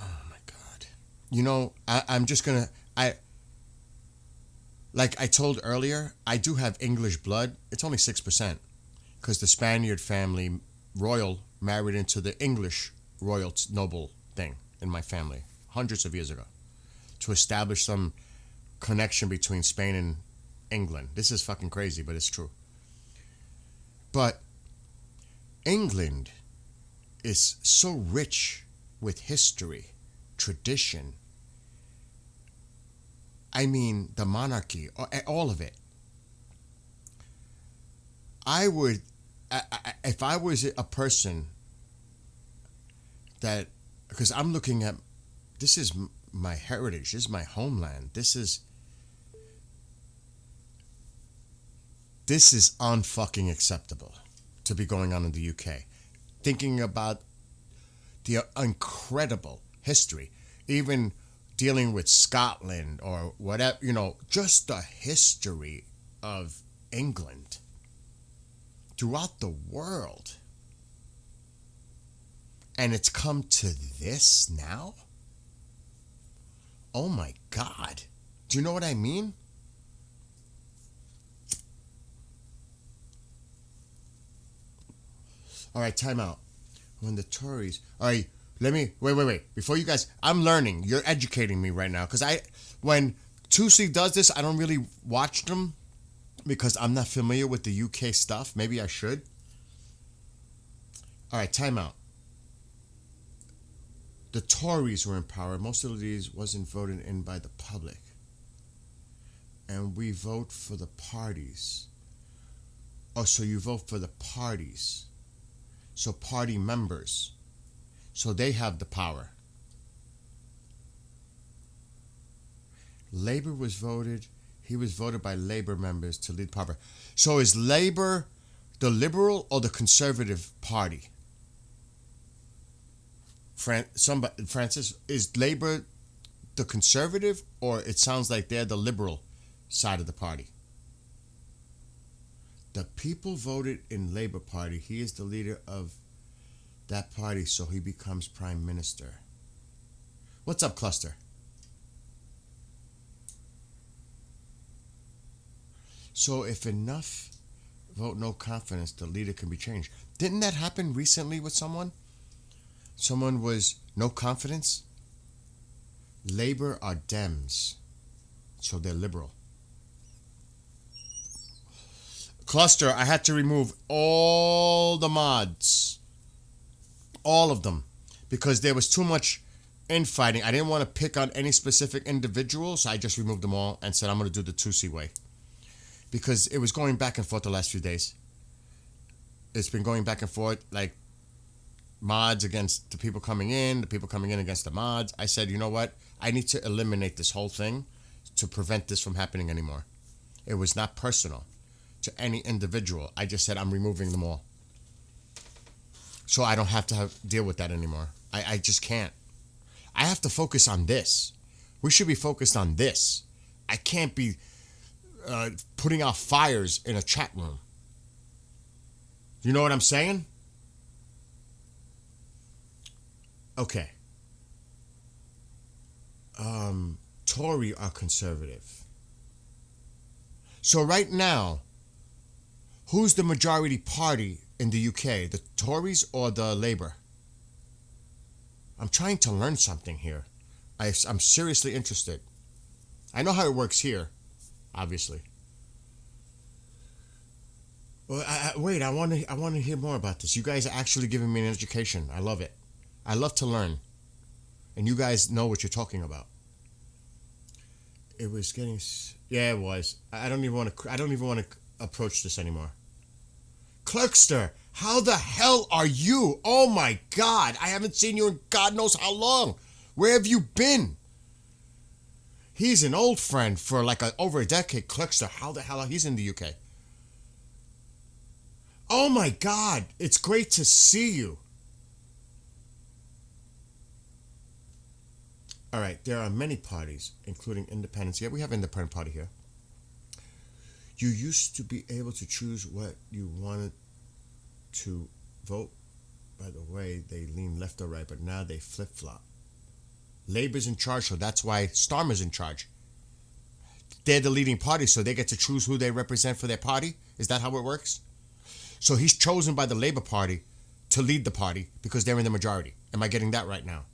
Oh my God. You know, I'm just going to... Like I told earlier, I do have English blood. It's only 6%. Because the Spaniard family, royal, married into the English royal noble thing in my family hundreds of years ago to establish some connection between Spain and England. This is fucking crazy, but it's true. But England is so rich with history, tradition. I mean, the monarchy, all of it. I would, if I was a person that, because I'm looking at, this is my heritage, this is my homeland, this is unfucking acceptable to be going on in the UK. Thinking about the incredible history, even dealing with Scotland or whatever, just the history of England throughout the world. And it's come to this now? Oh my God. Do you know what I mean? All right, time out. When the Tories... All right, let me... Wait. Before you guys... I'm learning. You're educating me right now. Because when Tusi does this, I don't really watch them because I'm not familiar with the UK stuff. Maybe I should. All right, time out. The Tories were in power. Most of these wasn't voted in by the public. And we vote for the parties Oh, so you vote for the parties. So party members. So they have the power. Labor was voted. He was voted by Labor members to lead power. So is Labor the liberal or the conservative party? Francis, is Labor the conservative, or it sounds like they're the liberal side of the party? The people voted in Labor Party. He is the leader of that party, so he becomes prime minister. What's up, Cluster? So if enough vote no confidence, the leader can be changed. Didn't that happen recently with someone? Someone was no confidence. Labor are Dems, so they're liberal. Cluster, I had to remove all the mods. All of them. Because there was too much infighting. I didn't want to pick on any specific individual, so I just removed them all and said I'm going to do the Tusi way. Because it was going back and forth the last few days. It's been going back and forth, like mods against the people coming in, the people coming in against the mods. I said, you know what? I need to eliminate this whole thing to prevent this from happening anymore. It was not personal to any individual. I just said I'm removing them all. So I don't have to deal with that anymore. I just can't. I have to focus on this. We should be focused on this. I can't be putting out fires in a chat room. You know what I'm saying? Okay. Tory are conservative. So right now, who's the majority party in the UK? The Tories or the Labour? I'm trying to learn something here. I'm seriously interested. I know how it works here, obviously. Well, wait. I want to hear more about this. You guys are actually giving me an education. I love it. I love to learn, and you guys know what you're talking about. It was getting. Yeah, it was. I don't even want to approach this anymore. Clerkster, how the hell are you? Oh my God, I haven't seen you in God knows how long. Where have you been? He's an old friend for like over a decade. Clerkster, how the hell are he's in the UK? Oh my God, it's great to see you. All right, there are many parties, including independents. Yeah, we have independent party here. You used to be able to choose what you wanted to vote. By the way, they lean left or right, but now they flip-flop. Labor's in charge, so that's why Starmer's in charge. They're the leading party, so they get to choose who they represent for their party. Is that how it works? So he's chosen by the Labour Party to lead the party because they're in the majority. Am I getting that right now?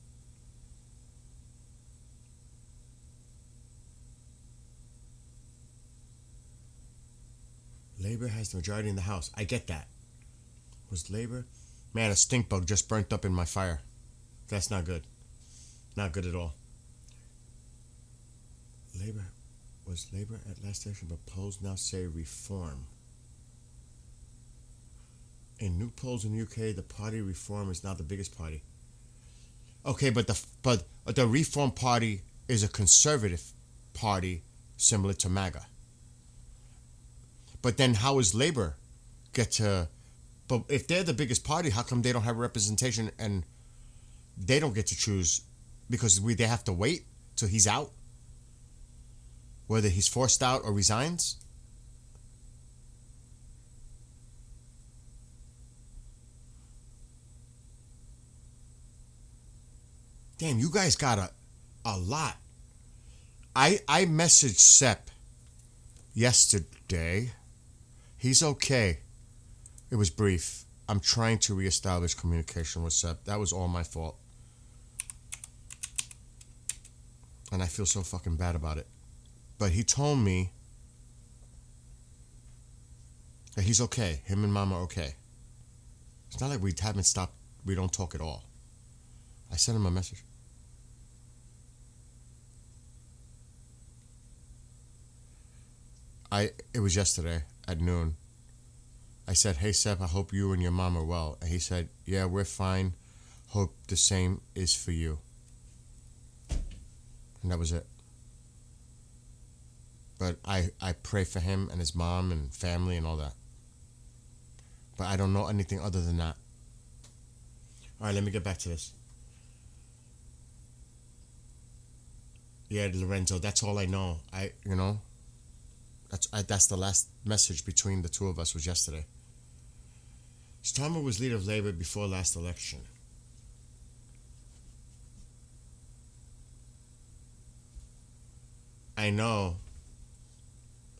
Labour has the majority in the House. I get that. Was Labour? Man, a stink bug just burnt up in my fire. That's not good. Not good at all. Was Labour at last election, but polls now say reform. In new polls in the UK, the party Reform is now the biggest party. Okay, but the Reform Party is a conservative party similar to MAGA. But then how is Labour get to... But if they're the biggest party, how come they don't have representation and they don't get to choose? Because they have to wait till he's out? Whether he's forced out or resigns? Damn, you guys got a lot. I messaged Sepp yesterday. He's okay. It was brief. I'm trying to reestablish communication with Sepp. That was all my fault. And I feel so fucking bad about it. But he told me that he's okay. Him and Mama are okay. It's not like we haven't stopped. We don't talk at all. I sent him a message. It was yesterday at noon. I said, "Hey Seth, I hope you and your mom are well." And he said, "Yeah, we're fine. Hope the same is for you." And that was it. But I pray for him and his mom and family and all that. But I don't know anything other than that. All right, let me get back to this. Yeah, Lorenzo, that's all I know. That's the last message between the two of us was yesterday. Starmer was leader of Labor before last election. I know.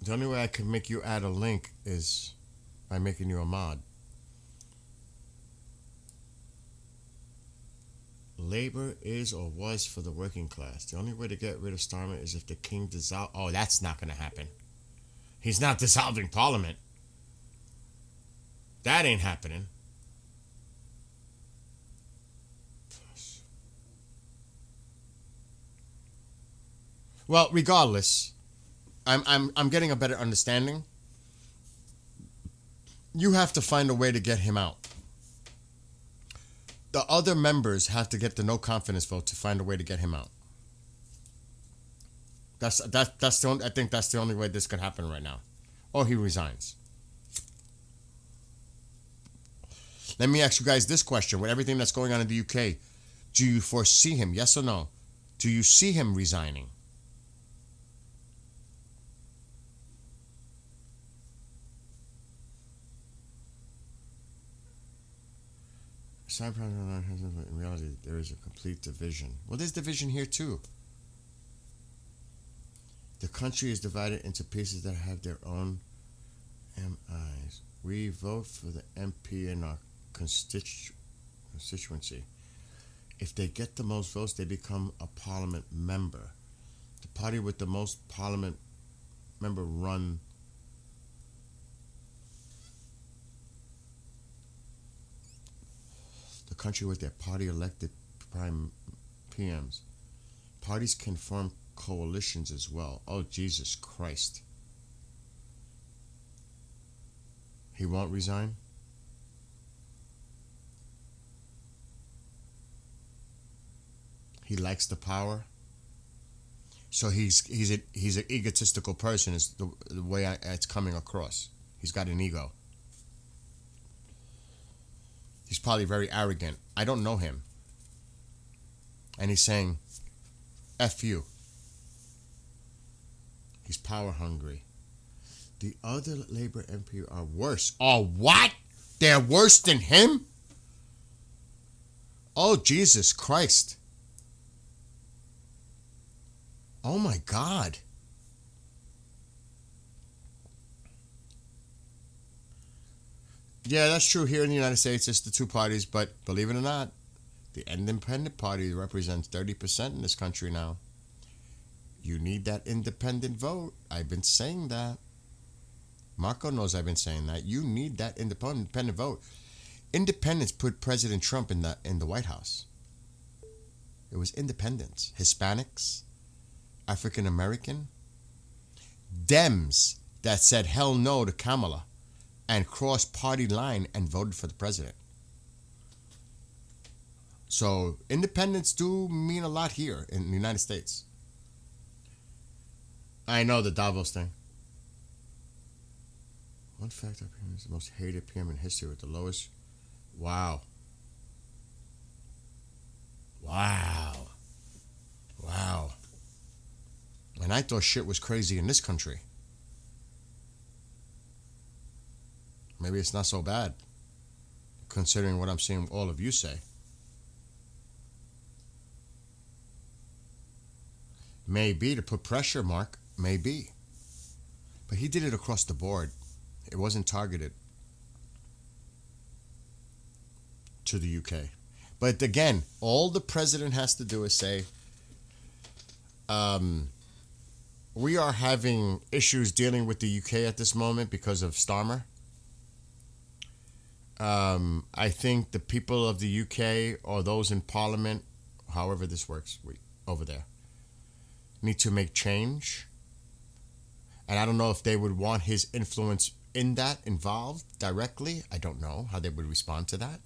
The only way I can make you add a link is by making you a mod. Labor is or was for the working class. The only way to get rid of Starmer is if the king dissolve. Oh, that's not going to happen. He's not dissolving Parliament. That ain't happening. Well, regardless, I'm getting a better understanding. You have to find a way to get him out. The other members have to get the no confidence vote to find a way to get him out. That's the only, I think that's the only way this could happen right now, or he resigns. Let me ask you guys this question: with everything that's going on in the UK, do you foresee him? Yes or no? Do you see him resigning? In reality, there is a complete division. Well, there's division here too. The country is divided into pieces that have their own MIs. We vote for the MP in our constituency. If they get the most votes, they become a parliament member. The party with the most parliament member run the country with their party elected prime PMs. Parties can form coalitions as well. Oh, Jesus Christ. He won't resign? He likes the power? So he's an egotistical person is the way it's coming across. He's got an ego. He's probably very arrogant. I don't know him. And he's saying, F you. He's power hungry. The other Labour MP are worse. Oh, what? They're worse than him? Oh, Jesus Christ. Oh, my God. Yeah, that's true. Here in the United States, it's the two parties. But believe it or not, the independent party represents 30% in this country now. You need that independent vote. I've been saying that. Marco knows I've been saying that. You need that independent vote. Independents put President Trump in the White House. It was independents. Hispanics, African American, Dems that said hell no to Kamala and crossed party line and voted for the president. So independents do mean a lot here in the United States. I know the Davos thing. One fact up here is the most hated PM in history with the lowest. Wow. Wow. Wow. And I thought shit was crazy in this country. Maybe it's not so bad, considering what I'm seeing all of you say. Maybe to put pressure, Mark. Maybe. But he did it across the board. It wasn't targeted to the UK. But again, all the president has to do is say, we are having issues dealing with the UK at this moment because of Starmer. I think the people of the UK or those in Parliament, however this works over there, need to make change. And I don't know if they would want his influence in that involved directly, I don't know how they would respond to that.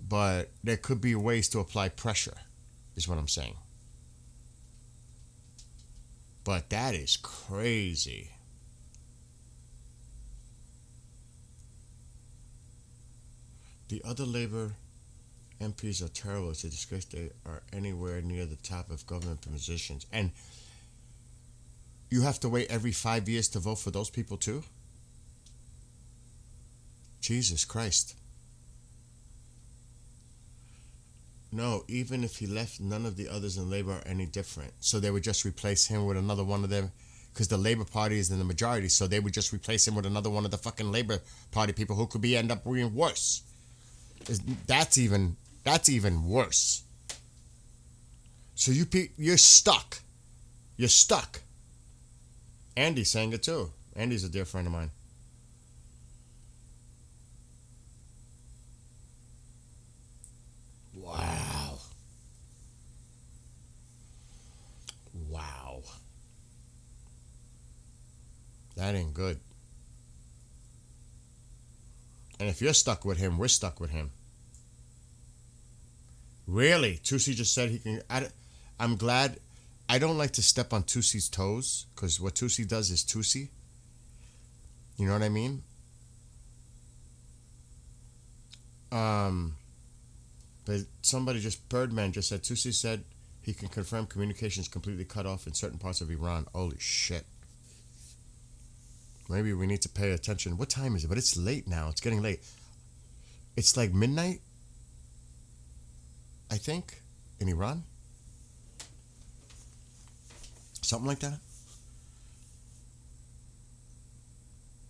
But there could be ways to apply pressure, is what I'm saying. But that is crazy. The other Labor MPs are terrible. It's a disgrace they are anywhere near the top of government positions. And you have to wait every 5 years to vote for those people too? Jesus Christ. No, even if he left, none of the others in Labor are any different. So they would just replace him with another one of them, because the Labor Party is in the majority, so they would just replace him with another one of the fucking Labor Party people who could end up being worse. That's even worse. So you're stuck. You're stuck. Andy's saying it too. Andy's a dear friend of mine. Wow. Wow. That ain't good. And if you're stuck with him, we're stuck with him. Really? Tusi just said he can... I'm glad... I don't like to step on Tusi's toes, because what Tusi does is Tusi. You know what I mean? But somebody just... Birdman just said... Tusi said he can confirm communications completely cut off in certain parts of Iran. Holy shit. Maybe we need to pay attention. What time is it? But it's late now. It's getting late. It's like midnight, I think, in Iran. Something like that.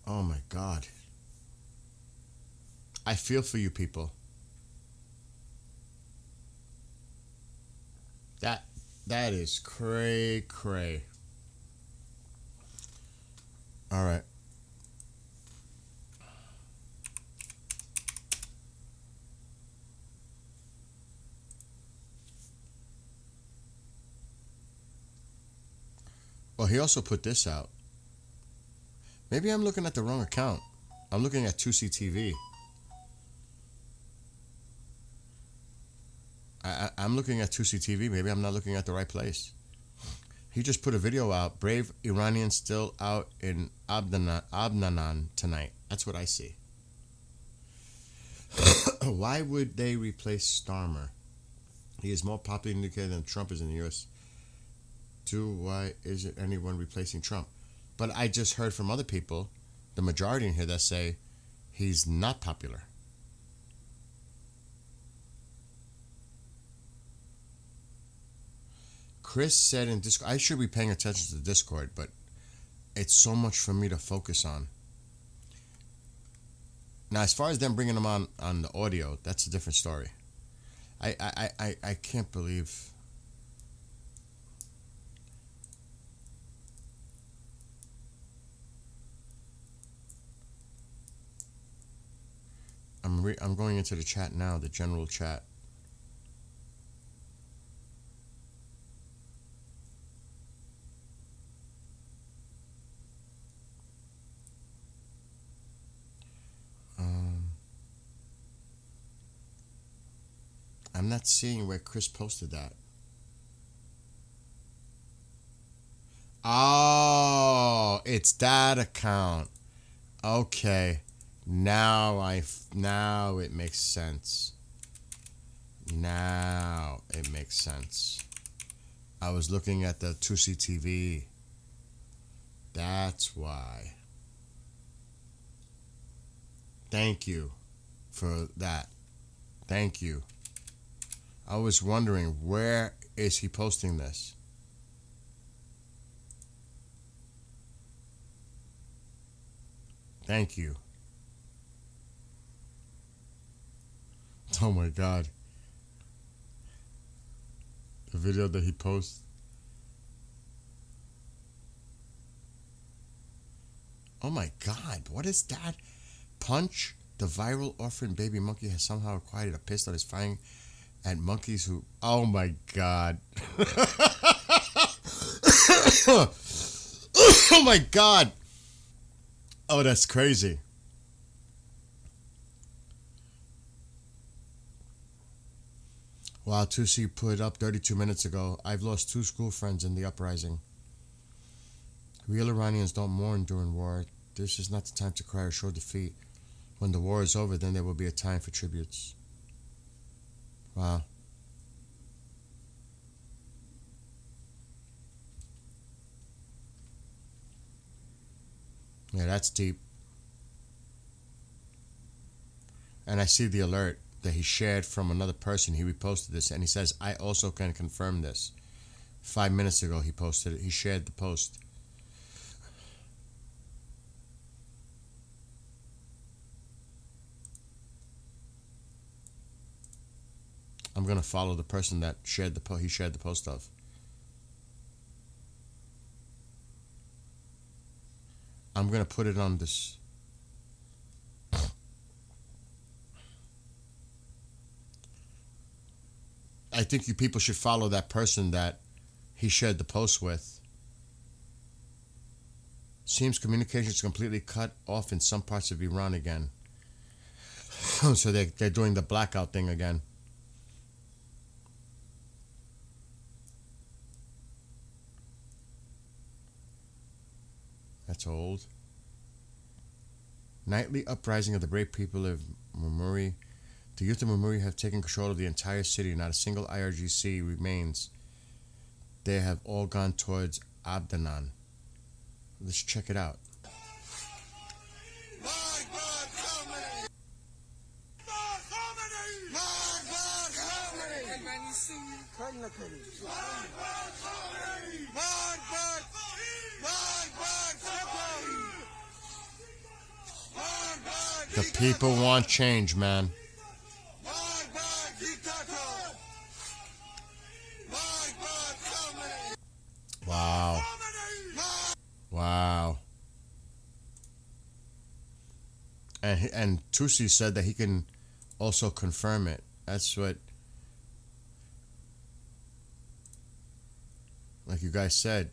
Oh my God. I feel for you people. That is cray. All right. Well, he also put this out. Maybe I'm looking at the wrong account. I'm looking at 2C TV. I'm looking at 2C TV. Maybe I'm not looking at the right place. He just put a video out. Brave Iranians still out in Abnanan tonight. That's what I see. Why would they replace Starmer? He is more popular indicator than Trump is in the U.S. 2, why isn't anyone replacing Trump? But I just heard from other people, the majority in here, that say he's not popular. Chris said in Discord, I should be paying attention to the Discord, but it's so much for me to focus on. Now, as far as them bringing him on the audio, that's a different story. I can't believe... I'm going into the chat now, the general chat. I'm not seeing where Chris posted that. Oh, it's that account. Okay. Now it makes sense. Now it makes sense. I was looking at the 2C TV. That's why. Thank you for that. Thank you. I was wondering, where is he posting this? Thank you. Oh my God. The video that he posts. Oh my God, what is that? Punch, the viral orphan baby monkey, has somehow acquired a pistol that is firing at monkeys who... Oh my God. Oh my God. Oh, that's crazy. Wow, Tusi put up 32 minutes ago. I've lost 2 school friends in the uprising. Real Iranians don't mourn during war. This is not the time to cry or show defeat. When the war is over, then there will be a time for tributes. Wow. Yeah, that's deep. And I see the alert that he shared from another person. He reposted this and he says, I also can confirm this. 5 minutes ago he posted it. He shared the post. I'm going to follow the person that shared the he shared the post of. I'm going to put it on this. I think you people should follow that person that he shared the post with. Seems communications completely cut off in some parts of Iran again. So they're doing the blackout thing again. That's old. Nightly uprising of the brave people of Murmuri. The youth of Murmuri have taken control of the entire city. Not a single IRGC remains. They have all gone towards Abdanan. Let's check it out. The people want change, man. Wow. Wow. And Tusi said that he can also confirm it. That's what, like you guys said,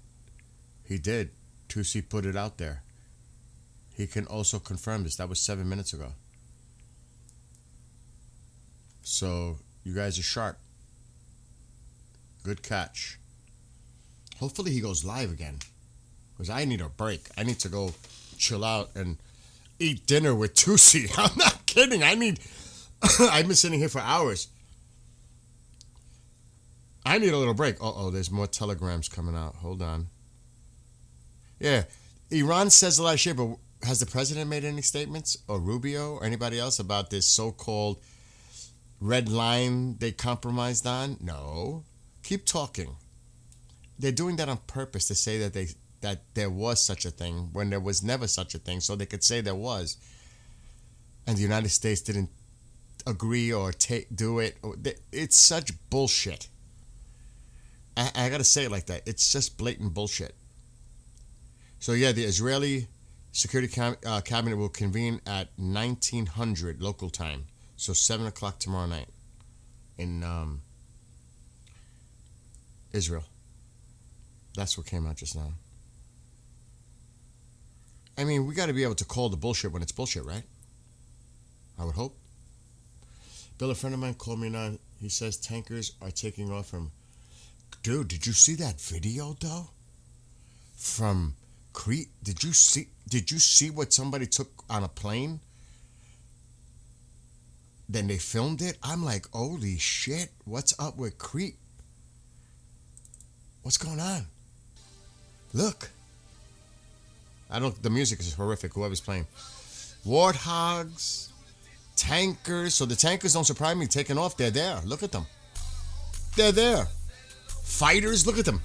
he did. Tusi put it out there. He can also confirm this. That was 7 minutes ago. So you guys are sharp. Good catch. Hopefully he goes live again, because I need a break. I need to go chill out and eat dinner with Tusi. I'm not kidding. I've been sitting here for hours. I need a little break. Uh-oh, there's more telegrams coming out. Hold on. Yeah, Iran says a lot of shit, but has the president made any statements, or Rubio, or anybody else about this so-called red line they compromised on? No. Keep talking. They're doing that on purpose to say that there was such a thing when there was never such a thing, so they could say there was. And the United States didn't agree or do it. It's such bullshit. I gotta say it like that. It's just blatant bullshit. So yeah, the Israeli Security Cabinet will convene at 1900 local time. So 7 o'clock tomorrow night in Israel. That's what came out just now. I mean, we got to be able to call the bullshit when it's bullshit, right? I would hope. Bill, a friend of mine called me now. He says tankers are taking off from... Dude, did you see that video, though? From Crete? Did you see what somebody took on a plane? Then they filmed it. I'm like, holy shit, what's up with Crete? What's going on? Look. The music is horrific, whoever's playing. Warthogs, tankers. So the tankers, don't surprise me, taking off. They're there. Look at them. They're there. Fighters, look at them.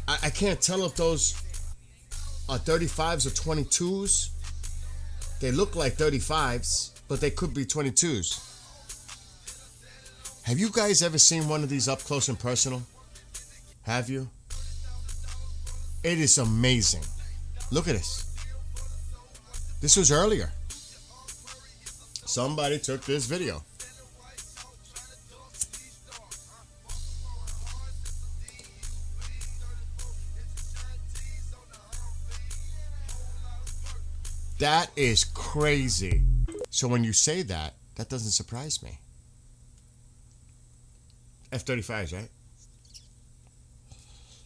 I can't tell if those are 35s or 22s. They look like 35s, but they could be 22s. Have you guys ever seen one of these up close and personal? Have you? It is amazing. Look at this. This was earlier. Somebody took this video. That is crazy. So when you say that, that doesn't surprise me. F-35s, right?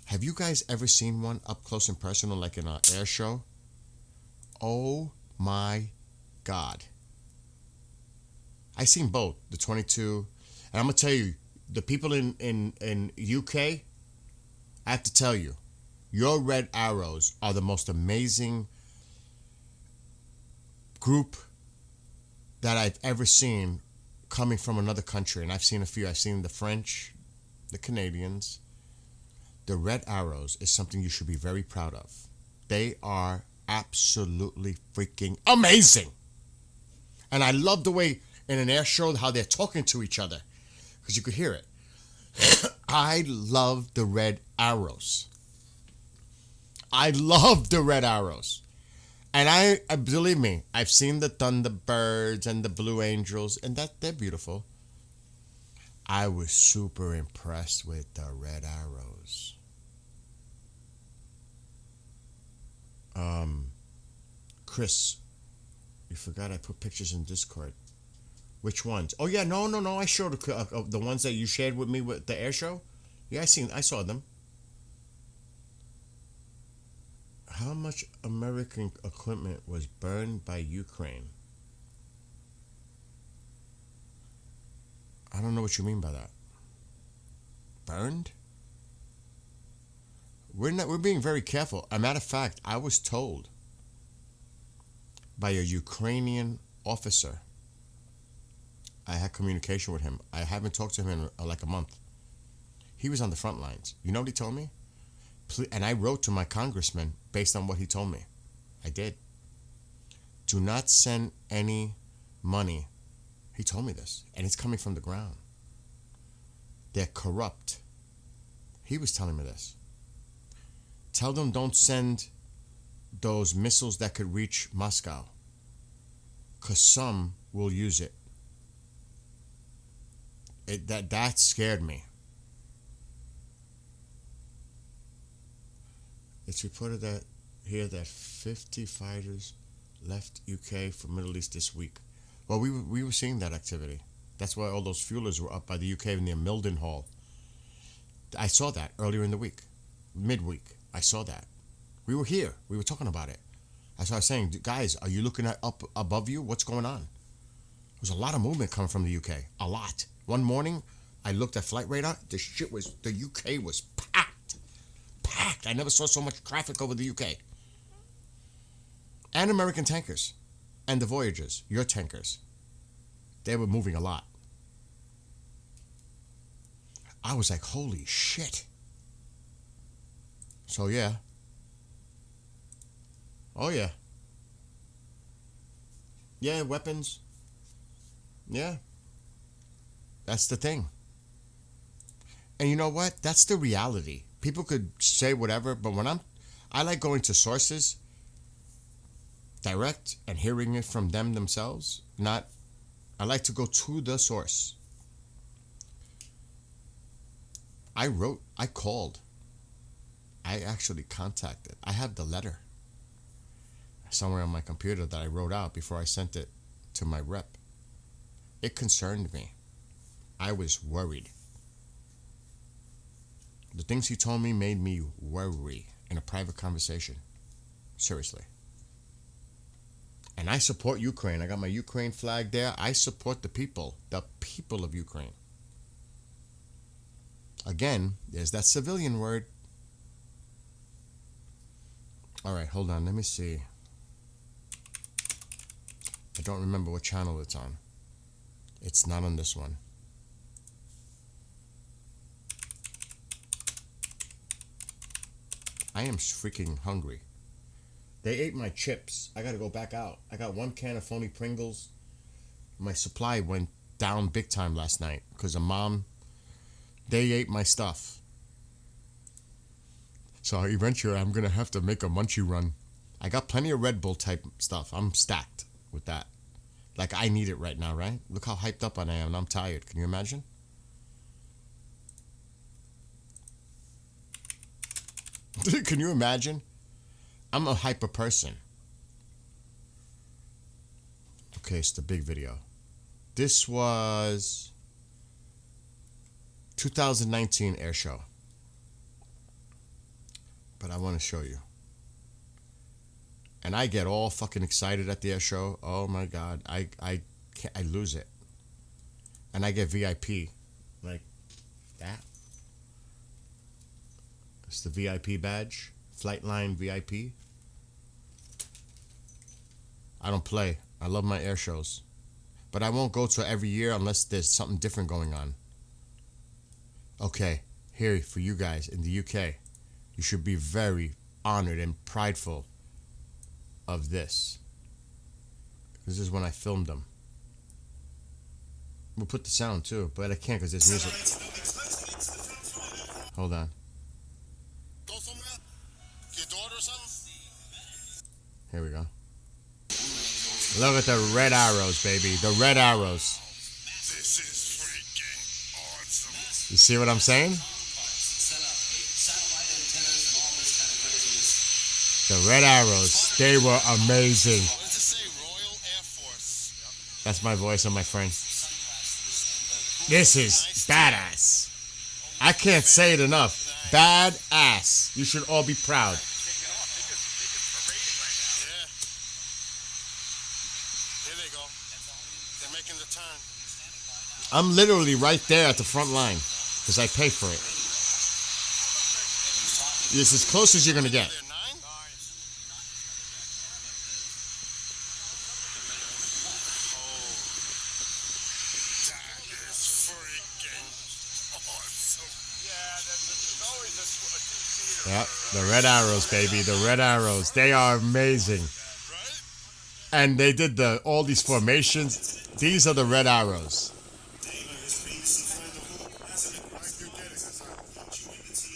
Have you guys ever seen one up close and personal, like in an air show? Oh my God. I seen both, the 22, and I'm gonna tell you, the people in UK, I have to tell you, your Red Arrows are the most amazing group that I've ever seen coming from another country. And I've seen a few. I've seen the French, the Canadians. The Red Arrows is something you should be very proud of. They are absolutely freaking amazing. And I love the way in an air show how they're talking to each other, because you could hear it. I love the Red Arrows. I love the Red Arrows. And I believe me, I've seen the Thunderbirds and the Blue Angels, and that they're beautiful. I was super impressed with the Red Arrows. Chris, you forgot I put pictures in Discord. Which ones? Oh yeah, no. I showed the ones that you shared with me with the air show. Yeah, I saw them. How much American equipment was burned by Ukraine? I don't know what you mean by that. Burned? We're being very careful. A matter of fact, I was told by a Ukrainian officer. I had communication with him. I haven't talked to him in like a month. He was on the front lines. You know what he told me? And I wrote to my congressman based on what he told me. I did. Do not send any money. He told me this. And it's coming from the ground. They're corrupt. He was telling me this. Tell them don't send those missiles that could reach Moscow, because some will use it. That scared me. It's reported that 50 fighters left UK for Middle East this week. Well, we were seeing that activity. That's why all those fuelers were up by the UK near Mildenhall. I saw that earlier in the week, midweek. I saw that. We were here. We were talking about it. That's why I was saying, guys, are you looking at up above you? What's going on? There's a lot of movement coming from the UK. A lot. One morning, I looked at Flight Radar. The UK was packed. Packed. I never saw so much traffic over the UK. And American tankers. And the Voyagers, your tankers. They were moving a lot. I was like, holy shit. So yeah. Oh yeah. Yeah, weapons. Yeah. That's the thing. And you know what? That's the reality. People could say whatever, but I like going to sources direct and hearing it from them themselves. I like to go to the source. I called. I actually contacted. I have the letter somewhere on my computer that I wrote out before I sent it to my rep. It concerned me. I was worried. The things he told me made me worry in a private conversation. Seriously. And I support Ukraine. I got my Ukraine flag there. I support the people of Ukraine. Again, there's that civilian word. All right, hold on. Let me see. I don't remember what channel it's on. It's not on this one. I am freaking hungry. They ate my chips. I gotta go back out. I got 1 can of phony Pringles. My supply went down big time last night because of Mom. They ate my stuff. So eventually I'm gonna have to make a munchie run. I got plenty of Red Bull type stuff. I'm stacked with that. Like I need it right now, right? Look how hyped up I am and I'm tired. Can you imagine? Can you imagine? I'm a hyper person. Okay, it's the big video. This was 2019 air show. But I want to show you. And I get all fucking excited at the air show. Oh my God. I can't, I lose it. And I get VIP. Like that. It's the VIP badge. Flightline VIP. I don't play. I love my air shows. But I won't go to every year unless there's something different going on. Okay, here for you guys in the UK. You should be very honored and prideful of this. This is when I filmed them. We'll put the sound too, but I can't because there's music. Hold on. Go somewhere? Your daughter or something? Here we go. Look at the red arrows, baby. The red arrows. This is freaking awesome. You see what I'm saying? The red arrows. They were amazing. What does it say? Royal Air Force. That's my voice on my friend. This is badass. I can't say it enough. Badass. You should all be proud. Here they go. They're making the turn. I'm literally right there at the front line because I pay for it. It's as close as you're going to get. They're 9? That is freaking awesome. Yeah, there's always a two-seater. Yep, the red arrows, baby. The red arrows. They are amazing. Right? And they did all these formations. These are the red arrows.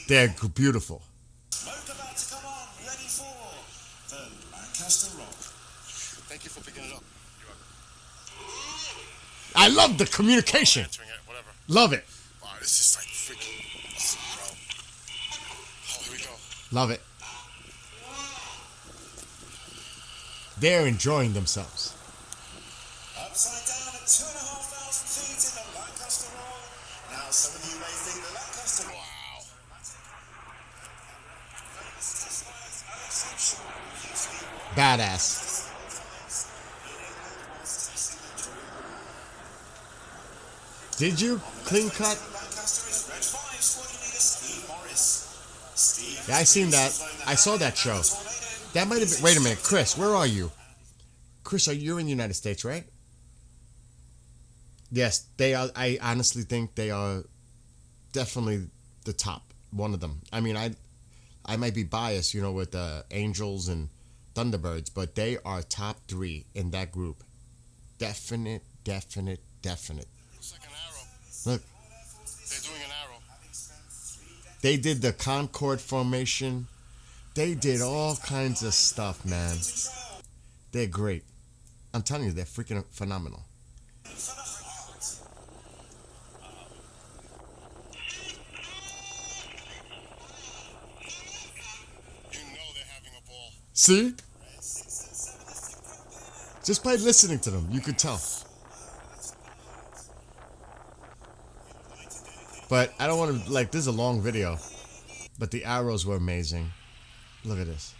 They're beautiful. Thank you for picking it up. I love the communication. Answering it, whatever. Love it. Wow, this is like freaking awesome, bro. Oh, here we go. Love it. They're enjoying themselves. Upside down at 2,500 feet in the Lancaster roll. Now, some of you may think the Lancaster roll. Wow. Badass. Did you clean cut? Yeah, I seen that. I saw that show. That might have been. Wait a minute, Chris. Where are you? Chris, you're in the United States, right? Yes, they are. I honestly think they are definitely the top. One of them. I mean, I might be biased, with the Angels and Thunderbirds, but they are top 3 in that group. Definite. Looks like an arrow. Look, They're doing an arrow. they did the Concorde formation. They did all kinds of stuff, man. They're great. I'm telling you, they're freaking phenomenal. You know they're having a ball. See? Just by listening to them, you could tell. But I don't want to, this is a long video. But the arrows were amazing. Look at this.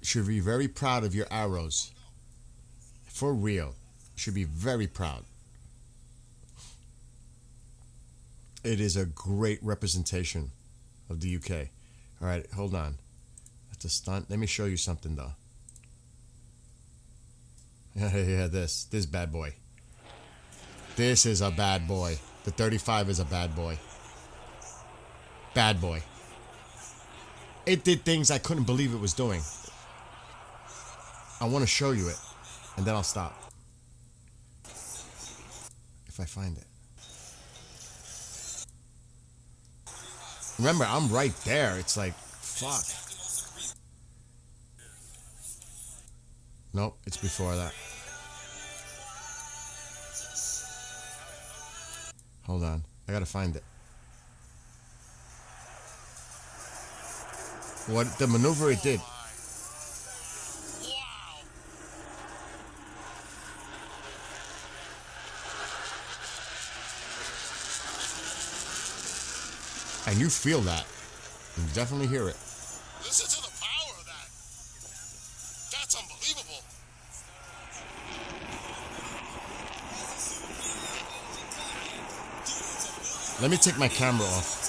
You should be very proud of your arrows. For real. You should be very proud. It is a great representation of the UK. All right, hold on. That's a stunt. Let me show you something, though. Yeah, this bad boy. This is a bad boy. The 35 is a bad boy. Bad boy. It did things I couldn't believe it was doing. I want to show you it, and then I'll stop. If I find it. Remember, I'm right there. It's like, fuck. Nope, it's before that. Hold on. I gotta find it. What the maneuver it did. And you feel that. You definitely hear it. Listen to the power of that. That's unbelievable. Let me take my camera off.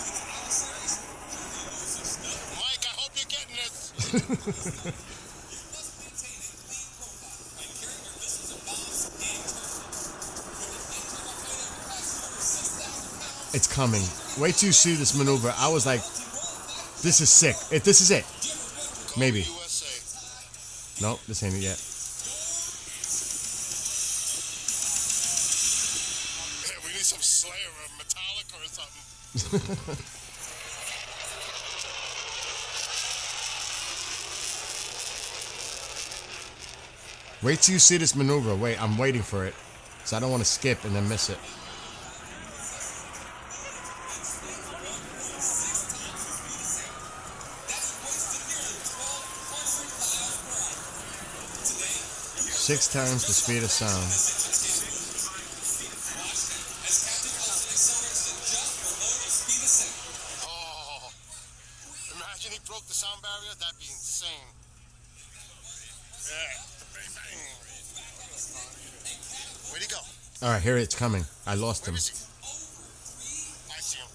Mike, I hope you're getting this. It's coming. Wait till you see this maneuver. I was like, this is sick. This is it. Maybe. USA. No, this ain't it yet. Yeah, we need some Slayer or Metallica or something. Wait till you see this maneuver. Wait, I'm waiting for it. So I don't want to skip and then miss it. Six times the speed of sound. Oh, imagine he broke the sound barrier. That'd be insane. Yeah. Bang, bang. Where'd he go? All right, here it's coming. I lost him. Where is he? I see him.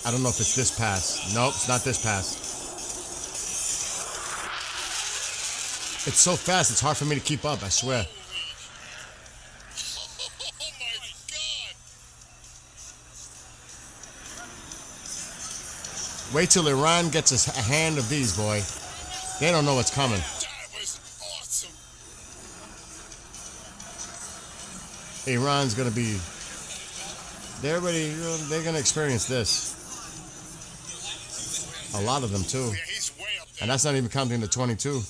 I don't know if it's this pass. Nope, it's not this pass. It's so fast, it's hard for me to keep up, I swear. Oh my God! Wait till Iran gets a hand of these, boy. They don't know what's coming. That was awesome. Iran's gonna be... They're gonna experience this. A lot of them, too. Yeah, he's way up there. And that's not even counting the 22.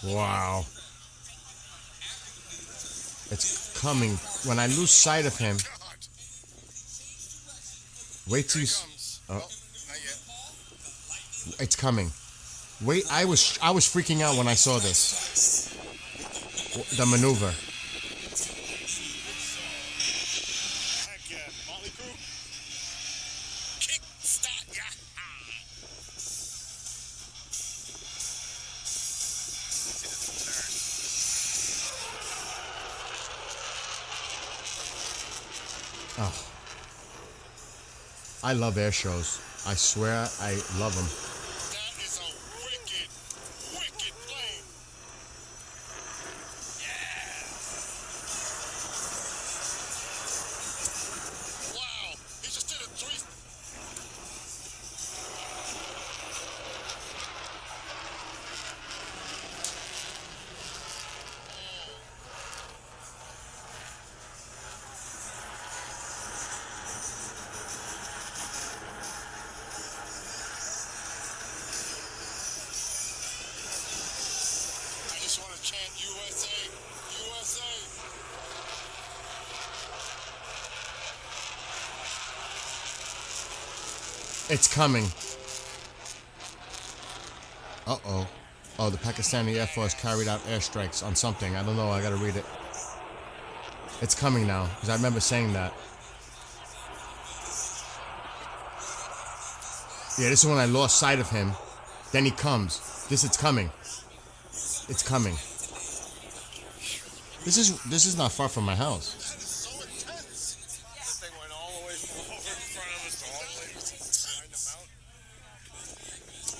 Wow. It's coming. When I lose sight of him. Wait till you... Oh. It's coming. Wait, I was freaking out when I saw this. The maneuver. Heck yeah, Motley Crue. Kick, start, yeah. Oh. I love air shows. I swear I love them. That is a wicked, wicked plane. Yeah. Wow, he just did a three. I just want to chant USA, USA. It's coming. Uh-oh. Oh, the Pakistani Air Force carried out airstrikes on something. I don't know. I gotta read it. It's coming now, because I remember saying that. Yeah, this is when I lost sight of him. Then he comes. It's coming. It's coming. This is not far from my house. That is so intense. This thing went all the way from over in front of us to all the way behind the mountain.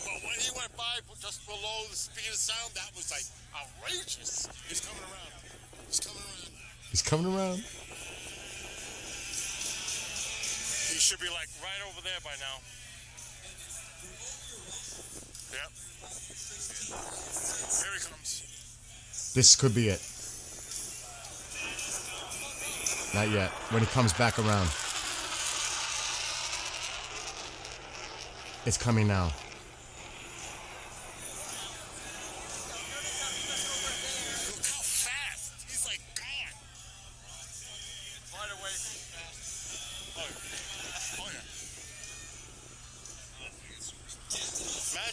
But when he went by just below the speed of sound, that was like outrageous. He's coming around. He's coming around. He's coming around. He should be like right over there by now. Yep. Here he comes. This could be it. Not yet. When he comes back around. It's coming now. Look how fast. He's like gone. Right away. Oh, yeah. Oh, yeah.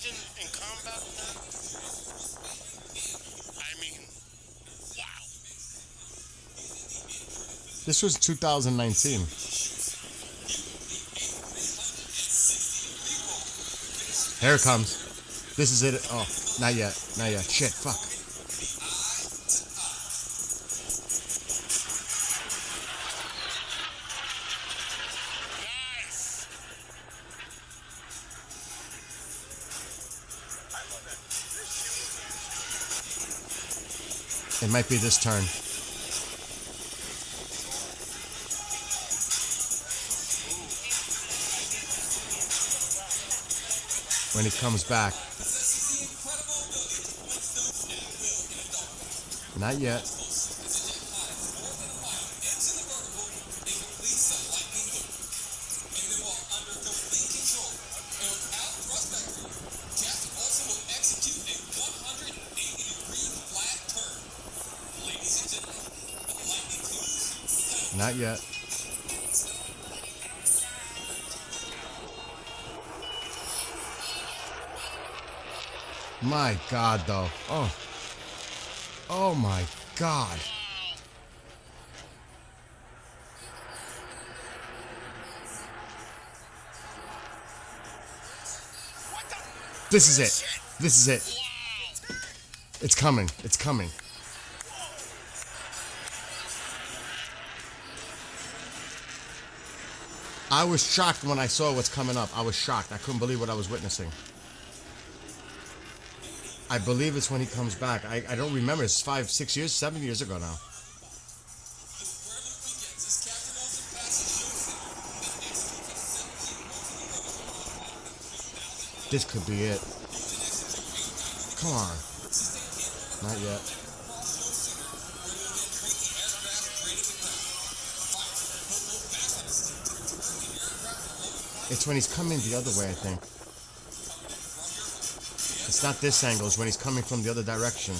imagine in combat? I mean, wow. This was 2019. Here it comes. This is it. Oh, not yet. Not yet. Shit, fuck. Nice. It might be this turn. When he comes back. Not yet. Not yet. My God, though. Oh. Oh my God. This is it. This is it. It's coming. It's coming. I was shocked when I saw what's coming up. I was shocked. I couldn't believe what I was witnessing. I believe it's when he comes back. I don't remember. It's 5, 6 years, 7 years ago now. This could be it. Come on. Not yet. It's when he's coming the other way, I think. It's not this angle, it's when he's coming from the other direction.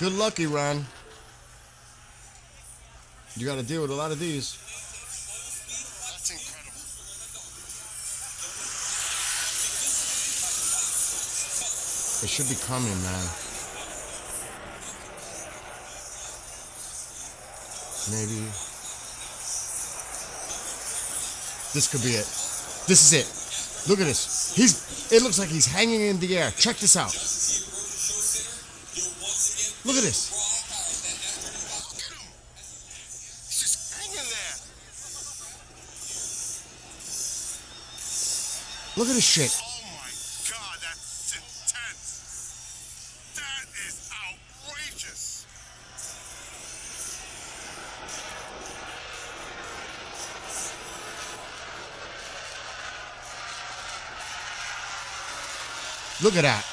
Good luck, Iran. You got to deal with a lot of these. That's incredible. It should be coming, man. Maybe. This could be it. This is it. Look at this. It looks like he's hanging in the air. Check this out. Look at this. Look at him. He's just hanging there. Look at this shit. Oh my God, that's intense. That is outrageous. Look at that.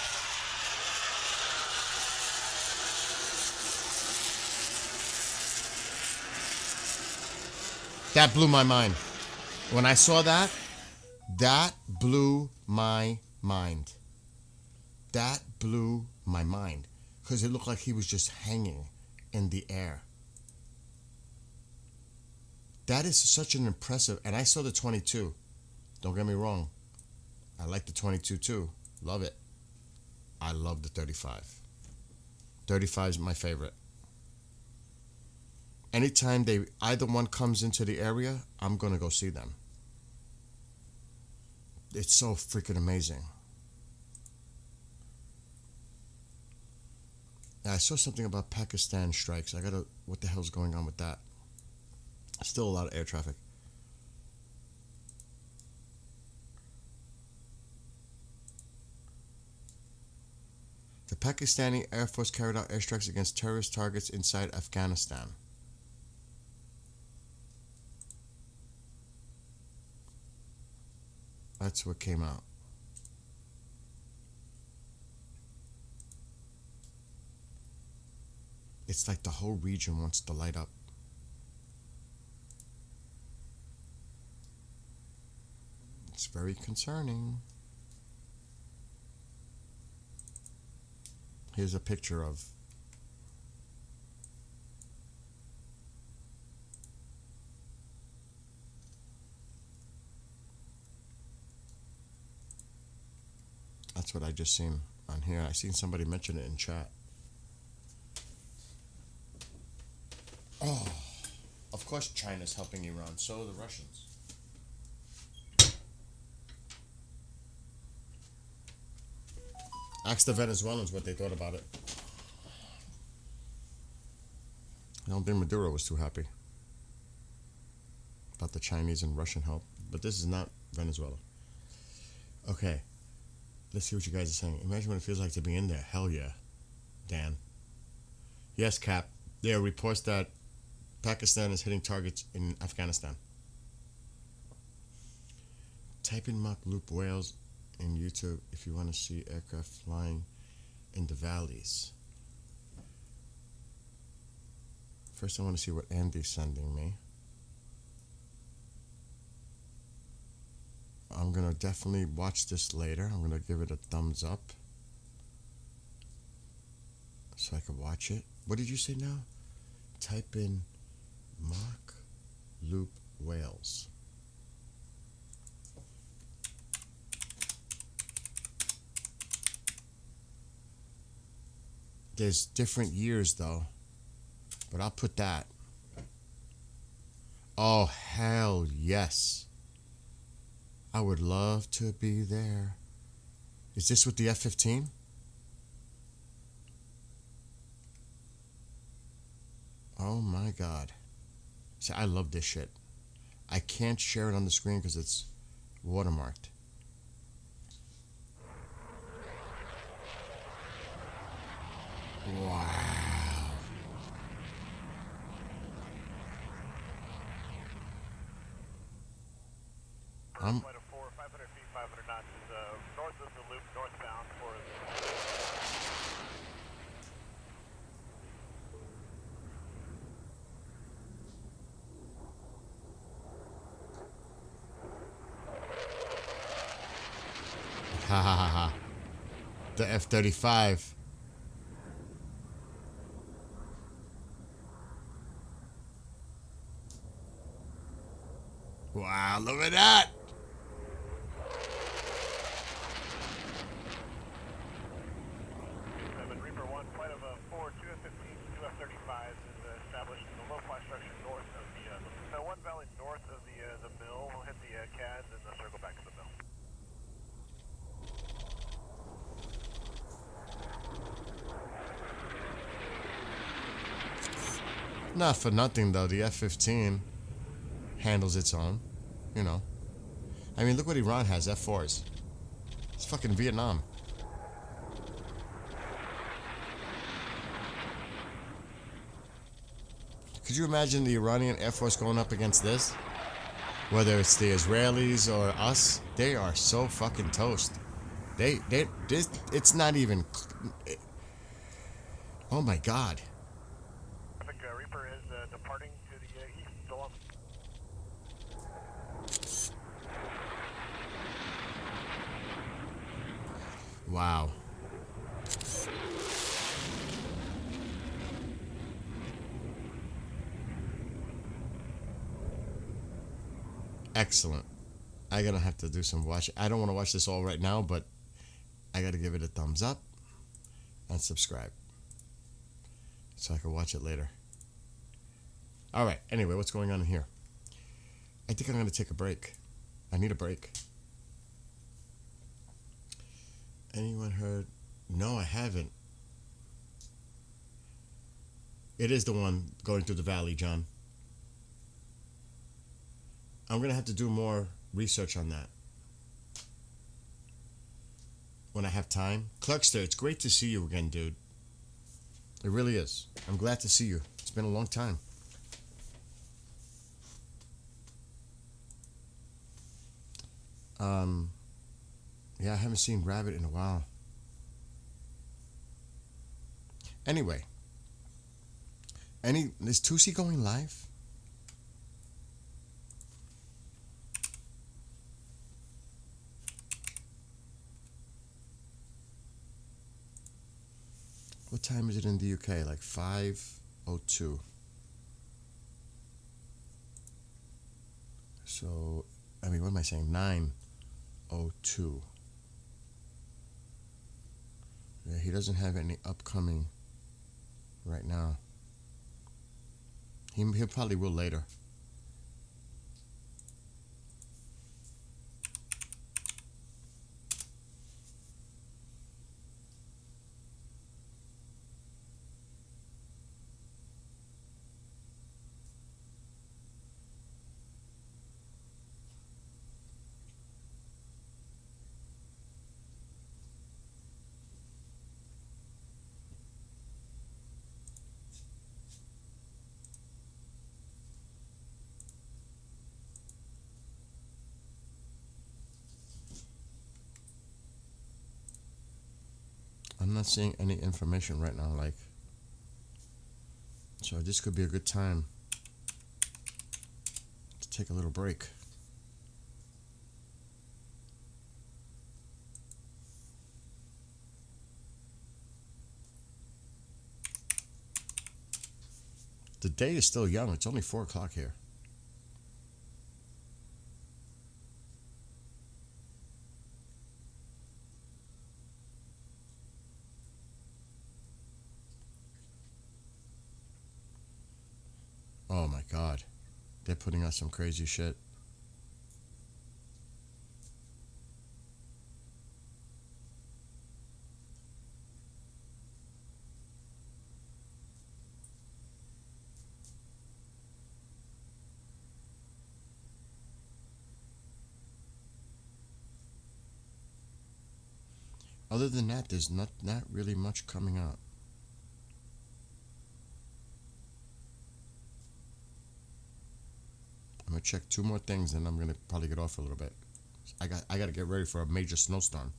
That blew my mind. When I saw that, that blew my mind. That blew my mind. Because it looked like he was just hanging in the air. That is such an impressive, and I saw the 22. Don't get me wrong. I like the 22 too. Love it. I love the 35. 35 is my favorite. Anytime either one comes into the area, I'm going to go see them. It's so freaking amazing. I saw something about Pakistan strikes. What the hell's going on with that? Still a lot of air traffic. The Pakistani Air Force carried out airstrikes against terrorist targets inside Afghanistan. That's what came out. It's like the whole region wants to light up. It's very concerning. Here's a picture of that's what I just seen on here. I seen somebody mention it in chat. Oh, of course China's helping Iran. So are the Russians. Ask the Venezuelans what they thought about it. I don't think Maduro was too happy about the Chinese and Russian help. But this is not Venezuela. Okay. Let's see what you guys are saying. Imagine what it feels like to be in there. Hell yeah. Dan. Yes, Cap. There are reports that Pakistan is hitting targets in Afghanistan. Type in mock loop whales in YouTube if you want to see aircraft flying in the valleys. First, I want to see what Andy's sending me. I'm going to definitely watch this later. I'm going to give it a thumbs up so I can watch it. What did you say now? Type in mock loop whales. There's different years though, but I'll put that. Oh, hell yes. I would love to be there. Is this with the F-15? Oh my God. See, I love this shit. I can't share it on the screen because it's watermarked. Wow. Flight of 4, 500 feet, 500 knots, north of the loop, northbound for Ha ha ha ha. The F-35. Wow, look at that. Reaper 1, flight of 4, 2 F-15, 2 F-35s is established in the low-fly structure north of the one valley north of the mill. We'll hit the CADs and circle back to the mill. Not for nothing though, the F-15 handles its own, you know. I mean, look what Iran has, F-4s. It's fucking Vietnam. Could you imagine the Iranian Air Force going up against this? Whether it's the Israelis or us, they are so fucking toast. It's not even... Oh my God. Reaper is departing to the east, still on. Wow. Excellent. I gotta have to do some watching. I don't want to watch this all right now, but I gotta give it a thumbs up and subscribe so I can watch it later. All right. Anyway, what's going on in here? I think I'm gonna take a break. I need a break. Anyone heard? No, I haven't. It is the one going through the valley, John. I'm going to have to do more research on that. when I have time. Cluckster, it's great to see you again, dude. It really is. I'm glad to see you. It's been a long time. Yeah, I haven't seen Rabbit in a while. Anyway, is Tusi going live? What time is it in the UK? Like 5:02. So, I mean, what am I saying? 9:02. Yeah, he doesn't have any upcoming right now. He probably will later. I'm not seeing any information right now, like, so this could be a good time to take a little break. The day is still young. It's only 4 o'clock here. Oh my God. They're putting out some crazy shit. Other than that, there's not really much coming out. I'm gonna check 2 more things, and I'm gonna probably get off for a little bit. I gotta get ready for a major snowstorm.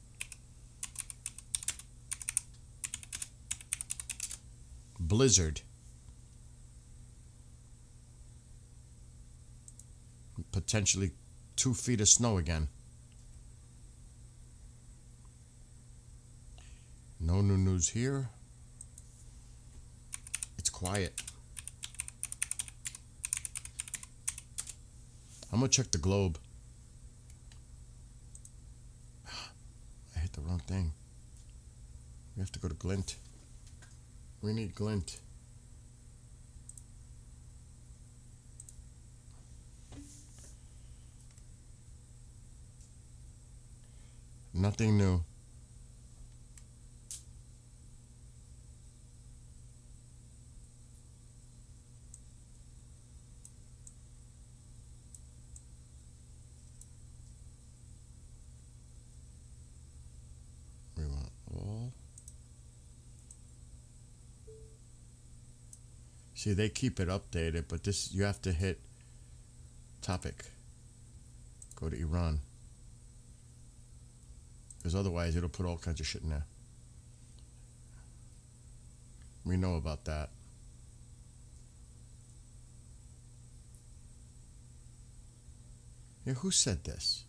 Blizzard. Potentially 2 feet of snow again. No new news here. It's quiet. I'm gonna check the globe. I hit the wrong thing. We have to go to Glint. We need Glint. Nothing new. We want all. See, they keep it updated, but this, you have to hit topic. Go to Iran. Because otherwise it'll put all kinds of shit in there. We know about that. Yeah, who said this?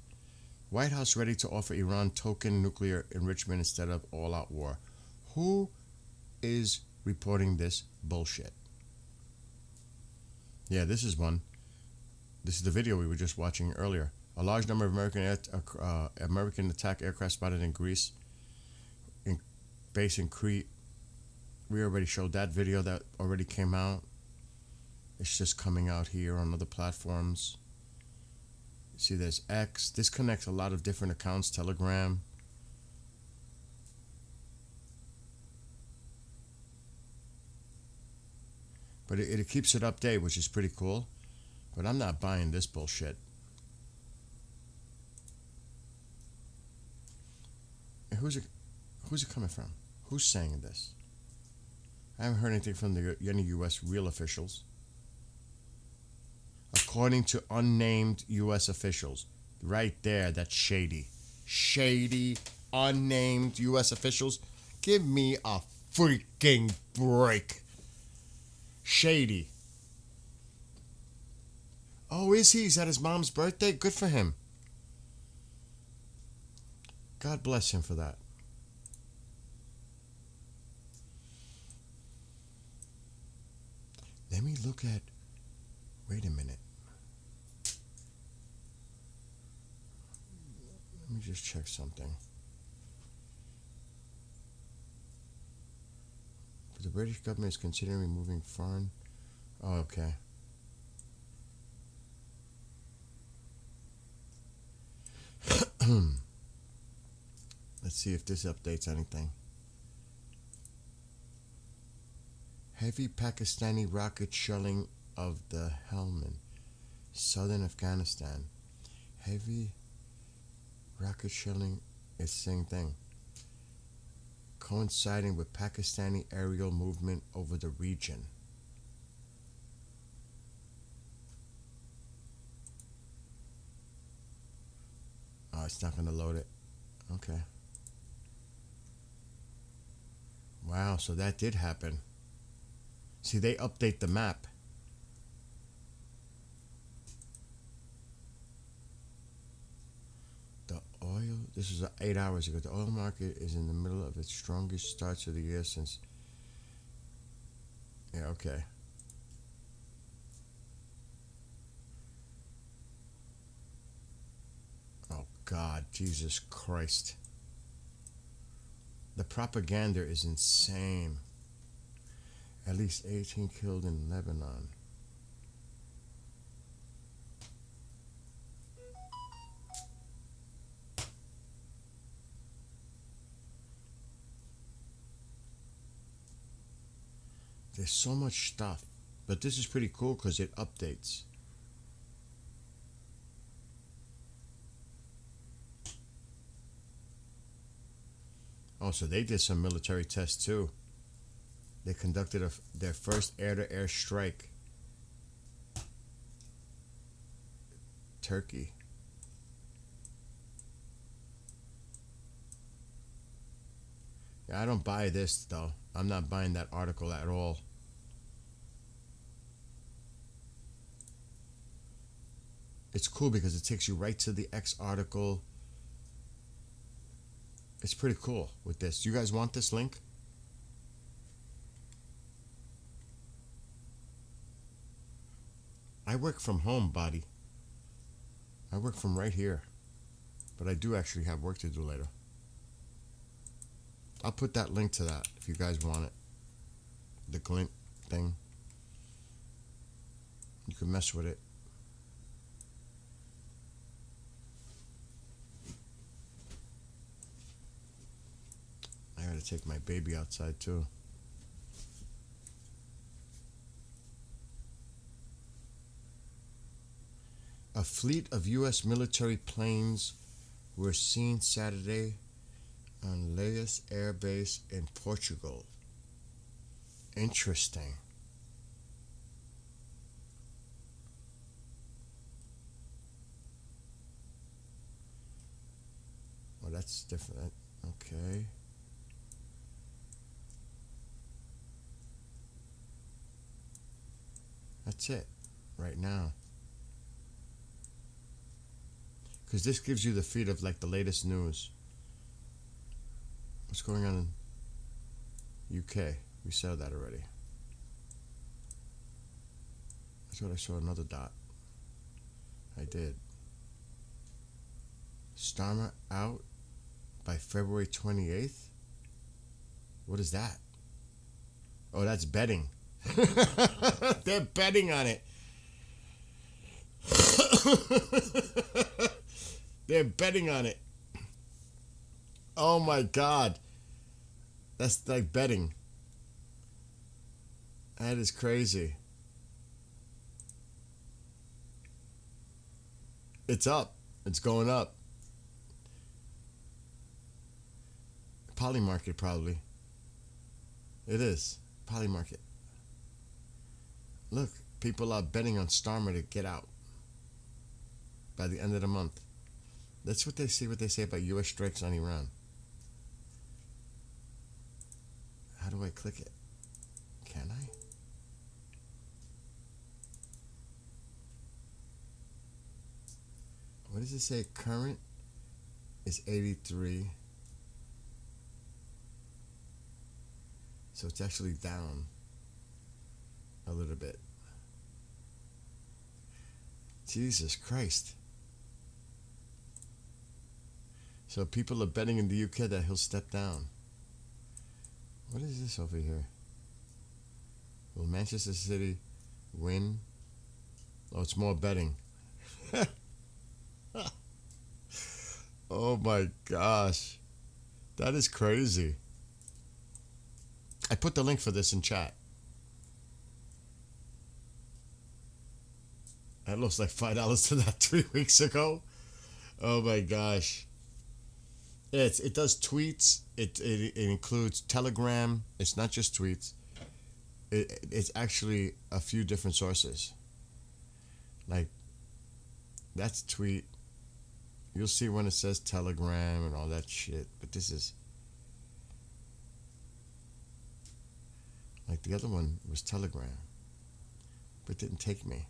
White House ready to offer Iran token nuclear enrichment instead of all-out war. Who is reporting this bullshit? Yeah, this is one. This is the video we were just watching earlier. A large number of American attack aircraft spotted in Greece, base in Crete. We already showed that video that already came out. It's just coming out here on other platforms. See, there's X. This connects a lot of different accounts. Telegram. But it keeps it updated, which is pretty cool. But I'm not buying this bullshit. who's it coming from? Who's saying this? I haven't heard anything from any U.S. real officials. According to unnamed U.S. officials. Right there, that's shady. Shady, unnamed U.S. officials. Give me a freaking break. Shady. Oh, is he? Is that his mom's birthday? Good for him. God bless him for that. Let me look at... Wait a minute. Let me just check something. The British government is considering removing foreign... Oh, okay. Let's see if this updates anything. Heavy Pakistani rocket shelling of the Helmand, southern Afghanistan. Heavy rocket shelling is the same thing. Coinciding with Pakistani aerial movement over the region. Oh, it's not going to load it. Okay. Wow, so that did happen. See, they update the map. The oil, this is 8 hours ago. The oil market is in the middle of its strongest starts of the year since... Yeah, okay. Oh, God, Jesus Christ. The propaganda is insane. At least 18 killed in Lebanon. There's so much stuff. But this is pretty cool because it updates. Oh, so they did some military tests too. They conducted their first air-to-air strike. Turkey. Yeah, I don't buy this though. I'm not buying that article at all. It's cool because it takes you right to the X article. It's pretty cool with this. You guys want this link? I work from home, buddy. I work from right here. But I do actually have work to do later. I'll put that link to that if you guys want it. The glint thing. You can mess with it. I gotta take my baby outside too. A fleet of U.S. military planes were seen Saturday on Leios Air Base in Portugal. Interesting. Well, that's different. Okay. That's it right now. Because this gives you the feed of like the latest news. What's going on in UK? We saw that already. I thought I saw another dot. I did. Starmer out by February 28th? What is that? Oh, that's betting. They're betting on it. They're betting on it. Oh my God. That's like betting. That is crazy. It's up. It's going up. Poly Market, probably. It is. Poly Market. Look, people are betting on Starmer to get out by the end of the month. That's what they say about U.S. strikes on Iran. How do I click it? Can I? What does it say? Current is 83. So it's actually down a little bit. Jesus Christ. So people are betting in the UK that he'll step down. What is this over here? Will Manchester City win? Oh, it's more betting. Oh my gosh. That is crazy. I put the link for this in chat. I lost like $5 to that 3 weeks ago. Oh my gosh. It does tweets. It includes Telegram. It's not just tweets. It's actually a few different sources. Like, that's tweet. You'll see when it says Telegram and all that shit. But this is... Like, the other one was Telegram. But it didn't take me.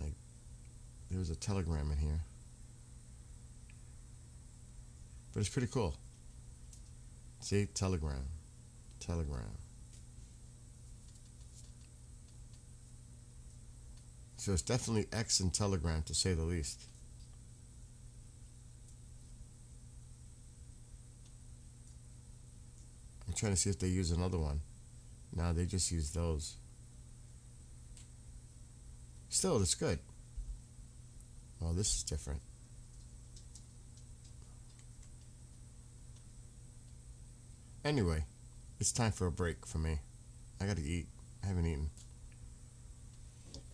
Like, there was a Telegram in here. But it's pretty cool. See? Telegram. So it's definitely X and Telegram, to say the least. I'm trying to see if they use another one. No, they just use those. Still, it's good. Well, this is different. Anyway, it's time for a break for me. I gotta eat. I haven't eaten.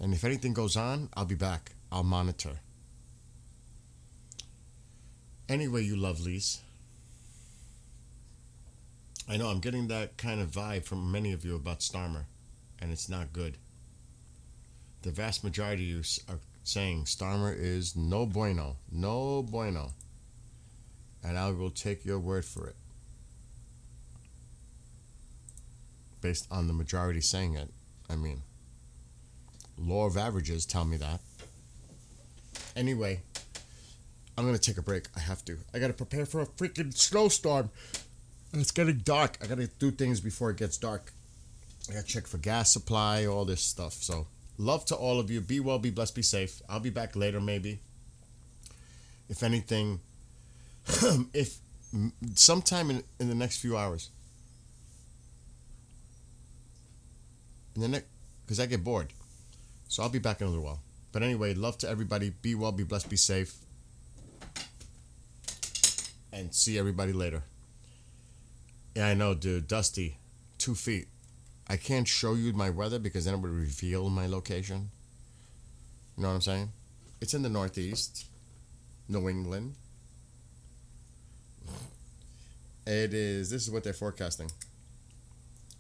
And if anything goes on, I'll be back. I'll monitor. Anyway, you lovelies. I know I'm getting that kind of vibe from many of you about Starmer, and it's not good. The vast majority of you are saying Starmer is no bueno. No bueno. And I will take your word for it. Based on the majority saying it. I mean, law of averages tell me that. Anyway, I'm going to take a break. I have to. I got to prepare for a freaking snowstorm. And it's getting dark. I got to do things before it gets dark. I got to check for gas supply, all this stuff. So, love to all of you. Be well, be blessed, be safe. I'll be back later, maybe. If anything, if sometime in the next few hours. Because I get bored. So I'll be back in a little while. But anyway, love to everybody. Be well, be blessed, be safe. And see everybody later. Yeah, I know, dude. Dusty. 2 feet. I can't show you my weather because then it would reveal my location. You know what I'm saying? It's in the Northeast. New England. It is. This is what they're forecasting.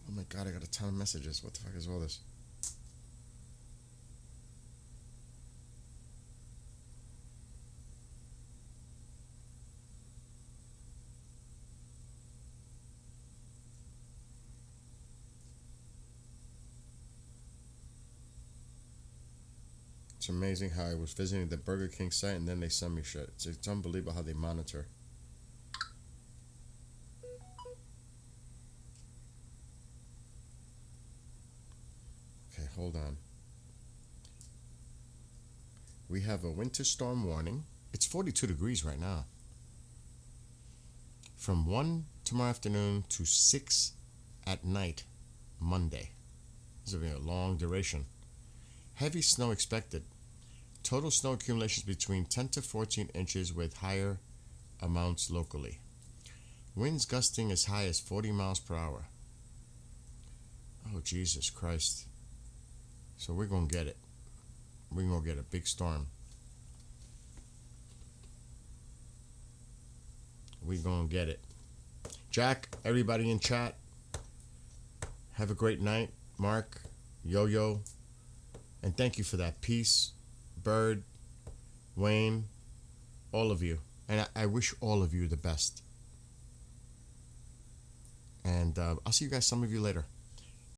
Oh my God, I got a ton of messages. What the fuck is all this? It's amazing how I was visiting the Burger King site and then they send me shit. It's unbelievable how they monitor. Okay, hold on. We have a winter storm warning. It's 42 degrees right now. From 1 tomorrow afternoon to 6 at night, Monday. This will be a long duration. Heavy snow expected. Total snow accumulations between 10 to 14 inches with higher amounts locally. Winds gusting as high as 40 miles per hour. Oh, Jesus Christ. So we're going to get it. We're going to get a big storm. We gonna get it. Jack, everybody in chat, have a great night. Mark, Yo-Yo, and thank you for that. Peace, Bird, Wayne, all of you. And I wish all of you the best. And I'll see you guys, some of you later.